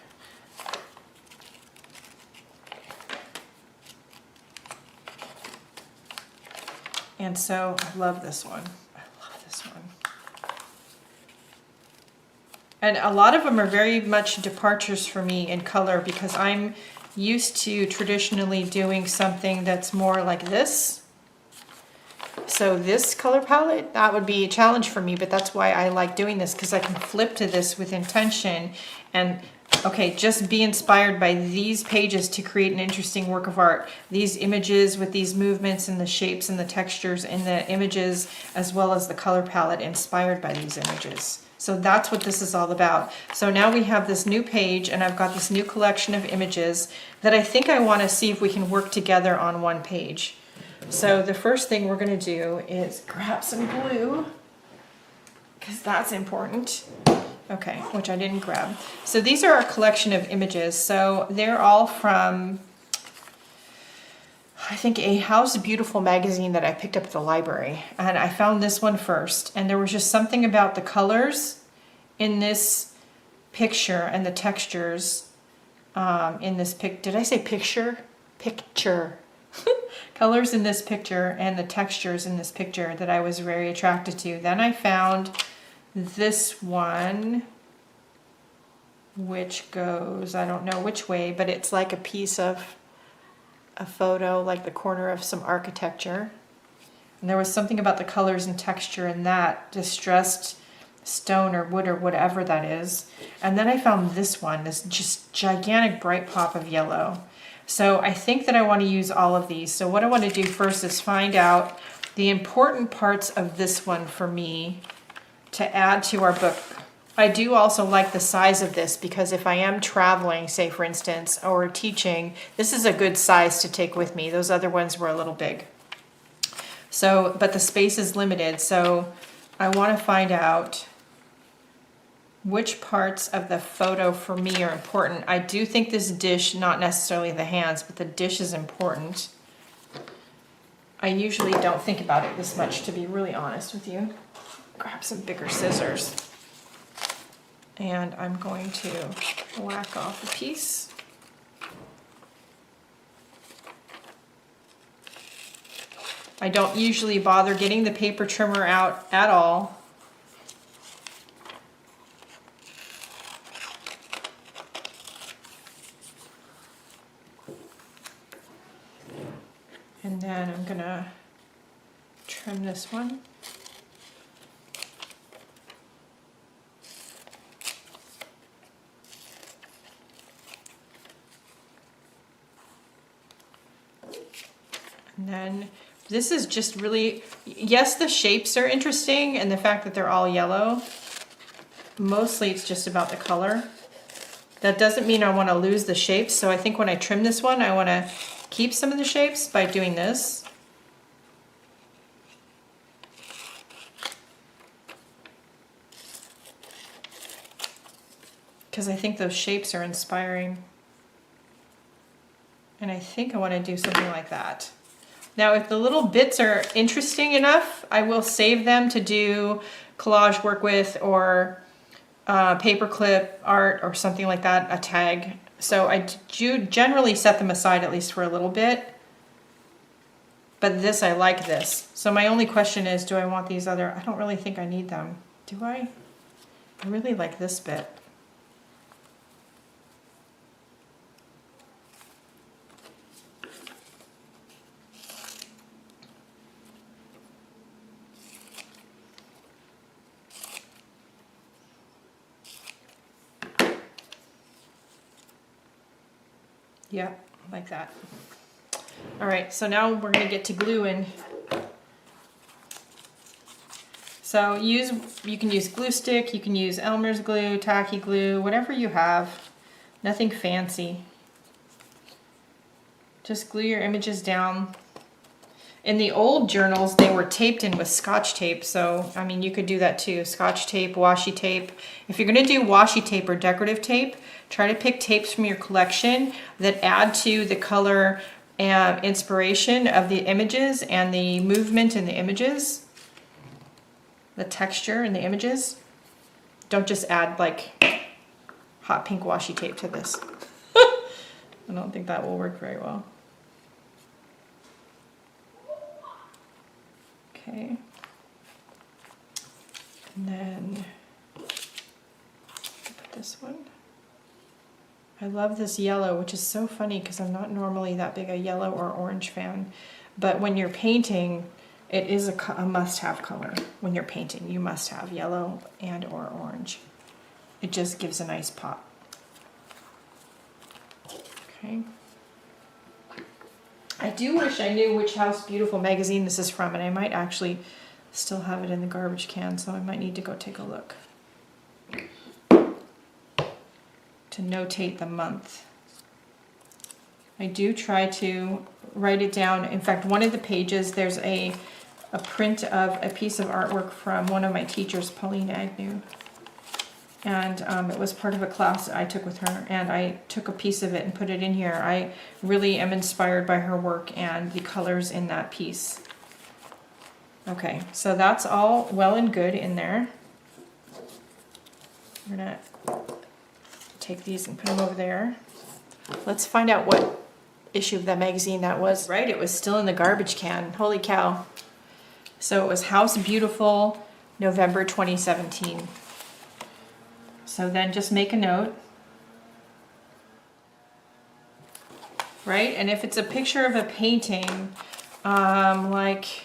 And so I love this one. I love this one. And a lot of them are very much departures for me in color because I'm used to traditionally doing something that's more like this. So this color palette, that would be a challenge for me, but that's why I like doing this, because I can flip to this with intention and, okay, just be inspired by these pages to create an interesting work of art. These images with these movements and the shapes and the textures in the images, as well as the color palette inspired by these images. So that's what this is all about. So now we have this new page and I've got this new collection of images that I think I want to see if we can work together on one page. So the first thing we're going to do is grab some glue. because that's important. Okay, which I didn't grab. So these are a collection of images. So they're all from, I think, a House Beautiful magazine that I picked up at the library. And I found this one first. And there was just something about the colors in this picture and the textures in this did I say picture? Picture. Colors in this picture and the textures in this picture that I was very attracted to. Then I found this one, which goes, I don't know which way, but it's like a piece of a photo, like the corner of some architecture. And there was something about the colors and texture in that distressed stone or wood or whatever that is. And then I found this one, this just gigantic bright pop of yellow. So I think that I want to use all of these. So what I want to do first is find out the important parts of this one for me to add to our book. I do also like the size of this because if I am traveling, say for instance, or teaching, this is a good size to take with me. Those other ones were a little big. So, but the space is limited, so I want to find out which parts of the photo for me are important. I do think this dish, not necessarily the hands, but the dish is important. I usually don't think about it this much, to be really honest with you. Grab some bigger scissors. And I'm going to whack off a piece. I don't usually bother getting the paper trimmer out at all. And then I'm gonna trim this one. And then this is just really, yes, the shapes are interesting and the fact that they're all yellow. Mostly it's just about the color. That doesn't mean I want to lose the shapes. So I think when I trim this one, I want to keep some of the shapes by doing this. Because I think those shapes are inspiring. And I think I want to do something like that. Now, if the little bits are interesting enough, I will save them to do collage work with or paperclip art or something like that, a tag. So I do generally set them aside at least for a little bit. But this, I like this. So my only question is, do I want these other, I don't really think I need them. Do I? I really like this bit. Yeah, like that. All right, so now we're gonna get to gluing. So you can use glue stick, you can use Elmer's glue, tacky glue, whatever you have. Nothing fancy. Just glue your images down. In the old journals, they were taped in with Scotch tape. So, I mean, you could do that too. Scotch tape, washi tape. If you're gonna do washi tape or decorative tape, try to pick tapes from your collection that add to the color and inspiration of the images and the movement in the images, the texture in the images. Don't just add like hot pink washi tape to this. I don't think that will work very well. Okay. And then put this one. I love this yellow, which is so funny because I'm not normally that big a yellow or orange fan. But when you're painting, it is a must-have color. When you're painting, you must have yellow and or orange. It just gives a nice pop. Okay. I do wish I knew which House Beautiful magazine this is from, and I might actually still have it in the garbage can, so I might need to go take a look. To notate the month. I do try to write it down. In fact, one of the pages, there's a a print of a piece of artwork from one of my teachers, Pauline Agnew. And it was part of a class I took with her, and I took a piece of it and put it in here. I really am inspired by her work and the colors in that piece. Okay, so that's all well and good in there. We're gonna take these and put them over there. Let's find out what issue of the magazine that was. Right, it was still in the garbage can. Holy cow. So it was House Beautiful, November 2017. So then just make a note. Right, and if it's a picture of a painting, let's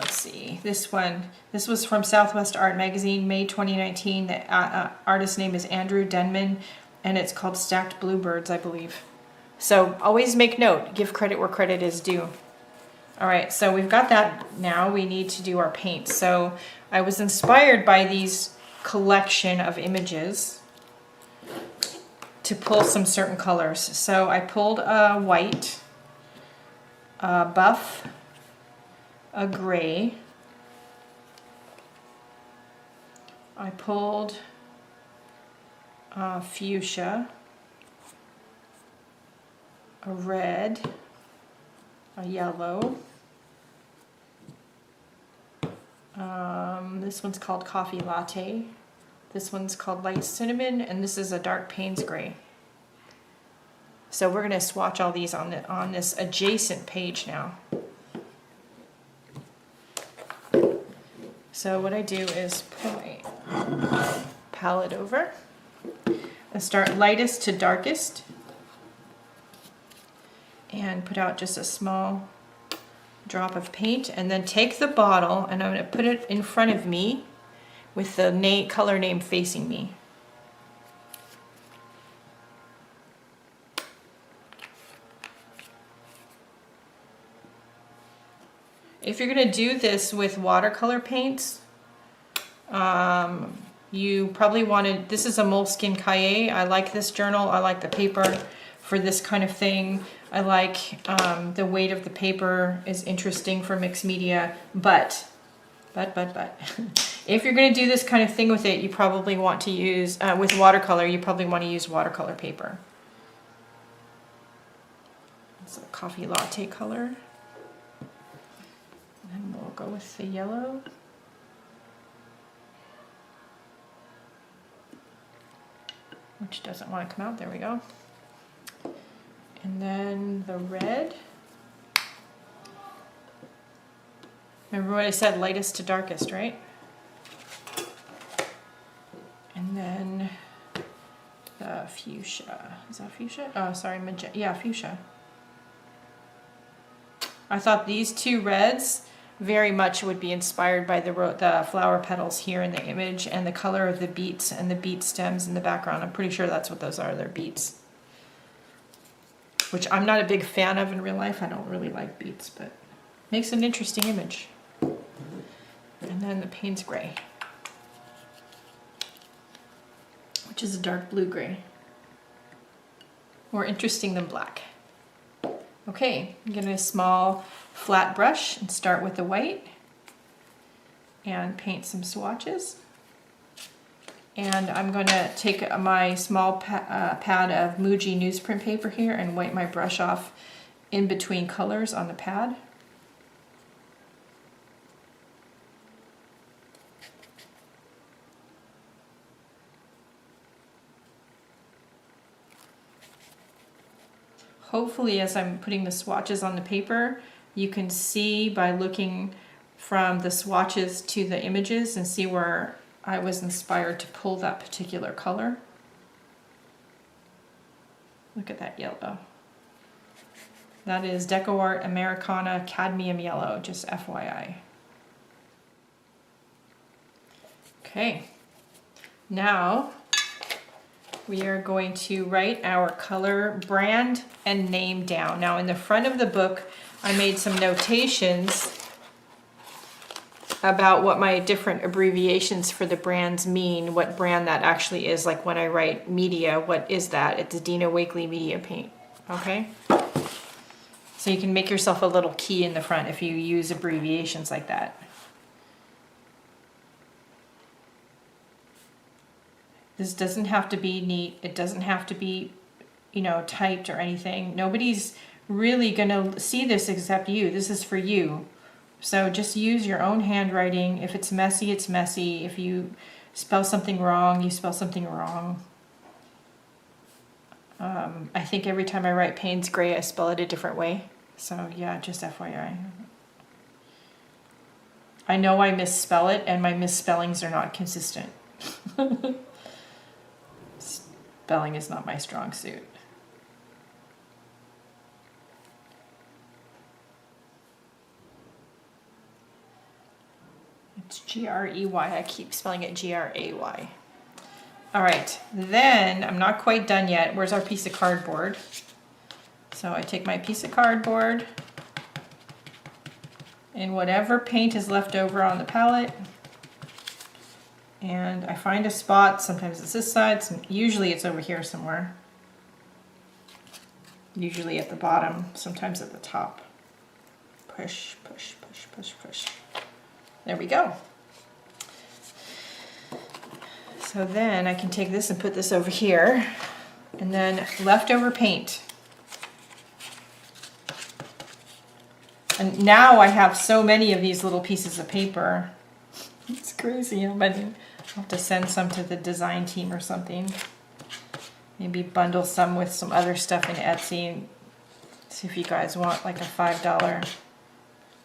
see, this one. This was from Southwest Art Magazine, May 2019. The artist's name is Andrew Denman, and it's called Stacked Bluebirds, I believe. So always make note, give credit where credit is due. All right, so we've got that now. We need to do our paint. So I was inspired by these collection of images to pull some certain colors. So I pulled a white, a buff, a gray. I pulled a fuchsia, a red, a yellow. This one's called Coffee Latte. This one's called Light Cinnamon, and this is a dark Payne's Gray. So we're going to swatch all these on this adjacent page now. So what I do is put my palette over and start lightest to darkest, and put out just a small drop of paint, and then take the bottle and I'm going to put it in front of me with the color name facing me. If you're going to do this with watercolor paints, you probably wanted, this is a Moleskine Cahiers. I like this journal. I like the paper for this kind of thing. I like the weight of the paper is interesting for mixed media, but if you're going to do this kind of thing with it, you probably want to use, with watercolor, you probably want to use watercolor paper. It's a Coffee Latte color. And we'll go with the yellow. Which doesn't want to come out, there we go. And then the red. Remember what I said, lightest to darkest, right? And then the fuchsia. Is that fuchsia? Oh, sorry, magenta. Yeah, fuchsia. I thought these two reds very much would be inspired by the flower petals here in the image and the color of the beets and the beet stems in the background. I'm pretty sure that's what those are, they're beets. Which I'm not a big fan of in real life. I don't really like beets, but makes an interesting image. And then the Payne's Gray, which is a dark blue gray. More interesting than black. Okay, I'm getting a small flat brush and start with the white and paint some swatches. And I'm going to take my small pad of Muji newsprint paper here and wipe my brush off in between colors on the pad. Hopefully, as I'm putting the swatches on the paper, you can see by looking from the swatches to the images and see where I was inspired to pull that particular color. Look at that yellow. That is DecoArt Americana Cadmium Yellow, just FYI. Okay, now we are going to write our color brand and name down. Now in the front of the book, I made some notations about what my different abbreviations for the brands mean, what brand that actually is. Like when I write media, what is that? It's a Dina Wakley Media Paint, okay? So you can make yourself a little key in the front if you use abbreviations like that. This doesn't have to be neat. It doesn't have to be, you know, typed or anything. Nobody's really gonna see this except you. This is for you. So just use your own handwriting. If it's messy, it's messy. If you spell something wrong, you spell something wrong. I think every time I write Payne's Gray, I spell it a different way. So yeah, just FYI. I know I misspell it, and my misspellings are not consistent. Spelling is not my strong suit. It's G-R-E-Y. I keep spelling it G-R-A-Y. All right, then I'm not quite done yet. Where's our piece of cardboard? So I take my piece of cardboard and whatever paint is left over on the palette, and I find a spot. Sometimes it's this side, usually it's over here somewhere. Usually at the bottom, sometimes at the top. Push, push, push, push, push. There we go. So then I can take this and put this over here, and then leftover paint. And now I have so many of these little pieces of paper. It's crazy how many. I'll have to send some to the design team or something. Maybe bundle some with some other stuff in Etsy. And see if you guys want like a $5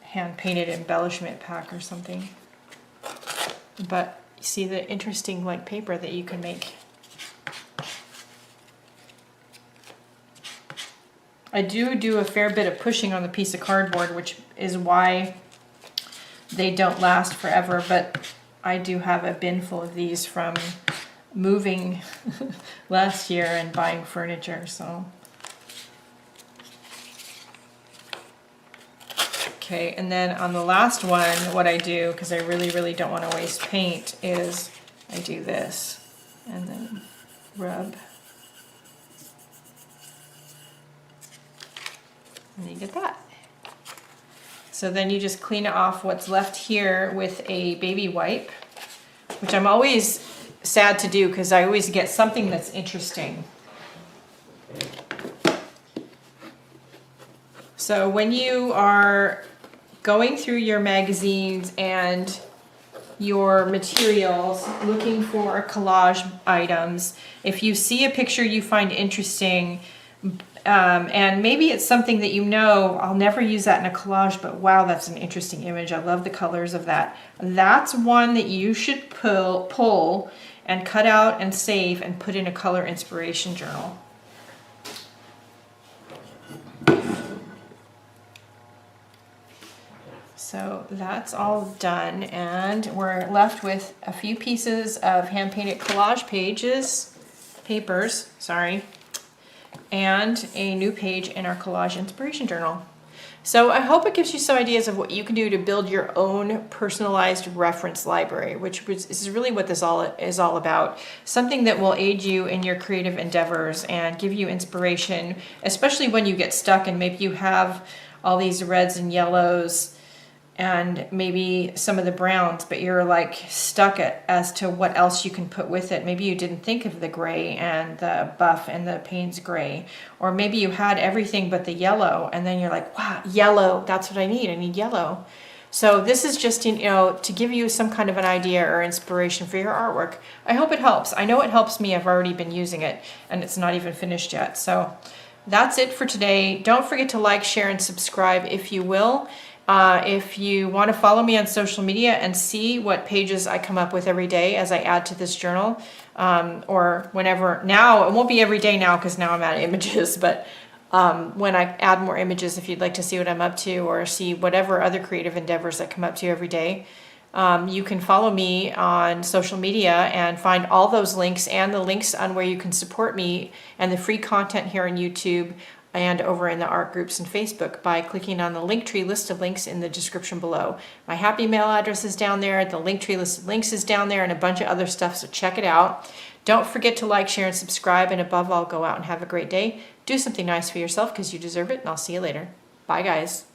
hand-painted embellishment pack or something. But you see the interesting like paper that you can make. I do a fair bit of pushing on the piece of cardboard, which is why they don't last forever, but I do have a bin full of these from moving last year and buying furniture, so. Okay, and then on the last one, what I do, because I really don't want to waste paint, is I do this and then rub. And you get that. So then you just clean off what's left here with a baby wipe, which I'm always sad to do because I always get something that's interesting. So when you are going through your magazines and your materials looking for collage items, if you see a picture you find interesting, and maybe it's something that you know, I'll never use that in a collage, but wow, that's an interesting image. I love the colors of that. That's one that you should pull and cut out and save and put in a color inspiration journal. So that's all done, and we're left with a few pieces of hand-painted collage papers, and a new page in our collage inspiration journal. So I hope it gives you some ideas of what you can do to build your own personalized reference library, which is really what this is all about. Something that will aid you in your creative endeavors and give you inspiration, especially when you get stuck and maybe you have all these reds and yellows and maybe some of the browns, but you're like stuck as to what else you can put with it. Maybe you didn't think of the gray and the buff and the Payne's Gray, or maybe you had everything but the yellow, and then you're like, wow, yellow, that's what I need yellow. So this is just, to give you some kind of an idea or inspiration for your artwork. I hope it helps. I know it helps me. I've already been using it, and it's not even finished yet. So that's it for today. Don't forget to like, share, and subscribe if you will. If you want to follow me on social media and see what pages I come up with every day as I add to this journal, or whenever, now, it won't be every day now because now I'm out of images, but when I add more images, if you'd like to see what I'm up to or see whatever other creative endeavors I come up to every day, you can follow me on social media and find all those links and the links on where you can support me and the free content here on YouTube and over in the art groups and Facebook by clicking on the Linktree list of links in the description below. My happy mail address is down there, the Linktree list of links is down there, and a bunch of other stuff, so check it out. Don't forget to like, share, and subscribe, and above all, go out and have a great day. Do something nice for yourself because you deserve it, and I'll see you later. Bye, guys.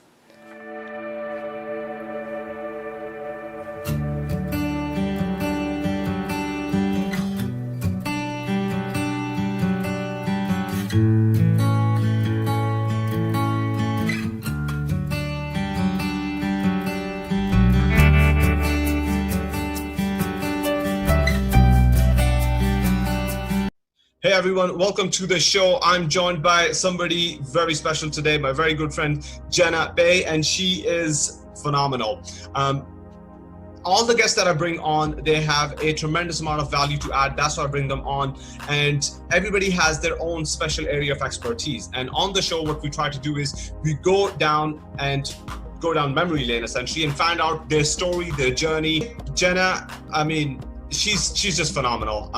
Hey everyone, welcome to the show. I'm joined by somebody very special today, my very good friend Jenna Bay, and she is phenomenal. All the guests that I bring on, they have a tremendous amount of value to add. That's why I bring them on. And everybody has their own special area of expertise. And on the show, what we try to do is we go down memory lane essentially and find out their story, their journey. Jenna, I mean, she's just phenomenal.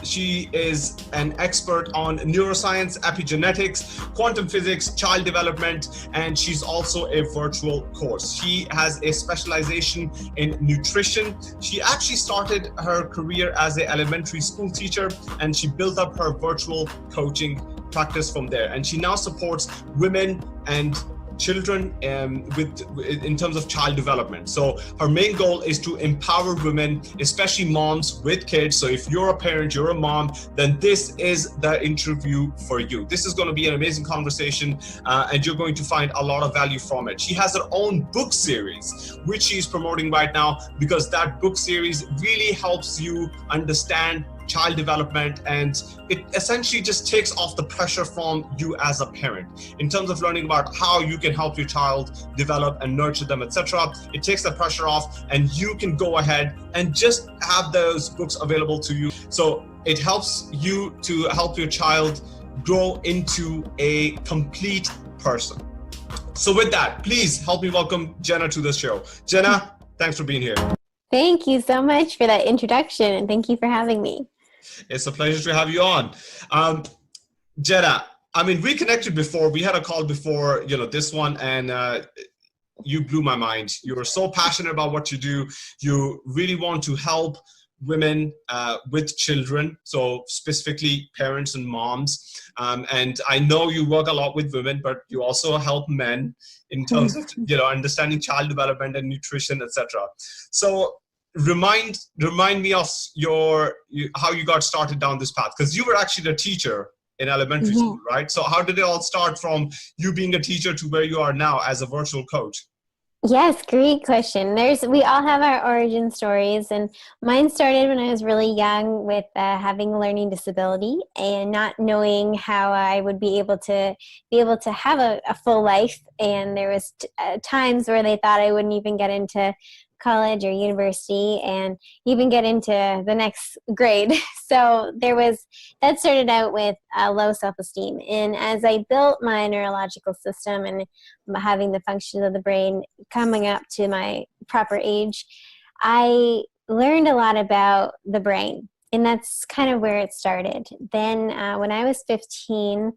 She is an expert on neuroscience, epigenetics, quantum physics, child development, and she's also a virtual coach. She has a specialization in nutrition. She actually started her career as an elementary school teacher, and she built up her virtual coaching practice from there. And she now supports women and children in terms of child development. So her main goal is to empower women, especially moms with kids. So if you're a parent, you're a mom, then this is the interview for you. This is going to be an amazing conversation, and you're going to find a lot of value from it. She has her own book series, which she's promoting right now, because that book series really helps you understand child development, and it essentially just takes off the pressure from you as a parent in terms of learning about how you can help your child develop and nurture them, etc. It takes the pressure off, and you can go ahead and just have those books available to you. So it helps you to help your child grow into a complete person. So with that, please help me welcome Jenna to the show. Jenna, thanks for being here. Thank you so much for that introduction, and thank you for having me. It's a pleasure to have you on. Jenna, I mean, we connected before. We had a call before, this one, and you blew my mind. You're so passionate about what you do. You really want to help women with children, so specifically parents and moms. And I know you work a lot with women, but you also help men in terms of understanding child development and nutrition, etc. So remind me of how you got started down this path, because you were actually a teacher in elementary school, right? So how did it all start from you being a teacher to where you are now as a virtual coach? Yes, great question. We all have our origin stories, and mine started when I was really young with having a learning disability and not knowing how I would be able to have a full life. And there was times where they thought I wouldn't even get into college or university and even get into the next grade. So that started out with low self-esteem. And as I built my neurological system and having the functions of the brain coming up to my proper age, I learned a lot about the brain. And that's kind of where it started. Then when I was 15,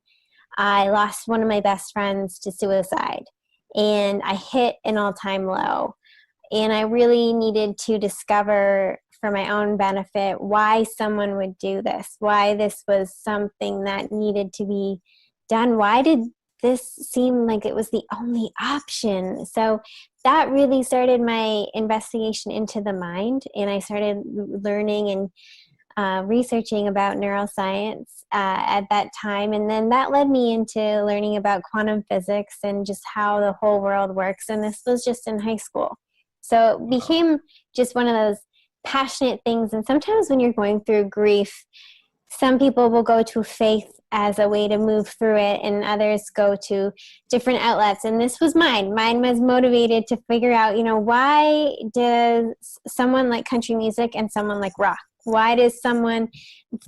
I lost one of my best friends to suicide. And I hit an all-time low. And I really needed to discover for my own benefit why someone would do this, why this was something that needed to be done. Why did this seem like it was the only option? So that really started my investigation into the mind, and I started learning and researching about neuroscience at that time. And then that led me into learning about quantum physics and just how the whole world works. And this was just in high school. So it became just one of those passionate things. And sometimes when you're going through grief, some people will go to faith as a way to move through it, and others go to different outlets. And this was mine. Mine was motivated to figure out, why does someone like country music and someone like rock? Why does someone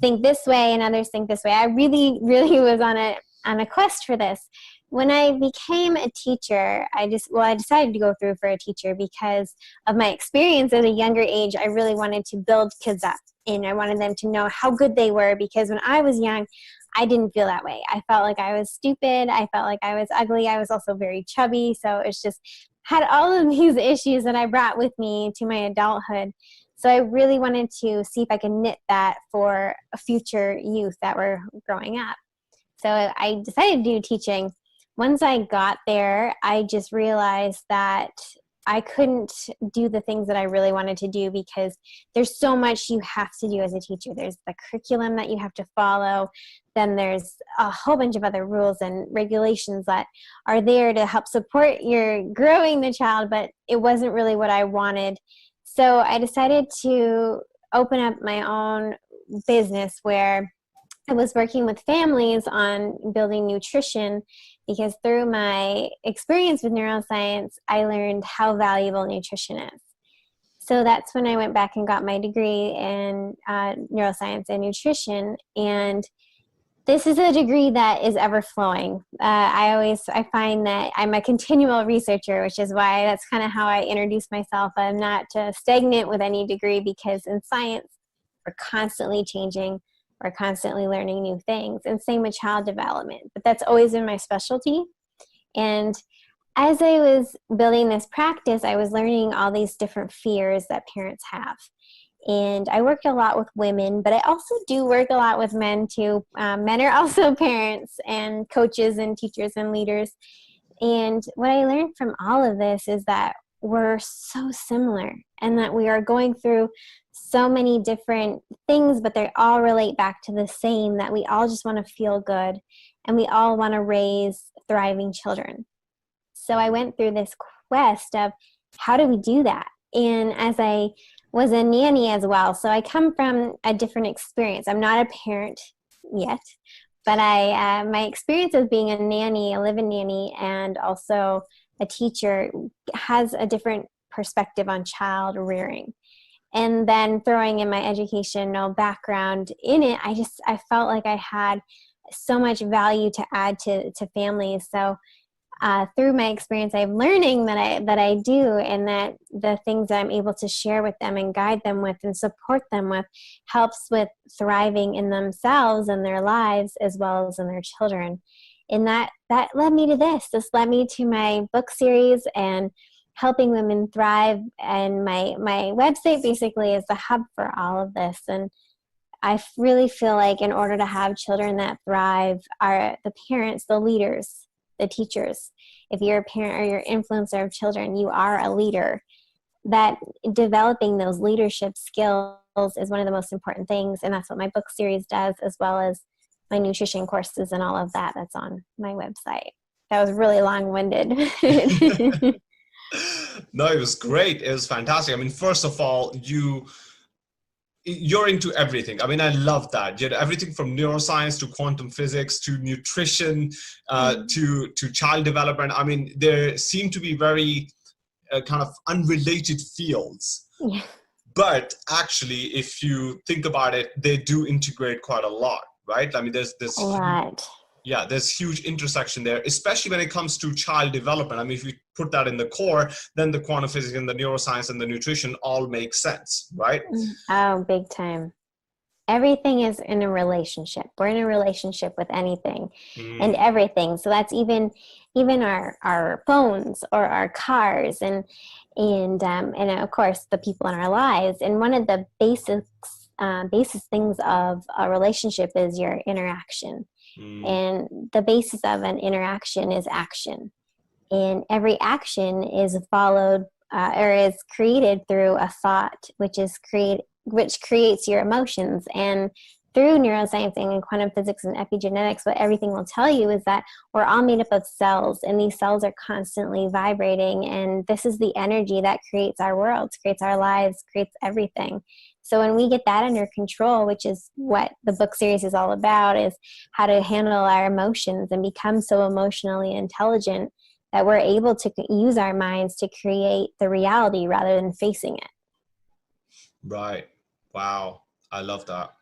think this way and others think this way? I really, really was on a quest for this. When I became a teacher, I decided to go through for a teacher because of my experience at a younger age. I really wanted to build kids up, and I wanted them to know how good they were, because when I was young, I didn't feel that way. I felt like I was stupid. I felt like I was ugly. I was also very chubby. So it's just had all of these issues that I brought with me to my adulthood. So I really wanted to see if I could knit that for a future youth that were growing up. So I decided to do teaching. once I got there, I just realized that I couldn't do the things that I really wanted to do because there's so much you have to do as a teacher. There's the curriculum that you have to follow. Then there's a whole bunch of other rules and regulations that are there to help support your growing the child, but it wasn't really what I wanted. So I decided to open up my own business where I was working with families on building nutrition, because through my experience with neuroscience, I learned how valuable nutrition is. So that's when I went back and got my degree in neuroscience and nutrition. And this is a degree that is ever flowing. I find that I'm a continual researcher, which is why that's kind of how I introduce myself. I'm not stagnant with any degree, because in science, we're constantly changing. We're constantly learning new things, and same with child development. But that's always been my specialty. And as I was building this practice, I was learning all these different fears that parents have. And I work a lot with women, but I also do work a lot with men too. Men are also parents and coaches and teachers and leaders. And what I learned from all of this is that we're so similar, and that we are going through so many different things, but they all relate back to the same, that we all just want to feel good, and we all want to raise thriving children. So I went through this quest of how do we do that? And as I was a nanny as well, so I come from a different experience. I'm not a parent yet, but my experience of being a nanny, a live-in nanny, and also a teacher has a different perspective on child rearing. And then throwing in my educational background in it, I felt like I had so much value to add to families. So through my experience, I'm learning that I do, and that the things that I'm able to share with them and guide them with and support them with helps with thriving in themselves and their lives, as well as in their children. And that led me to this. This led me to my book series and helping women thrive. And my website basically is the hub for all of this. And I really feel like in order to have children that thrive, are the parents, the leaders, the teachers. If you're a parent or you're an influencer of children, you are a leader. That developing those leadership skills is one of the most important things. And that's what my book series does, as well as my nutrition courses and all of that that's on my website. That was really long-winded. No, it was great. It was fantastic. I mean, first of all, you're into everything. I mean, I love that. You had everything from neuroscience to quantum physics to nutrition to child development. I mean, there seem to be very kind of unrelated fields. Yeah. But actually, if you think about it, they do integrate quite a lot, right? I mean, there's a lot. Yeah, there's huge intersection there, especially when it comes to child development. I mean, if you put that in the core, then the quantum physics and the neuroscience and the nutrition all make sense, right? Oh, big time. Everything is in a relationship. We're in a relationship with anything and everything. So that's even our phones or our cars and of course the people in our lives. And one of the basis things of a relationship is your interaction. And the basis of an interaction is action. And every action is followed or is created through a thought, which creates your emotions. And through neuroscience and quantum physics and epigenetics, what everything will tell you is that we're all made up of cells, and these cells are constantly vibrating. And this is the energy that creates our worlds, creates our lives, creates everything. So when we get that under control, which is what the book series is all about, is how to handle our emotions and become so emotionally intelligent that we're able to use our minds to create the reality rather than facing it. Right. Wow. I love that.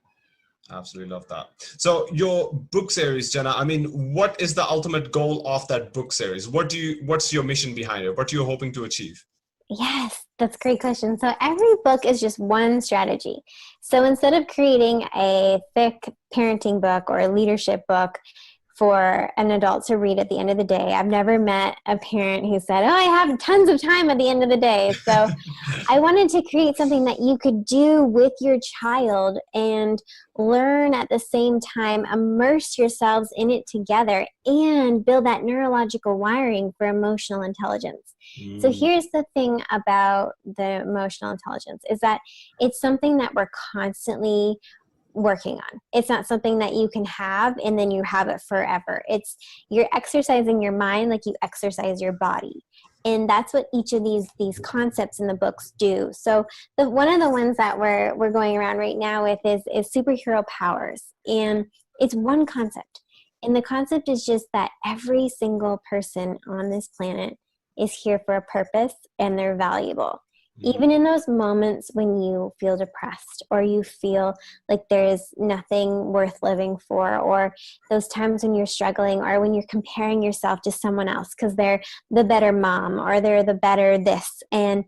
Absolutely love that. So your book series, Jenna, I mean, what is the ultimate goal of that book series? What's your mission behind it? What are you hoping to achieve? Yes, that's a great question. So every book is just one strategy. So instead of creating a thick parenting book or a leadership book for an adult to read at the end of the day. I've never met a parent who said, oh, I have tons of time at the end of the day. So I wanted to create something that you could do with your child and learn at the same time, immerse yourselves in it together, and build that neurological wiring for emotional intelligence. So here's the thing about the emotional intelligence is that it's something that we're constantly working on. It's not something that you can have and then you have it forever. It's you're exercising your mind like you exercise your body. And that's what each of these concepts in the books do. So one of the ones that we're going around right now with is superhero powers. And it's one concept. And the concept is just that every single person on this planet is here for a purpose and they're valuable. Even in those moments when you feel depressed or you feel like there's nothing worth living for, or those times when you're struggling or when you're comparing yourself to someone else because they're the better mom or they're the better this and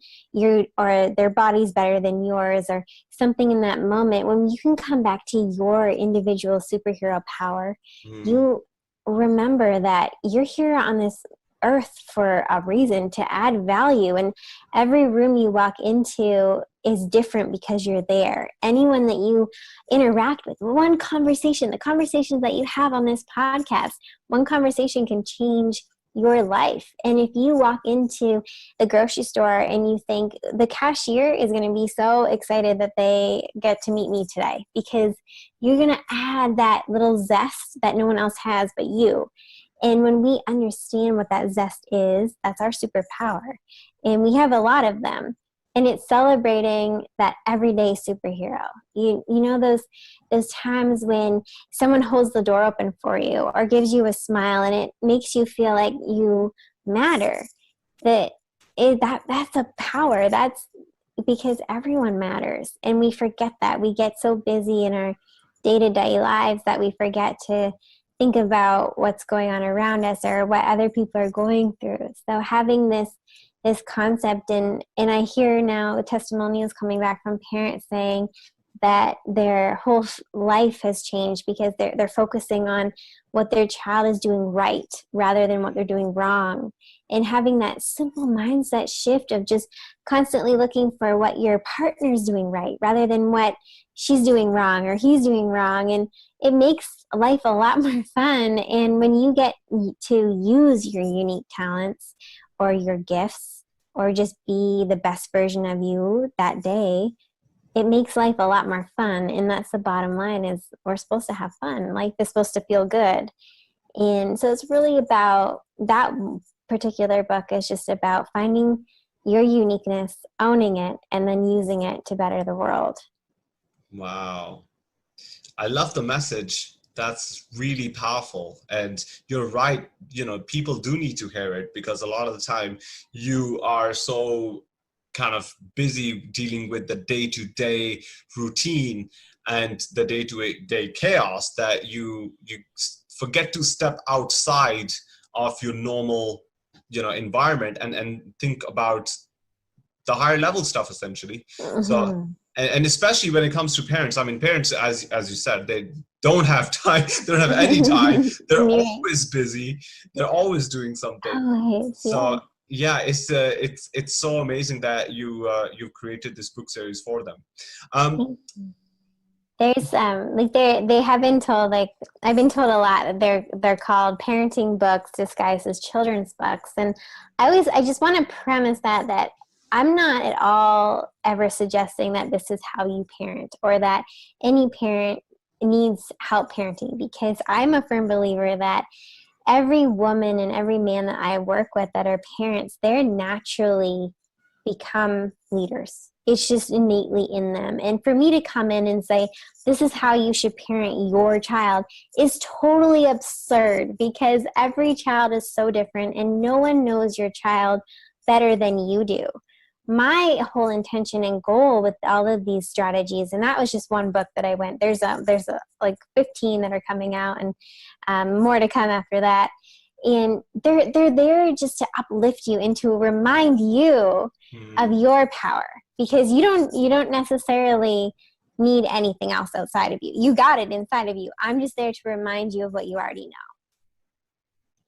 or their body's better than yours or something in that moment, when you can come back to your individual superhero power, you remember that you're here on this earth for a reason, to add value, and every room you walk into is different because you're there. Anyone that you interact with, one conversation, the conversations that you have on this podcast, one conversation can change your life. And if you walk into the grocery store and you think the cashier is going to be so excited that they get to meet me today, because you're going to add that little zest that no one else has but you. And when we understand what that zest is, that's our superpower. And we have a lot of them. And it's celebrating that everyday superhero. You know those times when someone holds the door open for you or gives you a smile and it makes you feel like you matter. That's a power. That's because everyone matters. And we forget that. We get so busy in our day-to-day lives that we forget to think about what's going on around us or what other people are going through. So having this concept, and I hear now testimonials coming back from parents saying that their whole life has changed because they're focusing on what their child is doing right rather than what they're doing wrong. And having that simple mindset shift of just constantly looking for what your partner's doing right rather than what she's doing wrong or he's doing wrong. And it makes life a lot more fun. And when you get to use your unique talents or your gifts or just be the best version of you that day, it makes life a lot more fun. And that's the bottom line, is we're supposed to have fun. Life is supposed to feel good. And so it's really about, that particular book is just about finding your uniqueness, owning it, and then using it to better the world. Wow. I love the message. That's really powerful. And you're right, people do need to hear it, because a lot of the time you are so kind of busy dealing with the day-to-day routine and the day-to-day chaos that you forget to step outside of your normal environment and think about the higher level stuff, essentially. So and especially when it comes to parents, I mean, parents, as you said, they don't have time. They don't have any time. They're always busy. They're always doing something. So yeah, it's so amazing that you created this book series for them. There's they have been told, I've been told a lot that they're called parenting books disguised as children's books, and I just want to premise that I'm not at all ever suggesting that this is how you parent or that any parent needs help parenting, because I'm a firm believer that every woman and every man that I work with that are parents, they're naturally become leaders. It's just innately in them. And for me to come in and say, this is how you should parent your child, is totally absurd, because every child is so different and no one knows your child better than you do. My whole intention and goal with all of these strategies, and that was just one book that I went, there's like 15 that are coming out, and more to come after that. And they're there just to uplift you and to remind you of your power, because you don't necessarily need anything else outside of you. You got it inside of you. I'm just there to remind you of what you already know.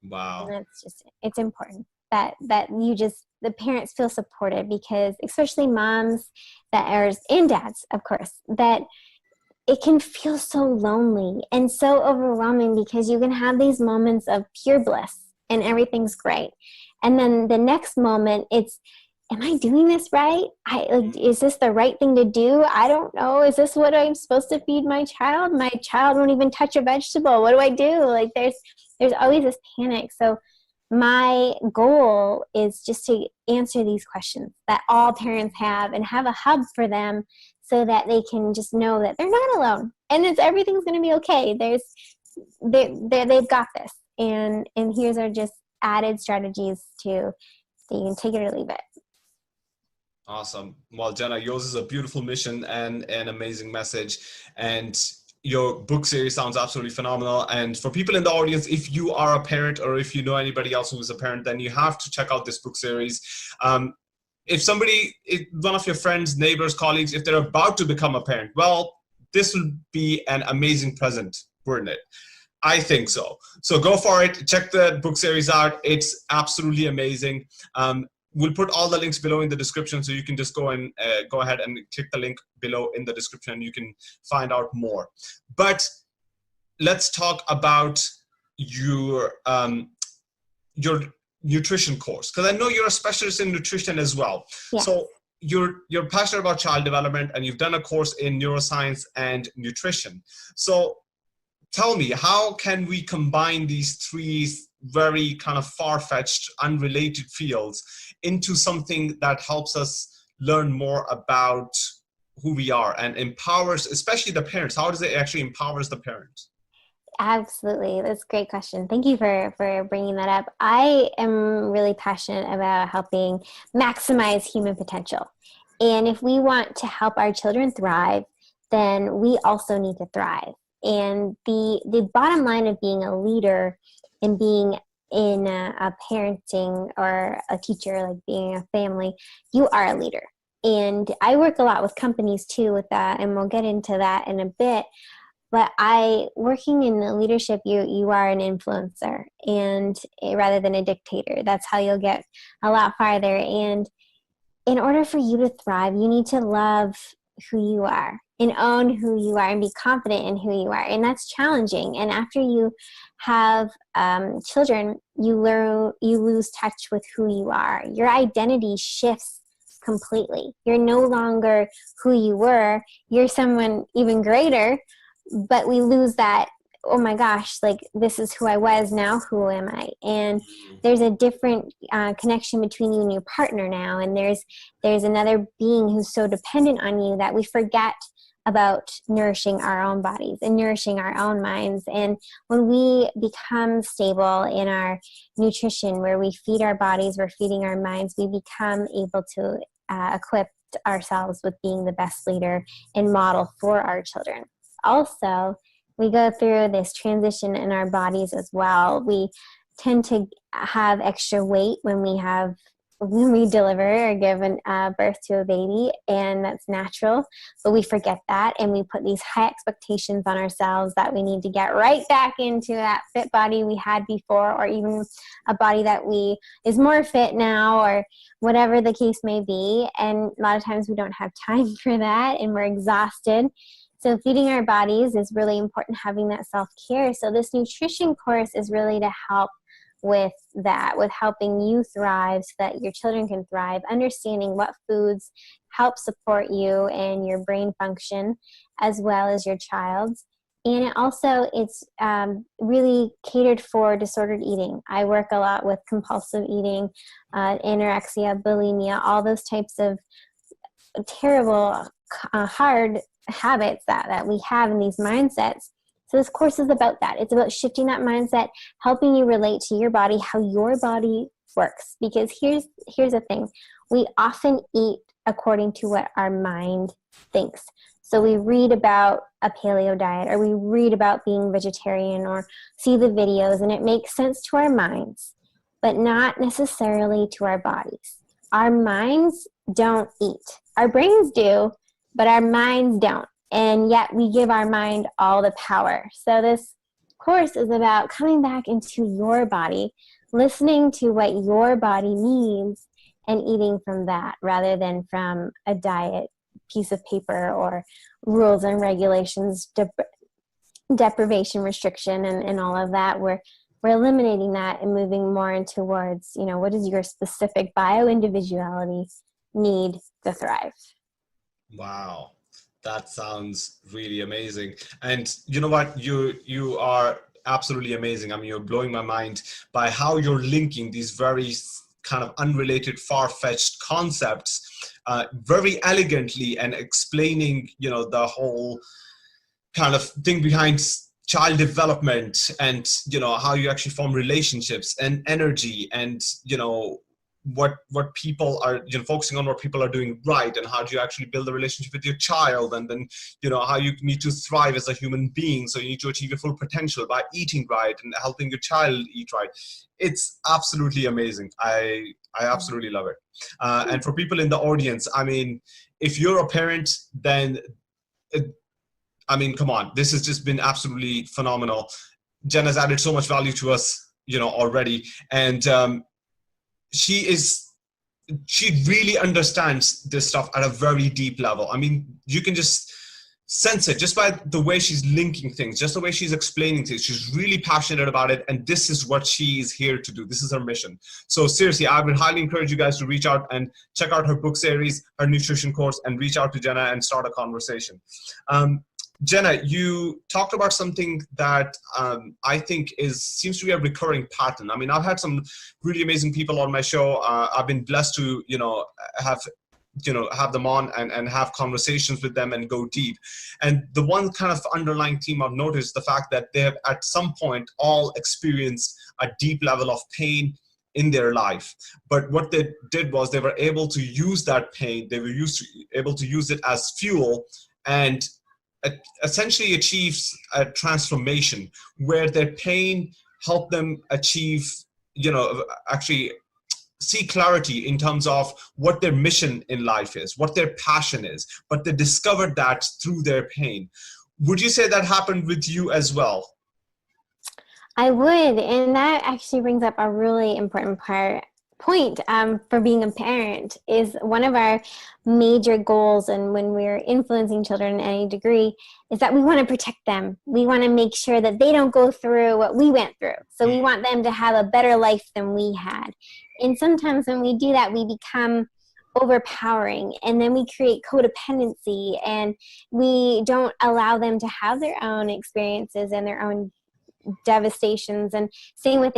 Wow. And it's important that the parents feel supported, because especially moms and dads, of course, that it can feel so lonely and so overwhelming, because you can have these moments of pure bliss and everything's great. And then the next moment it's, am I doing this right? Is this the right thing to do? I don't know. Is this what I'm supposed to feed my child? My child won't even touch a vegetable. What do I do? Like there's always this panic. So my goal is just to answer these questions that all parents have, and have a hub for them, so that they can just know that they're not alone, and everything's going to be okay. They've got this, and here's our just added strategies that you can take it or leave it. Awesome. Well, Jenna, yours is a beautiful mission and an amazing message, and your book series sounds absolutely phenomenal. And for people in the audience, if you are a parent, or if you know anybody else who is a parent, then you have to check out this book series. If one of your friends, neighbors, colleagues, if they're about to become a parent, well, this will be an amazing present, wouldn't it? I think so. So go for it. Check the book series out. It's absolutely amazing. We'll put all the links below in the description, so you can just go ahead and click the link below in the description, and you can find out more. But let's talk about your nutrition course, because I know you're a specialist in nutrition as well. Yeah. So you're passionate about child development, and you've done a course in neuroscience and nutrition. So tell me, how can we combine these three very kind of far-fetched, unrelated fields into something that helps us learn more about who we are and empowers, especially the parents? How does it actually empowers the parents? Absolutely. That's a great question. Thank you for bringing that up. I am really passionate about helping maximize human potential. And if we want to help our children thrive, then we also need to thrive. And the bottom line of being a leader and being in a parenting or a teacher, like being a family, you are a leader. And I work a lot with companies too with that, and we'll get into that in a bit. But working in the leadership, you are an influencer, and rather than a dictator. That's how you'll get a lot farther. And in order for you to thrive, you need to love who you are and own who you are and be confident in who you are. And that's challenging. And after you have children, you lose touch with who you are. Your identity shifts completely. You're no longer who you were. You're someone even greater, but we lose that, oh my gosh, like this is who I was, now who am I? And there's a different connection between you and your partner now. And there's another being who's so dependent on you that we forget about nourishing our own bodies and nourishing our own minds. And when we become stable in our nutrition, where we feed our bodies, we're feeding our minds, we become able to equip ourselves with being the best leader and model for our children. Also, we go through this transition in our bodies as well. We tend to have extra weight when we deliver or give birth to a baby, and that's natural, but we forget that, and we put these high expectations on ourselves that we need to get right back into that fit body we had before, or even a body that is more fit now, or whatever the case may be. And a lot of times we don't have time for that, and we're exhausted. So feeding our bodies is really important, having that self-care. So this nutrition course is really to help with that, with helping you thrive so that your children can thrive, understanding what foods help support you and your brain function as well as your child's. And it's really catered for disordered eating. I work a lot with compulsive eating, anorexia, bulimia, all those types of terrible, hard habits that we have in these mindsets. So this course is about that. It's about shifting that mindset, helping you relate to your body, how your body works. Because here's the thing. We often eat according to what our mind thinks. So we read about a paleo diet, or we read about being vegetarian, or see the videos, and it makes sense to our minds, but not necessarily to our bodies. Our minds don't eat. Our brains do, but our minds don't. And yet we give our mind all the power. So this course is about coming back into your body, listening to what your body needs, and eating from that rather than from a diet piece of paper or rules and regulations, deprivation, restriction, and all of that. We're eliminating that and moving more in towards, what does your specific bio-individuality need to thrive? Wow, that sounds really amazing. And you know what? You are absolutely amazing. I mean, you're blowing my mind by how you're linking these very kind of unrelated, far-fetched concepts very elegantly and explaining, the whole kind of thing behind child development and, how you actually form relationships and energy and, what people are, focusing on what people are doing right and how do you actually build a relationship with your child, and then, how you need to thrive as a human being. So you need to achieve your full potential by eating right and helping your child eat right. It's absolutely amazing. I absolutely love it. And for people in the audience, I mean, if you're a parent, then come on, this has just been absolutely phenomenal. Jen has added so much value to us, already. And she really understands this stuff at a very deep level. I mean, you can just sense it just by the way she's linking things, just the way she's explaining things. She's really passionate about it, and this is what she is here to do. This is her mission. So seriously, I would highly encourage you guys to reach out and check out her book series, her nutrition course, and reach out to Jenna and start a conversation. Jenna, you talked about something that I think seems to be a recurring pattern. I mean, I've had some really amazing people on my show. I've been blessed to, have them on and have conversations with them and go deep. And the one kind of underlying theme I've noticed, the fact that they have at some point all experienced a deep level of pain in their life. But what they did was they were able to use that pain, they were able to use it as fuel and essentially achieves a transformation where their pain helped them achieve, actually see clarity in terms of what their mission in life is, what their passion is, but they discovered that through their pain. Would you say that happened with you as well? I would, and that actually brings up a really important point for being a parent. Is one of our major goals, and when we're influencing children in any degree, is that we want to protect them. We want to make sure that they don't go through what we went through. So we want them to have a better life than we had. And sometimes when we do that, we become overpowering, and then we create codependency, and we don't allow them to have their own experiences and their own devastations. And same with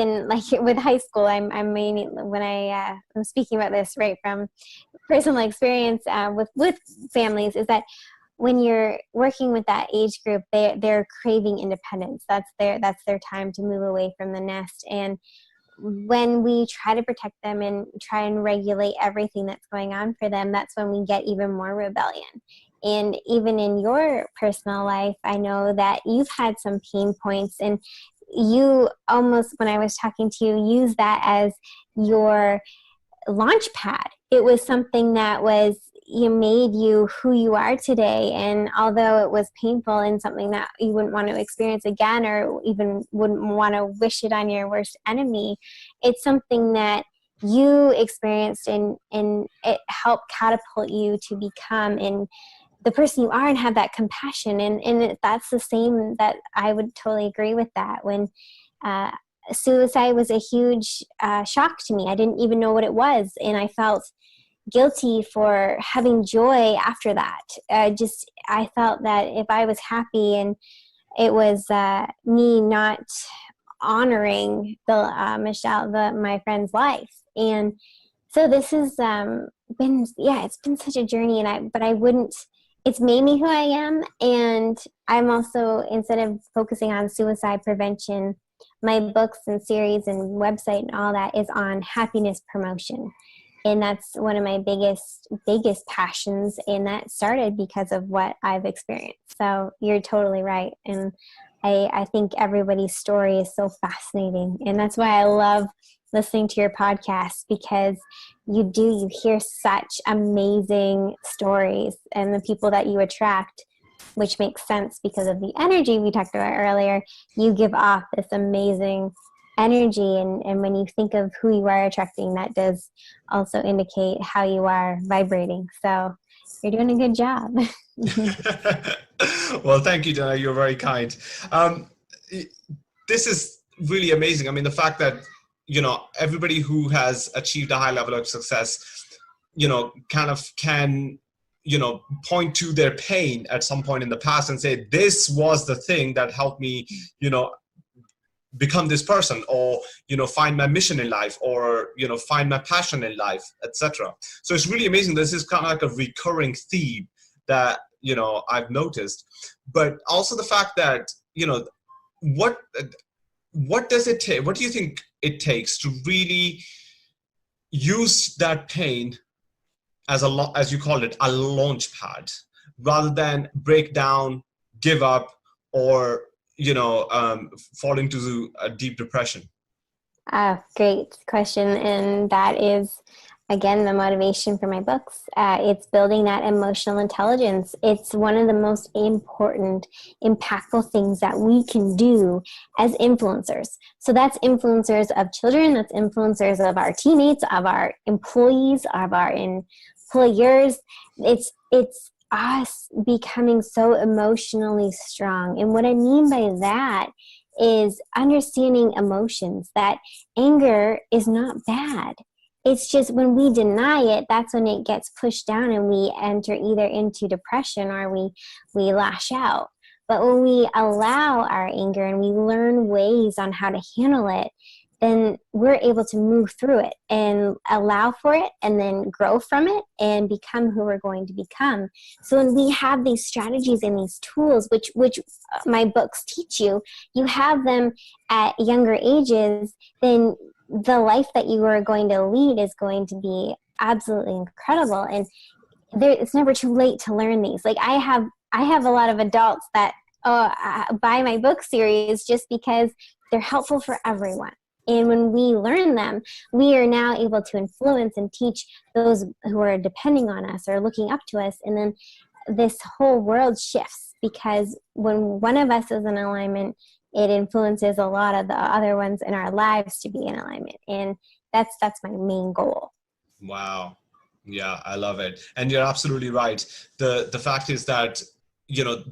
high school. I'm speaking about this right from personal experience with families, is that when you're working with that age group, they're craving independence. That's their time to move away from the nest. And when we try to protect them and try and regulate everything that's going on for them, that's when we get even more rebellion. And even in your personal life, I know that you've had some pain points, and you almost, when I was talking to you, use that as your launch pad. It was something that made you who you are today. And although it was painful and something that you wouldn't want to experience again, or even wouldn't want to wish it on your worst enemy, it's something that you experienced and it helped catapult you to become the person you are and have that compassion. And that's the same, that I would totally agree with that. When suicide was a huge shock to me. I didn't even know what it was. And I felt guilty for having joy after that. I felt that if I was happy, and it was me not honoring my friend's life. And so this has it's been such a journey, it's made me who I am. And I'm also, instead of focusing on suicide prevention, my books and series and website and all that is on happiness promotion. And that's one of my biggest passions. And that started because of what I've experienced. So you're totally right. And I think everybody's story is so fascinating. And that's why I love listening to your podcast, because you hear such amazing stories, and the people that you attract which makes sense because of the energy we talked about earlier. You give off this amazing energy, and when you think of who you are attracting, that does also indicate how you are vibrating. So you're doing a good job. Well, thank you, Jenna. You're very kind. This is really amazing. I mean, the fact that, you know, everybody who has achieved a high level of success, you know, kind of can, you know, point to their pain at some point in the past and say, this was the thing that helped me, you know, become this person, or, you know, find my mission in life, or, you know, find my passion in life, etc. So it's really amazing. This is kind of like a recurring theme that, you know, I've noticed. But also the fact that, you know, what does it take? What do you think it takes to really use that pain as as you call it, a launch pad, rather than break down, give up, or, you know, fall into a deep depression? Great question. And that is, again, the motivation for my books. It's building that emotional intelligence. It's one of the most important, impactful things that we can do as influencers. So that's influencers of children, that's influencers of our teammates, of our employees, of our employers. It's us becoming so emotionally strong. And what I mean by that is understanding emotions, that anger is not bad. It's just when we deny it, that's when it gets pushed down and we enter either into depression or we lash out. But when we allow our anger and we learn ways on how to handle it, then we're able to move through it and allow for it and then grow from it and become who we're going to become. So when we have these strategies and these tools, which my books teach you, you have them at younger ages, then the life that you are going to lead is going to be absolutely incredible. And it's never too late to learn these. Like I have a lot of adults that buy my book series just because they're helpful for everyone. And when we learn them, we are now able to influence and teach those who are depending on us or looking up to us. And then this whole world shifts, because when one of us is in alignment, it influences a lot of the other ones in our lives to be in alignment. And that's my main goal. Wow. Yeah, I love it. And you're absolutely right. The fact is that, you know,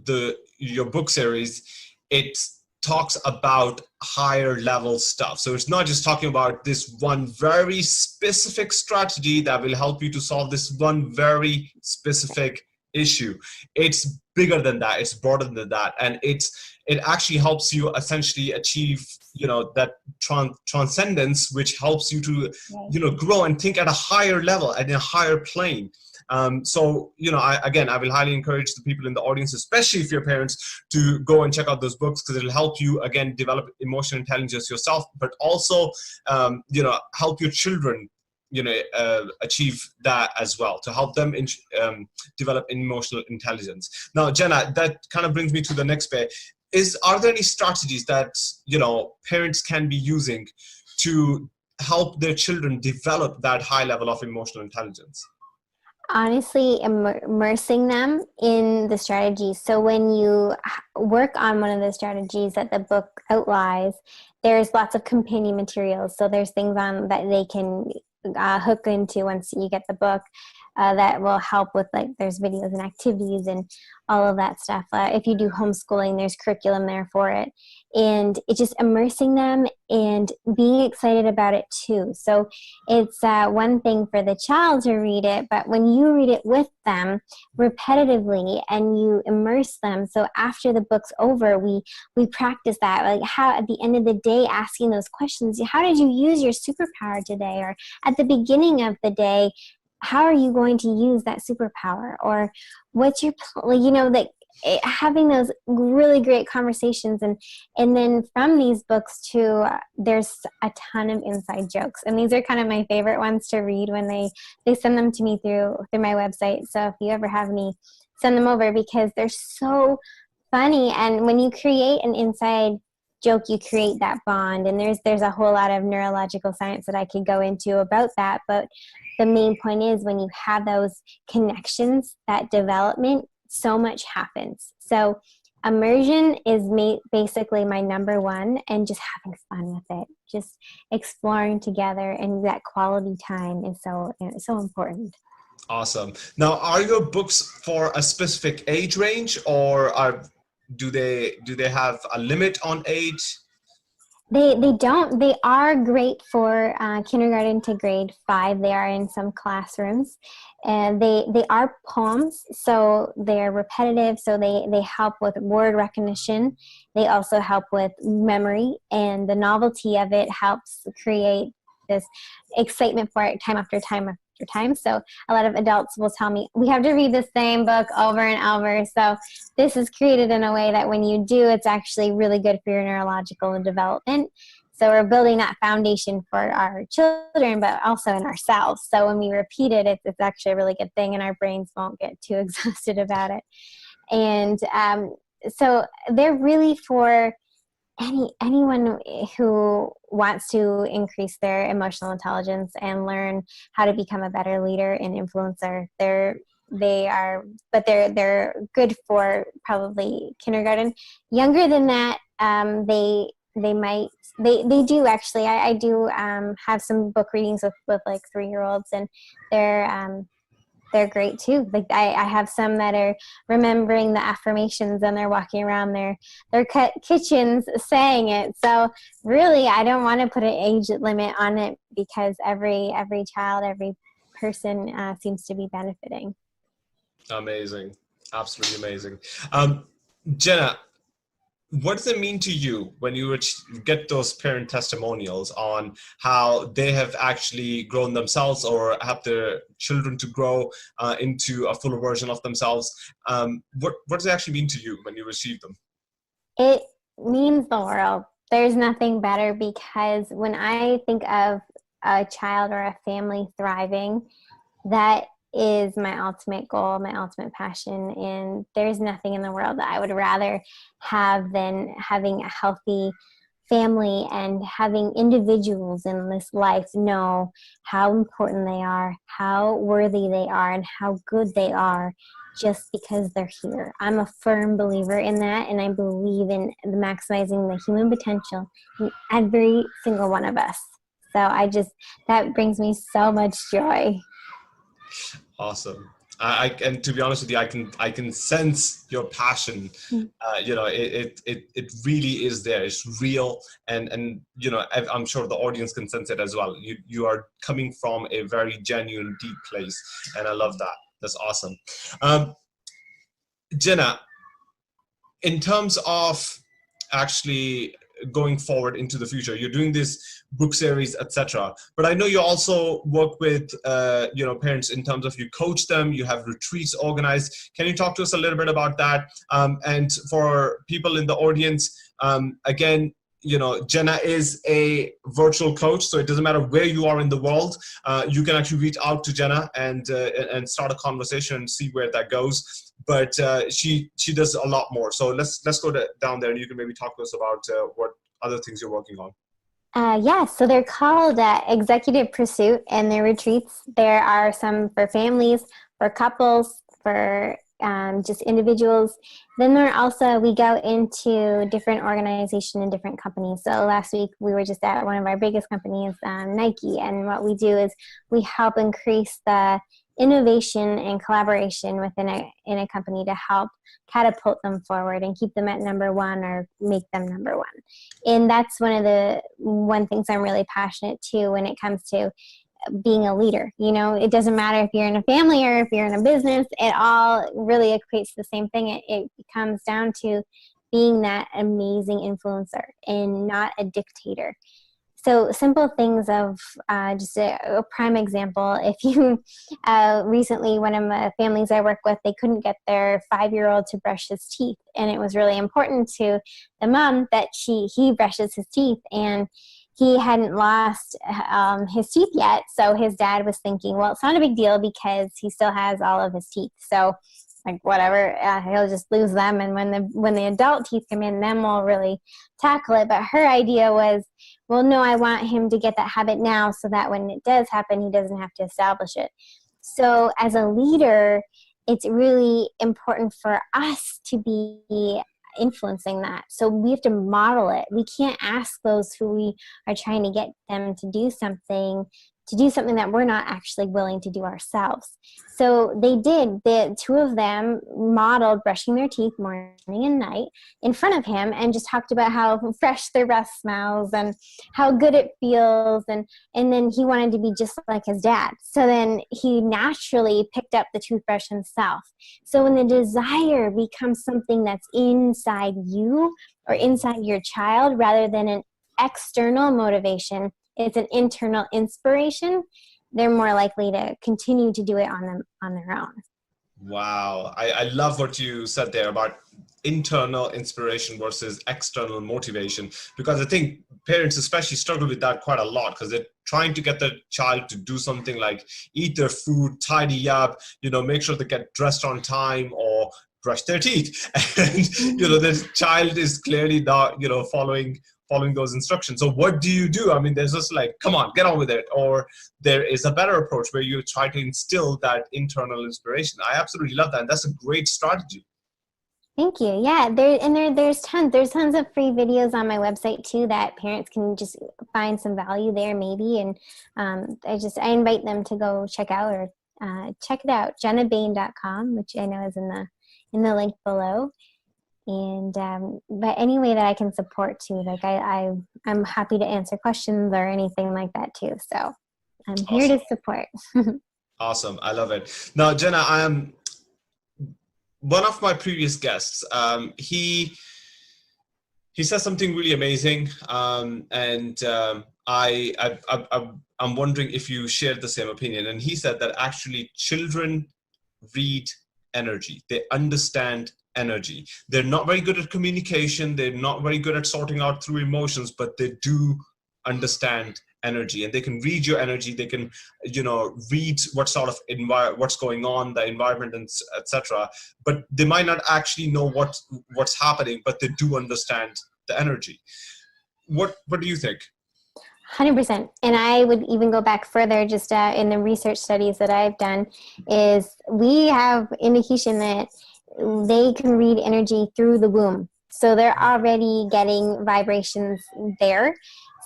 your book series, it talks about higher level stuff. So it's not just talking about this one very specific strategy that will help you to solve this one very specific issue. It's bigger than that. It's broader than that. And it actually helps you essentially achieve, you know, that transcendence, which helps you to, you know, grow and think at a higher level, at a higher plane. So, you know, I will highly encourage the people in the audience, especially if you're parents, to go and check out those books, because it'll help you, again, develop emotional intelligence yourself, but also, you know, help your children, you know, achieve that as well, to help them develop emotional intelligence. Now, Jenna, that kind of brings me to the next bit. Are there any strategies that, you know, parents can be using to help their children develop that high level of emotional intelligence? Honestly, immersing them in the strategies. So when you work on one of the strategies that the book outlines, there's lots of companion materials. So there's things on that they can hook into once you get the book that will help with, like, there's videos and activities and all of that stuff. If you do homeschooling, there's curriculum there for it. And it's just immersing them and being excited about it too. So it's one thing for the child to read it, but when you read it with them repetitively and you immerse them, so after the book's over, we practice that, like how at the end of the day, asking those questions, how did you use your superpower today? Or at the beginning of the day, how are you going to use that superpower? Or what's your, you know, that having those really great conversations. And then from these books too, there's a ton of inside jokes. And these are kind of my favorite ones to read when they send them to me through my website. So if you ever have any, send them over, because they're so funny. And when you create an inside joke, you create that bond. And there's a whole lot of neurological science that I could go into about that. But the main point is, when you have those connections, that development, so much happens. So immersion is basically my number one, and just having fun with it, just exploring together, and that quality time is so important. Awesome. Now, are your books for a specific age range, or do they have a limit on age? They don't. They are great for kindergarten to grade 5. They are in some classrooms, and they are poems, so they're repetitive. So they help with word recognition. They also help with memory, and the novelty of it helps create this excitement for it time after time after time. So a lot of adults will tell me, we have to read the same book over and over. So this is created in a way that when you do, it's actually really good for your neurological development. So we're building that foundation for our children, but also in ourselves. So when we repeat it, it's actually a really good thing, and our brains won't get too exhausted about it. And so they're really for anyone who wants to increase their emotional intelligence and learn how to become a better leader and influencer. They're good for probably kindergarten. Younger than that, they do actually. I do have some book readings with like 3-year-olds, and they're great too. Like I have some that are remembering the affirmations, and they're walking around their kitchens saying it. So really, I don't want to put an age limit on it, because every child, every person seems to be benefiting. Amazing. Absolutely amazing. Jenna, what does it mean to you when you get those parent testimonials on how they have actually grown themselves or helped their children to grow into a fuller version of themselves? What does it actually mean to you when you receive them? It means the world. There's nothing better, because when I think of a child or a family thriving, that is my ultimate goal, my ultimate passion. And there's nothing in the world that I would rather have than having a healthy family and having individuals in this life know how important they are, how worthy they are, and how good they are just because they're here. I'm a firm believer in that, and I believe in maximizing the human potential in every single one of us. So that brings me so much joy. Awesome. And to be honest with you, I can sense your passion. It really is there. It's real, and I'm sure the audience can sense it as well. You are coming from a very genuine, deep place, and I love that. That's awesome. Jenna, in terms of actually going forward into the future, you're doing this book series, etc. But I know you also work with parents in terms of you coach them, you have retreats organized. Can you talk to us a little bit about that? And for people in the audience, again, Jenna is a virtual coach, so it doesn't matter where you are in the world. You can actually reach out to Jenna and start a conversation and see where that goes. But she does a lot more. So let's go down there, and you can maybe talk to us about what other things you're working on. So they're called Executive Pursuit, and they're retreats. There are some for families, for couples, for just individuals. Then we go into different organizations and different companies. So last week we were just at one of our biggest companies, Nike, and what we do is we help increase the innovation and collaboration within a company to help catapult them forward and keep them at number one or make them number one. And that's one things I'm really passionate to when it comes to being a leader. It doesn't matter if you're in a family or if you're in a business, it all really equates to the same thing. It comes down to being that amazing influencer and not a dictator. So simple things of just a prime example. If you recently, one of the families I work with, they couldn't get their 5-year-old to brush his teeth. And it was really important to the mom that he brushes his teeth, and he hadn't lost his teeth yet. So his dad was thinking, well, it's not a big deal because he still has all of his teeth. So whatever, he'll just lose them. And when the adult teeth come in, then we'll really tackle it. But her idea was, well, no, I want him to get that habit now so that when it does happen, he doesn't have to establish it. So as a leader, it's really important for us to be influencing that. So we have to model it. We can't ask those who we are trying to get them to do something that we're not actually willing to do ourselves. So they did. The two of them modeled brushing their teeth morning and night in front of him and just talked about how fresh their breath smells and how good it feels. And then he wanted to be just like his dad. So then he naturally picked up the toothbrush himself. So when the desire becomes something that's inside you or inside your child rather than an external motivation, it's an internal inspiration, they're more likely to continue to do it on their own. Wow. I love what you said there about internal inspiration versus external motivation, because I think parents especially struggle with that quite a lot, because they're trying to get their child to do something like eat their food, tidy up, make sure they get dressed on time or brush their teeth. And, the child is clearly not, following those instructions. So what do you do? I mean, there's just like, come on, get on with it. Or there is a better approach where you try to instill that internal inspiration. I absolutely love that. And that's a great strategy. Thank you. Yeah, there's tons. There's tons of free videos on my website too that parents can just find some value there maybe. And I invite them to go check out or check it out, jennabain.com, which I know is in the link below. And but any way that I can support too, like I'm happy to answer questions or anything like that too. So I'm here to support. Awesome. I love it. Now, Jenna, I am one of my previous guests. He says something really amazing. And I'm wondering if you shared the same opinion. And he said that actually children read energy. They understand energy. They're not very good at communication. They're not very good at sorting out through emotions, but they do understand energy, and they can read your energy. They can, read what sort of what's going on, the environment, and etc. But they might not actually know what's happening, but they do understand the energy. What do you think? 100%. And I would even go back further, just in the research studies that I've done, is we have indication that they can read energy through the womb. So they're already getting vibrations there.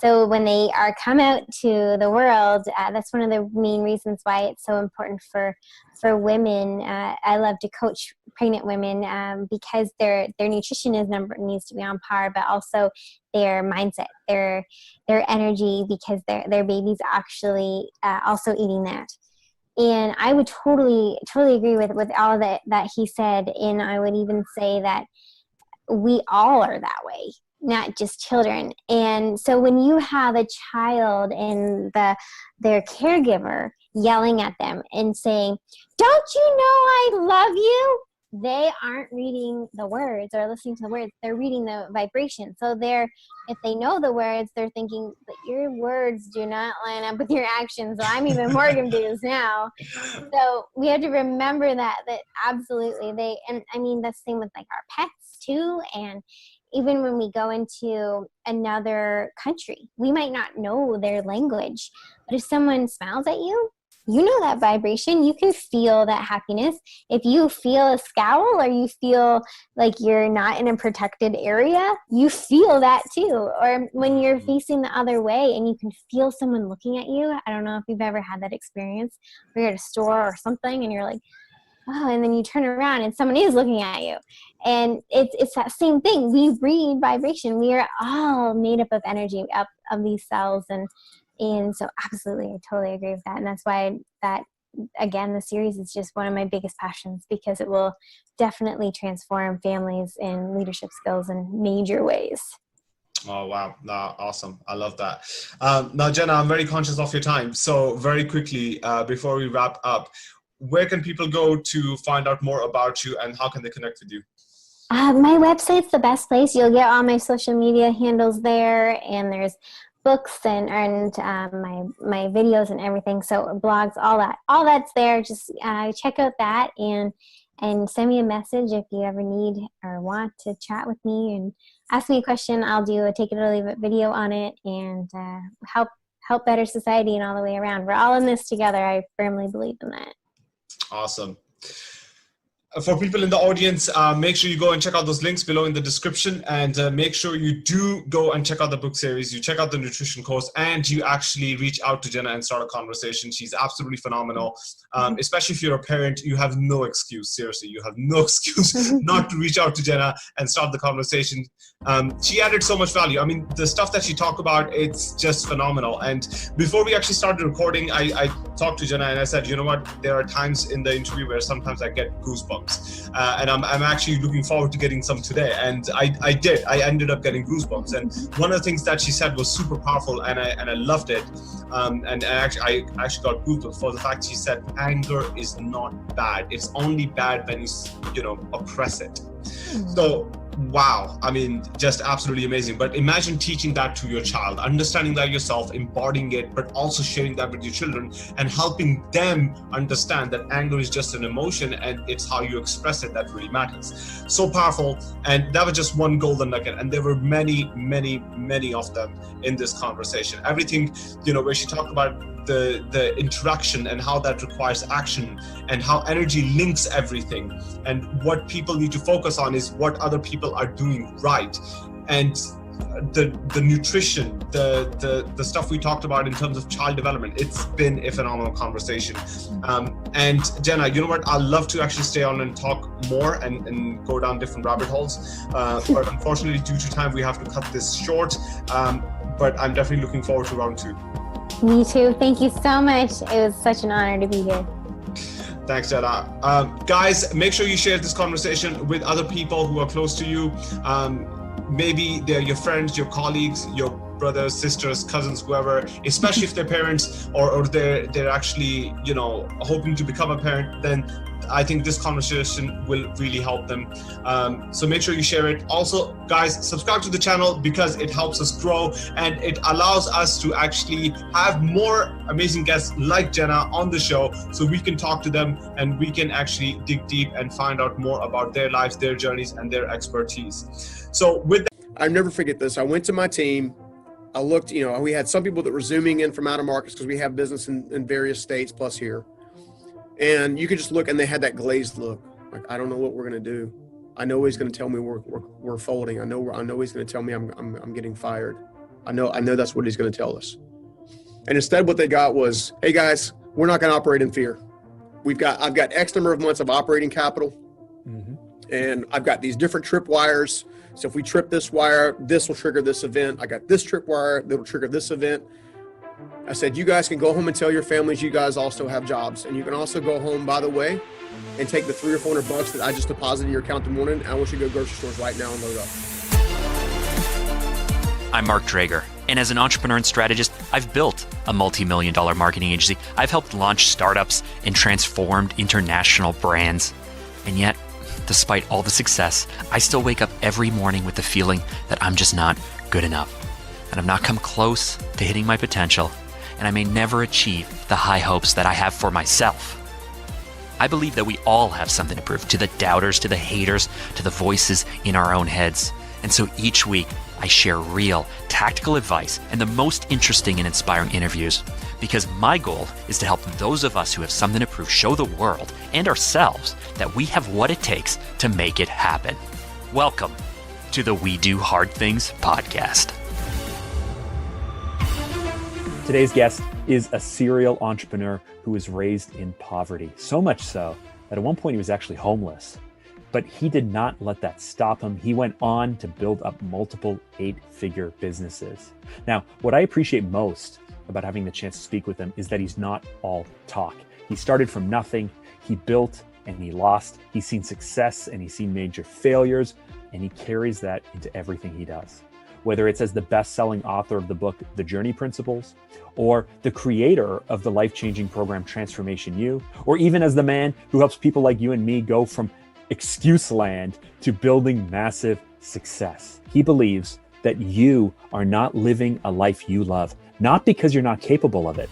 So when they come out to the world, that's one of the main reasons why it's so important for women. I love to coach pregnant women because their nutrition needs to be on par, but also their mindset, their energy, because their baby's actually also eating that. And I would totally agree with all that he said. And I would even say that we all are that way, not just children. And so when you have a child and their caregiver yelling at them and saying, "Don't you know I love you?" They aren't reading the words or listening to the words. They're reading the vibration. So if they know the words, they're thinking, but your words do not line up with your actions. So I'm even more confused now. So we have to remember that absolutely and I mean, that's the same with like our pets too. And even when we go into another country, we might not know their language, but if someone smiles at you, you know that vibration. You can feel that happiness. If you feel a scowl or you feel like you're not in a protected area, you feel that too. Or when you're facing the other way and you can feel someone looking at you. I don't know if you've ever had that experience where you're at a store or something and you're like, oh, and then you turn around and someone is looking at you. And it's that same thing. We read vibration. We are all made up of energy, up of these cells. And so absolutely, I totally agree with that. And that's why again, the series is just one of my biggest passions, because it will definitely transform families and leadership skills in major ways. Oh, wow. Awesome. I love that. Now, Jenna, I'm very conscious of your time. So very quickly, before we wrap up, where can people go to find out more about you, and how can they connect with you? My website's the best place. You'll get all my social media handles there, and there's books and my videos and everything. So blogs, all that's there. Just check out that and send me a message if you ever need or want to chat with me and ask me a question. I'll do a take it or leave it video on it and help better society and all the way around. We're all in this together. I firmly believe in that. Awesome. for people in the audience, make sure you go and check out those links below in the description, and make sure you do go and check out the book series, you check out the nutrition course, and you actually reach out to Jenna and start a conversation. She's absolutely phenomenal. Especially if you're a parent, you have no excuse. Seriously, you have no excuse not to reach out to Jenna and start the conversation. She added so much value. I mean, the stuff that she talked about, it's just phenomenal. And before we actually started recording, I talked to Jenna and I said, you know what, there are times in the interview where sometimes I get goosebumps. And I'm actually looking forward to getting some today, and I did. I ended up getting goosebumps, and one of the things that she said was super powerful, and I loved it. And I actually got goosebumps for the fact she said anger is not bad. It's only bad when you oppress it. So wow, I mean, just absolutely amazing. But imagine teaching that to your child, understanding that yourself, embodying it, but also sharing that with your children and helping them understand that anger is just an emotion and it's how you express it that really matters. So powerful. And that was just one golden nugget. And there were many, many, many of them in this conversation. Everything, where she talked about the interaction and how that requires action and how energy links everything, and what people need to focus on is what other people are doing right, and the nutrition, the stuff we talked about in terms of child development. It's been a phenomenal conversation. And Jenna, you know what, I'd love to actually stay on and talk more and go down different rabbit holes, but unfortunately due to time we have to cut this short, but I'm definitely looking forward to round 2. Me too. Thank you so much. It was such an honor to be here. Thanks, Jenna. Guys, make sure you share this conversation with other people who are close to you. Maybe they're your friends, your colleagues, your brothers, sisters, cousins, whoever, especially if they're parents or they're actually, hoping to become a parent, then I think this conversation will really help them. So make sure you share it. Also, guys, subscribe to the channel because it helps us grow and it allows us to actually have more amazing guests like Jenna on the show, so we can talk to them and we can actually dig deep and find out more about their lives, their journeys, and their expertise. So with that, I'll never forget this. I went to my team. I looked, we had some people that were zooming in from out of markets because we have business in various states plus here. And you could just look, and they had that glazed look. Like, I don't know what we're going to do. I know he's going to tell me we're folding. I know he's going to tell me I'm getting fired. I know that's what he's going to tell us. And instead, what they got was, hey guys, we're not going to operate in fear. I've got X number of months of operating capital, and I've got these different tripwires. So if we trip this wire, this will trigger this event. I got this tripwire that'll trigger this event. I said, you guys can go home and tell your families you guys also have jobs. And you can also go home, by the way, and take the $300 or $400 that I just deposited in your account in the morning. I want you to go grocery stores right now and load up. I'm Mark Drager, and as an entrepreneur and strategist, I've built a multi-million-dollar marketing agency. I've helped launch startups and transformed international brands. And yet, despite all the success, I still wake up every morning with the feeling that I'm just not good enough. And I've not come close to hitting my potential, and I may never achieve the high hopes that I have for myself. I believe that we all have something to prove, to the doubters, to the haters, to the voices in our own heads. And so each week, I share real, tactical advice and the most interesting and inspiring interviews, because my goal is to help those of us who have something to prove show the world and ourselves that we have what it takes to make it happen. Welcome to the We Do Hard Things podcast. Today's guest is a serial entrepreneur who was raised in poverty, so much so that at one point he was actually homeless. But he did not let that stop him. He went on to build up multiple 8-figure businesses. Now, what I appreciate most about having the chance to speak with him is that he's not all talk. He started from nothing, he built and he lost. He's seen success and he's seen major failures, and he carries that into everything he does. Whether it's as the best-selling author of the book, The Journey Principles, or the creator of the life-changing program, Transformation U, or even as the man who helps people like you and me go from excuse land to building massive success. He believes that you are not living a life you love, not because you're not capable of it,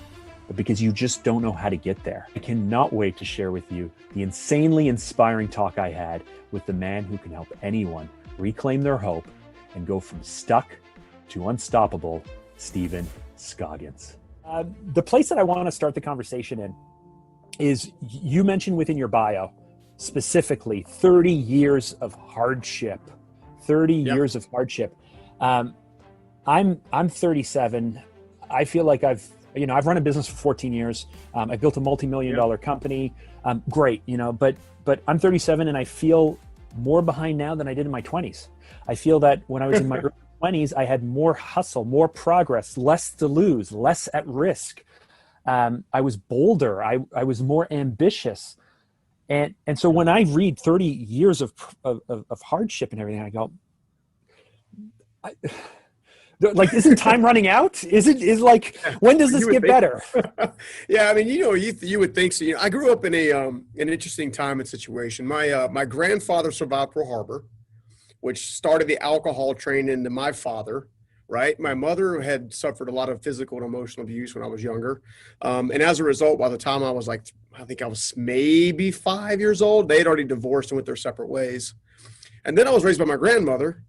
but because you just don't know how to get there. I cannot wait to share with you the insanely inspiring talk I had with the man who can help anyone reclaim their hope and go from stuck to unstoppable, Stephen Scoggins. The place that I want to start the conversation in is, you mentioned within your bio specifically 30 years of hardship. 30 years of hardship. I'm 37. I feel like I've run a business for 14 years. I built a multi-million-dollar company. Great, but I'm 37 and I feel more behind now than I did in my 20s. I feel that when I was in my early 20s, I had more hustle, more progress, less to lose, less at risk. I was bolder. I was more ambitious. And so when I read 30 years of hardship and everything, I go, like, isn't time running out? Is like, when does this get better? Yeah, I mean, you would think so. I grew up in an interesting time and situation. My grandfather survived Pearl Harbor, which started the alcohol train into my father. Right, my mother had suffered a lot of physical and emotional abuse when I was younger, and as a result, by the time I was I think I was maybe 5 years old, they had already divorced and went their separate ways. And then I was raised by my grandmother.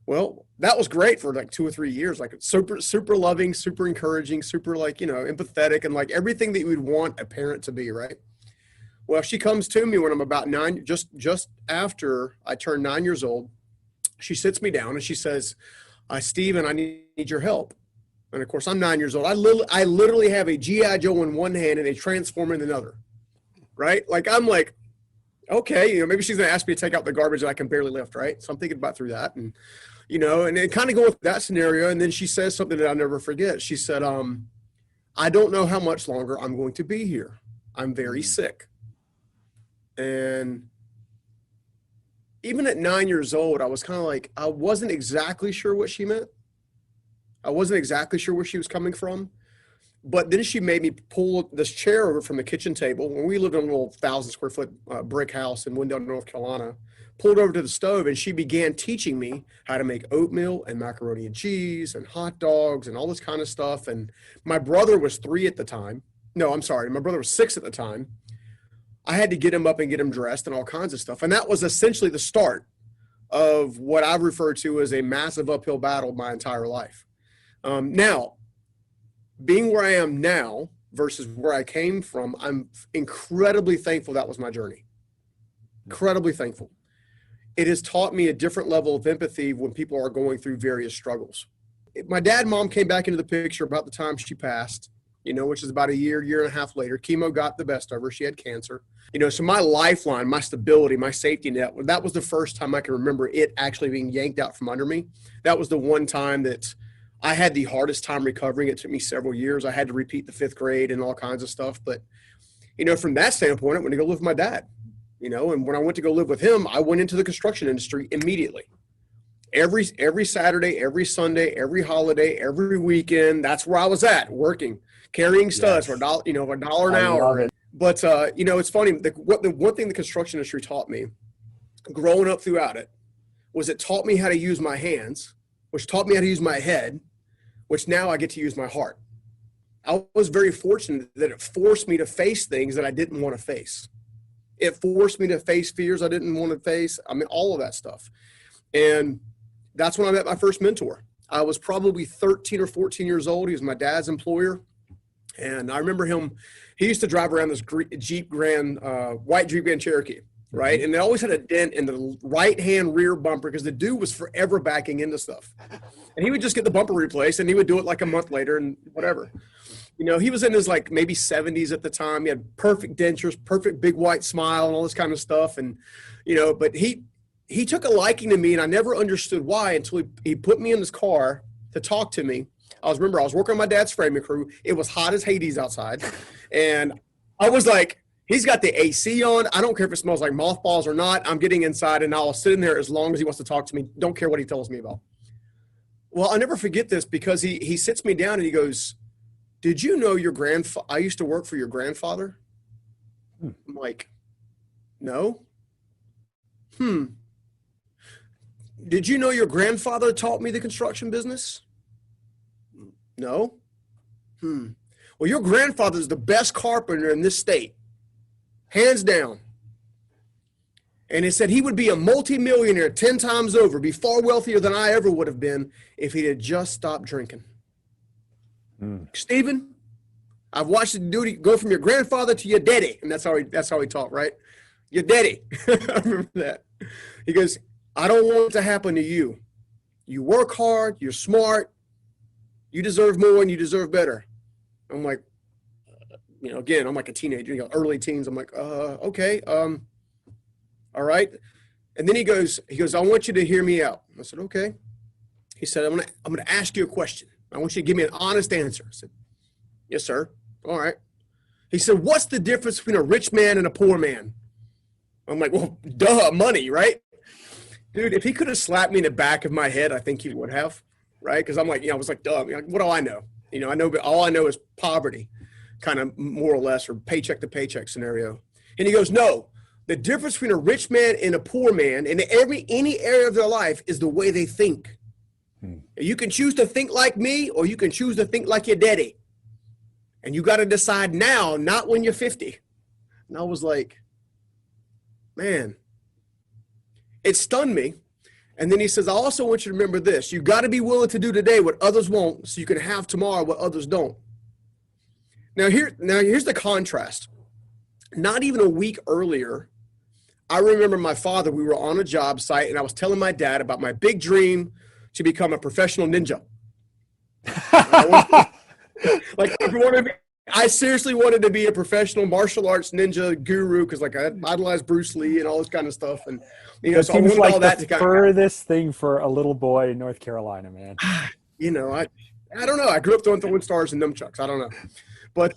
Well, that was great for like 2 or 3 years, like super loving, super encouraging, super empathetic, and like everything that you would want a parent to be, right? Well, she comes to me when I'm about 9, just after I turned 9 years old. She sits me down and she says, Stephen, I need your help. And of course, I'm 9 years old. I literally have a G.I. Joe in one hand and a Transformer in another, right? Like, I'm like, okay, maybe she's going to ask me to take out the garbage that I can barely lift, right? So I'm thinking about through that. And, and then kind of go with that scenario. And then she says something that I'll never forget. She said, I don't know how much longer I'm going to be here. I'm very sick. And even at 9 years old, I was kind of like, I wasn't exactly sure what she meant. I wasn't exactly sure where she was coming from. But then she made me pull this chair over from the kitchen table. When we lived in a little 1,000 square foot brick house in Wendell, North Carolina, pulled over to the stove, and she began teaching me how to make oatmeal and macaroni and cheese and hot dogs and all this kind of stuff. And my brother was 3 at the time. No, I'm sorry. My brother was 6 at the time. I had to get him up and get him dressed and all kinds of stuff. And that was essentially the start of what I've referred to as a massive uphill battle my entire life. Now, being where I am now versus where I came from, I'm incredibly thankful that was my journey. Incredibly thankful. It has taught me a different level of empathy when people are going through various struggles. My dad and mom came back into the picture about the time she passed, which is about a year and a half later. Chemo got the best of her. She had cancer. So my lifeline, my stability, my safety net, that was the first time I can remember it actually being yanked out from under me. That was the one time that I had the hardest time recovering. It took me several years. I had to repeat the 5th grade and all kinds of stuff. But, from that standpoint, I went to go live with my dad, and when I went to go live with him, I went into the construction industry immediately. Every Saturday, every Sunday, every holiday, every weekend, that's where I was at, working, carrying studs for $1 an hour. But, it's funny. The one thing the construction industry taught me growing up throughout it was it taught me how to use my hands, which taught me how to use my head, which now I get to use my heart. I was very fortunate that it forced me to face things that I didn't want to face. It forced me to face fears I didn't want to face. I mean, all of that stuff. And that's when I met my first mentor. I was probably 13 or 14 years old. He was my dad's employer. And I remember him, he used to drive around this white Jeep Grand Cherokee, right? And they always had a dent in the right-hand rear bumper because the dude was forever backing into stuff. And he would just get the bumper replaced, and he would do it like a month later and whatever. He was in his maybe 70s at the time. He had perfect dentures, perfect big white smile and all this kind of stuff. And, but he took a liking to me, and I never understood why until he put me in his car to talk to me. I was working on my dad's framing crew. It was hot as Hades outside. And I was like, he's got the AC on. I don't care if it smells like mothballs or not. I'm getting inside, and I'll sit in there as long as he wants to talk to me. Don't care what he tells me about. Well, I'll never forget this because he sits me down and he goes, did you know I used to work for your grandfather? I'm like, no. Did you know your grandfather taught me the construction business? No. Well, your grandfather's the best carpenter in this state, hands down. And it said he would be a multimillionaire 10 times over, be far wealthier than I ever would have been if he had just stopped drinking. Stephen, I've watched the duty go from your grandfather to your daddy, and that's how he talked, right? your daddy. I remember that. He goes, I don't want it to happen to you. You work hard, you're smart, you deserve more and you deserve better. I'm like, you know, again, I'm like a teenager, you know, early teens. I'm like, okay, all right. And then he goes, I want you to hear me out. I said, okay. He said, I'm gonna ask you a question. I want you to give me an honest answer. I said, yes, sir. All right. He said, what's the difference between a rich man and a poor man? I'm like, well, duh, money, right? Dude, if he could have slapped me in the back of my head, I think he would have, right? Because I'm like, you know, I was like, duh, like, what do I know? You know, but all I know is poverty, kind of more or less, or paycheck to paycheck scenario. And he goes, no, the difference between a rich man and a poor man in any area of their life is the way they think. You can choose to think like me, or you can choose to think like your daddy. And you got to decide now, not when you're 50. And I was like, man, it stunned me. And then he says, I also want you to remember this. You got to be willing to do today what others won't so you can have tomorrow what others don't. Now here's the contrast. Not even a week earlier, I remember my father, we were on a job site and I was telling my dad about my big dream to become a professional ninja. I seriously wanted to be a professional martial arts ninja guru because, like, I idolized Bruce Lee and all this kind of stuff, and you know, That so I seems wanted like all that the to kind furthest thing for a little boy in North Carolina, man. you know, I don't know. I grew up throwing stars and nunchucks. I don't know, but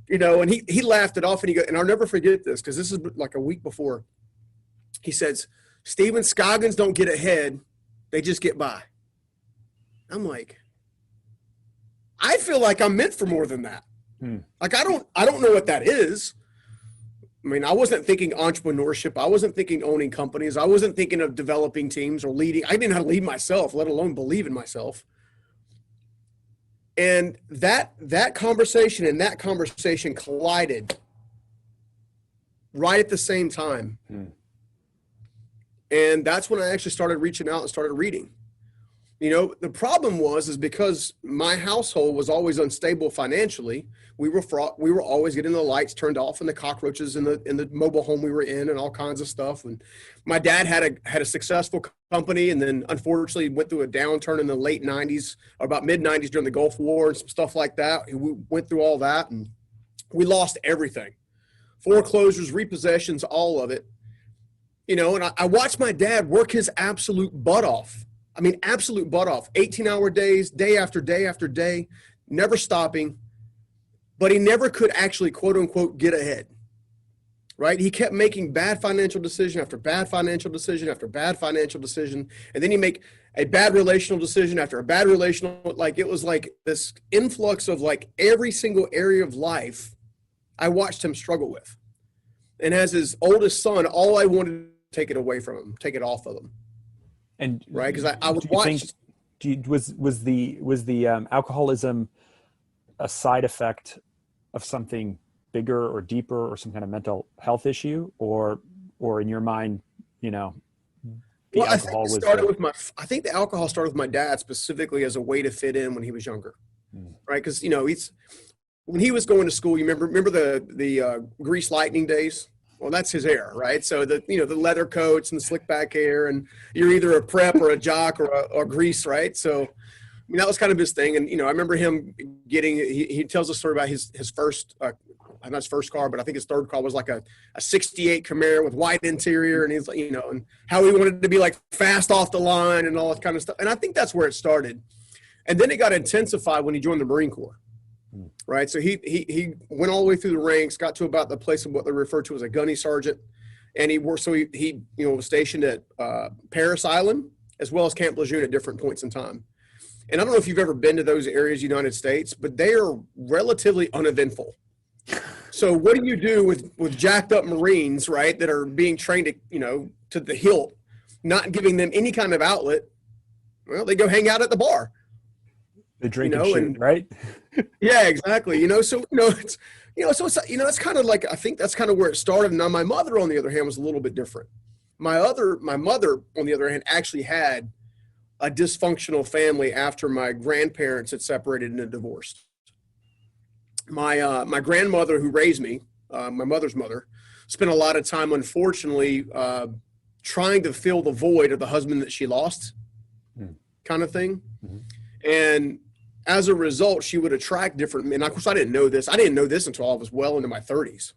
you know, and he laughed it off, and and I'll never forget this because this is like a week before. He says, "Stephen, Scoggins don't get ahead; they just get by." I'm like, I feel like I'm meant for more than that. Like, I don't know what that is. I mean, I wasn't thinking entrepreneurship. I wasn't thinking owning companies. I wasn't thinking of developing teams or leading. I didn't know how to lead myself, let alone believe in myself. And that conversation and that conversation collided right at the same time. And that's when I actually started reaching out and started reading. You know, the problem is because my household was always unstable financially. We were always getting the lights turned off and the cockroaches in the mobile home we were in and all kinds of stuff. And my dad had a successful company, and then unfortunately went through a downturn in the late 90s or about mid 90s during the Gulf War and some stuff like that. We went through all that and we lost everything. Foreclosures, repossessions, all of it. You know, and I watched my dad work his absolute butt off. I mean, absolute butt off, 18-hour days, day after day after day, never stopping, but he never could actually, quote unquote, get ahead, right? He kept making bad financial decision after bad financial decision after bad financial decision. And then he make a bad relational decision after a bad relational, like it was like this influx of like every single area of life I watched him struggle with. And as his oldest son, all I wanted to take it away from him, take it off of him. And right, because I would watch. Was the alcoholism a side effect of something bigger or deeper or some kind of mental health issue, or in your mind, you know, the alcohol was? I think the alcohol started with my dad specifically as a way to fit in when he was younger, right? Because you know when he was going to school. You remember the Grease Lightning days. Well, that's his era, right? So the leather coats and the slick back hair, and you're either a prep or a jock or Grease, right? So, I mean, that was kind of his thing. And, you know, I remember him getting, he tells a story about his first, not his first car, but I think his third car was like a 68 Camaro with white interior. And he's like, you know, and how he wanted to be like fast off the line and all that kind of stuff. And I think that's where it started. And then it got intensified when he joined the Marine Corps. Right. So he went all the way through the ranks, got to about the place of what they refer to as a gunny sergeant. And he worked, so he was stationed at Parris Island as well as Camp Lejeune at different points in time. And I don't know if you've ever been to those areas, United States, but they are relatively uneventful. So what do you do with jacked up Marines, right, that are being trained to, you know, to the hilt, not giving them any kind of outlet? Well, they go hang out at the bar. They drink and shoot, right? Yeah, exactly. You know, so, it's kind of like, I think that's kind of where it started. Now, my mother, on the other hand, was a little bit different. My mother, on the other hand, actually had a dysfunctional family after my grandparents had separated and divorced. My grandmother, who raised me, my mother's mother, spent a lot of time, unfortunately, trying to fill the void of the husband that she lost, kind of thing. And as a result, she would attract different men. Of course, I didn't know this. I didn't know this until I was well into my 30s.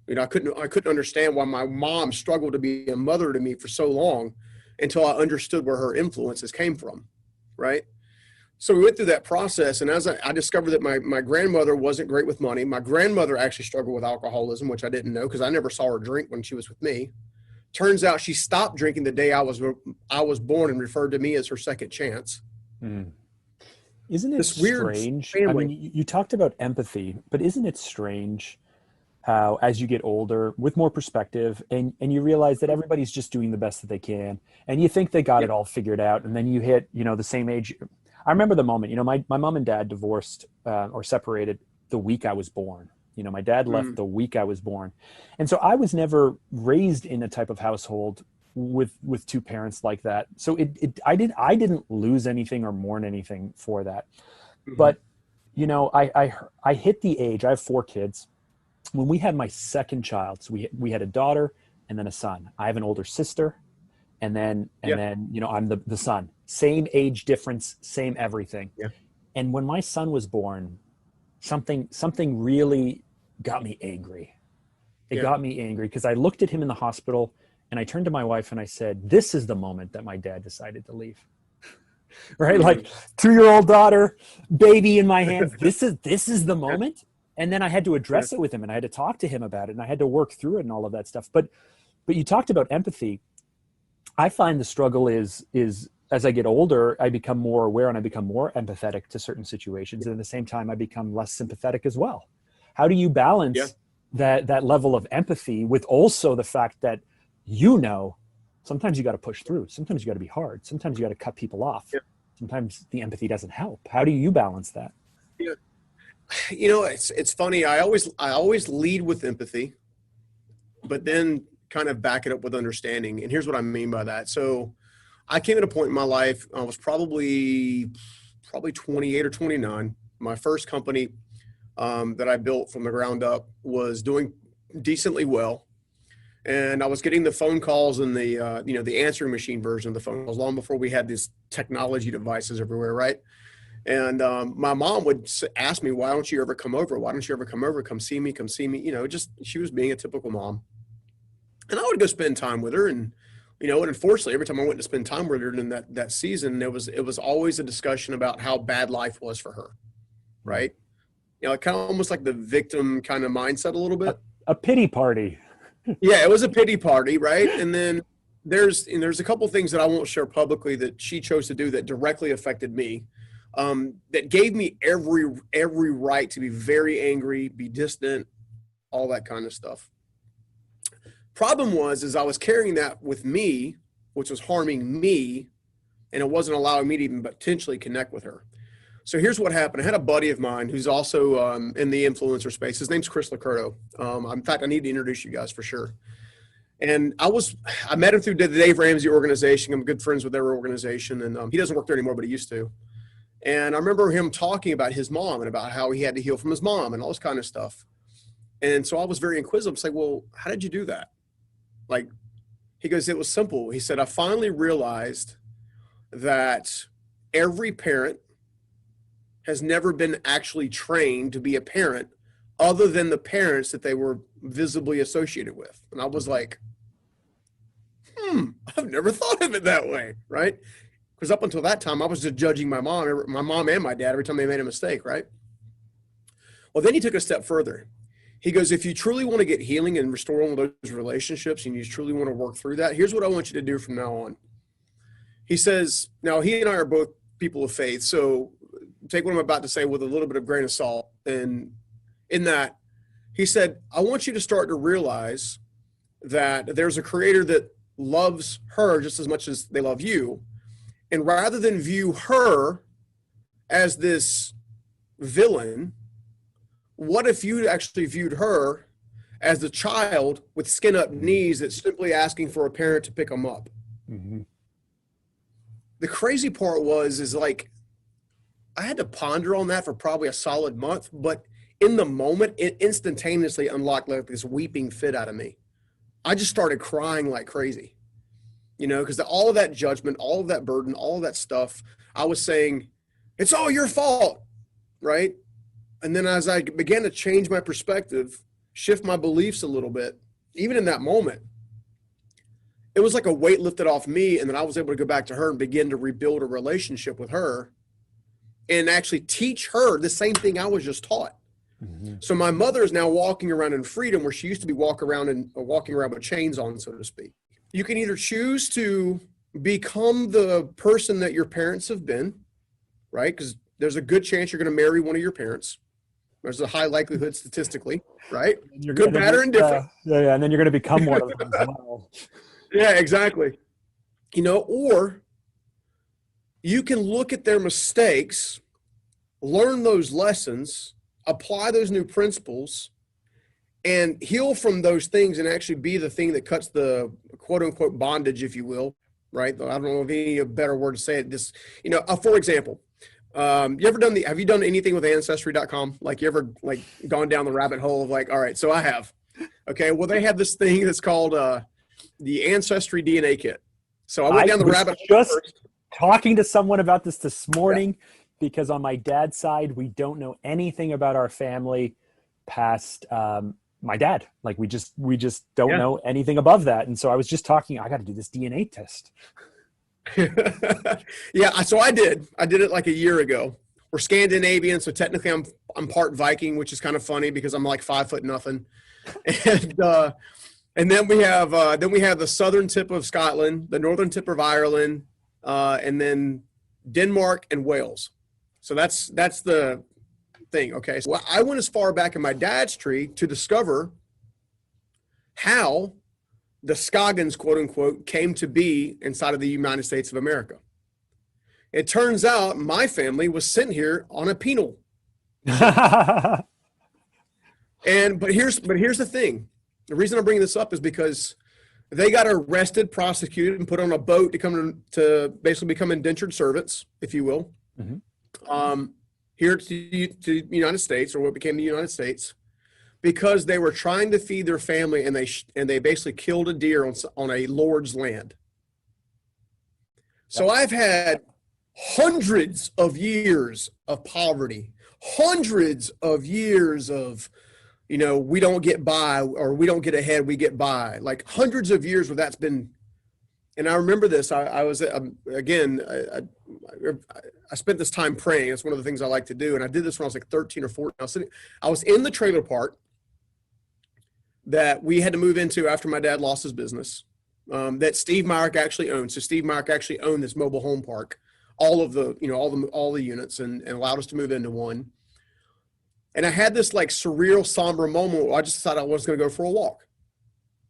You know, I couldn't understand why my mom struggled to be a mother to me for so long until I understood where her influences came from, right? So we went through that process, and as I discovered that my grandmother wasn't great with money. My grandmother actually struggled with alcoholism, which I didn't know because I never saw her drink when she was with me. Turns out she stopped drinking the day I was born and referred to me as her second chance. Isn't it This weird strange? I family. mean, you talked about empathy, but isn't it strange how as you get older with more perspective and you realize that everybody's just doing the best that they can and you think they got it all figured out, and then you hit, you know, the same age. I remember the moment, you know, my mom and dad divorced or separated the week I was born. You know, my dad left the week I was born. And so I was never raised in a type of household with two parents like that. So I didn't lose anything or mourn anything for that. But, you know, I hit the age, I have 4 kids. When we had my second child, so we had a daughter and then a son. I have an older sister, and then you know, I'm the son. Same age difference, same everything. And when my son was born, something really got me angry. It got me angry because I looked at him in the hospital and I turned to my wife and I said, "This is the moment that my dad decided to leave." Right? Like 2-year-old daughter, baby in my hands. This is the moment. And then I had to address it with him, and I had to talk to him about it, and I had to work through it and all of that stuff. But you talked about empathy. I find the struggle is as I get older, I become more aware and I become more empathetic to certain situations. And at the same time, I become less sympathetic as well. How do you balance that level of empathy with also the fact that, you know, sometimes you got to push through. Sometimes you got to be hard. Sometimes you got to cut people off. Sometimes the empathy doesn't help. How do you balance that? You know, it's funny. I always lead with empathy, but then kind of back it up with understanding. And here's what I mean by that. So I came at a point in my life, I was probably 28 or 29. My first company that I built from the ground up was doing decently well. And I was getting the phone calls and the, you know, the answering machine version of the phone calls long before we had these technology devices everywhere, right? And my mom would ask me, "Why don't you ever come over? Why don't you ever come over? Come see me, come see me." You know, just, she was being a typical mom. And I would go spend time with her. And, you know, and unfortunately, every time I went to spend time with her in that season, it was always a discussion about how bad life was for her, right? You know, kind of almost like the victim kind of mindset a little bit. A pity party. Yeah, it was a pity party, right? And then there's a couple things that I won't share publicly that she chose to do that directly affected me. That gave me every right to be very angry, be distant, all that kind of stuff. Problem was I was carrying that with me, which was harming me, and it wasn't allowing me to even potentially connect with her. So here's what happened. I had a buddy of mine who's also in the influencer space. His name's Chris Lacurto. In fact, I need to introduce you guys for sure. And I met him through the Dave Ramsey organization. I'm good friends with their organization, and he doesn't work there anymore, but he used to. And I remember him talking about his mom and about how he had to heal from his mom and all this kind of stuff. And so I was very inquisitive. It's like, well, how did you do that? Like, he goes, it was simple. He said, I finally realized that every parent has never been actually trained to be a parent other than the parents that they were visibly associated with. And I was like, I've never thought of it that way, right? Because up until that time, I was just judging my mom and my dad every time they made a mistake, right? Well, then he took a step further. He goes, if you truly want to get healing and restore all of those relationships and you truly want to work through that, here's what I want you to do from now on. He says, now he and I are both people of faith, so take what I'm about to say with a little bit of grain of salt. And in that, he said, I want you to start to realize that there's a creator that loves her just as much as they love you. And rather than view her as this villain, what if you actually viewed her as the child with skin up knees that's simply asking for a parent to pick them up? The crazy part is like, I had to ponder on that for probably a solid month, but in the moment, it instantaneously unlocked like this weeping fit out of me. I just started crying like crazy, you know, because all of that judgment, all of that burden, all of that stuff, I was saying, it's all your fault, right? And then as I began to change my perspective, shift my beliefs a little bit, even in that moment, it was like a weight lifted off me. And then I was able to go back to her and begin to rebuild a relationship with her and actually teach her the same thing I was just taught. Mm-hmm. So my mother is now walking around in freedom where she used to be walking around with chains on, so to speak. You can either choose to become the person that your parents have been, right? Because there's a good chance you're going to marry one of your parents. There's a high likelihood statistically, right? You're good, bad, or indifferent. Yeah, and then you're going to become one of them as well. Yeah, exactly. You know, or you can look at their mistakes, learn those lessons, apply those new principles, and heal from those things and actually be the thing that cuts the quote unquote bondage, if you will, right? I don't know if any a better word to say it. This, you know, for example, have you done anything with Ancestry.com? Like you ever like gone down the rabbit hole of like, all right, so I have. Okay, well, they have this thing that's called the Ancestry DNA Kit. So I went down the rabbit hole. Just talking to someone about this morning, because on my dad's side, we don't know anything about our family past my dad. Like we just don't know anything above that. And so I was just talking, I got to do this DNA test. Yeah, so I did it like a year ago. We're Scandinavian, so technically I'm part Viking, which is kind of funny because I'm like 5 foot nothing. And then we have the southern tip of Scotland, the northern tip of Ireland, and then Denmark and Wales. So that's the thing. Okay, so I went as far back in my dad's tree to discover how the Scoggins, quote unquote, came to be inside of the United States of America. It turns out my family was sent here on a penal. But here's the thing. The reason I'm bringing this up is because they got arrested, prosecuted, and put on a boat to basically become indentured servants, if you will, here to the United States, or what became the United States, because they were trying to feed their family, and they basically killed a deer on a lord's land. So I've had hundreds of years of poverty, hundreds of years of, you know, we don't get by, or we don't get ahead, we get by, like hundreds of years where that's been. And I remember this, I was, again, I spent this time praying. It's one of the things I like to do. And I did this when I was like 13 or 14. I was in the trailer park that we had to move into after my dad lost his business, that Steve Myrick actually owned. So Steve Myrick actually owned this mobile home park, all the units, and allowed us to move into one. And I had this like surreal, somber moment where I just decided I was going to go for a walk.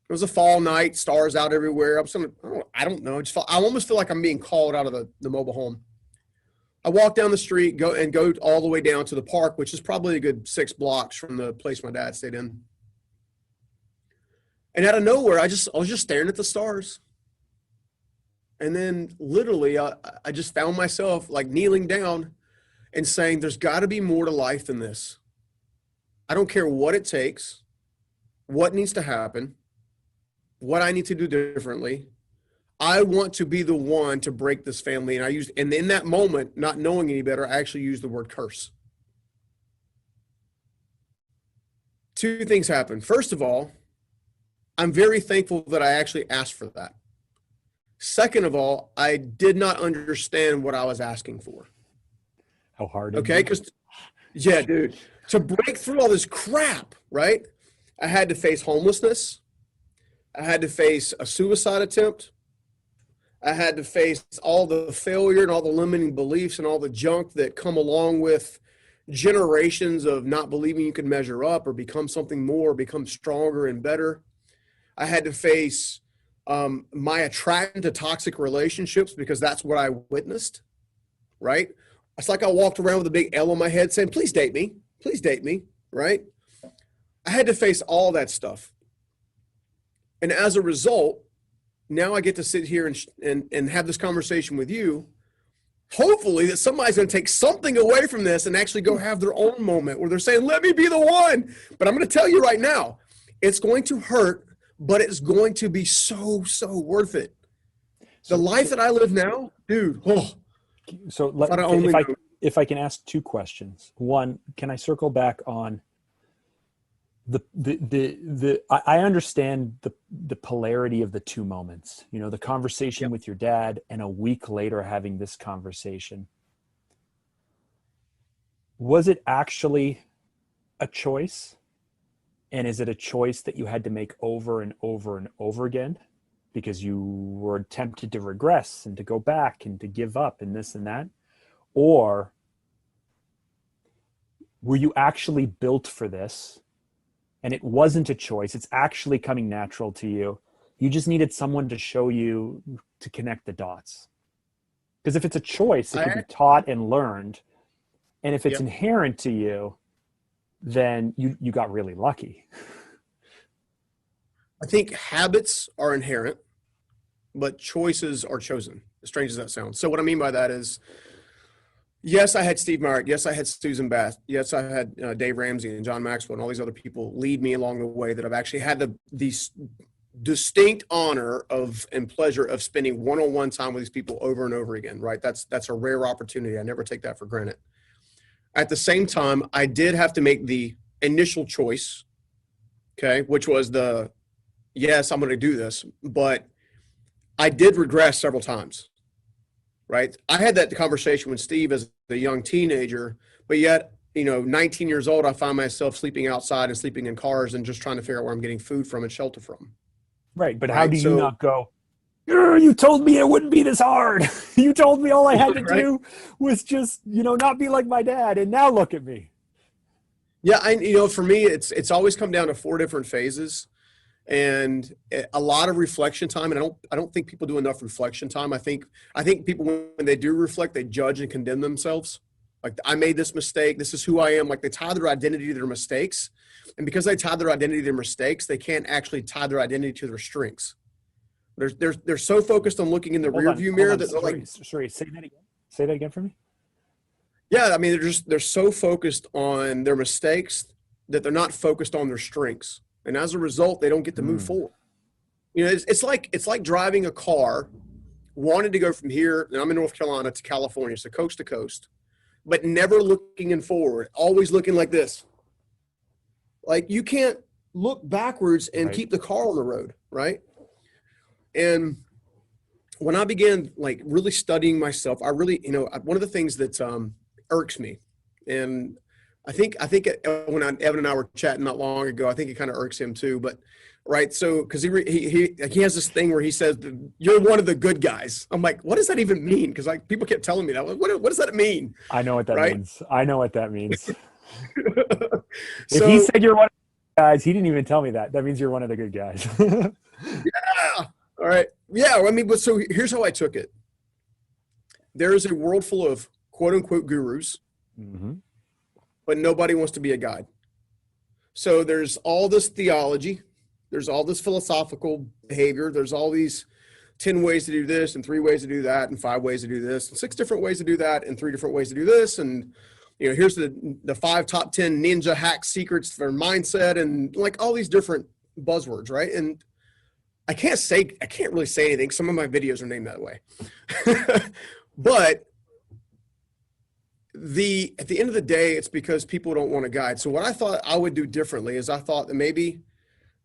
It was a fall night, stars out everywhere. I don't know. I almost feel like I'm being called out of the mobile home. I walk down the street, go all the way down to the park, which is probably a good 6 blocks from the place my dad stayed in. And out of nowhere, I was just staring at the stars. And then literally, I just found myself like kneeling down and saying, there's got to be more to life than this. I don't care what it takes, what needs to happen, what I need to do differently. I want to be the one to break this family. And in that moment, not knowing any better, I actually used the word curse. 2 things happened. First of all, I'm very thankful that I actually asked for that. Second of all, I did not understand what I was asking for. How hard? Okay, because, yeah, dude, to break through all this crap, right? I had to face homelessness. I had to face a suicide attempt. I had to face all the failure and all the limiting beliefs and all the junk that come along with generations of not believing you can measure up or become something more, become stronger and better. I had to face my attraction to toxic relationships because that's what I witnessed, right? It's like I walked around with a big L on my head saying, please date me, right? I had to face all that stuff. And as a result, now I get to sit here and have this conversation with you hopefully that somebody's going to take something away from this and actually go have their own moment where they're saying, let me be the one. But I'm going to tell you right now, it's going to hurt, but it's going to be so worth it. The life that I live now, dude. So if I can ask two questions. One, can I circle back on I understand the polarity of the two moments, you know, the conversation with your dad and a week later having this conversation. Was it actually a choice? And is it a choice that you had to make over and over and over again because you were tempted to regress and to go back and to give up and this and that? Or were you actually built for this and it wasn't a choice? It's actually coming natural to you. You just needed someone to show you to connect the dots. Because if it's a choice, it can be taught and learned. And if it's inherent to you, then you got really lucky. I think habits are inherent, but choices are chosen, as strange as that sounds. So what I mean by that is, yes, I had Steve Myrick. Yes, I had Susan Bath. Yes, I had Dave Ramsey and John Maxwell and all these other people lead me along the way that I've actually had the distinct honor of and pleasure of spending one-on-one time with these people over and over again, right? That's a rare opportunity. I never take that for granted. At the same time, I did have to make the initial choice, okay, which was yes, I'm going to do this, but I did regress several times, right? I had that conversation with Steve as a young teenager, but yet, 19 years old, I find myself sleeping outside and sleeping in cars and just trying to figure out where I'm getting food from and shelter from. Right, but how do you not go, you told me it wouldn't be this hard. You told me all I had to do was just, not be like my dad. And now look at me. Yeah. For me, it's always come down to 4 different phases and a lot of reflection time. And I don't think people do enough reflection time. I think people, when they do reflect, they judge and condemn themselves. Like, I made this mistake. This is who I am. Like, they tie their identity to their mistakes. And because they tie their identity to their mistakes, they can't actually tie their identity to their strengths. They're so focused on looking in the rearview mirror that they're like, sorry, say that again. Say that again for me. Yeah, I mean, they're so focused on their mistakes that they're not focused on their strengths, and as a result, they don't get to move forward. It's like driving a car, wanting to go from here, and I'm in North Carolina, to California, so coast to coast, but never looking in forward, always looking like this. Like, you can't look backwards and keep the car on the road, right? And when I began really studying myself, I really, one of the things that irks me, and I think when Evan and I were chatting not long ago, I think it kind of irks him too. But right, so because he has this thing where he says, "You're one of the good guys." I'm like, what does that even mean? Because people kept telling me that. What does that mean? I know what that means. I know what that means. If he said you're one of the guys, he didn't even tell me that. That means you're one of the good guys. Yeah. All right. Yeah. I mean, but so here's how I took it. There is a world full of quote unquote gurus, but nobody wants to be a guide. So there's all this theology. There's all this philosophical behavior. There's all these 10 ways to do this and 3 ways to do that and 5 ways to do this and 6 different ways to do that and 3 different ways to do this. And, here's the 5 top 10 ninja hack secrets for mindset and all these different buzzwords. Right. And I can't really say anything. Some of my videos are named that way, but at the end of the day, it's because people don't want a guide. So what I thought I would do differently is I thought that maybe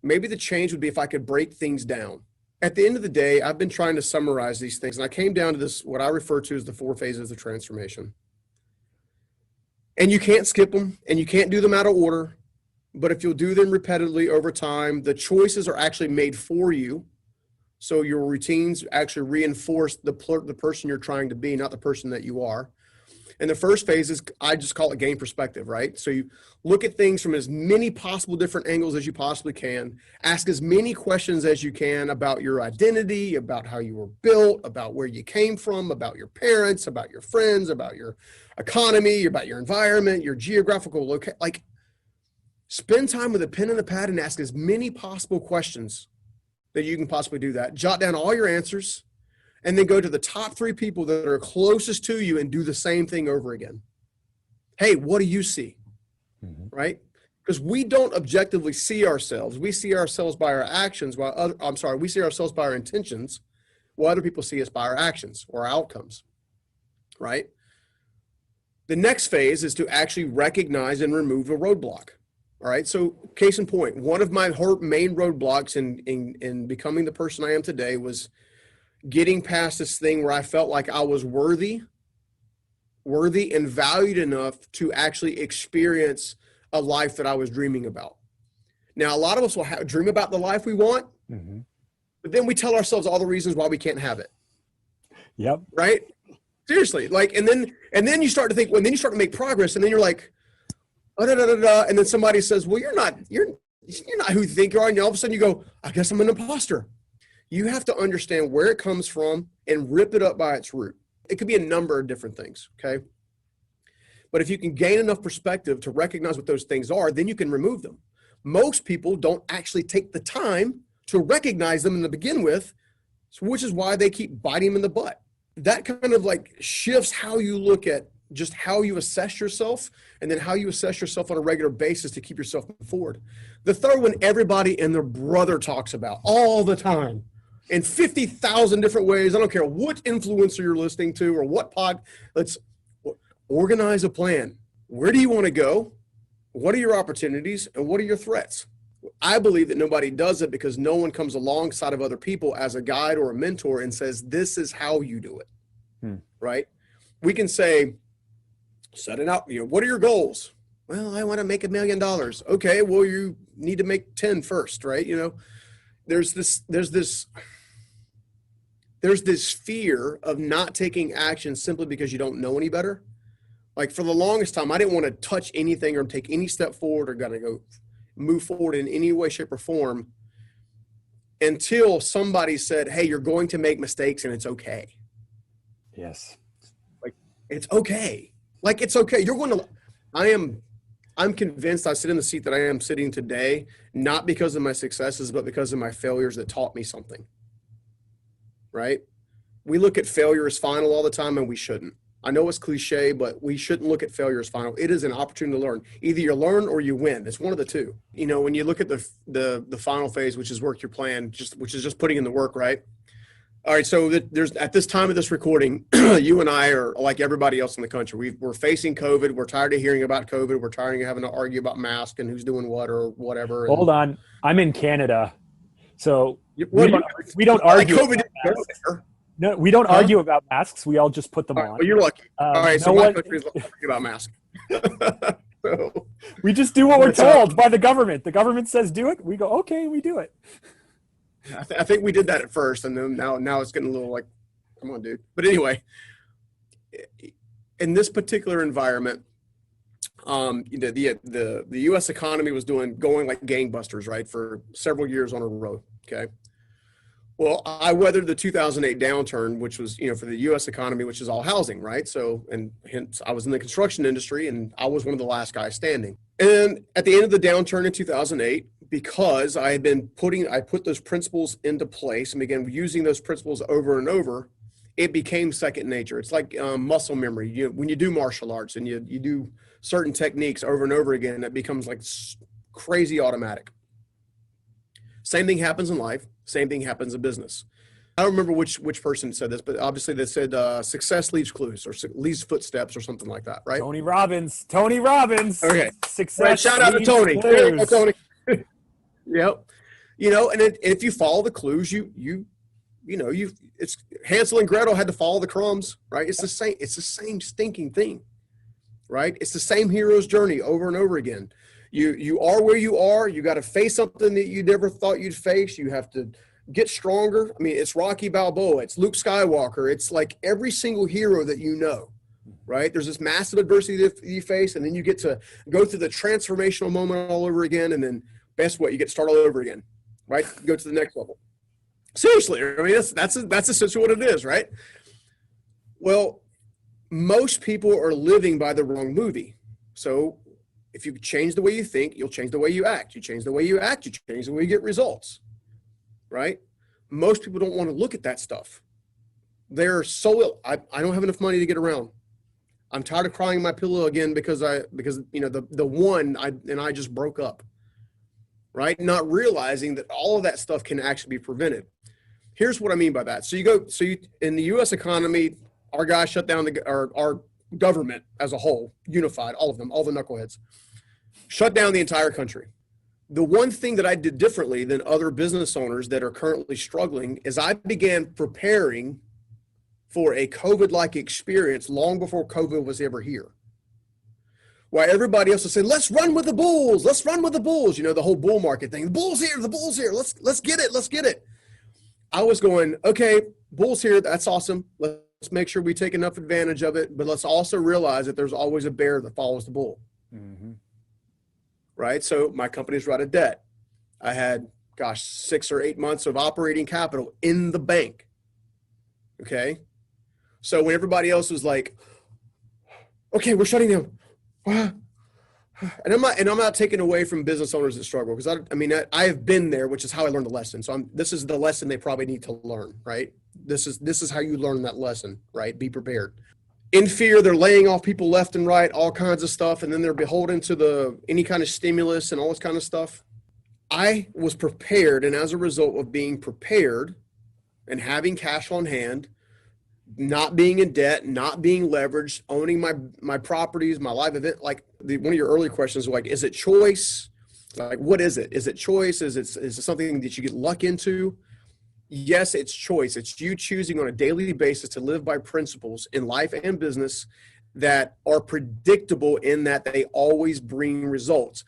the change would be if I could break things down. At the end of the day, I've been trying to summarize these things, and I came down to this, what I refer to as the 4 phases of transformation. And you can't skip them, and you can't do them out of order. But if you'll do them repetitively over time, the choices are actually made for you. So your routines actually reinforce the person you're trying to be, not the person that you are. And the first phase is, I just call it gain perspective, right? So you look at things from as many possible different angles as you possibly can, ask as many questions as you can about your identity, about how you were built, about where you came from, about your parents, about your friends, about your economy, about your environment, your geographical location. Spend time with a pen and a pad and ask as many possible questions that you can possibly do that. Jot down all your answers and then go to the top 3 people that are closest to you and do the same thing over again. Hey, what do you see? Right? Because we don't objectively see ourselves. We see ourselves by our actions, we see ourselves by our intentions, while other people see us by our actions or our outcomes. Right? The next phase is to actually recognize and remove a roadblock. All right. So case in point, one of my main roadblocks in becoming the person I am today was getting past this thing where I felt like I was worthy and valued enough to actually experience a life that I was dreaming about. Now, a lot of us will dream about the life we want, but then we tell ourselves all the reasons why we can't have it. Yep. Right? Seriously. Like, and then you start to think, then you start to make progress, and then you're like, and then somebody says, well, you're not who you think you are. And all of a sudden you go, I guess I'm an imposter. You have to understand where it comes from and rip it up by its root. It could be a number of different things. Okay. But if you can gain enough perspective to recognize what those things are, then you can remove them. Most people don't actually take the time to recognize them to begin with, which is why they keep biting them in the butt. That kind of like shifts how you look at just how you assess yourself, and then how you assess yourself on a regular basis to keep yourself moving forward. The third one, everybody and their brother talks about all the time in 50,000 different ways. I don't care what influencer you're listening to or what let's organize a plan. Where do you want to go? What are your opportunities and what are your threats? I believe that nobody does it because no one comes alongside of other people as a guide or a mentor and says, this is how you do it. Right? We can say, set it out. What are your goals? Well, I want to make $1 million. Okay, well, you need to make 10 first, right? There's this fear of not taking action simply because you don't know any better. Like for the longest time, I didn't want to touch anything or take any step forward or gotta go move forward in any way, shape, or form until somebody said, hey, you're going to make mistakes and it's okay. Yes. Like, it's okay. Like, it's okay. I'm convinced I sit in the seat that I am sitting today, not because of my successes, but because of my failures that taught me something. Right? We look at failure as final all the time, and we shouldn't. I know it's cliche, but we shouldn't look at failure as final. It is an opportunity to learn. Either you learn or you win. It's one of the two. When you look at the final phase, which is work your plan, which is just putting in the work, right? All right, so there's at this time of this recording, you and I are like everybody else in the country. We're facing COVID. We're tired of hearing about COVID. We're tired of having to argue about masks and who's doing what or whatever. Hold on, I'm in Canada, so we don't argue. COVID no, we don't argue about masks. We all just put them on. Well, you're lucky. All right, so my country is arguing about masks. So, we just do what we're told by the government. The government says do it. We go, okay, we do it. I think we did that at first, and then now it's getting a little like, come on, dude. But anyway, in this particular environment, the U.S. economy was going like gangbusters, right, for several years on a row. Okay. Well, I weathered the 2008 downturn, which was, for the U.S. economy, which is all housing, right? So, and hence I was in the construction industry, and I was one of the last guys standing. And at the end of the downturn in 2008, because I put those principles into place and began using those principles over and over, it became second nature. It's like muscle memory. When you do martial arts and you do certain techniques over and over again, it becomes like crazy automatic. Same thing happens in life. Same thing happens in business. I don't remember which person said this, but obviously they said success leaves clues or leaves footsteps or something like that, right? Tony Robbins. Okay. Success. Right, shout out to Tony. There you go, Tony. Yep. And if you follow the clues, it's Hansel and Gretel had to follow the crumbs, right? It's the same stinking thing, right? It's the same hero's journey over and over again. You are where you are. You got to face something that you never thought you'd face. You have to get stronger. I mean, it's Rocky Balboa. It's Luke Skywalker. It's like every single hero that you know, right? There's this massive adversity that you face, and then you get to go through the transformational moment all over again, and then guess what? You get to start all over again, right? Go to the next level. Seriously, I mean, that's essentially what it is, right? Well, most people are living by the wrong movie. So if you change the way you think, you'll change the way you act. You change the way you act, you change the way you get results, right? Most people don't want to look at that stuff. they're so ill. I don't have enough money to get around. I'm tired of crying my pillow again because you know, the one I just broke up, right? Not realizing that all of that stuff can actually be prevented. Here's what I mean by that. So you in the U.S. economy, our guys shut down our government as a whole, unified, all of them, all the knuckleheads, shut down the entire country. The one thing that I did differently than other business owners that are currently struggling is I began preparing for a COVID-like experience long before COVID was ever here. While everybody else was saying, let's run with the bulls, let's run with the bulls, you know, the whole bull market thing, the bull's here, let's get it. I was going, okay, bull's here, that's awesome. Let's make sure we take enough advantage of it, but let's also realize that there's always a bear that follows the bull. Mm-hmm. Right? So my company's right of debt. I had, 6 or 8 months of operating capital in the bank. Okay? So when everybody else was like, okay, we're shutting down. And I'm not taking away from business owners that struggle, because I have been there, which is how I learned the lesson. So this is the lesson they probably need to learn, right? This is how you learn that lesson, right? Be prepared. In fear, they're laying off people left and right, all kinds of stuff, and then they're beholden to any kind of stimulus and all this kind of stuff. I was prepared, and as a result of being prepared and having cash on hand, not being in debt, not being leveraged, owning my properties, my live event, like one of your early questions was like, is it choice? Like, what is it? Is it choice? Is it something that you get luck into? Yes, it's choice. It's you choosing on a daily basis to live by principles in life and business that are predictable in that they always bring results,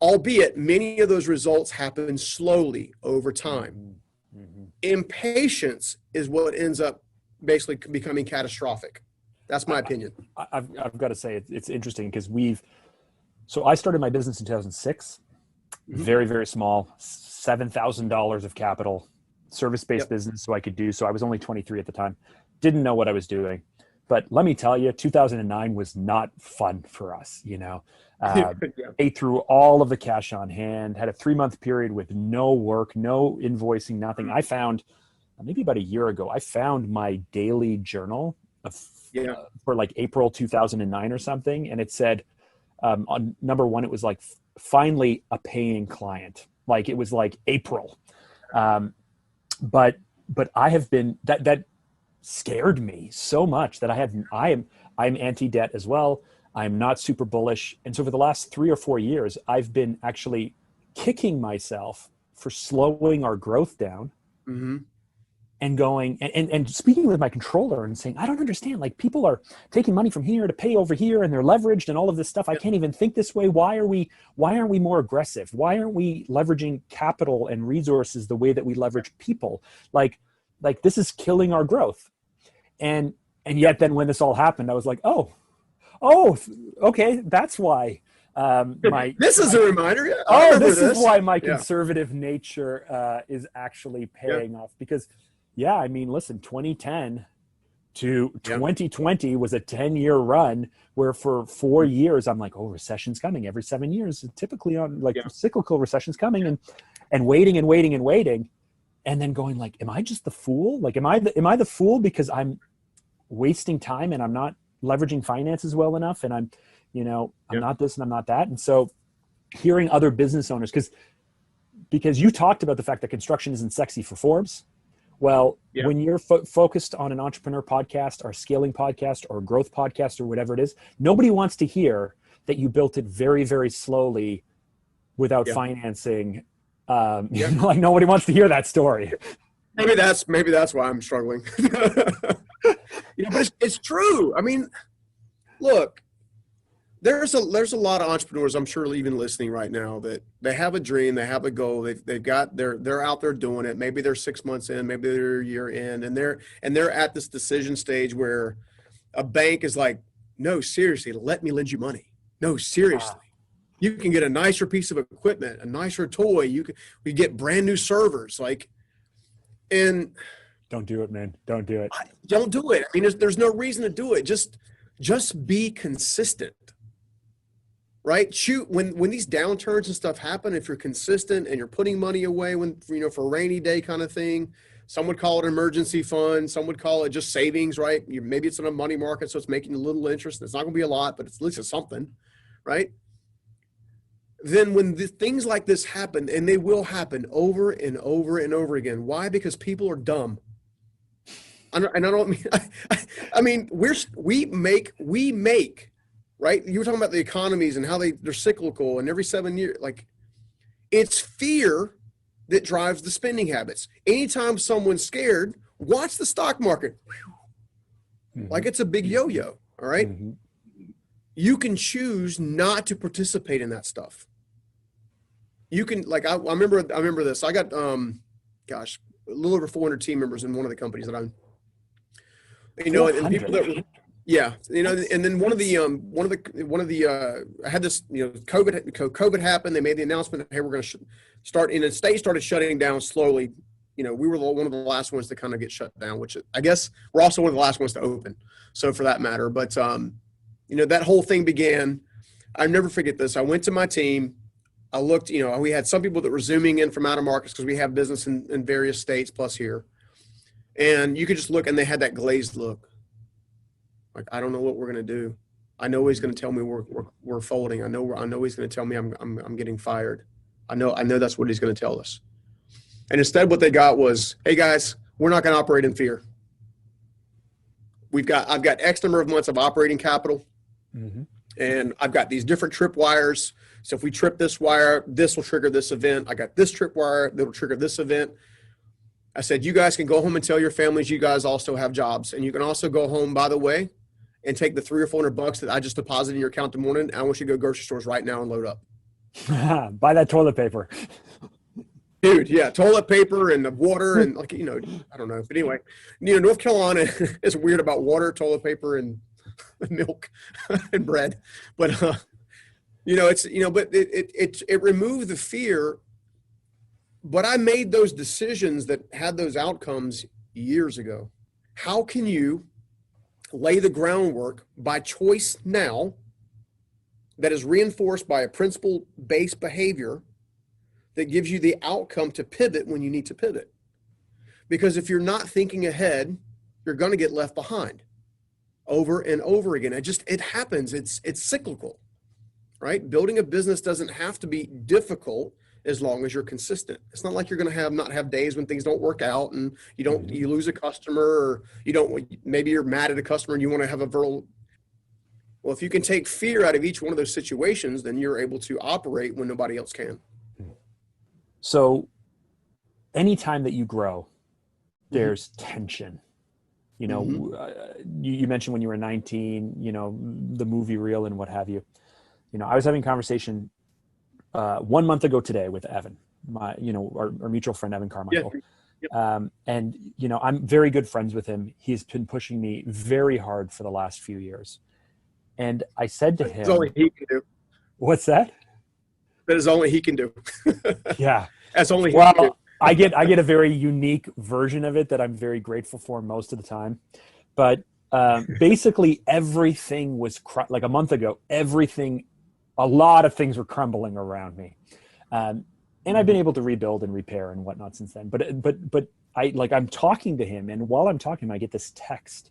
albeit many of those results happen slowly over time. Mm-hmm. Impatience is what ends up basically becoming catastrophic. That's my opinion. I've got to say it's interesting because so I started my business in 2006, very, very small, $7,000 of capital, service-based business. So I was only 23 at the time, didn't know what I was doing, but let me tell you, 2009 was not fun for us. You know, ate through all of the cash on hand, had a 3-month period with no work, no invoicing, nothing. I found maybe about a year ago, I found my daily journal for like April 2009 or something. And it said, on number one, it was like, finally a paying client. Like it was like April. But I have been, that scared me so much that I'm anti-debt as well. I'm not super bullish. And so for the last 3 or 4 years, I've been actually kicking myself for slowing our growth down. Mm-hmm. And going and speaking with my controller and saying, I don't understand. Like, people are taking money from here to pay over here, and they're leveraged and all of this stuff. I can't even think this way. Why aren't we more aggressive? Why aren't we leveraging capital and resources the way that we leverage people? Like this is killing our growth. And yet then when this all happened, I was like, oh, okay, that's why. This is a reminder. Yeah, this is why my conservative nature is actually paying off, because. Yeah, I mean, listen, 2010 to 2020 was a 10-year run where for 4 years, I'm like, recession's coming every 7 years. Typically on cyclical recession's coming and waiting. And then going like, am I just the fool? Like, am I the fool because I'm wasting time and I'm not leveraging finances well enough? And I'm not this and I'm not that. And so hearing other business owners, because you talked about the fact that construction isn't sexy for Forbes. Well, when you're focused on an entrepreneur podcast or a scaling podcast or a growth podcast or whatever it is, nobody wants to hear that you built it very, very slowly without financing. Like, nobody wants to hear that story. Maybe that's why I'm struggling. But it's true. I mean, look, there's a lot of entrepreneurs, I'm sure, even listening right now, that they have a dream, they have a goal, they're out there doing it. Maybe they're 6 months in, maybe they're a year in, and they're at this decision stage where a bank is like, no, seriously, let me lend you money. No, seriously. You can get a nicer piece of equipment, a nicer toy. We get brand new servers, and don't do it, man. Don't do it. Don't do it. I mean, there's no reason to do it. Just be consistent. Right? When these downturns and stuff happen, if you're consistent and you're putting money away for a rainy day kind of thing, Some would call it an emergency fund. Some would call it just savings, right? Maybe it's in a money market, so it's making a little interest. It's not going to be a lot, but at least it's something, right? Then when things like this happen, and they will happen over and over and over again. Why? Because people are dumb. And I don't mean, I mean, we make, right? You were talking about the economies and how they're cyclical, and every 7 years, like, it's fear that drives the spending habits. Anytime someone's scared, watch the stock market. Like it's a big yo-yo, all right? You can choose not to participate in that stuff. You can, like, I remember this. I got, gosh, a little over 400 team members in one of the companies that I'm, you know, and people that were, yeah, you know, and then one of the I had this, you know, COVID happened. They made the announcement that, hey, we're going to start, and the state started shutting down slowly. You know, we were one of the last ones to kind of get shut down, which I guess we're also one of the last ones to open. So for that matter, but you know, that whole thing began. I never forget this. I went to my team. I looked, you know, we had some people that were zooming in from out of markets because we have business in various states plus here. And you could just look, and they had that glazed look. Like, I don't know what we're going to do. I know he's going to tell me we're folding. I know he's going to tell me I'm getting fired. I know that's what he's going to tell us. And instead what they got was, hey guys, we're not going to operate in fear. I've got X number of months of operating capital. And I've got these different trip wires. So if we trip this wire, this will trigger this event. I got this trip wire that will trigger this event. I said, you guys can go home and tell your families you guys also have jobs. And you can also go home, by the way, and take the $300 or $400 that I just deposited in your account tomorrow. And I want you to go grocery stores right now and load up. Buy that toilet paper. Dude, yeah, toilet paper and the water and, like, you know, I don't know. But anyway, you know, North Carolina is weird about water, toilet paper, and milk and bread. But, you know, it's, you know, but it removed the fear. But I made those decisions that had those outcomes years ago. How can you lay the groundwork by choice now that is reinforced by a principle-based behavior that gives you the outcome to pivot when you need to pivot? Because if you're not thinking ahead, you're going to get left behind over and over again. It happens. It's cyclical, right? Building a business doesn't have to be difficult as long as you're consistent. It's not like you're going to not have days when things don't work out and you lose a customer, or maybe you're mad at a customer and you want to have a verbal. Well, if you can take fear out of each one of those situations, then you're able to operate when nobody else can. So anytime that you grow, there's tension. You know, you mentioned when you were 19, you know, the movie reel and what have you. You know, I was having a conversation 1 month ago today with Evan, our mutual friend, Evan Carmichael. Yeah. And, you know, I'm very good friends with him. He's been pushing me very hard for the last few years. And I said to him, that's only he can do. What's that? That is only he can do. Yeah. That's only he can do. I get a very unique version of it that I'm very grateful for most of the time. But basically everything was like a month ago, a lot of things were crumbling around me. And I've been able to rebuild and repair and whatnot since then. But I'm talking to him, and while I'm talking, I get this text,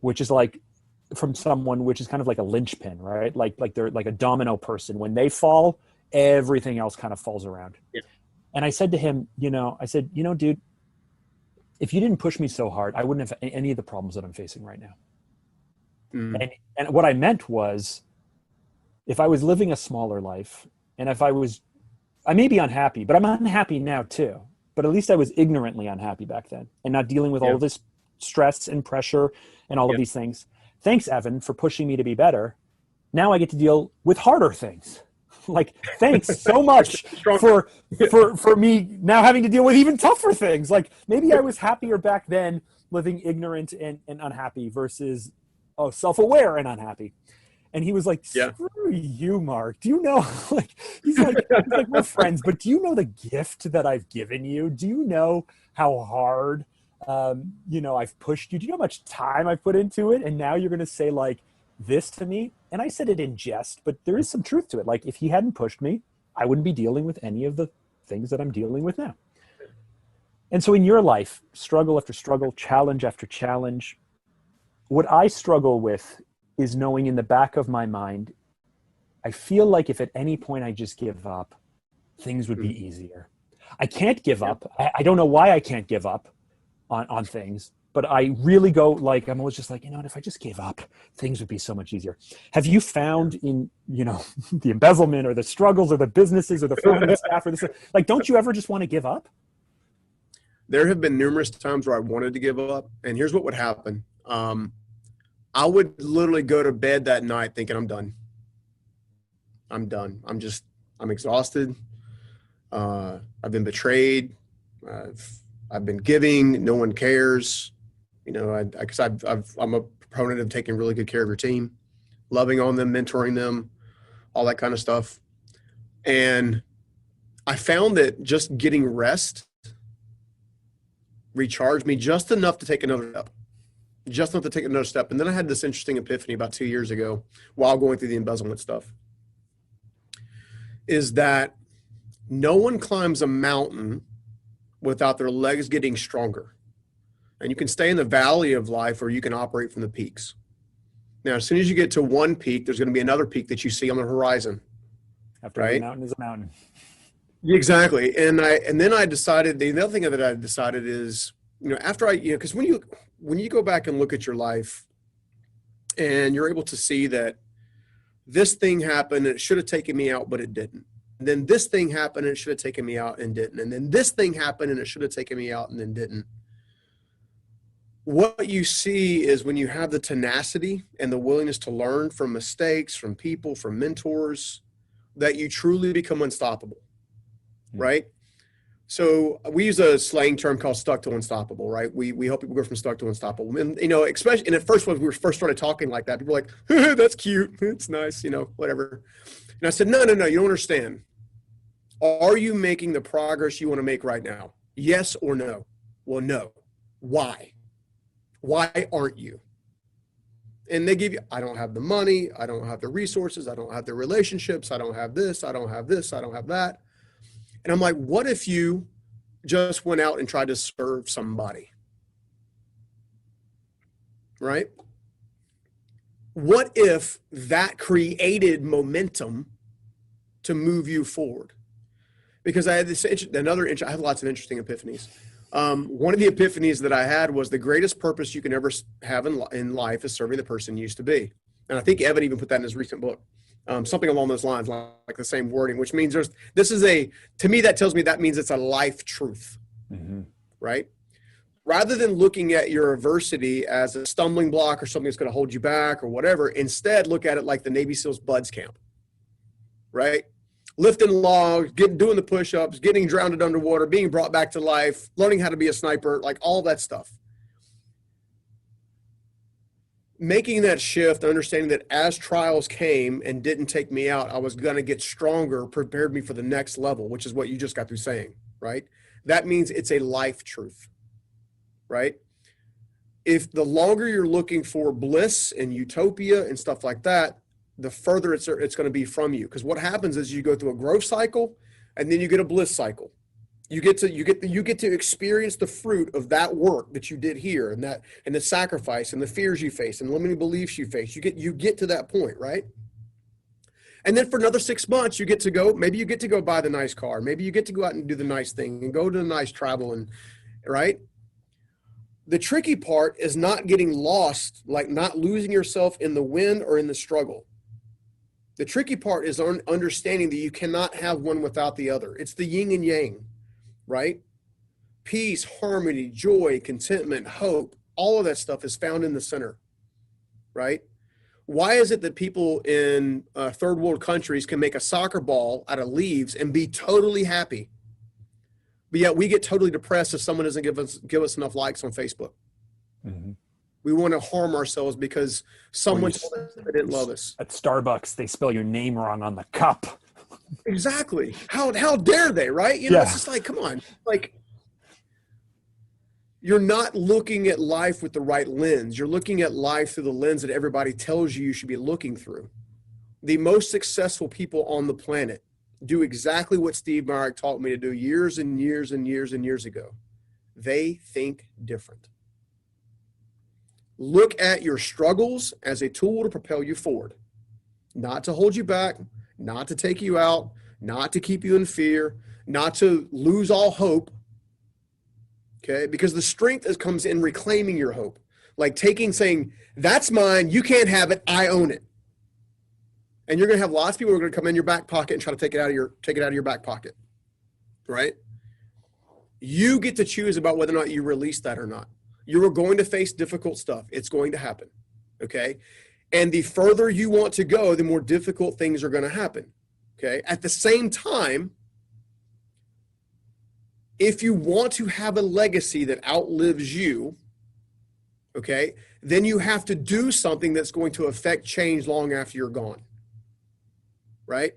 which is like from someone, which is kind of like a linchpin, right? Like they're like a domino person. When they fall, everything else kind of falls around. Yeah. And I said to him, dude, if you didn't push me so hard, I wouldn't have any of the problems that I'm facing right now. And what I meant was, if I was living a smaller life, and if I may be unhappy, but I'm unhappy now too, but at least I was ignorantly unhappy back then and not dealing with all of this stress and pressure and all of these things. Thanks, Evan, for pushing me to be better. Now I get to deal with harder things. Like, thanks so much for me now having to deal with even tougher things. Like, maybe I was happier back then living ignorant and unhappy versus self-aware and unhappy. And he was like, screw you, Mark. Do you know, he's like, we're friends, but do you know the gift that I've given you? Do you know how hard, I've pushed you? Do you know how much time I've put into it? And now you're going to say like this to me? And I said it in jest, but there is some truth to it. Like, if he hadn't pushed me, I wouldn't be dealing with any of the things that I'm dealing with now. And so in your life, struggle after struggle, challenge after challenge, what I struggle with is knowing in the back of my mind, I feel like if at any point I just give up, things would be easier. I can't give up. I don't know why I can't give up on things, but I really go like, I'm always just like, you know what, if I just gave up, things would be so much easier. Have you found in, you know, the embezzlement or the struggles or the businesses or the finance staff or this, like, don't you ever just want to give up? There have been numerous times where I wanted to give up, and here's what would happen. I would literally go to bed that night thinking, I'm done. I'm exhausted. I've been betrayed. I've been giving. No one cares. You know, because I'm a proponent of taking really good care of your team, loving on them, mentoring them, all that kind of stuff. And I found that just getting rest recharged me just enough to take another step. And then I had this interesting epiphany about 2 years ago while going through the embezzlement stuff, is that no one climbs a mountain without their legs getting stronger. And you can stay in the valley of life, or you can operate from the peaks. Now, as soon as you get to one peak, there's going to be another peak that you see on the horizon. After every mountain is a mountain. Exactly. And then I decided, the other thing that I decided is, you know, after because when you go back and look at your life and you're able to see that this thing happened and it should have taken me out, but it didn't. And then this thing happened and it should have taken me out and didn't. And then this thing happened and it should have taken me out and then didn't. What you see is when you have the tenacity and the willingness to learn from mistakes, from people, from mentors, that you truly become unstoppable, right? So we use a slang term called stuck to unstoppable, right? We help people go from stuck to unstoppable. And, you know, especially, and at first when we first started talking like that, people were like, that's cute, it's nice, you know, whatever. And I said, no, you don't understand. Are you making the progress you want to make right now? Yes or no? Well, no. Why? Why aren't you? And they give you, I don't have the money, I don't have the resources, I don't have the relationships, I don't have this, I don't have this, I don't have that. And I'm like, what if you just went out and tried to serve somebody? Right? What if that created momentum to move you forward? Because I had I have lots of interesting epiphanies. One of the epiphanies that I had was the greatest purpose you can ever have in life is serving the person you used to be. And I think Evan even put that in his recent book. Something along those lines, like the same wording, which means to me, that tells me that means it's a life truth, right? Rather than looking at your adversity as a stumbling block or something that's going to hold you back or whatever, instead look at it like the Navy SEALs Buds Camp, right? Lifting logs, doing the push-ups, getting drowned underwater, being brought back to life, learning how to be a sniper, like all that stuff. Making that shift, understanding that as trials came and didn't take me out, I was going to get stronger, prepared me for the next level, which is what you just got through saying, right? That means it's a life truth, right? If the longer you're looking for bliss and utopia and stuff like that, the further it's going to be from you. Because what happens is you go through a growth cycle and then you get a bliss cycle. You get to experience the fruit of that work that you did here, and the sacrifice and the fears you face and limiting beliefs you face. You get to that point, right? And then for another 6 months, maybe you get to go buy the nice car. Maybe you get to go out and do the nice thing and go to the nice travel, and right? The tricky part is not getting lost, like not losing yourself in the win or in the struggle. The tricky part is understanding that you cannot have one without the other. It's the yin and yang. Right? Peace, harmony, joy, contentment, hope, all of that stuff is found in the center, right? Why is it that people in third world countries can make a soccer ball out of leaves and be totally happy, but yet we get totally depressed if someone doesn't give us enough likes on Facebook? We want to harm ourselves because someone told us they didn't love us. At Starbucks, they spell your name wrong on the cup. Exactly. How dare they, right? You know, It's just like, come on. Like, you're not looking at life with the right lens. You're looking at life through the lens that everybody tells you should be looking through. The most successful people on the planet do exactly what Steve Myrick taught me to do years and years and years and years ago. They think different. Look at your struggles as a tool to propel you forward, not to hold you back, not to take you out, not to keep you in fear, not to lose all hope. Okay, because the strength comes in reclaiming your hope, like saying, that's mine, you can't have it, I own it. And you're going to have lots of people who are going to come in your back pocket and try to take it out of your back pocket, right? You get to choose about whether or not you release that or not. You are going to face difficult stuff. It's going to happen, okay? And the further you want to go, the more difficult things are going to happen, okay? At the same time, if you want to have a legacy that outlives you, okay, then you have to do something that's going to affect change long after you're gone, right?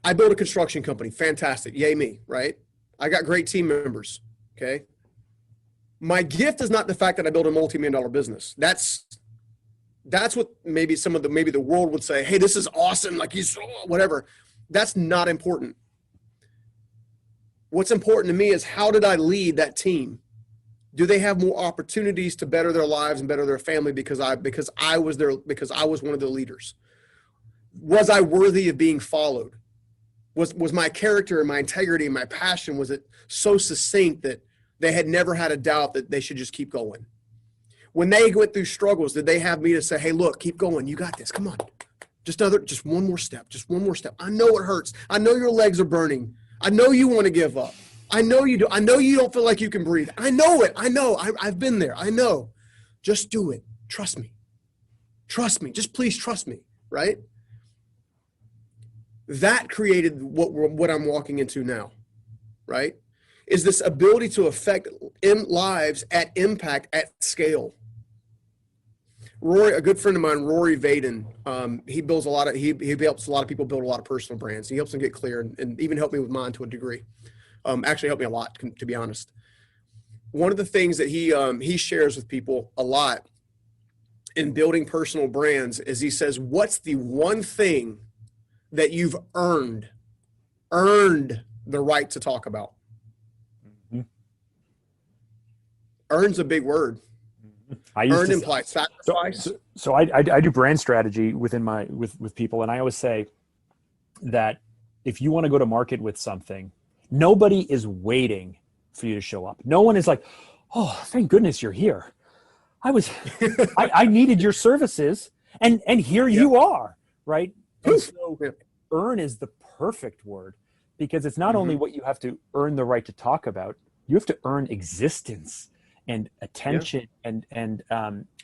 I built a construction company. Fantastic. Yay me, right? I got great team members, okay? My gift is not the fact that I built a multi-million-dollar business. That's what maybe the world would say, hey, this is awesome, like he's whatever. That's not important. What's important to me is, how did I lead that team? Do they have more opportunities to better their lives and better their family because I was one of the leaders? Was I worthy of being followed? Was my character and my integrity and my passion, was it so succinct that they had never had a doubt that they should just keep going? When they went through struggles, did they have me to say, hey, look, keep going. You got this. Come on. Just one more step. Just one more step. I know it hurts. I know your legs are burning. I know you want to give up. I know you do. I know you don't feel like you can breathe. I know it. I know. I've been there. I know. Just do it. Trust me. Trust me. Just please trust me, right? That created what I'm walking into now, right? Is this ability to affect lives at impact at scale. Rory, a good friend of mine, Rory Vaden, he builds he helps a lot of people build a lot of personal brands. He helps them get clear and even helped me with mine to a degree. Actually helped me a lot, to be honest. One of the things that he shares with people a lot in building personal brands is he says, what's the one thing that you've earned the right to talk about? Mm-hmm. Earn's a big word. Earn implies sacrifice. So I do brand strategy with people, and I always say that if you want to go to market with something, nobody is waiting for you to show up. No one is like, oh, thank goodness you're here. I needed your services, and here you are, right? And so earn is the perfect word, because it's not only what you have to earn the right to talk about, you have to earn existence and attention and you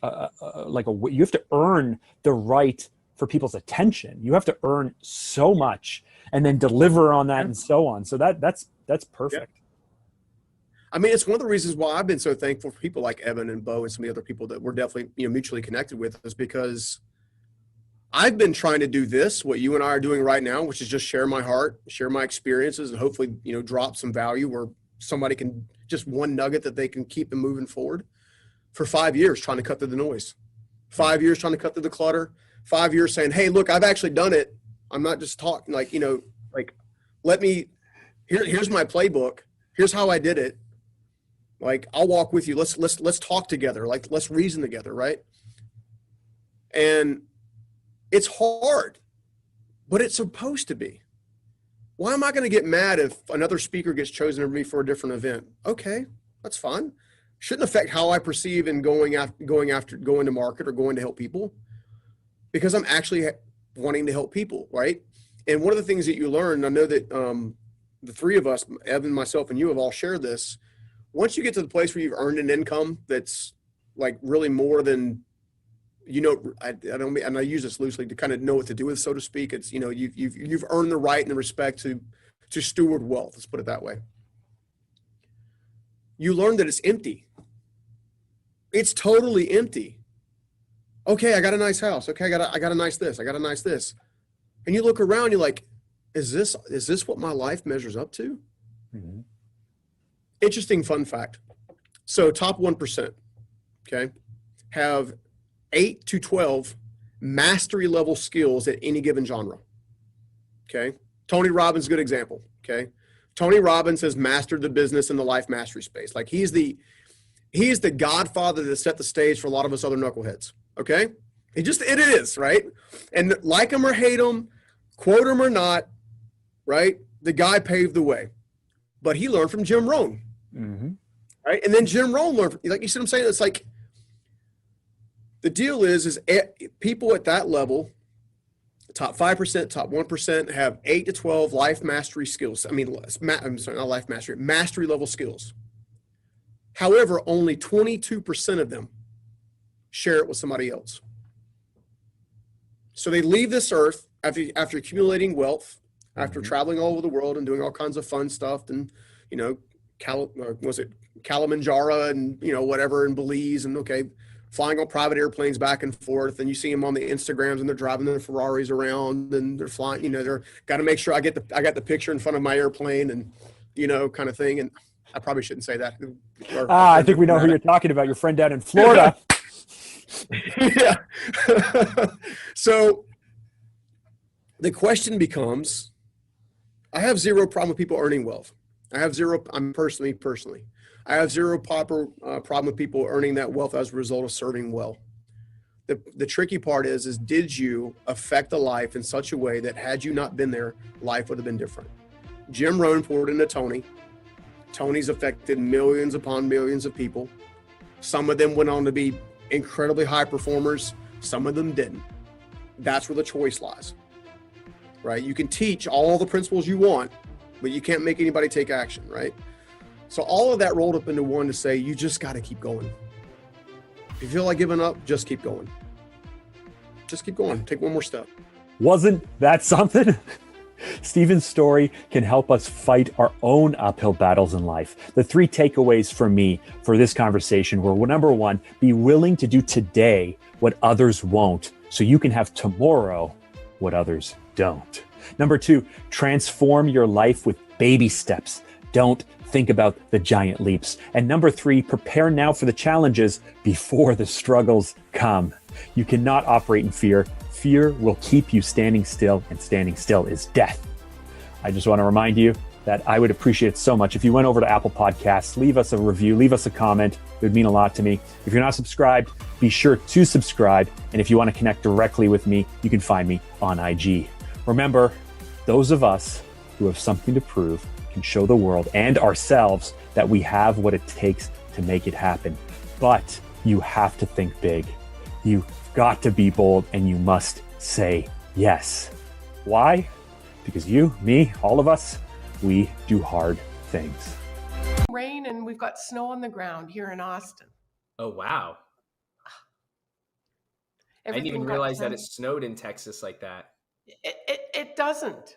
have to earn the right for people's attention. You have to earn so much and then deliver on that and so on. So that's perfect. Yeah. I mean, it's one of the reasons why I've been so thankful for people like Evan and Bo and some of the other people that we're definitely mutually connected with, is because I've been trying to do this, what you and I are doing right now, which is just share my heart, share my experiences, and hopefully, drop some value where somebody can, just one nugget that they can keep them moving forward, for 5 years, trying to cut through the noise, 5 years trying to cut through the clutter, 5 years saying, hey, look, I've actually done it. I'm not just talking here's my playbook. Here's how I did it. Like, I'll walk with you. Let's talk together. Like, let's reason together. Right. And it's hard, but it's supposed to be. Why am I going to get mad if another speaker gets chosen over me for a different event? Okay, that's fine. Shouldn't affect how I perceive in going to market or going to help people, because I'm actually wanting to help people, right? And one of the things that you learn, I know that the three of us, Evan, myself, and you have all shared this. Once you get to the place where you've earned an income that's like really more than, and I use this loosely to kind of know what to do with, so to speak. It's, you've earned the right and the respect to steward wealth. Let's put it that way. You learn that it's empty. It's totally empty. Okay, I got a nice house. Okay, I got a nice this. I got a nice this. And you look around, you're like, is this what my life measures up to? Mm-hmm. Interesting fun fact. So top 1%, okay, have 8 to 12 mastery level skills at any given genre. Okay. Tony Robbins, good example. Okay. Tony Robbins has mastered the business in the life mastery space. Like he's the godfather that set the stage for a lot of us other knuckleheads. Okay. It is, right? And like him or hate him, quote him or not, right? The guy paved the way, but he learned from Jim Rohn. Mm-hmm. Right. And then Jim Rohn learned, like you see what I'm saying? It's like, the deal is people at that level, top 5%, top 1%, have 8 to 12 life mastery skills. I'm sorry, not life mastery, mastery level skills. However, only 22% of them share it with somebody else. So they leave this earth after accumulating wealth, after traveling all over the world and doing all kinds of fun stuff, and Kilimanjaro and whatever in Belize, and flying on private airplanes back and forth, and you see them on the Instagrams and they're driving their Ferraris around and they're flying. They're got to make sure I got the picture in front of my airplane and kind of thing. And I probably shouldn't say that. I think we know who you're talking about. Your friend down in Florida. Yeah. So the question becomes, I have zero problem with people earning wealth. I have zero. I'm personally. I have zero problem with people earning that wealth as a result of serving well. The tricky part is did you affect the life in such a way that had you not been there, life would have been different? Jim Rohn poured into Tony. Tony's affected millions upon millions of people. Some of them went on to be incredibly high performers. Some of them didn't. That's where the choice lies, right? You can teach all the principles you want, but you can't make anybody take action, right? So all of that rolled up into one to say, you just got to keep going. If you feel like giving up, just keep going. Just keep going. Take one more step. Wasn't that something? Stephen's story can help us fight our own uphill battles in life. The 3 takeaways for me for this conversation were, well, number 1, be willing to do today what others won't, so you can have tomorrow what others don't. Number 2, transform your life with baby steps. Don't think about the giant leaps. And number 3, prepare now for the challenges before the struggles come. You cannot operate in fear. Fear will keep you standing still, and standing still is death. I just want to remind you that I would appreciate it so much if you went over to Apple Podcasts, leave us a review, leave us a comment. It would mean a lot to me. If you're not subscribed, be sure to subscribe. And if you want to connect directly with me, you can find me on IG. Remember, those of us who have something to prove can show the world and ourselves that we have what it takes to make it happen. But you have to think big. You've got to be bold, and you must say yes. Why? Because you, me, all of us, we do hard things. Rain, and we've got snow on the ground here in Austin. Oh, wow. I didn't even realize that it snowed in Texas like that. It doesn't.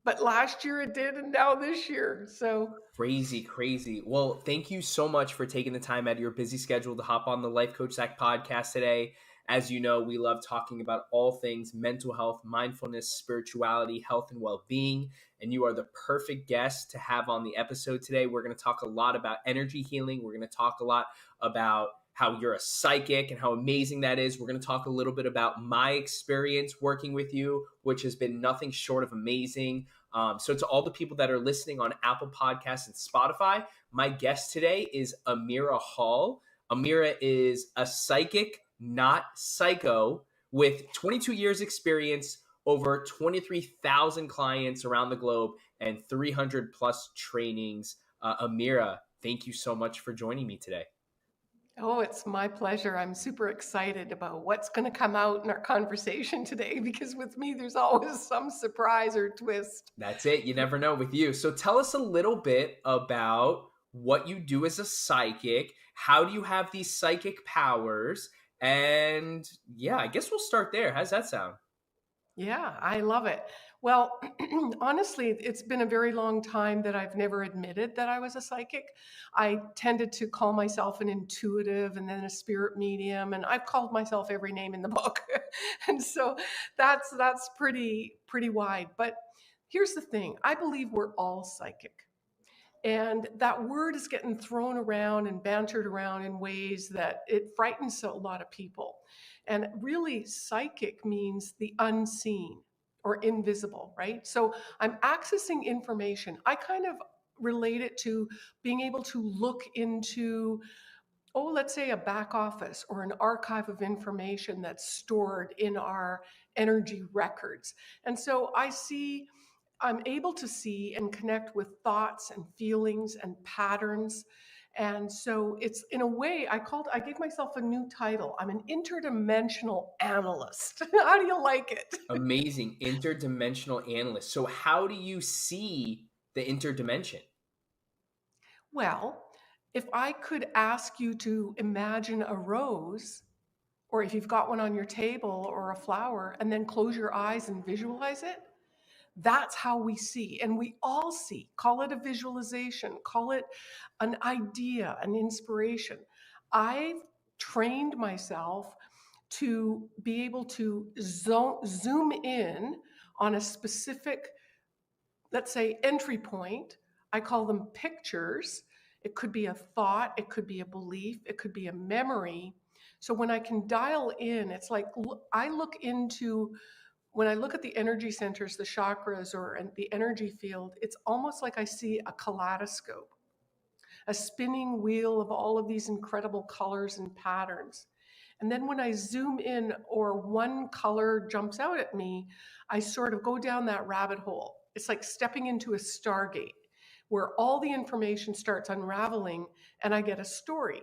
But last year it did, and now this year. So crazy. Well, thank you so much for taking the time out of your busy schedule to hop on the Life Coach Zach podcast today. As you know, we love talking about all things mental health, mindfulness, spirituality, health, and well-being. And you are the perfect guest to have on the episode today. We're going to talk a lot about energy healing. We're going to talk a lot about how you're a psychic and how amazing that is. We're going to talk a little bit about my experience working with you, which has been nothing short of amazing. So to all the people that are listening on Apple Podcasts and Spotify, my guest today is Amira Hall. Amira is a psychic, not psycho, with 22 years experience, over 23,000 clients around the globe, and 300 plus trainings. Amira, thank you so much for joining me today. Oh, it's my pleasure. I'm super excited about what's going to come out in our conversation today, because with me, there's always some surprise or twist. That's it. You never know with you. So tell us a little bit about what you do as a psychic. How do you have these psychic powers? And yeah, I guess we'll start there. How's that sound? Yeah, I love it. Well, honestly, it's been a very long time that I've never admitted that I was a psychic. I tended to call myself an intuitive and then a spirit medium, and I've called myself every name in the book. And so that's pretty wide. But here's the thing. I believe we're all psychic. And that word is getting thrown around and bantered around in ways that it frightens a lot of people. And really, psychic means the unseen. or invisible, right? So I'm accessing information. I kind of relate it to being able to look into, let's say a back office or an archive of information that's stored in our energy records. And so I'm able to see and connect with thoughts and feelings and patterns. And so it's, in a way, I gave myself a new title. I'm an interdimensional analyst. How do you like it? Amazing. Interdimensional analyst. So how do you see the interdimension? Well, if I could ask you to imagine a rose, or if you've got one on your table or a flower, and then close your eyes and visualize it, that's how we see. And we all see. Call it a visualization, call it an idea, an inspiration. I've trained myself to be able to zoom in on a specific, let's say, entry point. I call them pictures. It could be a thought, it could be a belief, it could be a memory. So when I can dial in, it's like when I look at the energy centers, the chakras, or the energy field, it's almost like I see a kaleidoscope, a spinning wheel of all of these incredible colors and patterns. And then when I zoom in or one color jumps out at me, I sort of go down that rabbit hole. It's like stepping into a stargate where all the information starts unraveling and I get a story.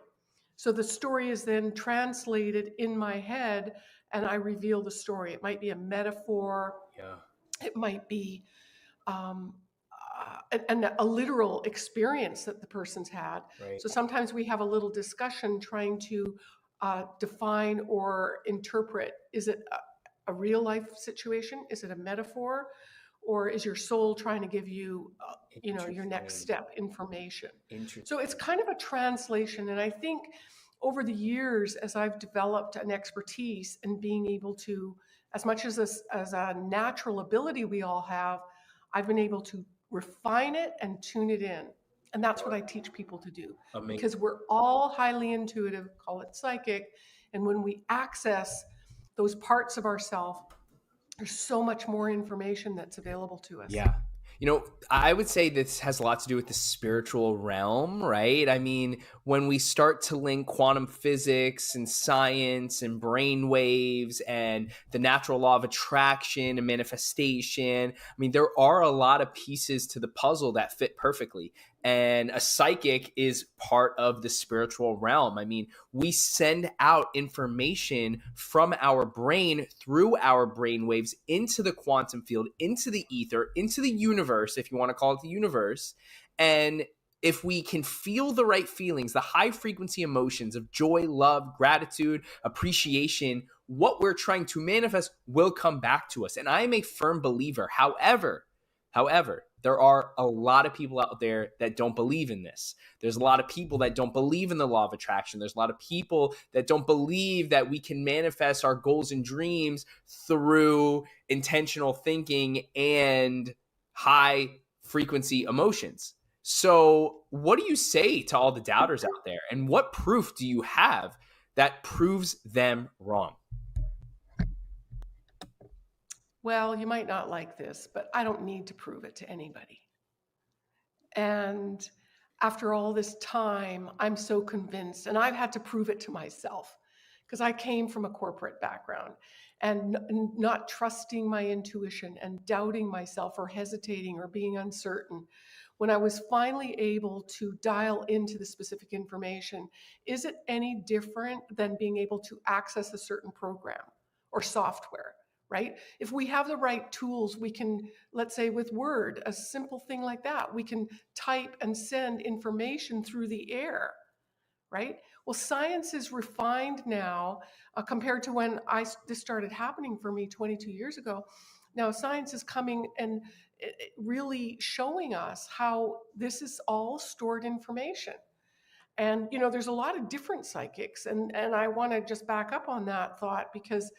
So the story is then translated in my head and I reveal the story. It might be a metaphor. Yeah. It might be a literal experience that the person's had. Right. So sometimes we have a little discussion trying to define or interpret. Is it a real life situation? Is it a metaphor? Or is your soul trying to give you, your next step information? So it's kind of a translation. And I think over the years, as I've developed an expertise in being able to, as much as a natural ability we all have, I've been able to refine it and tune it in. And that's what I teach people to do. Amazing. Because we're all highly intuitive, call it psychic. And when we access those parts of ourselves, there's so much more information that's available to us. Yeah. I would say this has a lot to do with the spiritual realm, right? I mean, when we start to link quantum physics and science and brain waves and the natural law of attraction and manifestation, I mean, there are a lot of pieces to the puzzle that fit perfectly. And a psychic is part of the spiritual realm. I mean, we send out information from our brain through our brain waves into the quantum field, into the ether, into the universe, if you want to call it the universe. And if we can feel the right feelings, the high frequency emotions of joy, love, gratitude, appreciation, what we're trying to manifest will come back to us. And I am a firm believer. However, there are a lot of people out there that don't believe in this. There's a lot of people that don't believe in the law of attraction. There's a lot of people that don't believe that we can manifest our goals and dreams through intentional thinking and high frequency emotions. So what do you say to all the doubters out there? And what proof do you have that proves them wrong? Well, you might not like this, but I don't need to prove it to anybody. And after all this time, I'm so convinced, and I've had to prove it to myself because I came from a corporate background and not trusting my intuition and doubting myself or hesitating or being uncertain. When I was finally able to dial into the specific information, is it any different than being able to access a certain program or software? Right? If we have the right tools, we can, let's say with Word, a simple thing like that, we can type and send information through the air, right? Well, science is refined now compared to when this started happening for me 22 years ago. Now science is coming and really showing us how this is all stored information. And, there's a lot of different psychics. And I want to just back up on that thought because,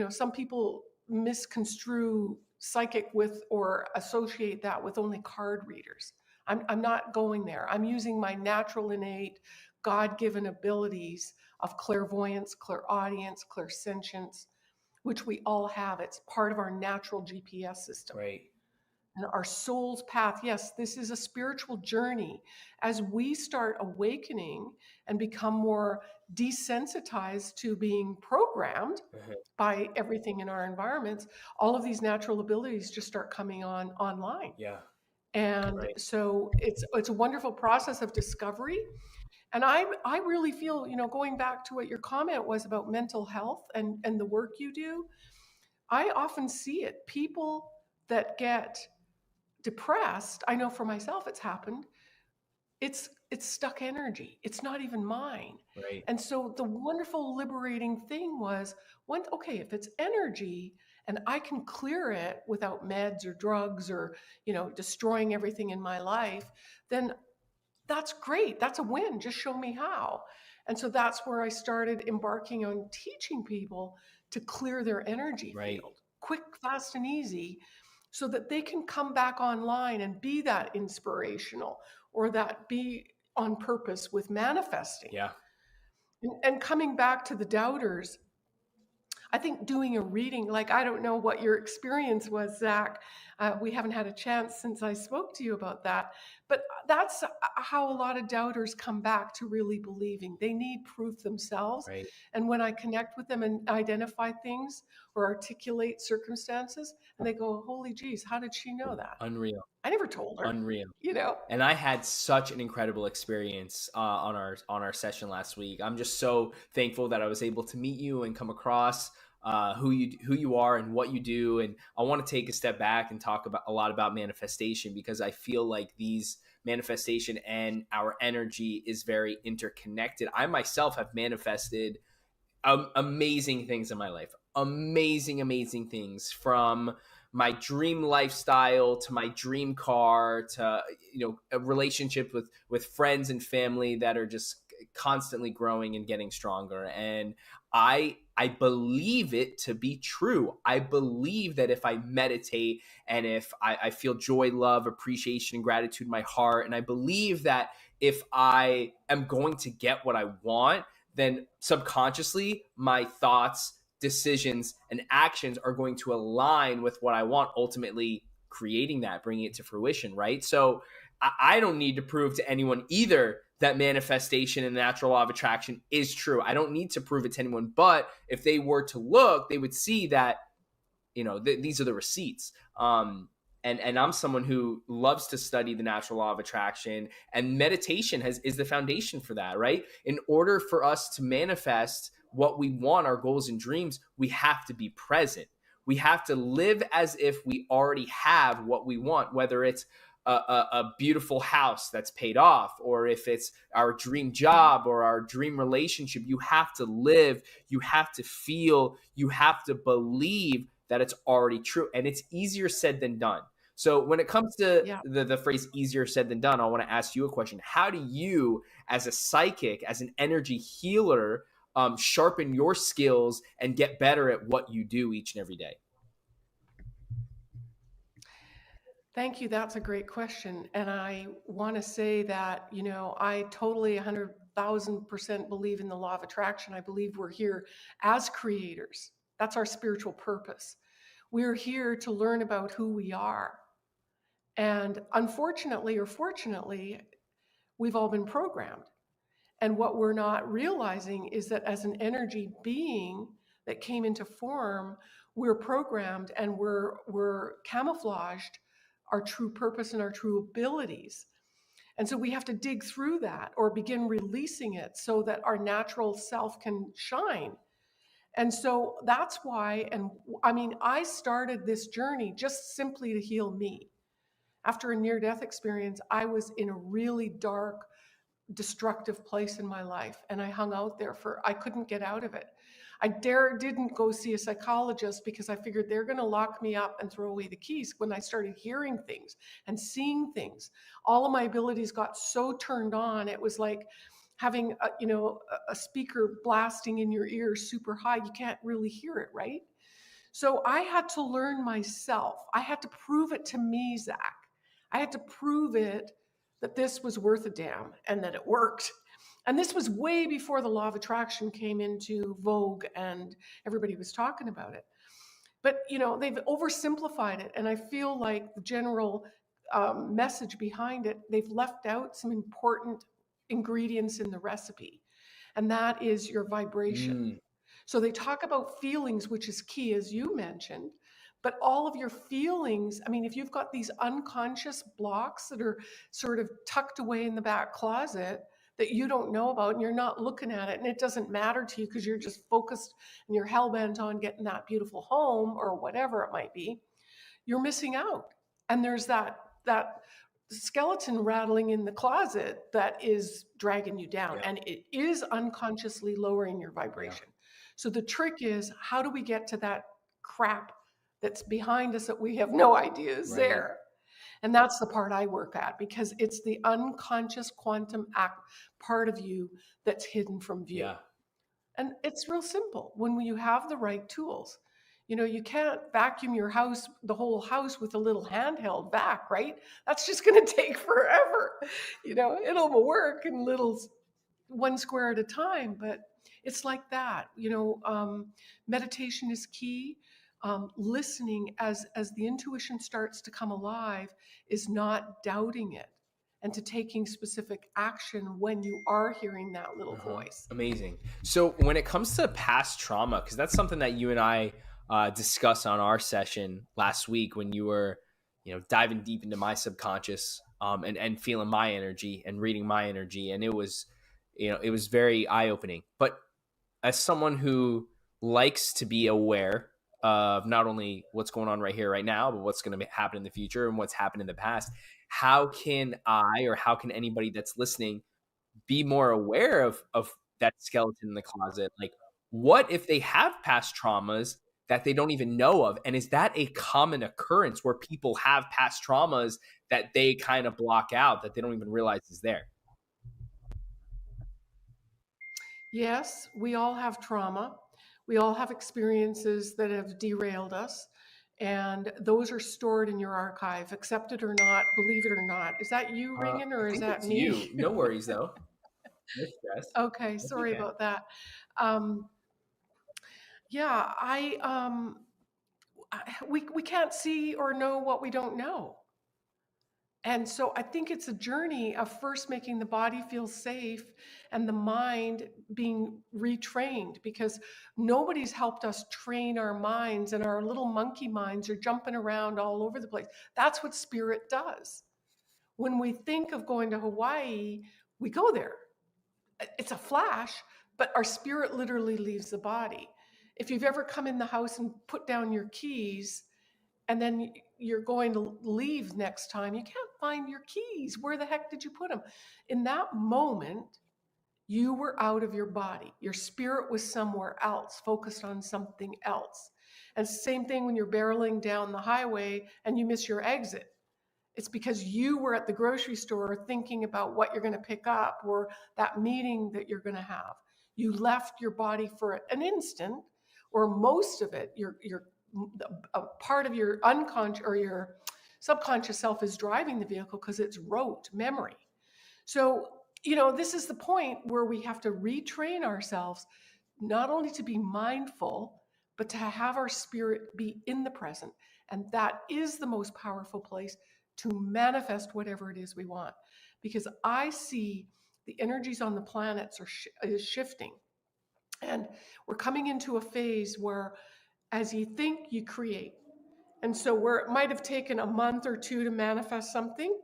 some people misconstrue psychic with or associate that with only card readers. I'm not going there. I'm using my natural, innate, God-given abilities of clairvoyance, clairaudience, clairsentience, which we all have. It's part of our natural GPS system. Right. And our soul's path. Yes, this is a spiritual journey. As we start awakening and become more desensitized to being programmed by everything in our environments, all of these natural abilities just start coming online. Yeah. And Right. so it's a wonderful process of discovery. And I really feel, going back to what your comment was about mental health and the work you do, I often see it. People that get depressed, I know for myself it's happened, it's stuck energy. It's not even mine. Right. And so the wonderful liberating thing was, if it's energy and I can clear it without meds or drugs or, destroying everything in my life, then that's great. That's a win. Just show me how. And so that's where I started embarking on teaching people to clear their energy field, quick, fast, and easy, so that they can come back online and be that inspirational or that be on purpose with manifesting. Yeah. And coming back to the doubters, I think doing a reading, I don't know what your experience was, Zach. We haven't had a chance since I spoke to you about that. But that's how a lot of doubters come back to really believing. They need proof themselves. Right. And when I connect with them and identify things or articulate circumstances, and they go, holy geez, how did she know that? Unreal. I never told her. Unreal. And I had such an incredible experience on our session last week. I'm just so thankful that I was able to meet you and come across who you are and what you do. And I want to take a step back and talk a lot about manifestation, because I feel like these manifestation and our energy is very interconnected. I myself have manifested amazing things in my life, amazing things, from my dream lifestyle to my dream car to a relationship with friends and family that are just constantly growing and getting stronger. And I believe it to be true. I believe that if I meditate and if I feel joy, love, appreciation, and gratitude in my heart, and I believe that if I am going to get what I want, then subconsciously my thoughts, decisions, and actions are going to align with what I want, ultimately creating that, bringing it to fruition, right? So I don't need to prove to anyone either that manifestation and the natural law of attraction is true. I don't need to prove it to anyone, but if they were to look, they would see that, these are the receipts. And I'm someone who loves to study the natural law of attraction, and meditation is the foundation for that, right? In order for us to manifest what we want, our goals and dreams, we have to be present. We have to live as if we already have what we want, whether it's a beautiful house that's paid off, or if it's our dream job or our dream relationship. You have to live, you have to feel, you have to believe that it's already true. And it's easier said than done. So when it comes to the phrase easier said than done, I want to ask you a question. How do you, as a psychic, as an energy healer, sharpen your skills and get better at what you do each and every day? Thank you. That's a great question. And I want to say that, I totally 100,000% believe in the law of attraction. I believe we're here as creators. That's our spiritual purpose. We're here to learn about who we are. And unfortunately or fortunately, we've all been programmed. And what we're not realizing is that as an energy being that came into form, we're programmed and we're camouflaged our true purpose and our true abilities. And so we have to dig through that or begin releasing it so that our natural self can shine. And so that's why, I started this journey just simply to heal me. After a near-death experience, I was in a really dark, destructive place in my life. And I hung out there I couldn't get out of it. I didn't go see a psychologist because I figured they're going to lock me up and throw away the keys. When I started hearing things and seeing things, all of my abilities got so turned on. It was like having a speaker blasting in your ear super high. You can't really hear it, right? So I had to learn myself. I had to prove it to me, Zach. I had to prove it that this was worth a damn and that it worked. And this was way before the law of attraction came into vogue and everybody was talking about it. But, you know, they've oversimplified it. And I feel like the general message behind it, they've left out some important ingredients in the recipe. And that is your vibration. So they talk about feelings, which is key, as you mentioned. But all of your feelings, I mean, if you've got these unconscious blocks that are sort of tucked away in the back closet that you don't know about and you're not looking at it and it doesn't matter to you because you're just focused and you're hell-bent on getting that beautiful home or whatever it might be, you're missing out. And there's that skeleton rattling in the closet that is dragging you down, and it is unconsciously lowering your vibration. So the trick is, how do we get to that crap that's behind us that we have no idea is there? And that's the part I work at, because it's the unconscious quantum part of you that's hidden from view. And it's real simple when you have the right tools. You know, you can't vacuum your house, the whole house, with a little handheld vac, right? That's just going to take forever. You know, it'll work in little one square at a time, but it's like that. You know, meditation is key. Listening as the intuition starts to come alive is not doubting it, and to taking specific action when you are hearing that little voice. Amazing. So when it comes to past trauma, because that's something that you and I discussed on our session last week when you were, you know, diving deep into my subconscious and feeling my energy and reading my energy, and it was, you know, it was very eye-opening. But as someone who likes to be aware of not only what's going on right here, right now, but what's going to happen in the future and what's happened in the past, how can I, or how can anybody that's listening, be more aware of that skeleton in the closet? Like, what if they have past traumas that they don't even know of? And is that a common occurrence where people have past traumas that they kind of block out, that they don't even realize is there? Yes, we all have trauma. We all have experiences that have derailed us, and those are stored in your archive, accept it or not, believe it or not. Is that you ringing, or is that me? You. No worries, though. No stress. Okay, sorry about that. Yeah, we can't see or know what we don't know. And so I think it's a journey of first making the body feel safe and the mind being retrained, because nobody's helped us train our minds, and our little monkey minds are jumping around all over the place. That's what spirit does. When we think of going to Hawaii, we go there. It's a flash, but our spirit literally leaves the body. If you've ever come in the house and put down your keys, and then you're going to leave next time, you can't find your keys. Where the heck did you put them? In that moment, you were out of your body. Your spirit was somewhere else, focused on something else. And same thing when you're barreling down the highway and you miss your exit. It's because you were at the grocery store thinking about what you're going to pick up, or that meeting that you're going to have. You left your body for an instant, or most of it. A part of your unconscious or your subconscious self is driving the vehicle because it's rote memory. So, you know, this is the point where we have to retrain ourselves, not only to be mindful, but to have our spirit be in the present. And that is the most powerful place to manifest whatever it is we want. Because I see the energies on the planets is shifting. And we're coming into a phase where, as you think, you create. And so where it might have taken a month or two to manifest something,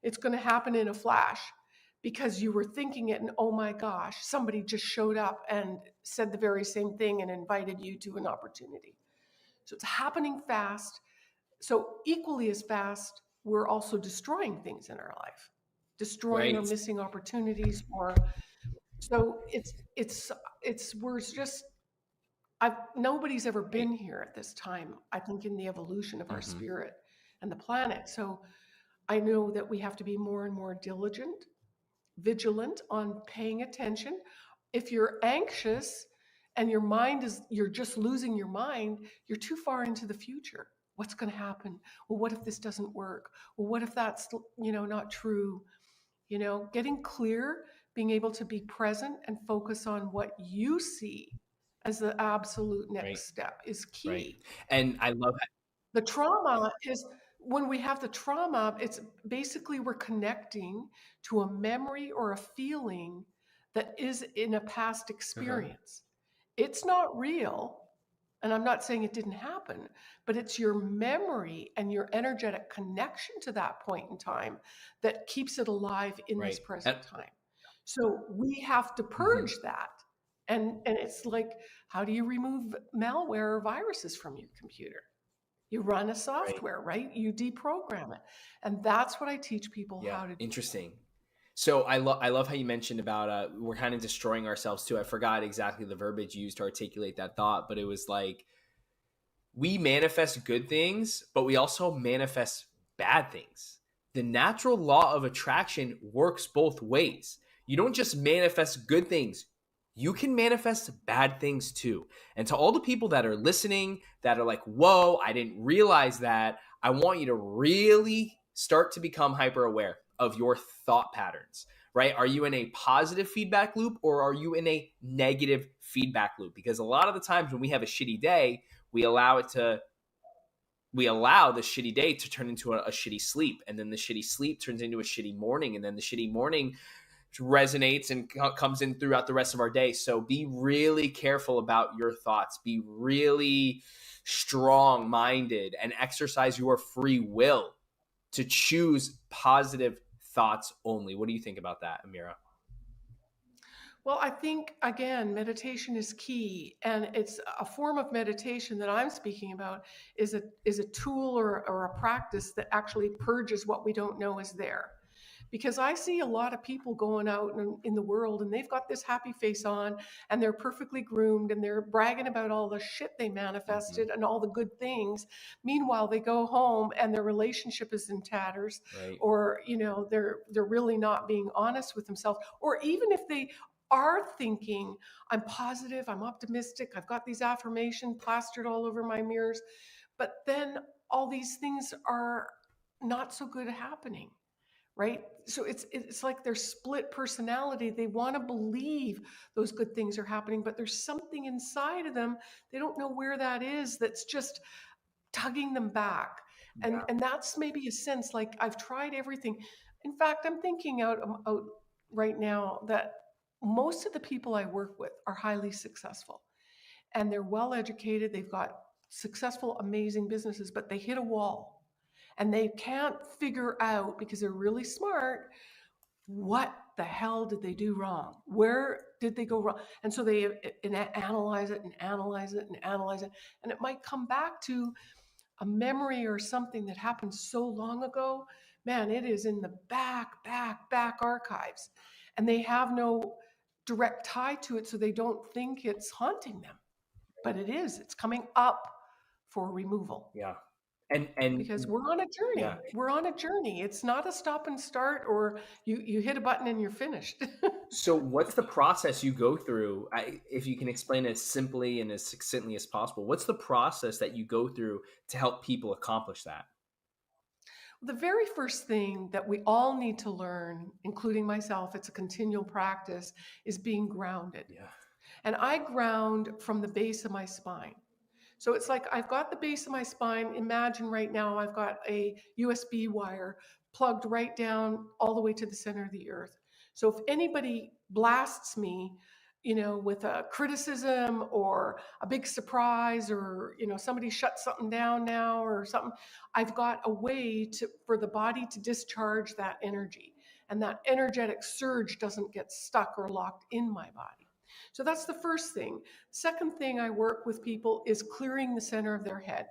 it's going to happen in a flash, because you were thinking it, and oh my gosh, somebody just showed up and said the very same thing and invited you to an opportunity. So it's happening fast. So equally as fast, we're also destroying things in our life, destroying or missing opportunities. Or so we're just, nobody's ever been here at this time, I think, in the evolution of our spirit and the planet. So I know that we have to be more and more diligent, vigilant on paying attention. If you're anxious and your mind you're just losing your mind, you're too far into the future. What's going to happen? Well, what if this doesn't work? Well, what if that's, not true? Getting clear being able to be present and focus on what you see as the absolute next Right. step is key. Right. And I love that. The trauma is when we have the trauma, it's basically we're connecting to a memory or a feeling that is in a past experience. It's not real, and I'm not saying it didn't happen, but it's your memory and your energetic connection to that point in time that keeps it alive in this Right. present time. So we have to purge that. And it's like, how do you remove malware or viruses from your computer? You run a software, right? You deprogram it. And that's what I teach people how to do. Interesting. So I love how you mentioned about we're kind of destroying ourselves too. I forgot exactly the verbiage used to articulate that thought, but it was like we manifest good things, but we also manifest bad things. The natural law of attraction works both ways. You don't just manifest good things. You can manifest bad things too. And to all the people that are listening, that are like, whoa, I didn't realize that, I want you to really start to become hyper aware of your thought patterns, right? Are you in a positive feedback loop or are you in a negative feedback loop? Because a lot of the times when we have a shitty day, we allow the shitty day to turn into a shitty sleep. And then the shitty sleep turns into a shitty morning. And then the shitty morning resonates and comes in throughout the rest of our day. So be really careful about your thoughts. Be really strong-minded and exercise your free will to choose positive thoughts only. What do you think about that, Amira? Well, I think, again, meditation is key. And it's a form of meditation that I'm speaking about is a tool or a practice that actually purges what we don't know is there. Because I see a lot of people going out in the world and they've got this happy face on and they're perfectly groomed and they're bragging about all the shit they manifested and all the good things. Meanwhile, they go home and their relationship is in tatters, or, you know, they're really not being honest with themselves. Or even if they are thinking, I'm positive, I'm optimistic, I've got these affirmations plastered all over my mirrors, but then all these things are not so good happening. Right? So it's like their split personality. They want to believe those good things are happening, but there's something inside of them. They don't know where that is that's just tugging them back. And that's maybe a sense like I've tried everything. In fact, I'm thinking out right now that most of the people I work with are highly successful and they're well educated. They've got successful, amazing businesses, but they hit a wall. And they can't figure out, because they're really smart, what the hell did they do wrong? Where did they go wrong? And so they analyze it and analyze it and analyze it. And it might come back to a memory or something that happened so long ago. Man, it is in the back archives. And they have no direct tie to it, so they don't think it's haunting them. But it is. It's coming up for removal. Yeah. And because we're on a journey. We're on a journey. It's not a stop and start or you hit a button and you're finished. So what's the process you go through? If you can explain it as simply and as succinctly as possible, what's the process that you go through to help people accomplish that? The very first thing that we all need to learn, including myself, it's a continual practice, is being grounded. And I ground from the base of my spine. So it's like I've got the base of my spine. Imagine right now I've got a USB wire plugged right down all the way to the center of the earth. So if anybody blasts me, you know, with a criticism or a big surprise or, you know, somebody shut something down now or something, I've got a way for the body to discharge that energy. And that energetic surge doesn't get stuck or locked in my body. So that's the first thing. Second thing I work with people is clearing the center of their head,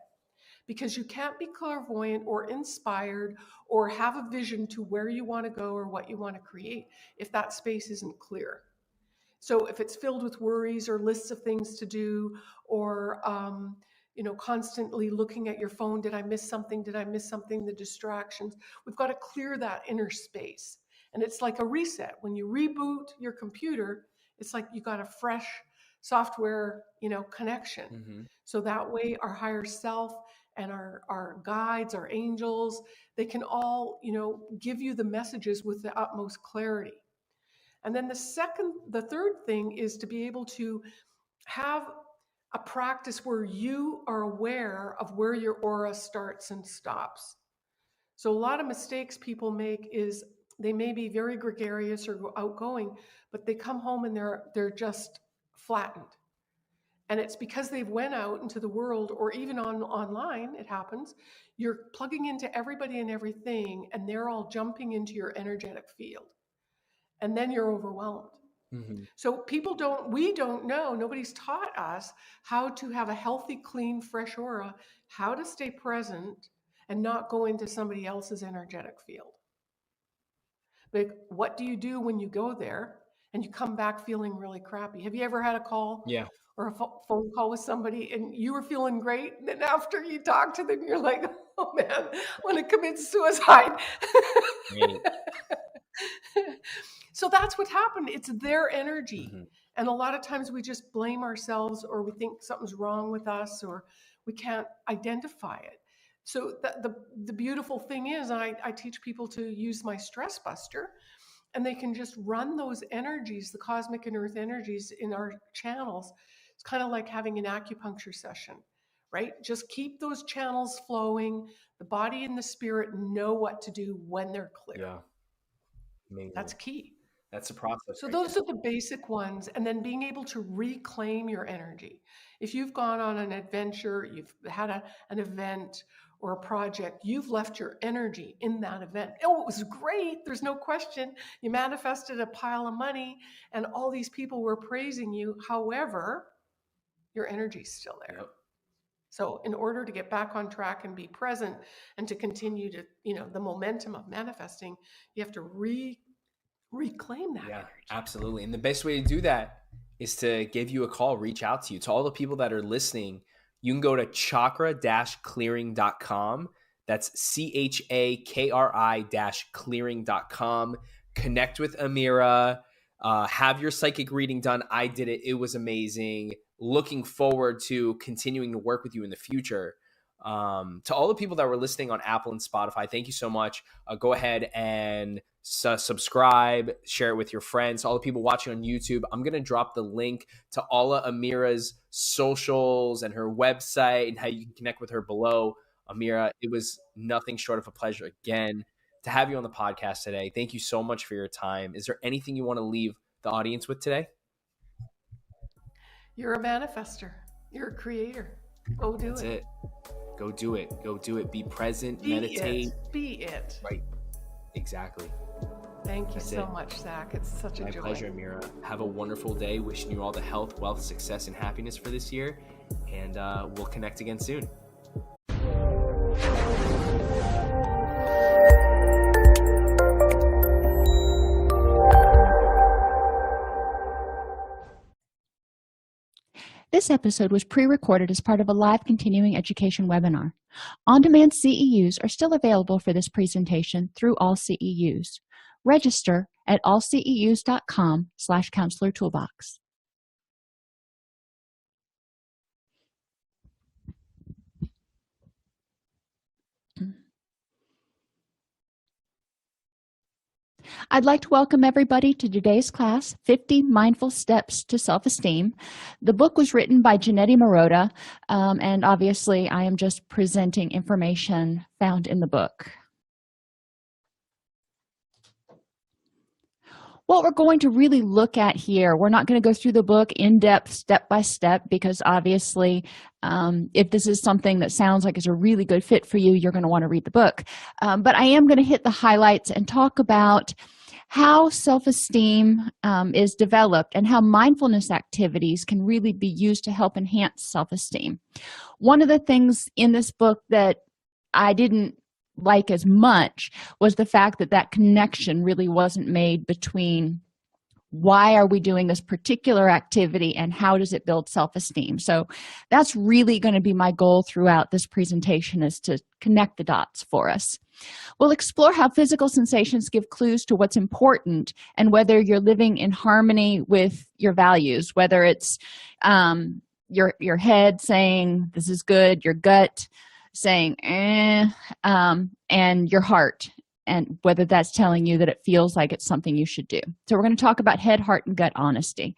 because you can't be clairvoyant or inspired or have a vision to where you want to go or what you want to create if that space isn't clear. So if it's filled with worries or lists of things to do or, you know, constantly looking at your phone, did I miss something? Did I miss something? The distractions, we've got to clear that inner space. And it's like a reset. When you reboot your computer, it's like you got a fresh software, you know, connection. So that way our higher self and our guides, our angels, they can all, you know, give you the messages with the utmost clarity. And then the third thing is to be able to have a practice where you are aware of where your aura starts and stops. So a lot of mistakes people make is they may be very gregarious or outgoing, but they come home and they're just flattened. And it's because they've went out into the world, or even online, it happens. You're plugging into everybody and everything, and they're all jumping into your energetic field. And then you're overwhelmed. Mm-hmm. So we don't know, nobody's taught us how to have a healthy, clean, fresh aura, how to stay present and not go into somebody else's energetic field. But what do you do when you go there and you come back feeling really crappy? Have you ever had a call or a phone call with somebody and you were feeling great, and then after you talk to them, you're like, oh man, I want to commit suicide. So that's what happened. It's their energy. Mm-hmm. And a lot of times we just blame ourselves, or we think something's wrong with us, or we can't identify it. So the beautiful thing is, I teach people to use my Stress Buster, and they can just run those energies, the cosmic and earth energies in our channels. It's kind of like having an acupuncture session, right? Just keep those channels flowing. The body and the spirit know what to do when they're clear. Yeah. Amazing. That's key. That's a process. So those are the basic ones. And then being able to reclaim your energy. If you've gone on an adventure, you've had an event or a project, you've left your energy in that event. Oh, it was great. There's no question. You manifested a pile of money and all these people were praising you. However, your energy's still there. Yep. So in order to get back on track and be present and to continue to, the momentum of manifesting, you have to reclaim that energy. Absolutely. And the best way to do that is to give you a call, reach out to you. To all the people that are listening, you can go to chakra-clearing.com. That's CHAKRI-clearing.com. Connect with Amira. Have your psychic reading done. I did it. It was amazing. Looking forward to continuing to work with you in the future. To all the people that were listening on Apple and Spotify, thank you so much. Go ahead and subscribe, share it with your friends. All the people watching on YouTube, I'm going to drop the link to all of Amira's socials and her website and how you can connect with her below. Amira, it was nothing short of a pleasure again to have you on the podcast today. Thank you so much for your time. Is there anything you want to leave the audience with today? You're a manifester. You're a creator. Go do it. That's it. Go do it. Go do it. Be present. Meditate. Be it. Right. Exactly. Thank you so much, Zach. It's such a joy. My pleasure, Amira. Have a wonderful day. Wishing you all the health, wealth, success, and happiness for this year. And we'll connect again soon. This episode was pre-recorded as part of a live continuing education webinar. On-demand CEUs are still available for this presentation through All CEUs. Register at allceus.com/counselor toolbox. I'd like to welcome everybody to today's class, 50 Mindful Steps to Self-Esteem. The book was written by Janetti Marotta, and obviously I am just presenting information found in the book. What we're going to really look at here, we're not going to go through the book in depth, step by step, because obviously if this is something that sounds like it's a really good fit for you, you're going to want to read the book. But I am going to hit the highlights and talk about how self-esteem is developed and how mindfulness activities can really be used to help enhance self-esteem. One of the things in this book that I didn't like as much was the fact that that connection really wasn't made between why are we doing this particular activity and how does it build self-esteem. So that's really going to be my goal throughout this presentation, is to connect the dots for us. We'll explore how physical sensations give clues to what's important and whether you're living in harmony with your values, whether it's your head saying this is good, your gut saying and your heart and whether that's telling you that it feels like it's something you should do. So we're going to talk about head, heart, and gut honesty.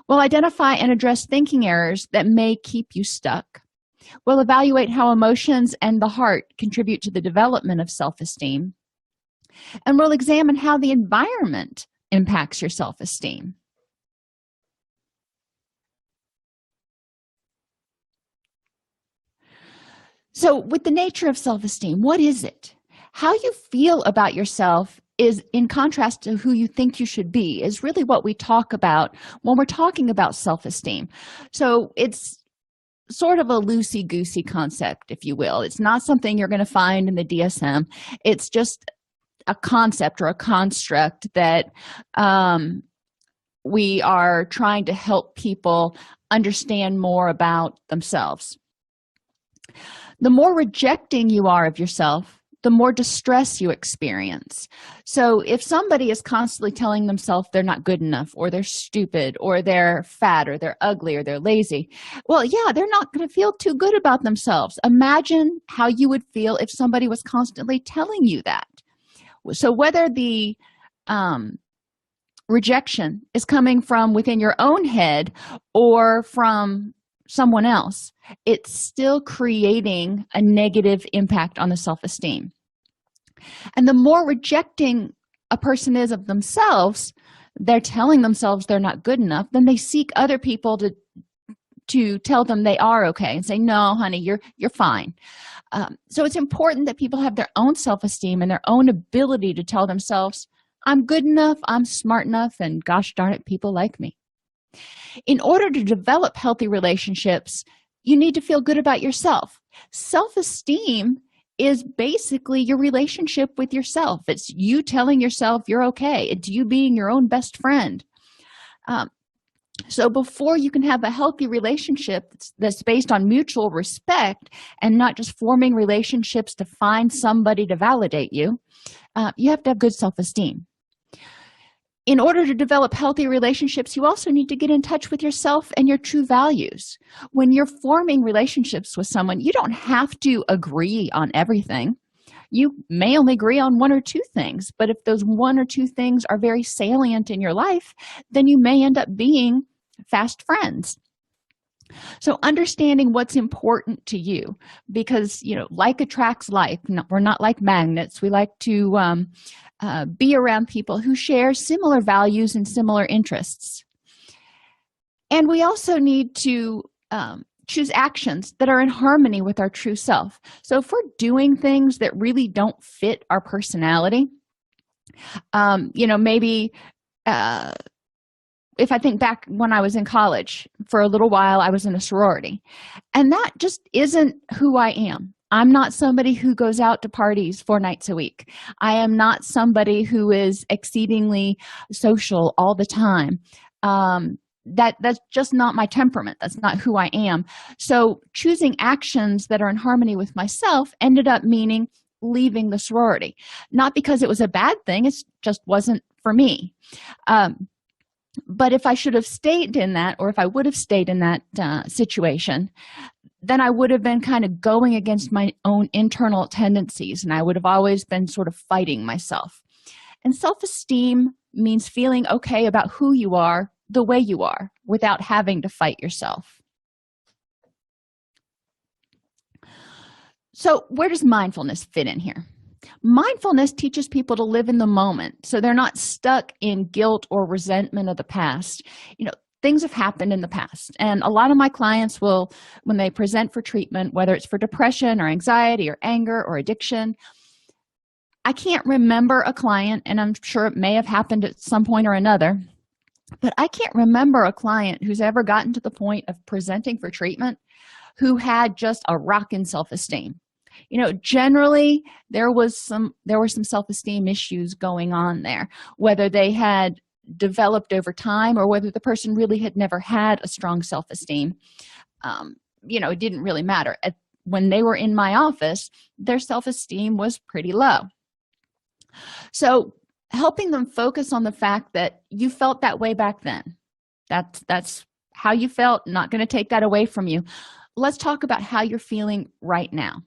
We'll identify and address thinking errors that may keep you stuck. We'll evaluate how emotions and the heart contribute to the development of self-esteem. And we'll examine how the environment impacts your self-esteem. So with the nature of self-esteem, what is it? How you feel about yourself is in contrast to who you think you should be, is really what we talk about when we're talking about self-esteem. So it's sort of a loosey-goosey concept, if you will. It's not something you're going to find in the DSM. It's just a concept or a construct that we are trying to help people understand more about themselves. The more rejecting you are of yourself, the more distress you experience. So if somebody is constantly telling themselves they're not good enough, or they're stupid, or they're fat, or they're ugly, or they're lazy, well, yeah, they're not going to feel too good about themselves. Imagine how you would feel if somebody was constantly telling you that. So whether the rejection is coming from within your own head or from someone else, it's still creating a negative impact on the self-esteem. And the more rejecting a person is of themselves, they're telling themselves they're not good enough, then they seek other people to tell them they are okay and say, no, honey, you're fine. So it's important that people have their own self-esteem and their own ability to tell themselves, I'm good enough, I'm smart enough, and gosh darn it, people like me. In order to develop healthy relationships, you need to feel good about yourself. Self-esteem is basically your relationship with yourself. It's you telling yourself you're okay. It's you being your own best friend. So before you can have a healthy relationship that's based on mutual respect and not just forming relationships to find somebody to validate you, you have to have good self-esteem. In order to develop healthy relationships, you also need to get in touch with yourself and your true values. When you're forming relationships with someone, you don't have to agree on everything. You may only agree on one or two things, but if those one or two things are very salient in your life, then you may end up being fast friends. So understanding what's important to you, because, like attracts like. We're not like magnets. We like to be around people who share similar values and similar interests. And we also need to choose actions that are in harmony with our true self. So if we're doing things that really don't fit our personality, maybe if I think back when I was in college, for a little while I was in a sorority, and that just isn't who I am. I'm not somebody who goes out to parties 4 nights a week. I am not somebody who is exceedingly social all the time. That's just not my temperament. That's not who I am. So choosing actions that are in harmony with myself ended up meaning leaving the sorority. Not because it was a bad thing, it just wasn't for me. But if I should have stayed in that, or if I would have stayed in that situation, then I would have been kind of going against my own internal tendencies, and I would have always been sort of fighting myself. And self-esteem means feeling okay about who you are, the way you are, without having to fight yourself. So where does mindfulness fit in here? Mindfulness teaches people to live in the moment, so they're not stuck in guilt or resentment of the past. Things have happened in the past, and a lot of my clients will, when they present for treatment, whether it's for depression or anxiety or anger or addiction, I can't remember a client, and I'm sure it may have happened at some point or another, but I can't remember a client who's ever gotten to the point of presenting for treatment who had just a rockin' self-esteem. Generally there were some self-esteem issues going on there, whether they had developed over time or whether the person really had never had a strong self-esteem. It didn't really matter. When they were in my office, their self-esteem was pretty low. So helping them focus on the fact that you felt that way back then. That's how you felt, not going to take that away from you. Let's talk about how you're feeling right now.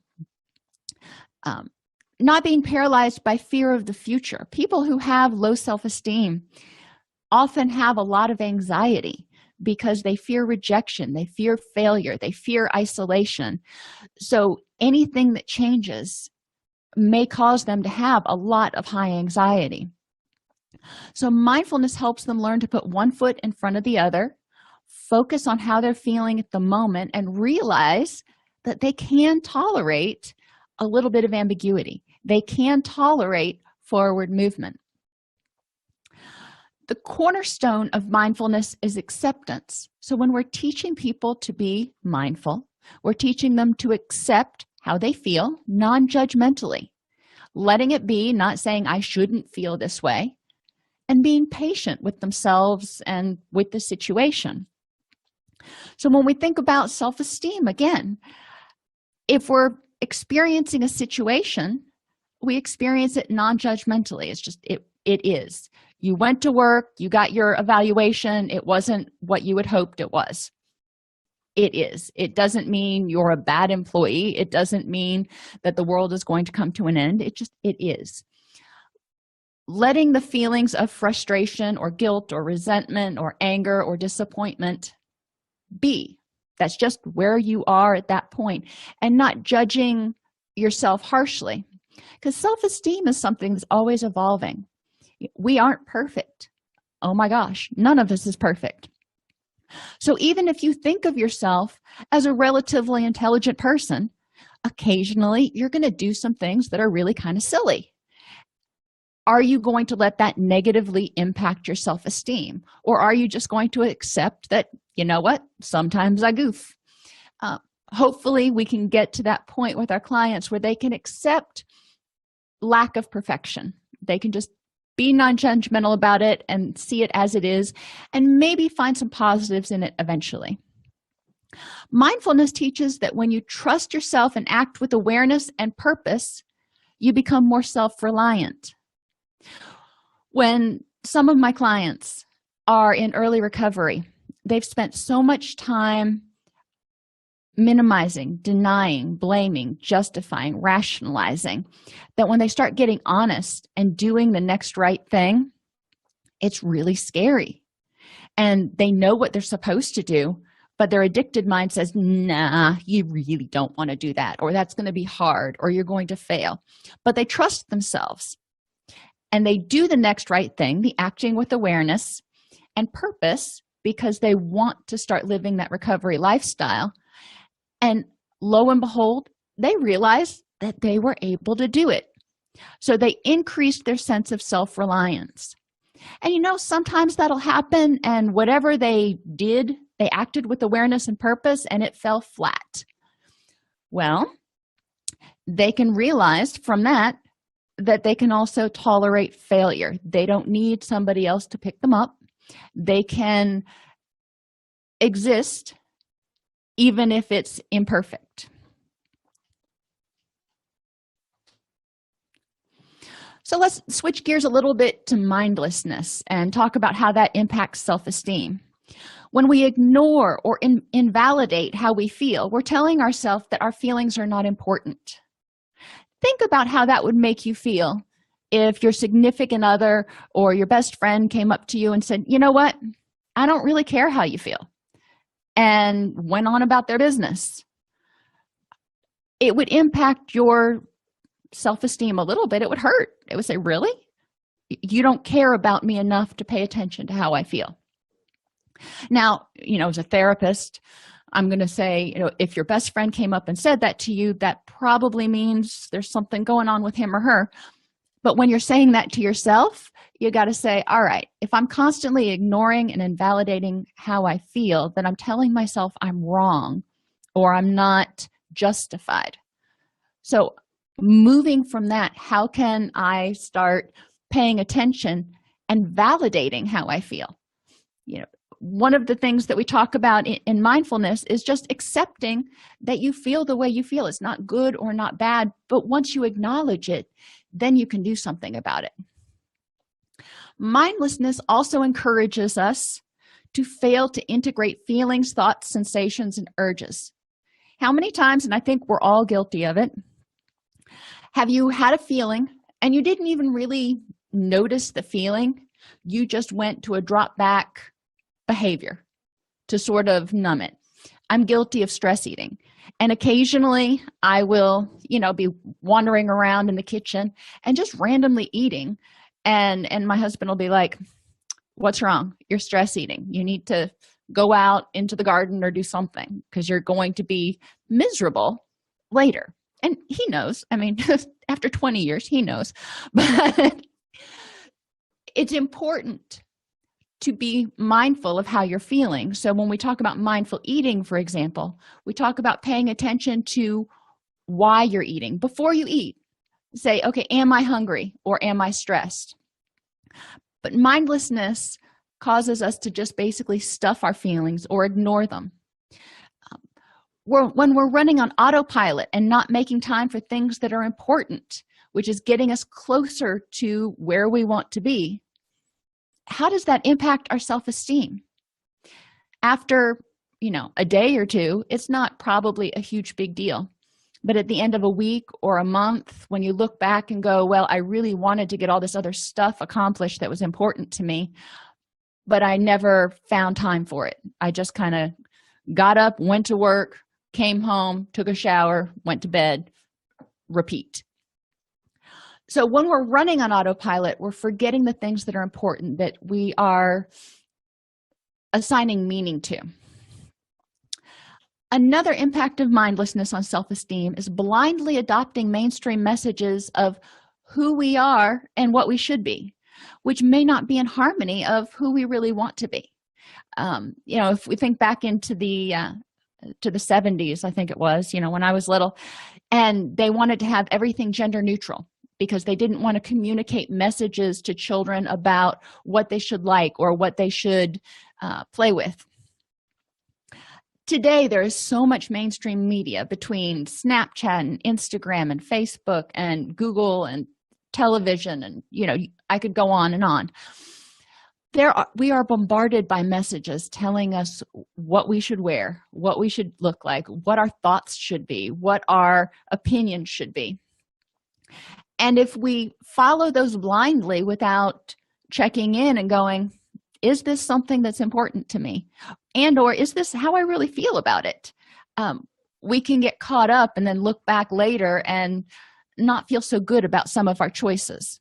not being paralyzed by fear of the future. People who have low self-esteem often have a lot of anxiety because they fear rejection, they fear failure, they fear isolation. So anything that changes may cause them to have a lot of high anxiety. So mindfulness helps them learn to put one foot in front of the other, focus on how they're feeling at the moment, and realize that they can tolerate a little bit of ambiguity. They can tolerate forward movement. The cornerstone of mindfulness is acceptance. So when we're teaching people to be mindful, we're teaching them to accept how they feel non-judgmentally, letting it be, not saying I shouldn't feel this way, and being patient with themselves and with the situation. So when we think about self-esteem, again, if we're experiencing a situation, we experience it non-judgmentally. It's just, it is. You went to work, you got your evaluation, it wasn't what you had hoped it was. It is. It doesn't mean you're a bad employee. It doesn't mean that the world is going to come to an end. It is. Letting the feelings of frustration or guilt or resentment or anger or disappointment be. That's just where you are at that point, and not judging yourself harshly, because self-esteem is something that's always evolving. We aren't perfect. Oh my gosh, none of us is perfect. So even if you think of yourself as a relatively intelligent person, occasionally you're going to do some things that are really kind of silly. Are you going to let that negatively impact your self-esteem? Or are you just going to accept that, you know what, sometimes I goof? Hopefully we can get to that point with our clients where they can accept lack of perfection. They can just be non-judgmental about it and see it as it is, and maybe find some positives in it eventually. Mindfulness teaches that when you trust yourself and act with awareness and purpose, you become more self-reliant. When some of my clients are in early recovery, they've spent so much time minimizing, denying, blaming, justifying, rationalizing, that when they start getting honest and doing the next right thing, it's really scary. And they know what they're supposed to do, but their addicted mind says, nah, you really don't want to do that, or that's going to be hard, or you're going to fail. But they trust themselves, and they do the next right thing, the acting with awareness and purpose, because they want to start living that recovery lifestyle. And lo and behold, they realized that they were able to do it. So they increased their sense of self-reliance. And sometimes that'll happen, and whatever they did, they acted with awareness and purpose, and it fell flat. Well, they can realize from that they can also tolerate failure. They don't need somebody else to pick them up. They can exist even if it's imperfect. So let's switch gears a little bit to mindlessness and talk about how that impacts self-esteem. When we ignore or invalidate how we feel, we're telling ourselves that our feelings are not important. Think about how that would make you feel if your significant other or your best friend came up to you and said, you know what, I don't really care how you feel, and went on about their business. It would impact your self-esteem a little bit. It would hurt. It would say, really? You don't care about me enough to pay attention to how I feel. Now, as a therapist, I'm going to say, if your best friend came up and said that to you, that probably means there's something going on with him or her. But when you're saying that to yourself, you got to say, all right, if I'm constantly ignoring and invalidating how I feel, then I'm telling myself I'm wrong or I'm not justified. So moving from that, how can I start paying attention and validating how I feel? One of the things that we talk about in mindfulness is just accepting that you feel the way you feel. It's not good or not bad, but once you acknowledge it, then you can do something about it. Mindlessness also encourages us to fail to integrate feelings, thoughts, sensations, and urges. How many times, and I think we're all guilty of it, Have you had a feeling and you didn't even really notice the feeling? You just went to a drop back behavior to sort of numb it. I'm guilty of stress eating. And occasionally I will, be wandering around in the kitchen and just randomly eating. And my husband will be like, what's wrong? You're stress eating. You need to go out into the garden or do something because you're going to be miserable later. And he knows. I mean, after 20 years, he knows. But it's important to be mindful of how you're feeling. So when we talk about mindful eating, for example, we talk about paying attention to why you're eating. Before you eat, say, okay, am I hungry or am I stressed? But mindlessness causes us to just basically stuff our feelings or ignore them. When we're running on autopilot and not making time for things that are important, which is getting us closer to where we want to be, how does that impact our self-esteem? After, a day or two, it's not probably a huge big deal. But at the end of a week or a month, when you look back and go, well, I really wanted to get all this other stuff accomplished that was important to me, but I never found time for it. I just kind of got up, went to work, came home, took a shower, went to bed, repeat. So when we're running on autopilot, we're forgetting the things that are important, that we are assigning meaning to. Another impact of mindlessness on self-esteem is blindly adopting mainstream messages of who we are and what we should be, which may not be in harmony of who we really want to be. If we think back into the 70s, I think it was, when I was little, and they wanted to have everything gender neutral because they didn't want to communicate messages to children about what they should like or what they should play with. Today, there is so much mainstream media between Snapchat and Instagram and Facebook and Google and television, and I could go on and on. We are bombarded by messages telling us what we should wear, what we should look like, what our thoughts should be, what our opinions should be. And if we follow those blindly without checking in and going, is this something that's important to me? And or is this how I really feel about it? We can get caught up and then look back later and not feel so good about some of our choices.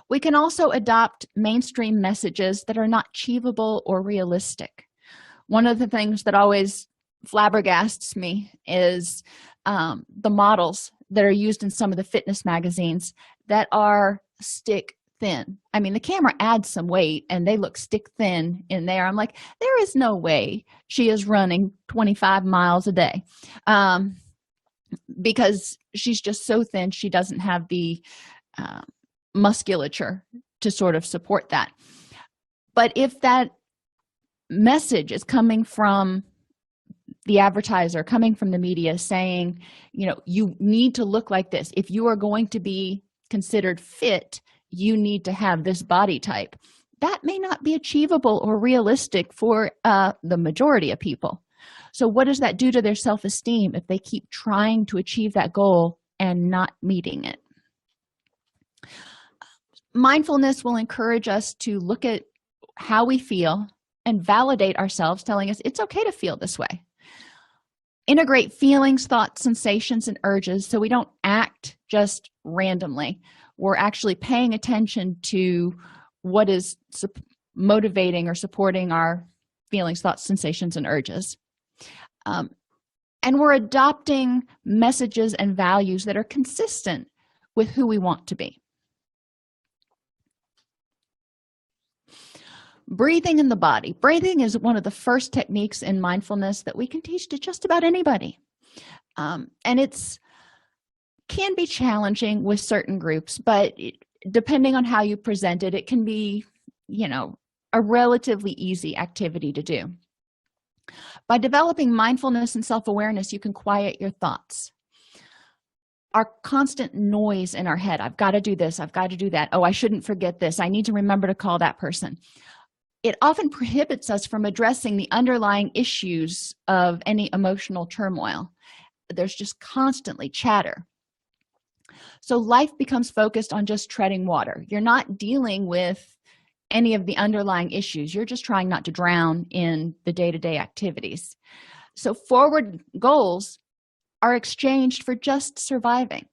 We can also adopt mainstream messages that are not achievable or realistic. One of the things that always flabbergasts me is the models that are used in some of the fitness magazines that are stick thin. I mean, the camera adds some weight and they look stick thin in there. I'm like, there is no way she is running 25 miles a day because she's just so thin. She doesn't have the musculature to sort of support that. But if that message is coming from the advertiser, coming from the media saying, you need to look like this. If you are going to be considered fit, you need to have this body type. That may not be achievable or realistic for the majority of people. So what does that do to their self-esteem if they keep trying to achieve that goal and not meeting it? Mindfulness will encourage us to look at how we feel and validate ourselves, telling us it's okay to feel this way. Integrate feelings, thoughts, sensations, and urges so we don't act just randomly. We're actually paying attention to what is motivating or supporting our feelings, thoughts, sensations, and urges. And we're adopting messages and values that are consistent with who we want to be. Breathing in the body. Breathing is one of the first techniques in mindfulness that we can teach to just about anybody. And it's can be challenging with certain groups, but depending on how you present it, it can be, a relatively easy activity to do. By developing mindfulness and self-awareness, you can quiet your thoughts. Our constant noise in our head, I've got to do this, I've got to do that, oh, I shouldn't forget this, I need to remember to call that person. It often prohibits us from addressing the underlying issues of any emotional turmoil. There's just constantly chatter. So life becomes focused on just treading water. You're not dealing with any of the underlying issues. You're just trying not to drown in the day-to-day activities. So forward goals are exchanged for just surviving.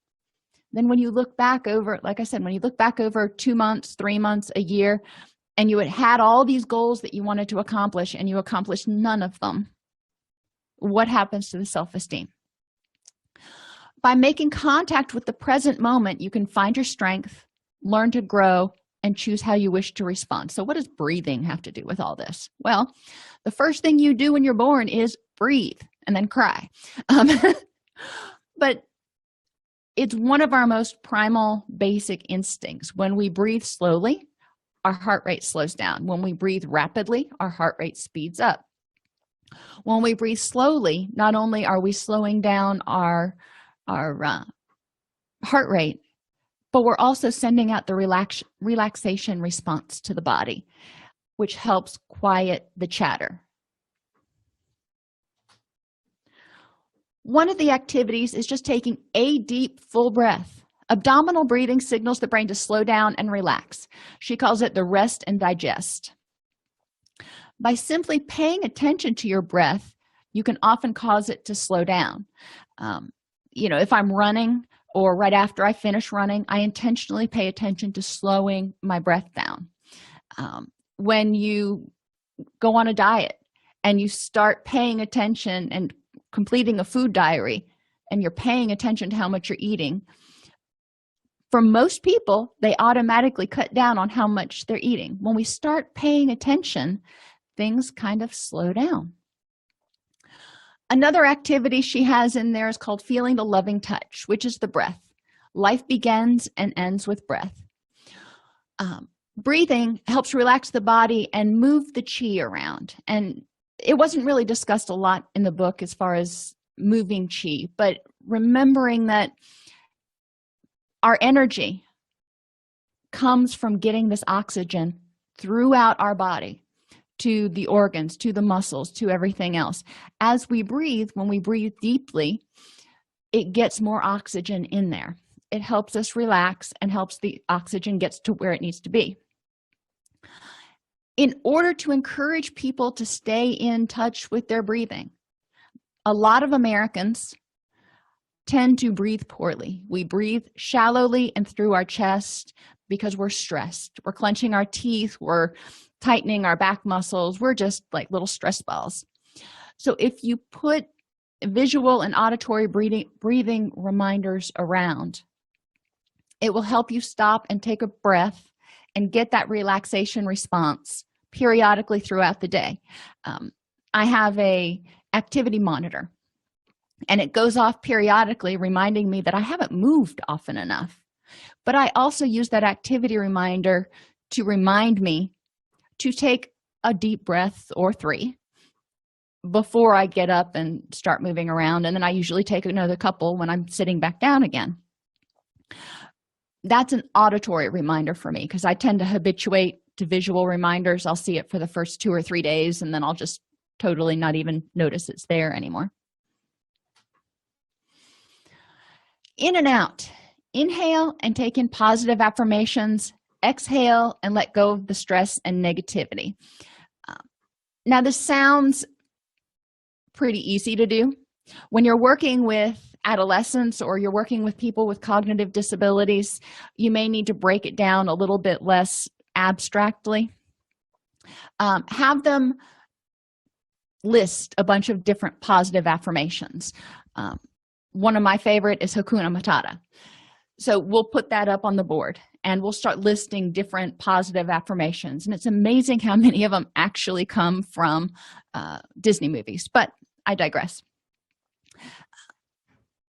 Then when you look back over, like I said, when you look back over 2 months, 3 months, a year, and you had all these goals that you wanted to accomplish and you accomplished none of them, what happens to the self-esteem? By making contact with the present moment, you can find your strength, learn to grow, and choose how you wish to respond. So what does breathing have to do with all this? Well, the first thing you do when you're born is breathe and then cry. But it's one of our most primal basic instincts. When we breathe slowly, our heart rate slows down. When we breathe rapidly, our heart rate speeds up. When we breathe slowly, not only are we slowing down our heart rate, but we're also sending out the relaxation response to the body, which helps quiet the chatter. One of the activities is just taking a deep, full breath. Abdominal breathing signals the brain to slow down and relax. She calls it the rest and digest. By simply paying attention to your breath, you can often cause it to slow down. If I'm running or right after I finish running, I intentionally pay attention to slowing my breath down. When you go on a diet and you start paying attention and completing a food diary, and you're paying attention to how much you're eating, for most people, they automatically cut down on how much they're eating. When we start paying attention, things kind of slow down. Another activity she has in there is called feeling the loving touch, which is the breath. Life begins and ends with breath. Breathing helps relax the body and move the chi around. And it wasn't really discussed a lot in the book as far as moving chi, but remembering that our energy comes from getting this oxygen throughout our body to the organs, to the muscles, to everything else. As we breathe, when we breathe deeply, it gets more oxygen in there. It helps us relax and helps the oxygen gets to where it needs to be. In order to encourage people to stay in touch with their breathing, a lot of Americans tend to breathe poorly. We breathe shallowly and through our chest because we're stressed. We're clenching our teeth, we're tightening our back muscles, we're just like little stress balls. So if you put visual and auditory breathing reminders around, it will help you stop and take a breath and get that relaxation response periodically throughout the day. I have a activity monitor, and it goes off periodically reminding me that I haven't moved often enough. But I also use that activity reminder to remind me to take a deep breath or 3 before I get up and start moving around, and then I usually take another couple when I'm sitting back down again. That's an auditory reminder for me because I tend to habituate to visual reminders. I'll see it for the first 2 or 3 days, and then I'll just totally not even notice it's there anymore. In and out. Inhale and take in positive affirmations. Exhale and let go of the stress and negativity. Now, this sounds pretty easy to do. When you're working with adolescents or you're working with people with cognitive disabilities, you may need to break it down a little bit less abstractly. Have them list a bunch of different positive affirmations. One of my favorite is Hakuna Matata. So we'll put that up on the board and we'll start listing different positive affirmations. And it's amazing how many of them actually come from Disney movies, but I digress.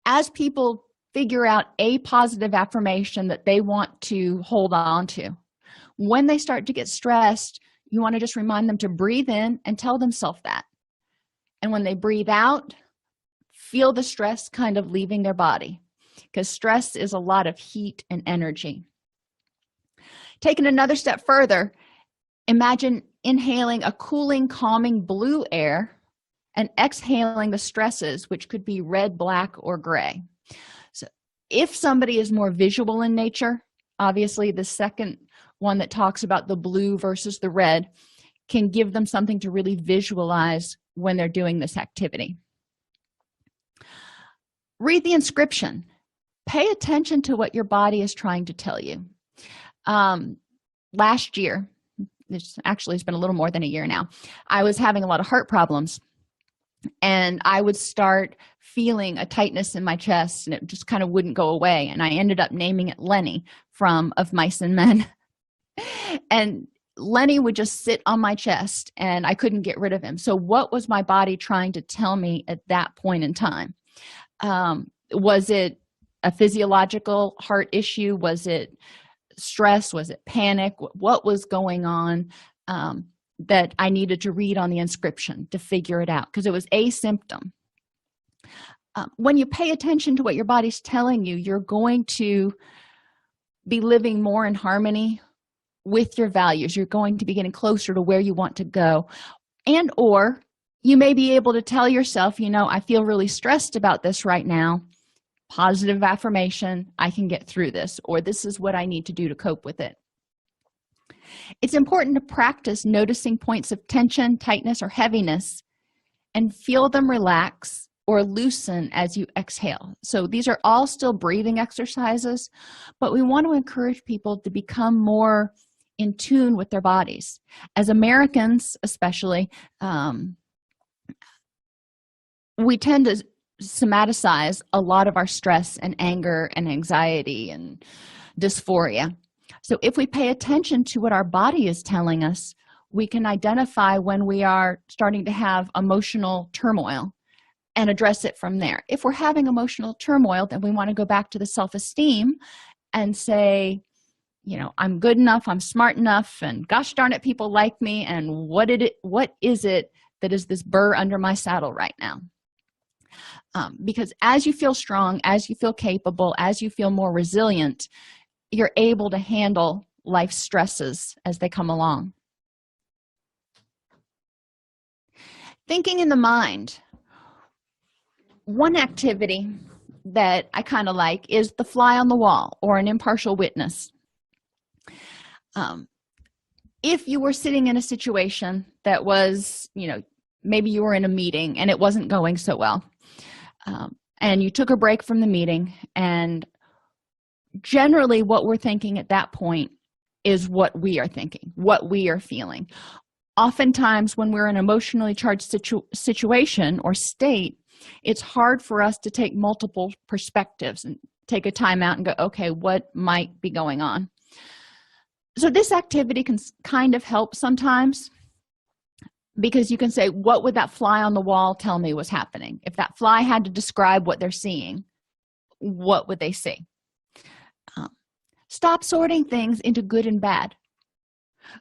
As people figure out a positive affirmation that they want to hold on to, when they start to get stressed, you want to just remind them to breathe in and tell themselves that. And when they breathe out, feel the stress kind of leaving their body, because stress is a lot of heat and energy. Taking another step further, imagine inhaling a cooling, calming blue air and exhaling the stresses, which could be red, black, or gray. So If somebody is more visual in nature, obviously the second one that talks about the blue versus the red can give them something to really visualize when they're doing this activity. Read the inscription. Pay attention to what your body is trying to tell you. Last year, it's been a little more than a year now, I was having a lot of heart problems, and I would start feeling a tightness in my chest, and it just kind of wouldn't go away, and I ended up naming it Lenny from Of Mice and Men. And Lenny would just sit on my chest, and I couldn't get rid of him. So what was my body trying to tell me at that point in time? Was it a physiological heart issue? Was it stress? Was it panic? What was going on that I needed to read on the inscription to figure it out? Because it was a symptom. When you pay attention to what your body's telling you, you're going to be living more in harmony with your values. You're going to be getting closer to where you want to go. And or you may be able to tell yourself, I feel really stressed about this right now. Positive affirmation, I can get through this, or this is what I need to do to cope with it. It's important to practice noticing points of tension, tightness, or heaviness and feel them relax or loosen as you exhale. So these are all still breathing exercises, but we want to encourage people to become more in tune with their bodies. As Americans, especially, we tend to somaticize a lot of our stress and anger and anxiety and dysphoria. So if we pay attention to what our body is telling us, we can identify when we are starting to have emotional turmoil and address it from there. If we're having emotional turmoil, then we want to go back to the self-esteem and say, I'm good enough, I'm smart enough, and gosh darn it, people like me, and what is it that is this burr under my saddle right now? Because as you feel strong, as you feel capable, as you feel more resilient, you're able to handle life's stresses as they come along. Thinking in the mind. One activity that I kind of like is the fly on the wall or an impartial witness. If you were sitting in a situation that was, maybe you were in a meeting and it wasn't going so well, and you took a break from the meeting, and generally what we're thinking at that point is what we are thinking, what we are feeling. Oftentimes when we're in an emotionally charged situation or state, it's hard for us to take multiple perspectives and take a time out and go, okay, what might be going on? So this activity can kind of help sometimes, because you can say, what would that fly on the wall tell me was happening? If that fly had to describe what they're seeing, what would they see? Stop sorting things into good and bad.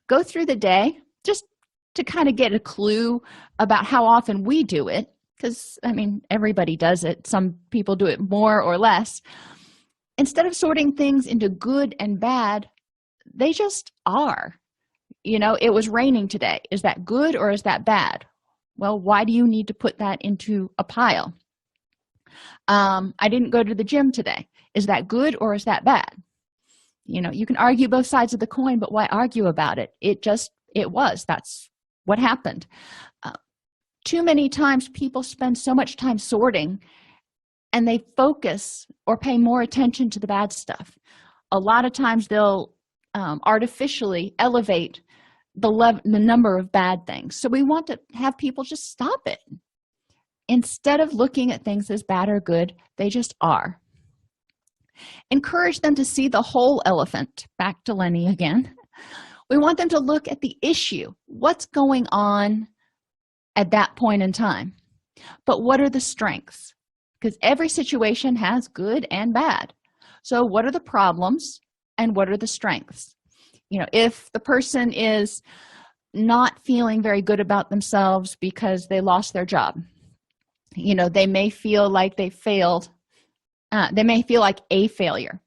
Go through the day just to kind of get a clue about how often we do it, because, everybody does it. Some people do it more or less. Instead of sorting things into good and bad, they just are. It was raining today. Is that good or is that bad? Well, why do you need to put that into a pile? I didn't go to the gym today. Is that good or is that bad? You can argue both sides of the coin, but why argue about it? It was. That's what happened. Too many times people spend so much time sorting and they focus or pay more attention to the bad stuff. A lot of times they'll artificially elevate the number of bad things. So we want to have people just stop it. Instead of looking at things as bad or good, they just are. Encourage them to see the whole elephant. Back to Lenny again. We want them to look at the issue. What's going on at that point in time? But what are the strengths? Because every situation has good and bad. So what are the problems and what are the strengths? If the person is not feeling very good about themselves because they lost their job, they may feel like they failed. They may feel like a failure.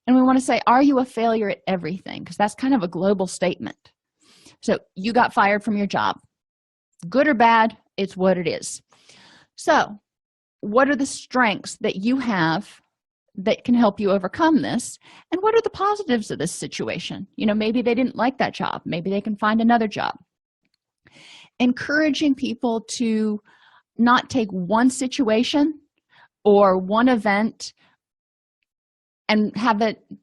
And we want to say, are you a failure at everything? Because that's kind of a global statement. So you got fired from your job. Good or bad, it's what it is. So what are the strengths that you have that can help you overcome this, and what are the positives of this situation? Maybe they didn't like that job, maybe they can find another job. Encouraging people to not take one situation or one event and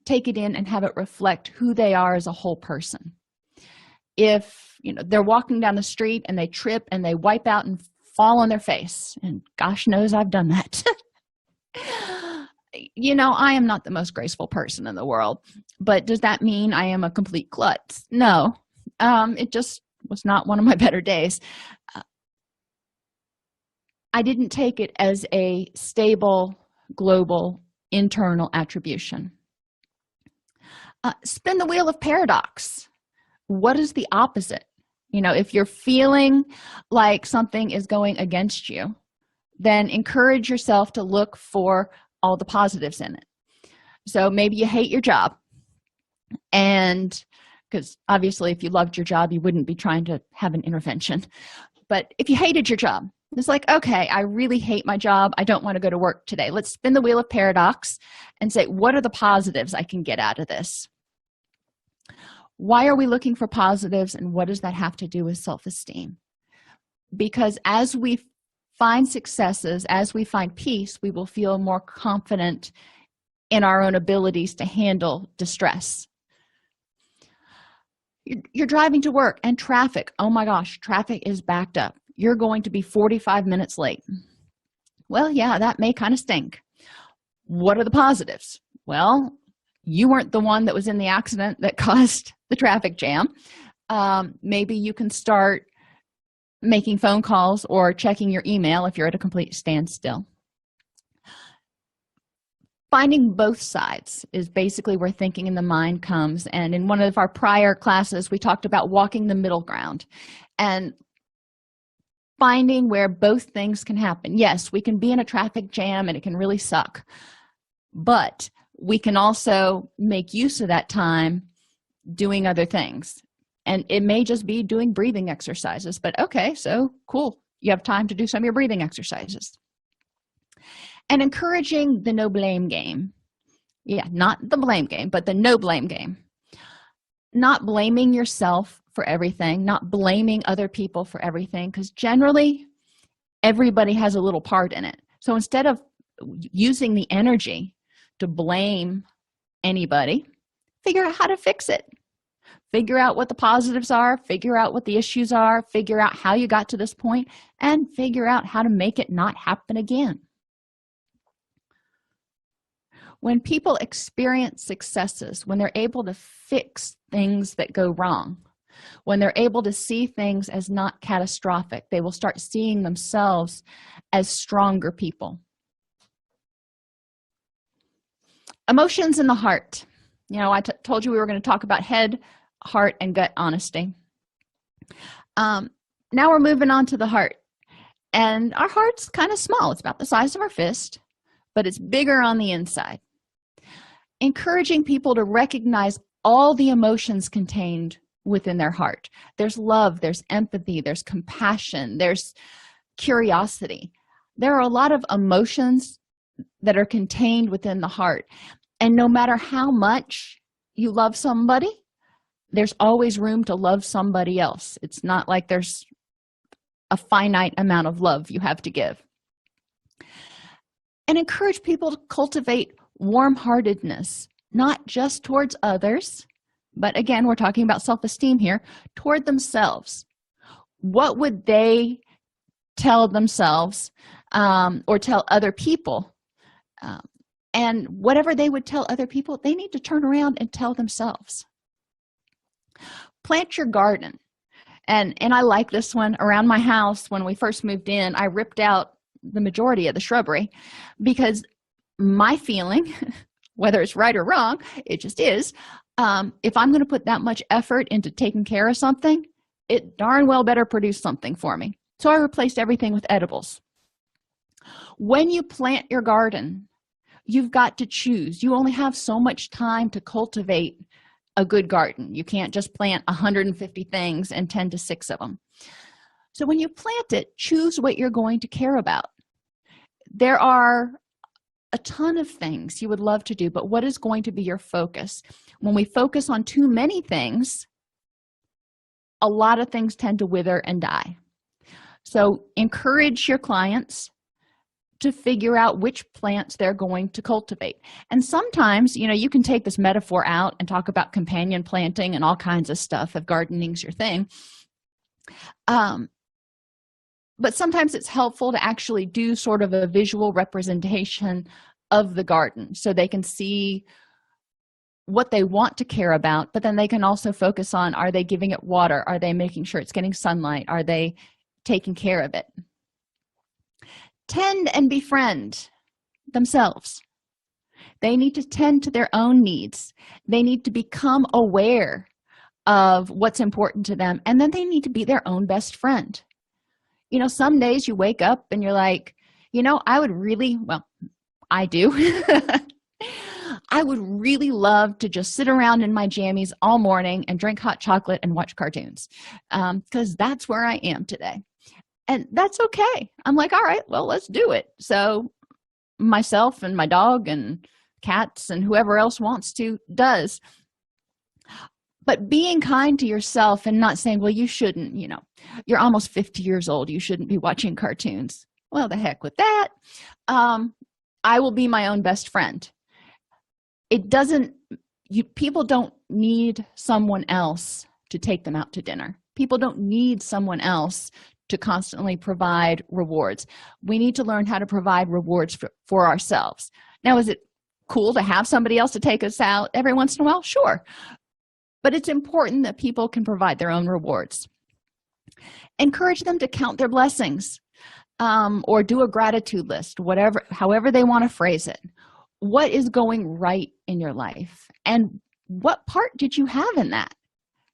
take it in and have it reflect who they are as a whole person. If they're walking down the street and they trip and they wipe out and fall on their face, and gosh knows I've done that. I am not the most graceful person in the world, but does that mean I am a complete klutz? No. It just was not one of my better days. I didn't take it as a stable, global, internal attribution. Spin the wheel of paradox. What is the opposite? If you're feeling like something is going against you, then encourage yourself to look for all the positives in it. So maybe you hate your job, and because obviously if you loved your job, you wouldn't be trying to have an intervention. But if you hated your job, it's like, okay, I really hate my job. I don't want to go to work today. Let's spin the wheel of paradox and say, what are the positives I can get out of this? Why are we looking for positives, and what does that have to do with self-esteem? Because as we find successes, as we find peace, we will feel more confident in our own abilities to handle distress. You're driving to work and traffic. Oh my gosh, traffic is backed up. You're going to be 45 minutes late. Well, yeah, that may kind of stink. What are the positives? Well, you weren't the one that was in the accident that caused the traffic jam. Maybe you can start making phone calls or checking your email if you're at a complete standstill. Finding both sides is basically where thinking in the mind comes. And in one of our prior classes, we talked about walking the middle ground and finding where both things can happen. Yes, we can be in a traffic jam and it can really suck, but we can also make use of that time doing other things. And it may just be doing breathing exercises, but okay, so cool. You have time to do some of your breathing exercises. And encouraging the no blame game. Yeah, not the blame game, but the no blame game. Not blaming yourself for everything, not blaming other people for everything, because generally everybody has a little part in it. So instead of using the energy to blame anybody, figure out how to fix it. Figure out what the positives are, figure out what the issues are, figure out how you got to this point, and figure out how to make it not happen again. When people experience successes, when they're able to fix things that go wrong, when they're able to see things as not catastrophic, they will start seeing themselves as stronger people. Emotions in the heart. I told you we were going to talk about head, heart, and gut honesty. Now we're moving on to the heart. And our heart's kind of small. It's about the size of our fist, but it's bigger on the inside. Encouraging people to recognize all the emotions contained within their heart. There's love, there's empathy, there's compassion, there's curiosity. There are a lot of emotions that are contained within the heart. And no matter how much you love somebody, there's always room to love somebody else. It's not like there's a finite amount of love you have to give. And encourage people to cultivate warm-heartedness, not just towards others, but again, we're talking about self-esteem here, toward themselves. What would they tell themselves or tell other people? And whatever they would tell other people, they need to turn around and tell themselves. Plant your garden. And I like this one. Around my house, when we first moved in, I ripped out the majority of the shrubbery because my feeling, whether it's right or wrong, it just is, if I'm going to put that much effort into taking care of something, it darn well better produce something for me. So I replaced everything with edibles. When you plant your garden, you've got to choose. You only have so much time to cultivate a good garden. You can't just plant 150 things and tend to 6 of them. So when you plant it, choose what you're going to care about. There are a ton of things you would love to do, but what is going to be your focus? When we focus on too many things, a lot of things tend to wither and die. So encourage your clients to figure out which plants they're going to cultivate. And sometimes, you can take this metaphor out and talk about companion planting and all kinds of stuff if gardening's your thing. But sometimes it's helpful to actually do sort of a visual representation of the garden so they can see what they want to care about, but then they can also focus on, are they giving it water? Are they making sure it's getting sunlight? Are they taking care of it? Tend and befriend themselves. They need to tend to their own needs. They need to become aware of what's important to them, and then they need to be their own best friend. Some days you wake up and you're like, I would really, well, I do. I would really love to just sit around in my jammies all morning and drink hot chocolate and watch cartoons, because that's where I am today. And that's okay. I'm like, all right, well, let's do it. So myself and my dog and cats and whoever else wants to does. But being kind to yourself and not saying, well, you shouldn't, you're almost 50 years old, you shouldn't be watching cartoons. Well, the heck with that. I will be my own best friend. People don't need someone else to take them out to dinner. People don't need someone else to constantly provide rewards. We need to learn how to provide rewards for ourselves. Now, is it cool to have somebody else to take us out every once in a while? Sure. But it's important that people can provide their own rewards. Encourage them to count their blessings, or do a gratitude list, however they want to phrase it. What is going right in your life? And what part did you have in that?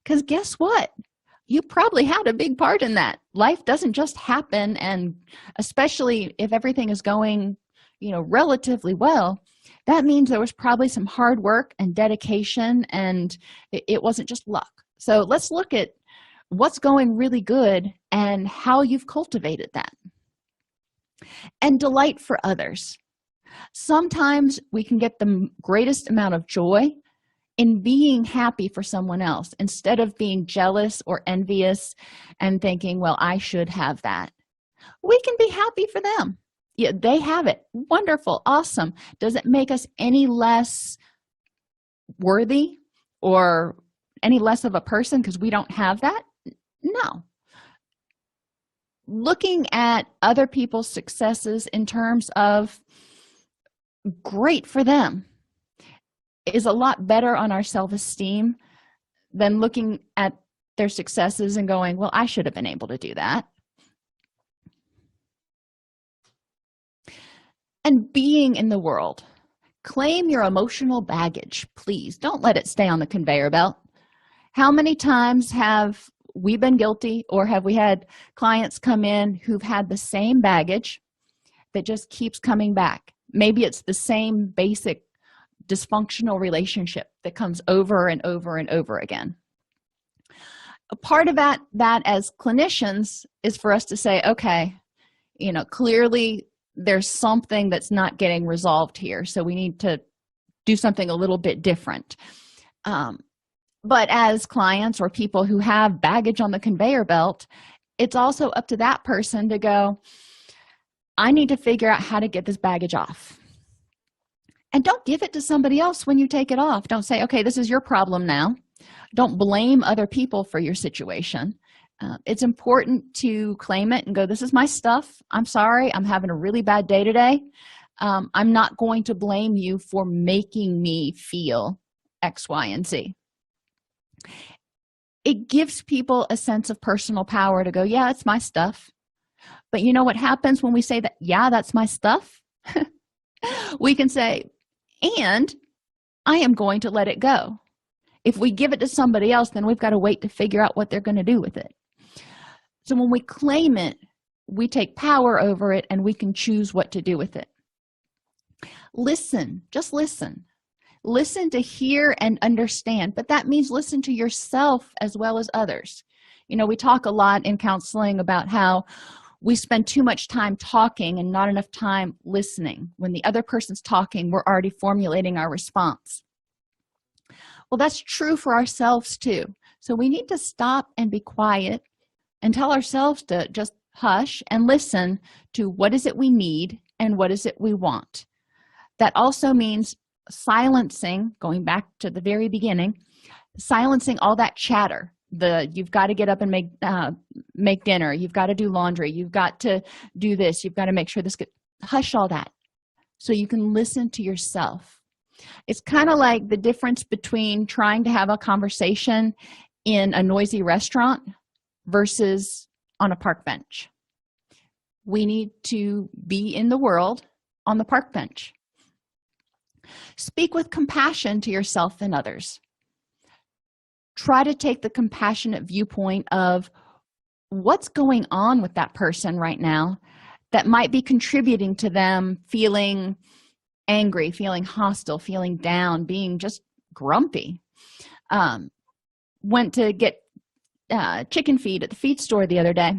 Because guess what? You probably had a big part in that. Life doesn't just happen, and especially if everything is going, relatively well, that means there was probably some hard work and dedication, and it wasn't just luck. So let's look at what's going really good and how you've cultivated that. And delight for others. Sometimes we can get the greatest amount of joy in being happy for someone else instead of being jealous or envious and thinking, well, I should have that. We can be happy for them. Yeah, they have it. Wonderful. Awesome. Does it make us any less worthy or any less of a person because we don't have that? No. Looking at other people's successes in terms of great for them is a lot better on our self-esteem than looking at their successes and going, well, I should have been able to do that. And being in the world. Claim your emotional baggage, please. Don't let it stay on the conveyor belt. How many times have we been guilty, or have we had clients come in who've had the same baggage that just keeps coming back? Maybe it's the same basic dysfunctional relationship that comes over and over and over again. A part of that as clinicians is for us to say, okay, clearly there's something that's not getting resolved here, so we need to do something a little bit different. But as clients or people who have baggage on the conveyor belt, it's also up to that person to go, I need to figure out how to get this baggage off. And don't give it to somebody else when you take it off. Don't say, okay, this is your problem now. Don't blame other people for your situation. It's important to claim it and go, this is my stuff. I'm sorry. I'm having a really bad day today. I'm not going to blame you for making me feel X, Y, and Z. It gives people a sense of personal power to go, yeah, it's my stuff. But you know what happens when we say that, yeah, that's my stuff? We can say, and I am going to let it go. If we give it to somebody else, then we've got to wait to figure out what they're going to do with it. So when we claim it, we take power over it, and we can choose what to do with it. Listen, just listen. Listen to hear and understand, but that means listen to yourself as well as others. We talk a lot in counseling about how We spend too much time talking and not enough time listening. When the other person's talking, we're already formulating our response. Well, that's true for ourselves too. So we need to stop and be quiet and tell ourselves to just hush and listen to what is it we need and what is it we want. That also means silencing, going back to the very beginning, silencing all that chatter. You've got to get up and make dinner. You've got to do laundry. You've got to do this. You've got to make sure this good. Hush all that so you can listen to yourself. It's kind of like the difference between trying to have a conversation in a noisy restaurant versus on a park bench. We need to be in the world on the park bench. Speak with compassion to yourself and others. Try to take the compassionate viewpoint of what's going on with that person right now that might be contributing to them feeling angry, feeling hostile, feeling down, being just grumpy. Went to get chicken feed at the feed store the other day,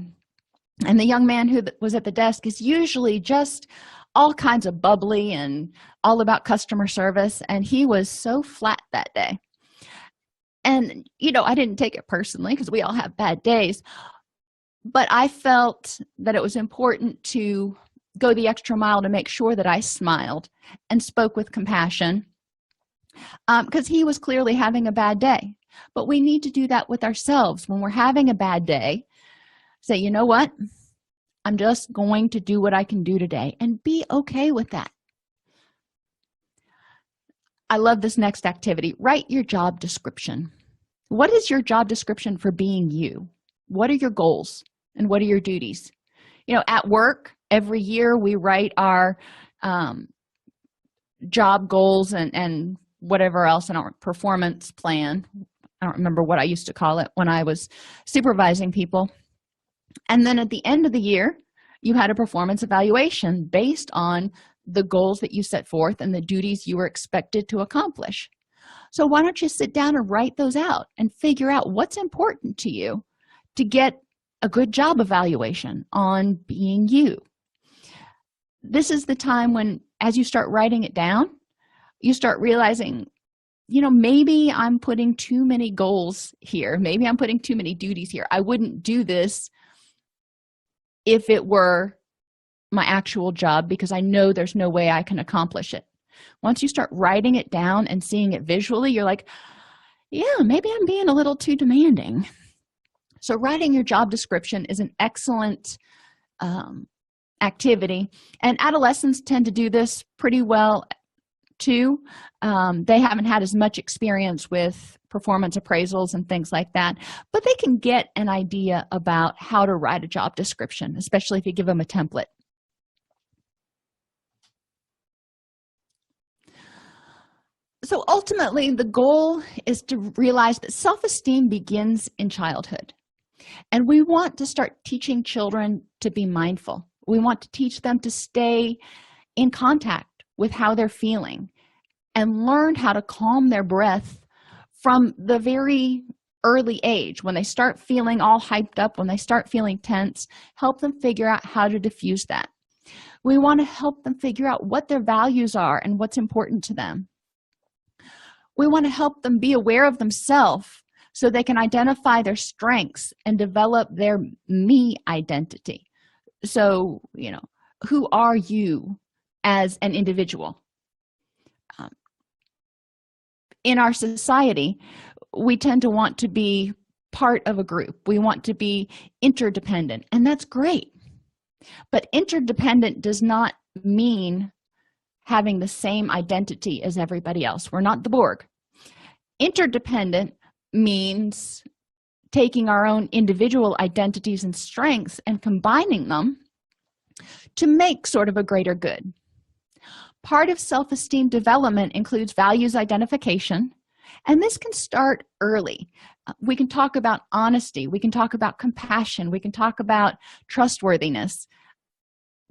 and the young man who was at the desk is usually just all kinds of bubbly and all about customer service, and he was so flat that day. And, I didn't take it personally because we all have bad days, but I felt that it was important to go the extra mile to make sure that I smiled and spoke with compassion because he was clearly having a bad day. But we need to do that with ourselves. When we're having a bad day, say, you know what? I'm just going to do what I can do today and be okay with that. I love this next activity. Write your job description. What is your job description for being you? What are your goals and what are your duties? At work, every year we write our job goals and whatever else in our performance plan. I don't remember what I used to call it when I was supervising people. And then at the end of the year, you had a performance evaluation based on the goals that you set forth and the duties you were expected to accomplish. So why don't you sit down and write those out and figure out what's important to you to get a good job evaluation on being you. This is the time when, as you start writing it down, you start realizing, maybe I'm putting too many goals here. Maybe I'm putting too many duties here. I wouldn't do this if it were my actual job because I know there's no way I can accomplish it. Once you start writing it down and seeing it visually, you're like, yeah, maybe I'm being a little too demanding. So writing your job description is an excellent activity. And adolescents tend to do this pretty well too. They haven't had as much experience with performance appraisals and things like that, but they can get an idea about how to write a job description, especially if you give them a template. So ultimately, the goal is to realize that self-esteem begins in childhood. And we want to start teaching children to be mindful. We want to teach them to stay in contact with how they're feeling and learn how to calm their breath from the very early age. When they start feeling all hyped up, when they start feeling tense, help them figure out how to diffuse that. We want to help them figure out what their values are and what's important to them. We want to help them be aware of themselves so they can identify their strengths and develop their me identity. So, who are you as an individual? In our society, we tend to want to be part of a group. We want to be interdependent, and that's great. But interdependent does not mean having the same identity as everybody else. We're not the Borg. Interdependent means taking our own individual identities and strengths and combining them to make sort of a greater good. Part of self-esteem development includes values identification, and this can start early. We can talk about honesty. We can talk about compassion. We can talk about trustworthiness.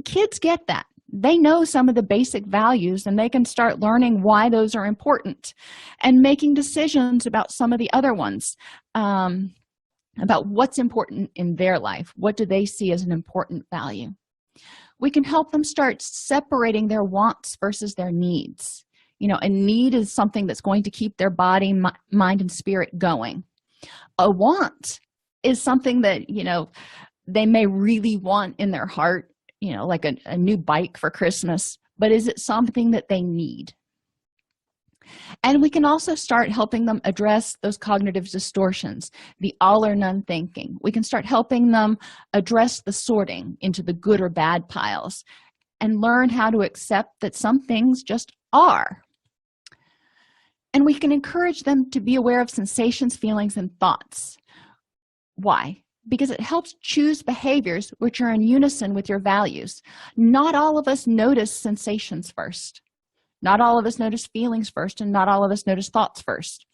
Kids get that. They know some of the basic values, and they can start learning why those are important and making decisions about some of the other ones. about what's important in their life. What do they see as an important value? We can help them start separating their wants versus their needs. A need is something that's going to keep their body, mind, and spirit going. A want is something that, they may really want in their heart, like a new bike for Christmas, but is it something that they need? And we can also start helping them address those cognitive distortions, the all or none thinking. We can start helping them address the sorting into the good or bad piles and learn how to accept that some things just are. And we can encourage them to be aware of sensations, feelings, and thoughts. Why? Because it helps choose behaviors which are in unison with your values. Not all of us notice sensations first. Not all of us notice feelings first, and not all of us notice thoughts first.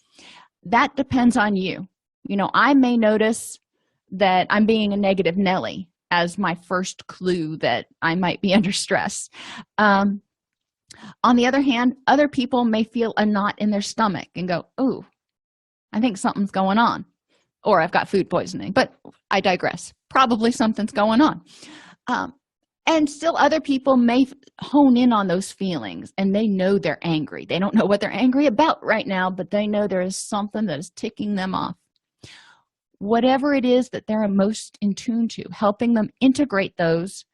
That depends on you. I may notice that I'm being a negative Nelly as my first clue that I might be under stress. On the other hand, other people may feel a knot in their stomach and go, "Oh, I think something's going on," or "I've got food poisoning." But I digress. Probably something's going on. And still other people may hone in on those feelings, and they know they're angry. They don't know what they're angry about right now, but they know there is something that is ticking them off. Whatever it is that they're most in tune to, helping them integrate those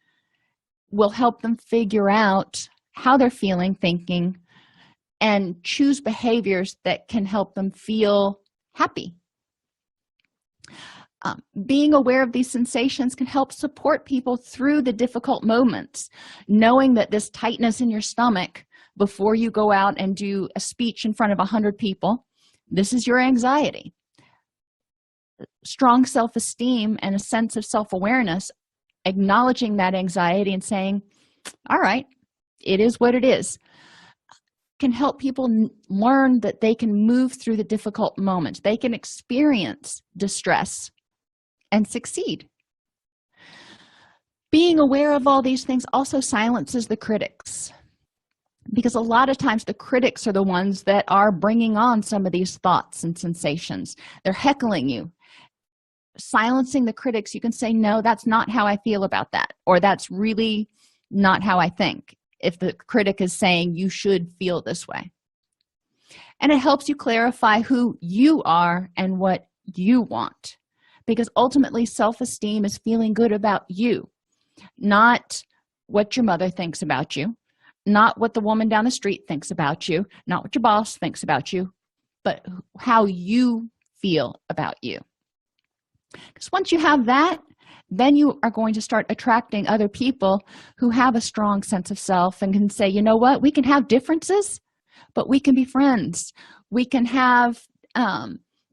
will help them figure out how they're feeling, thinking, and choose behaviors that can help them feel happy. Being aware of these sensations can help support people through the difficult moments. Knowing that this tightness in your stomach before you go out and do a speech in front of 100 people, this is your anxiety. Strong self-esteem and a sense of self-awareness, acknowledging that anxiety and saying, "All right, it is what it is," can help people learn that they can move through the difficult moments. They can experience distress and succeed. Being aware of all these things also silences the critics, because a lot of times the critics are the ones that are bringing on some of these thoughts and sensations. They're heckling you. Silencing the critics, you can say, "No, that's not how I feel about that," or "That's really not how I think," if the critic is saying you should feel this way. And it helps you clarify who you are and what you want, because ultimately self-esteem is feeling good about you, not what your mother thinks about you, not what the woman down the street thinks about you, not what your boss thinks about you, but how you feel about you. Because once you have that, then you are going to start attracting other people who have a strong sense of self and can say, "You know what, we can have differences, but we can be friends. We can have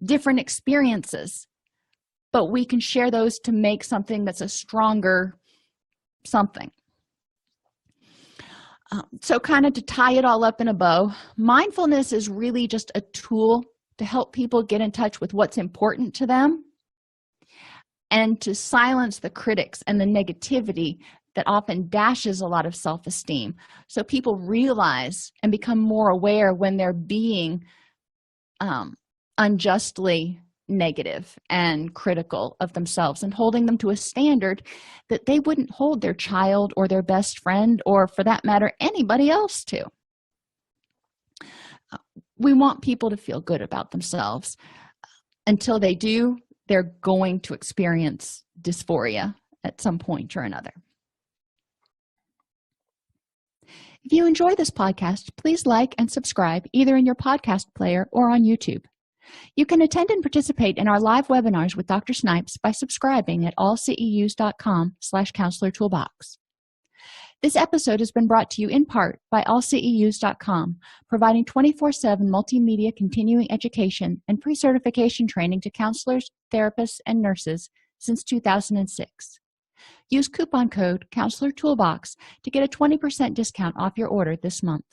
different experiences, but we can share those to make something that's a stronger something." So kind of to tie it all up in a bow, mindfulness is really just a tool to help people get in touch with what's important to them and to silence the critics and the negativity that often dashes a lot of self-esteem. So people realize and become more aware when they're being unjustly negative and critical of themselves, and holding them to a standard that they wouldn't hold their child or their best friend, or for that matter, anybody else to. We want people to feel good about themselves. Until they do, they're going to experience dysphoria at some point or another. If you enjoy this podcast, please like and subscribe either in your podcast player or on YouTube. You can attend and participate in our live webinars with Dr. Snipes by subscribing at allceus.com/counselor toolbox. This episode has been brought to you in part by allceus.com, providing 24/7 multimedia continuing education and pre-certification training to counselors, therapists, and nurses since 2006. Use coupon code Counselor Toolbox to get a 20% discount off your order this month.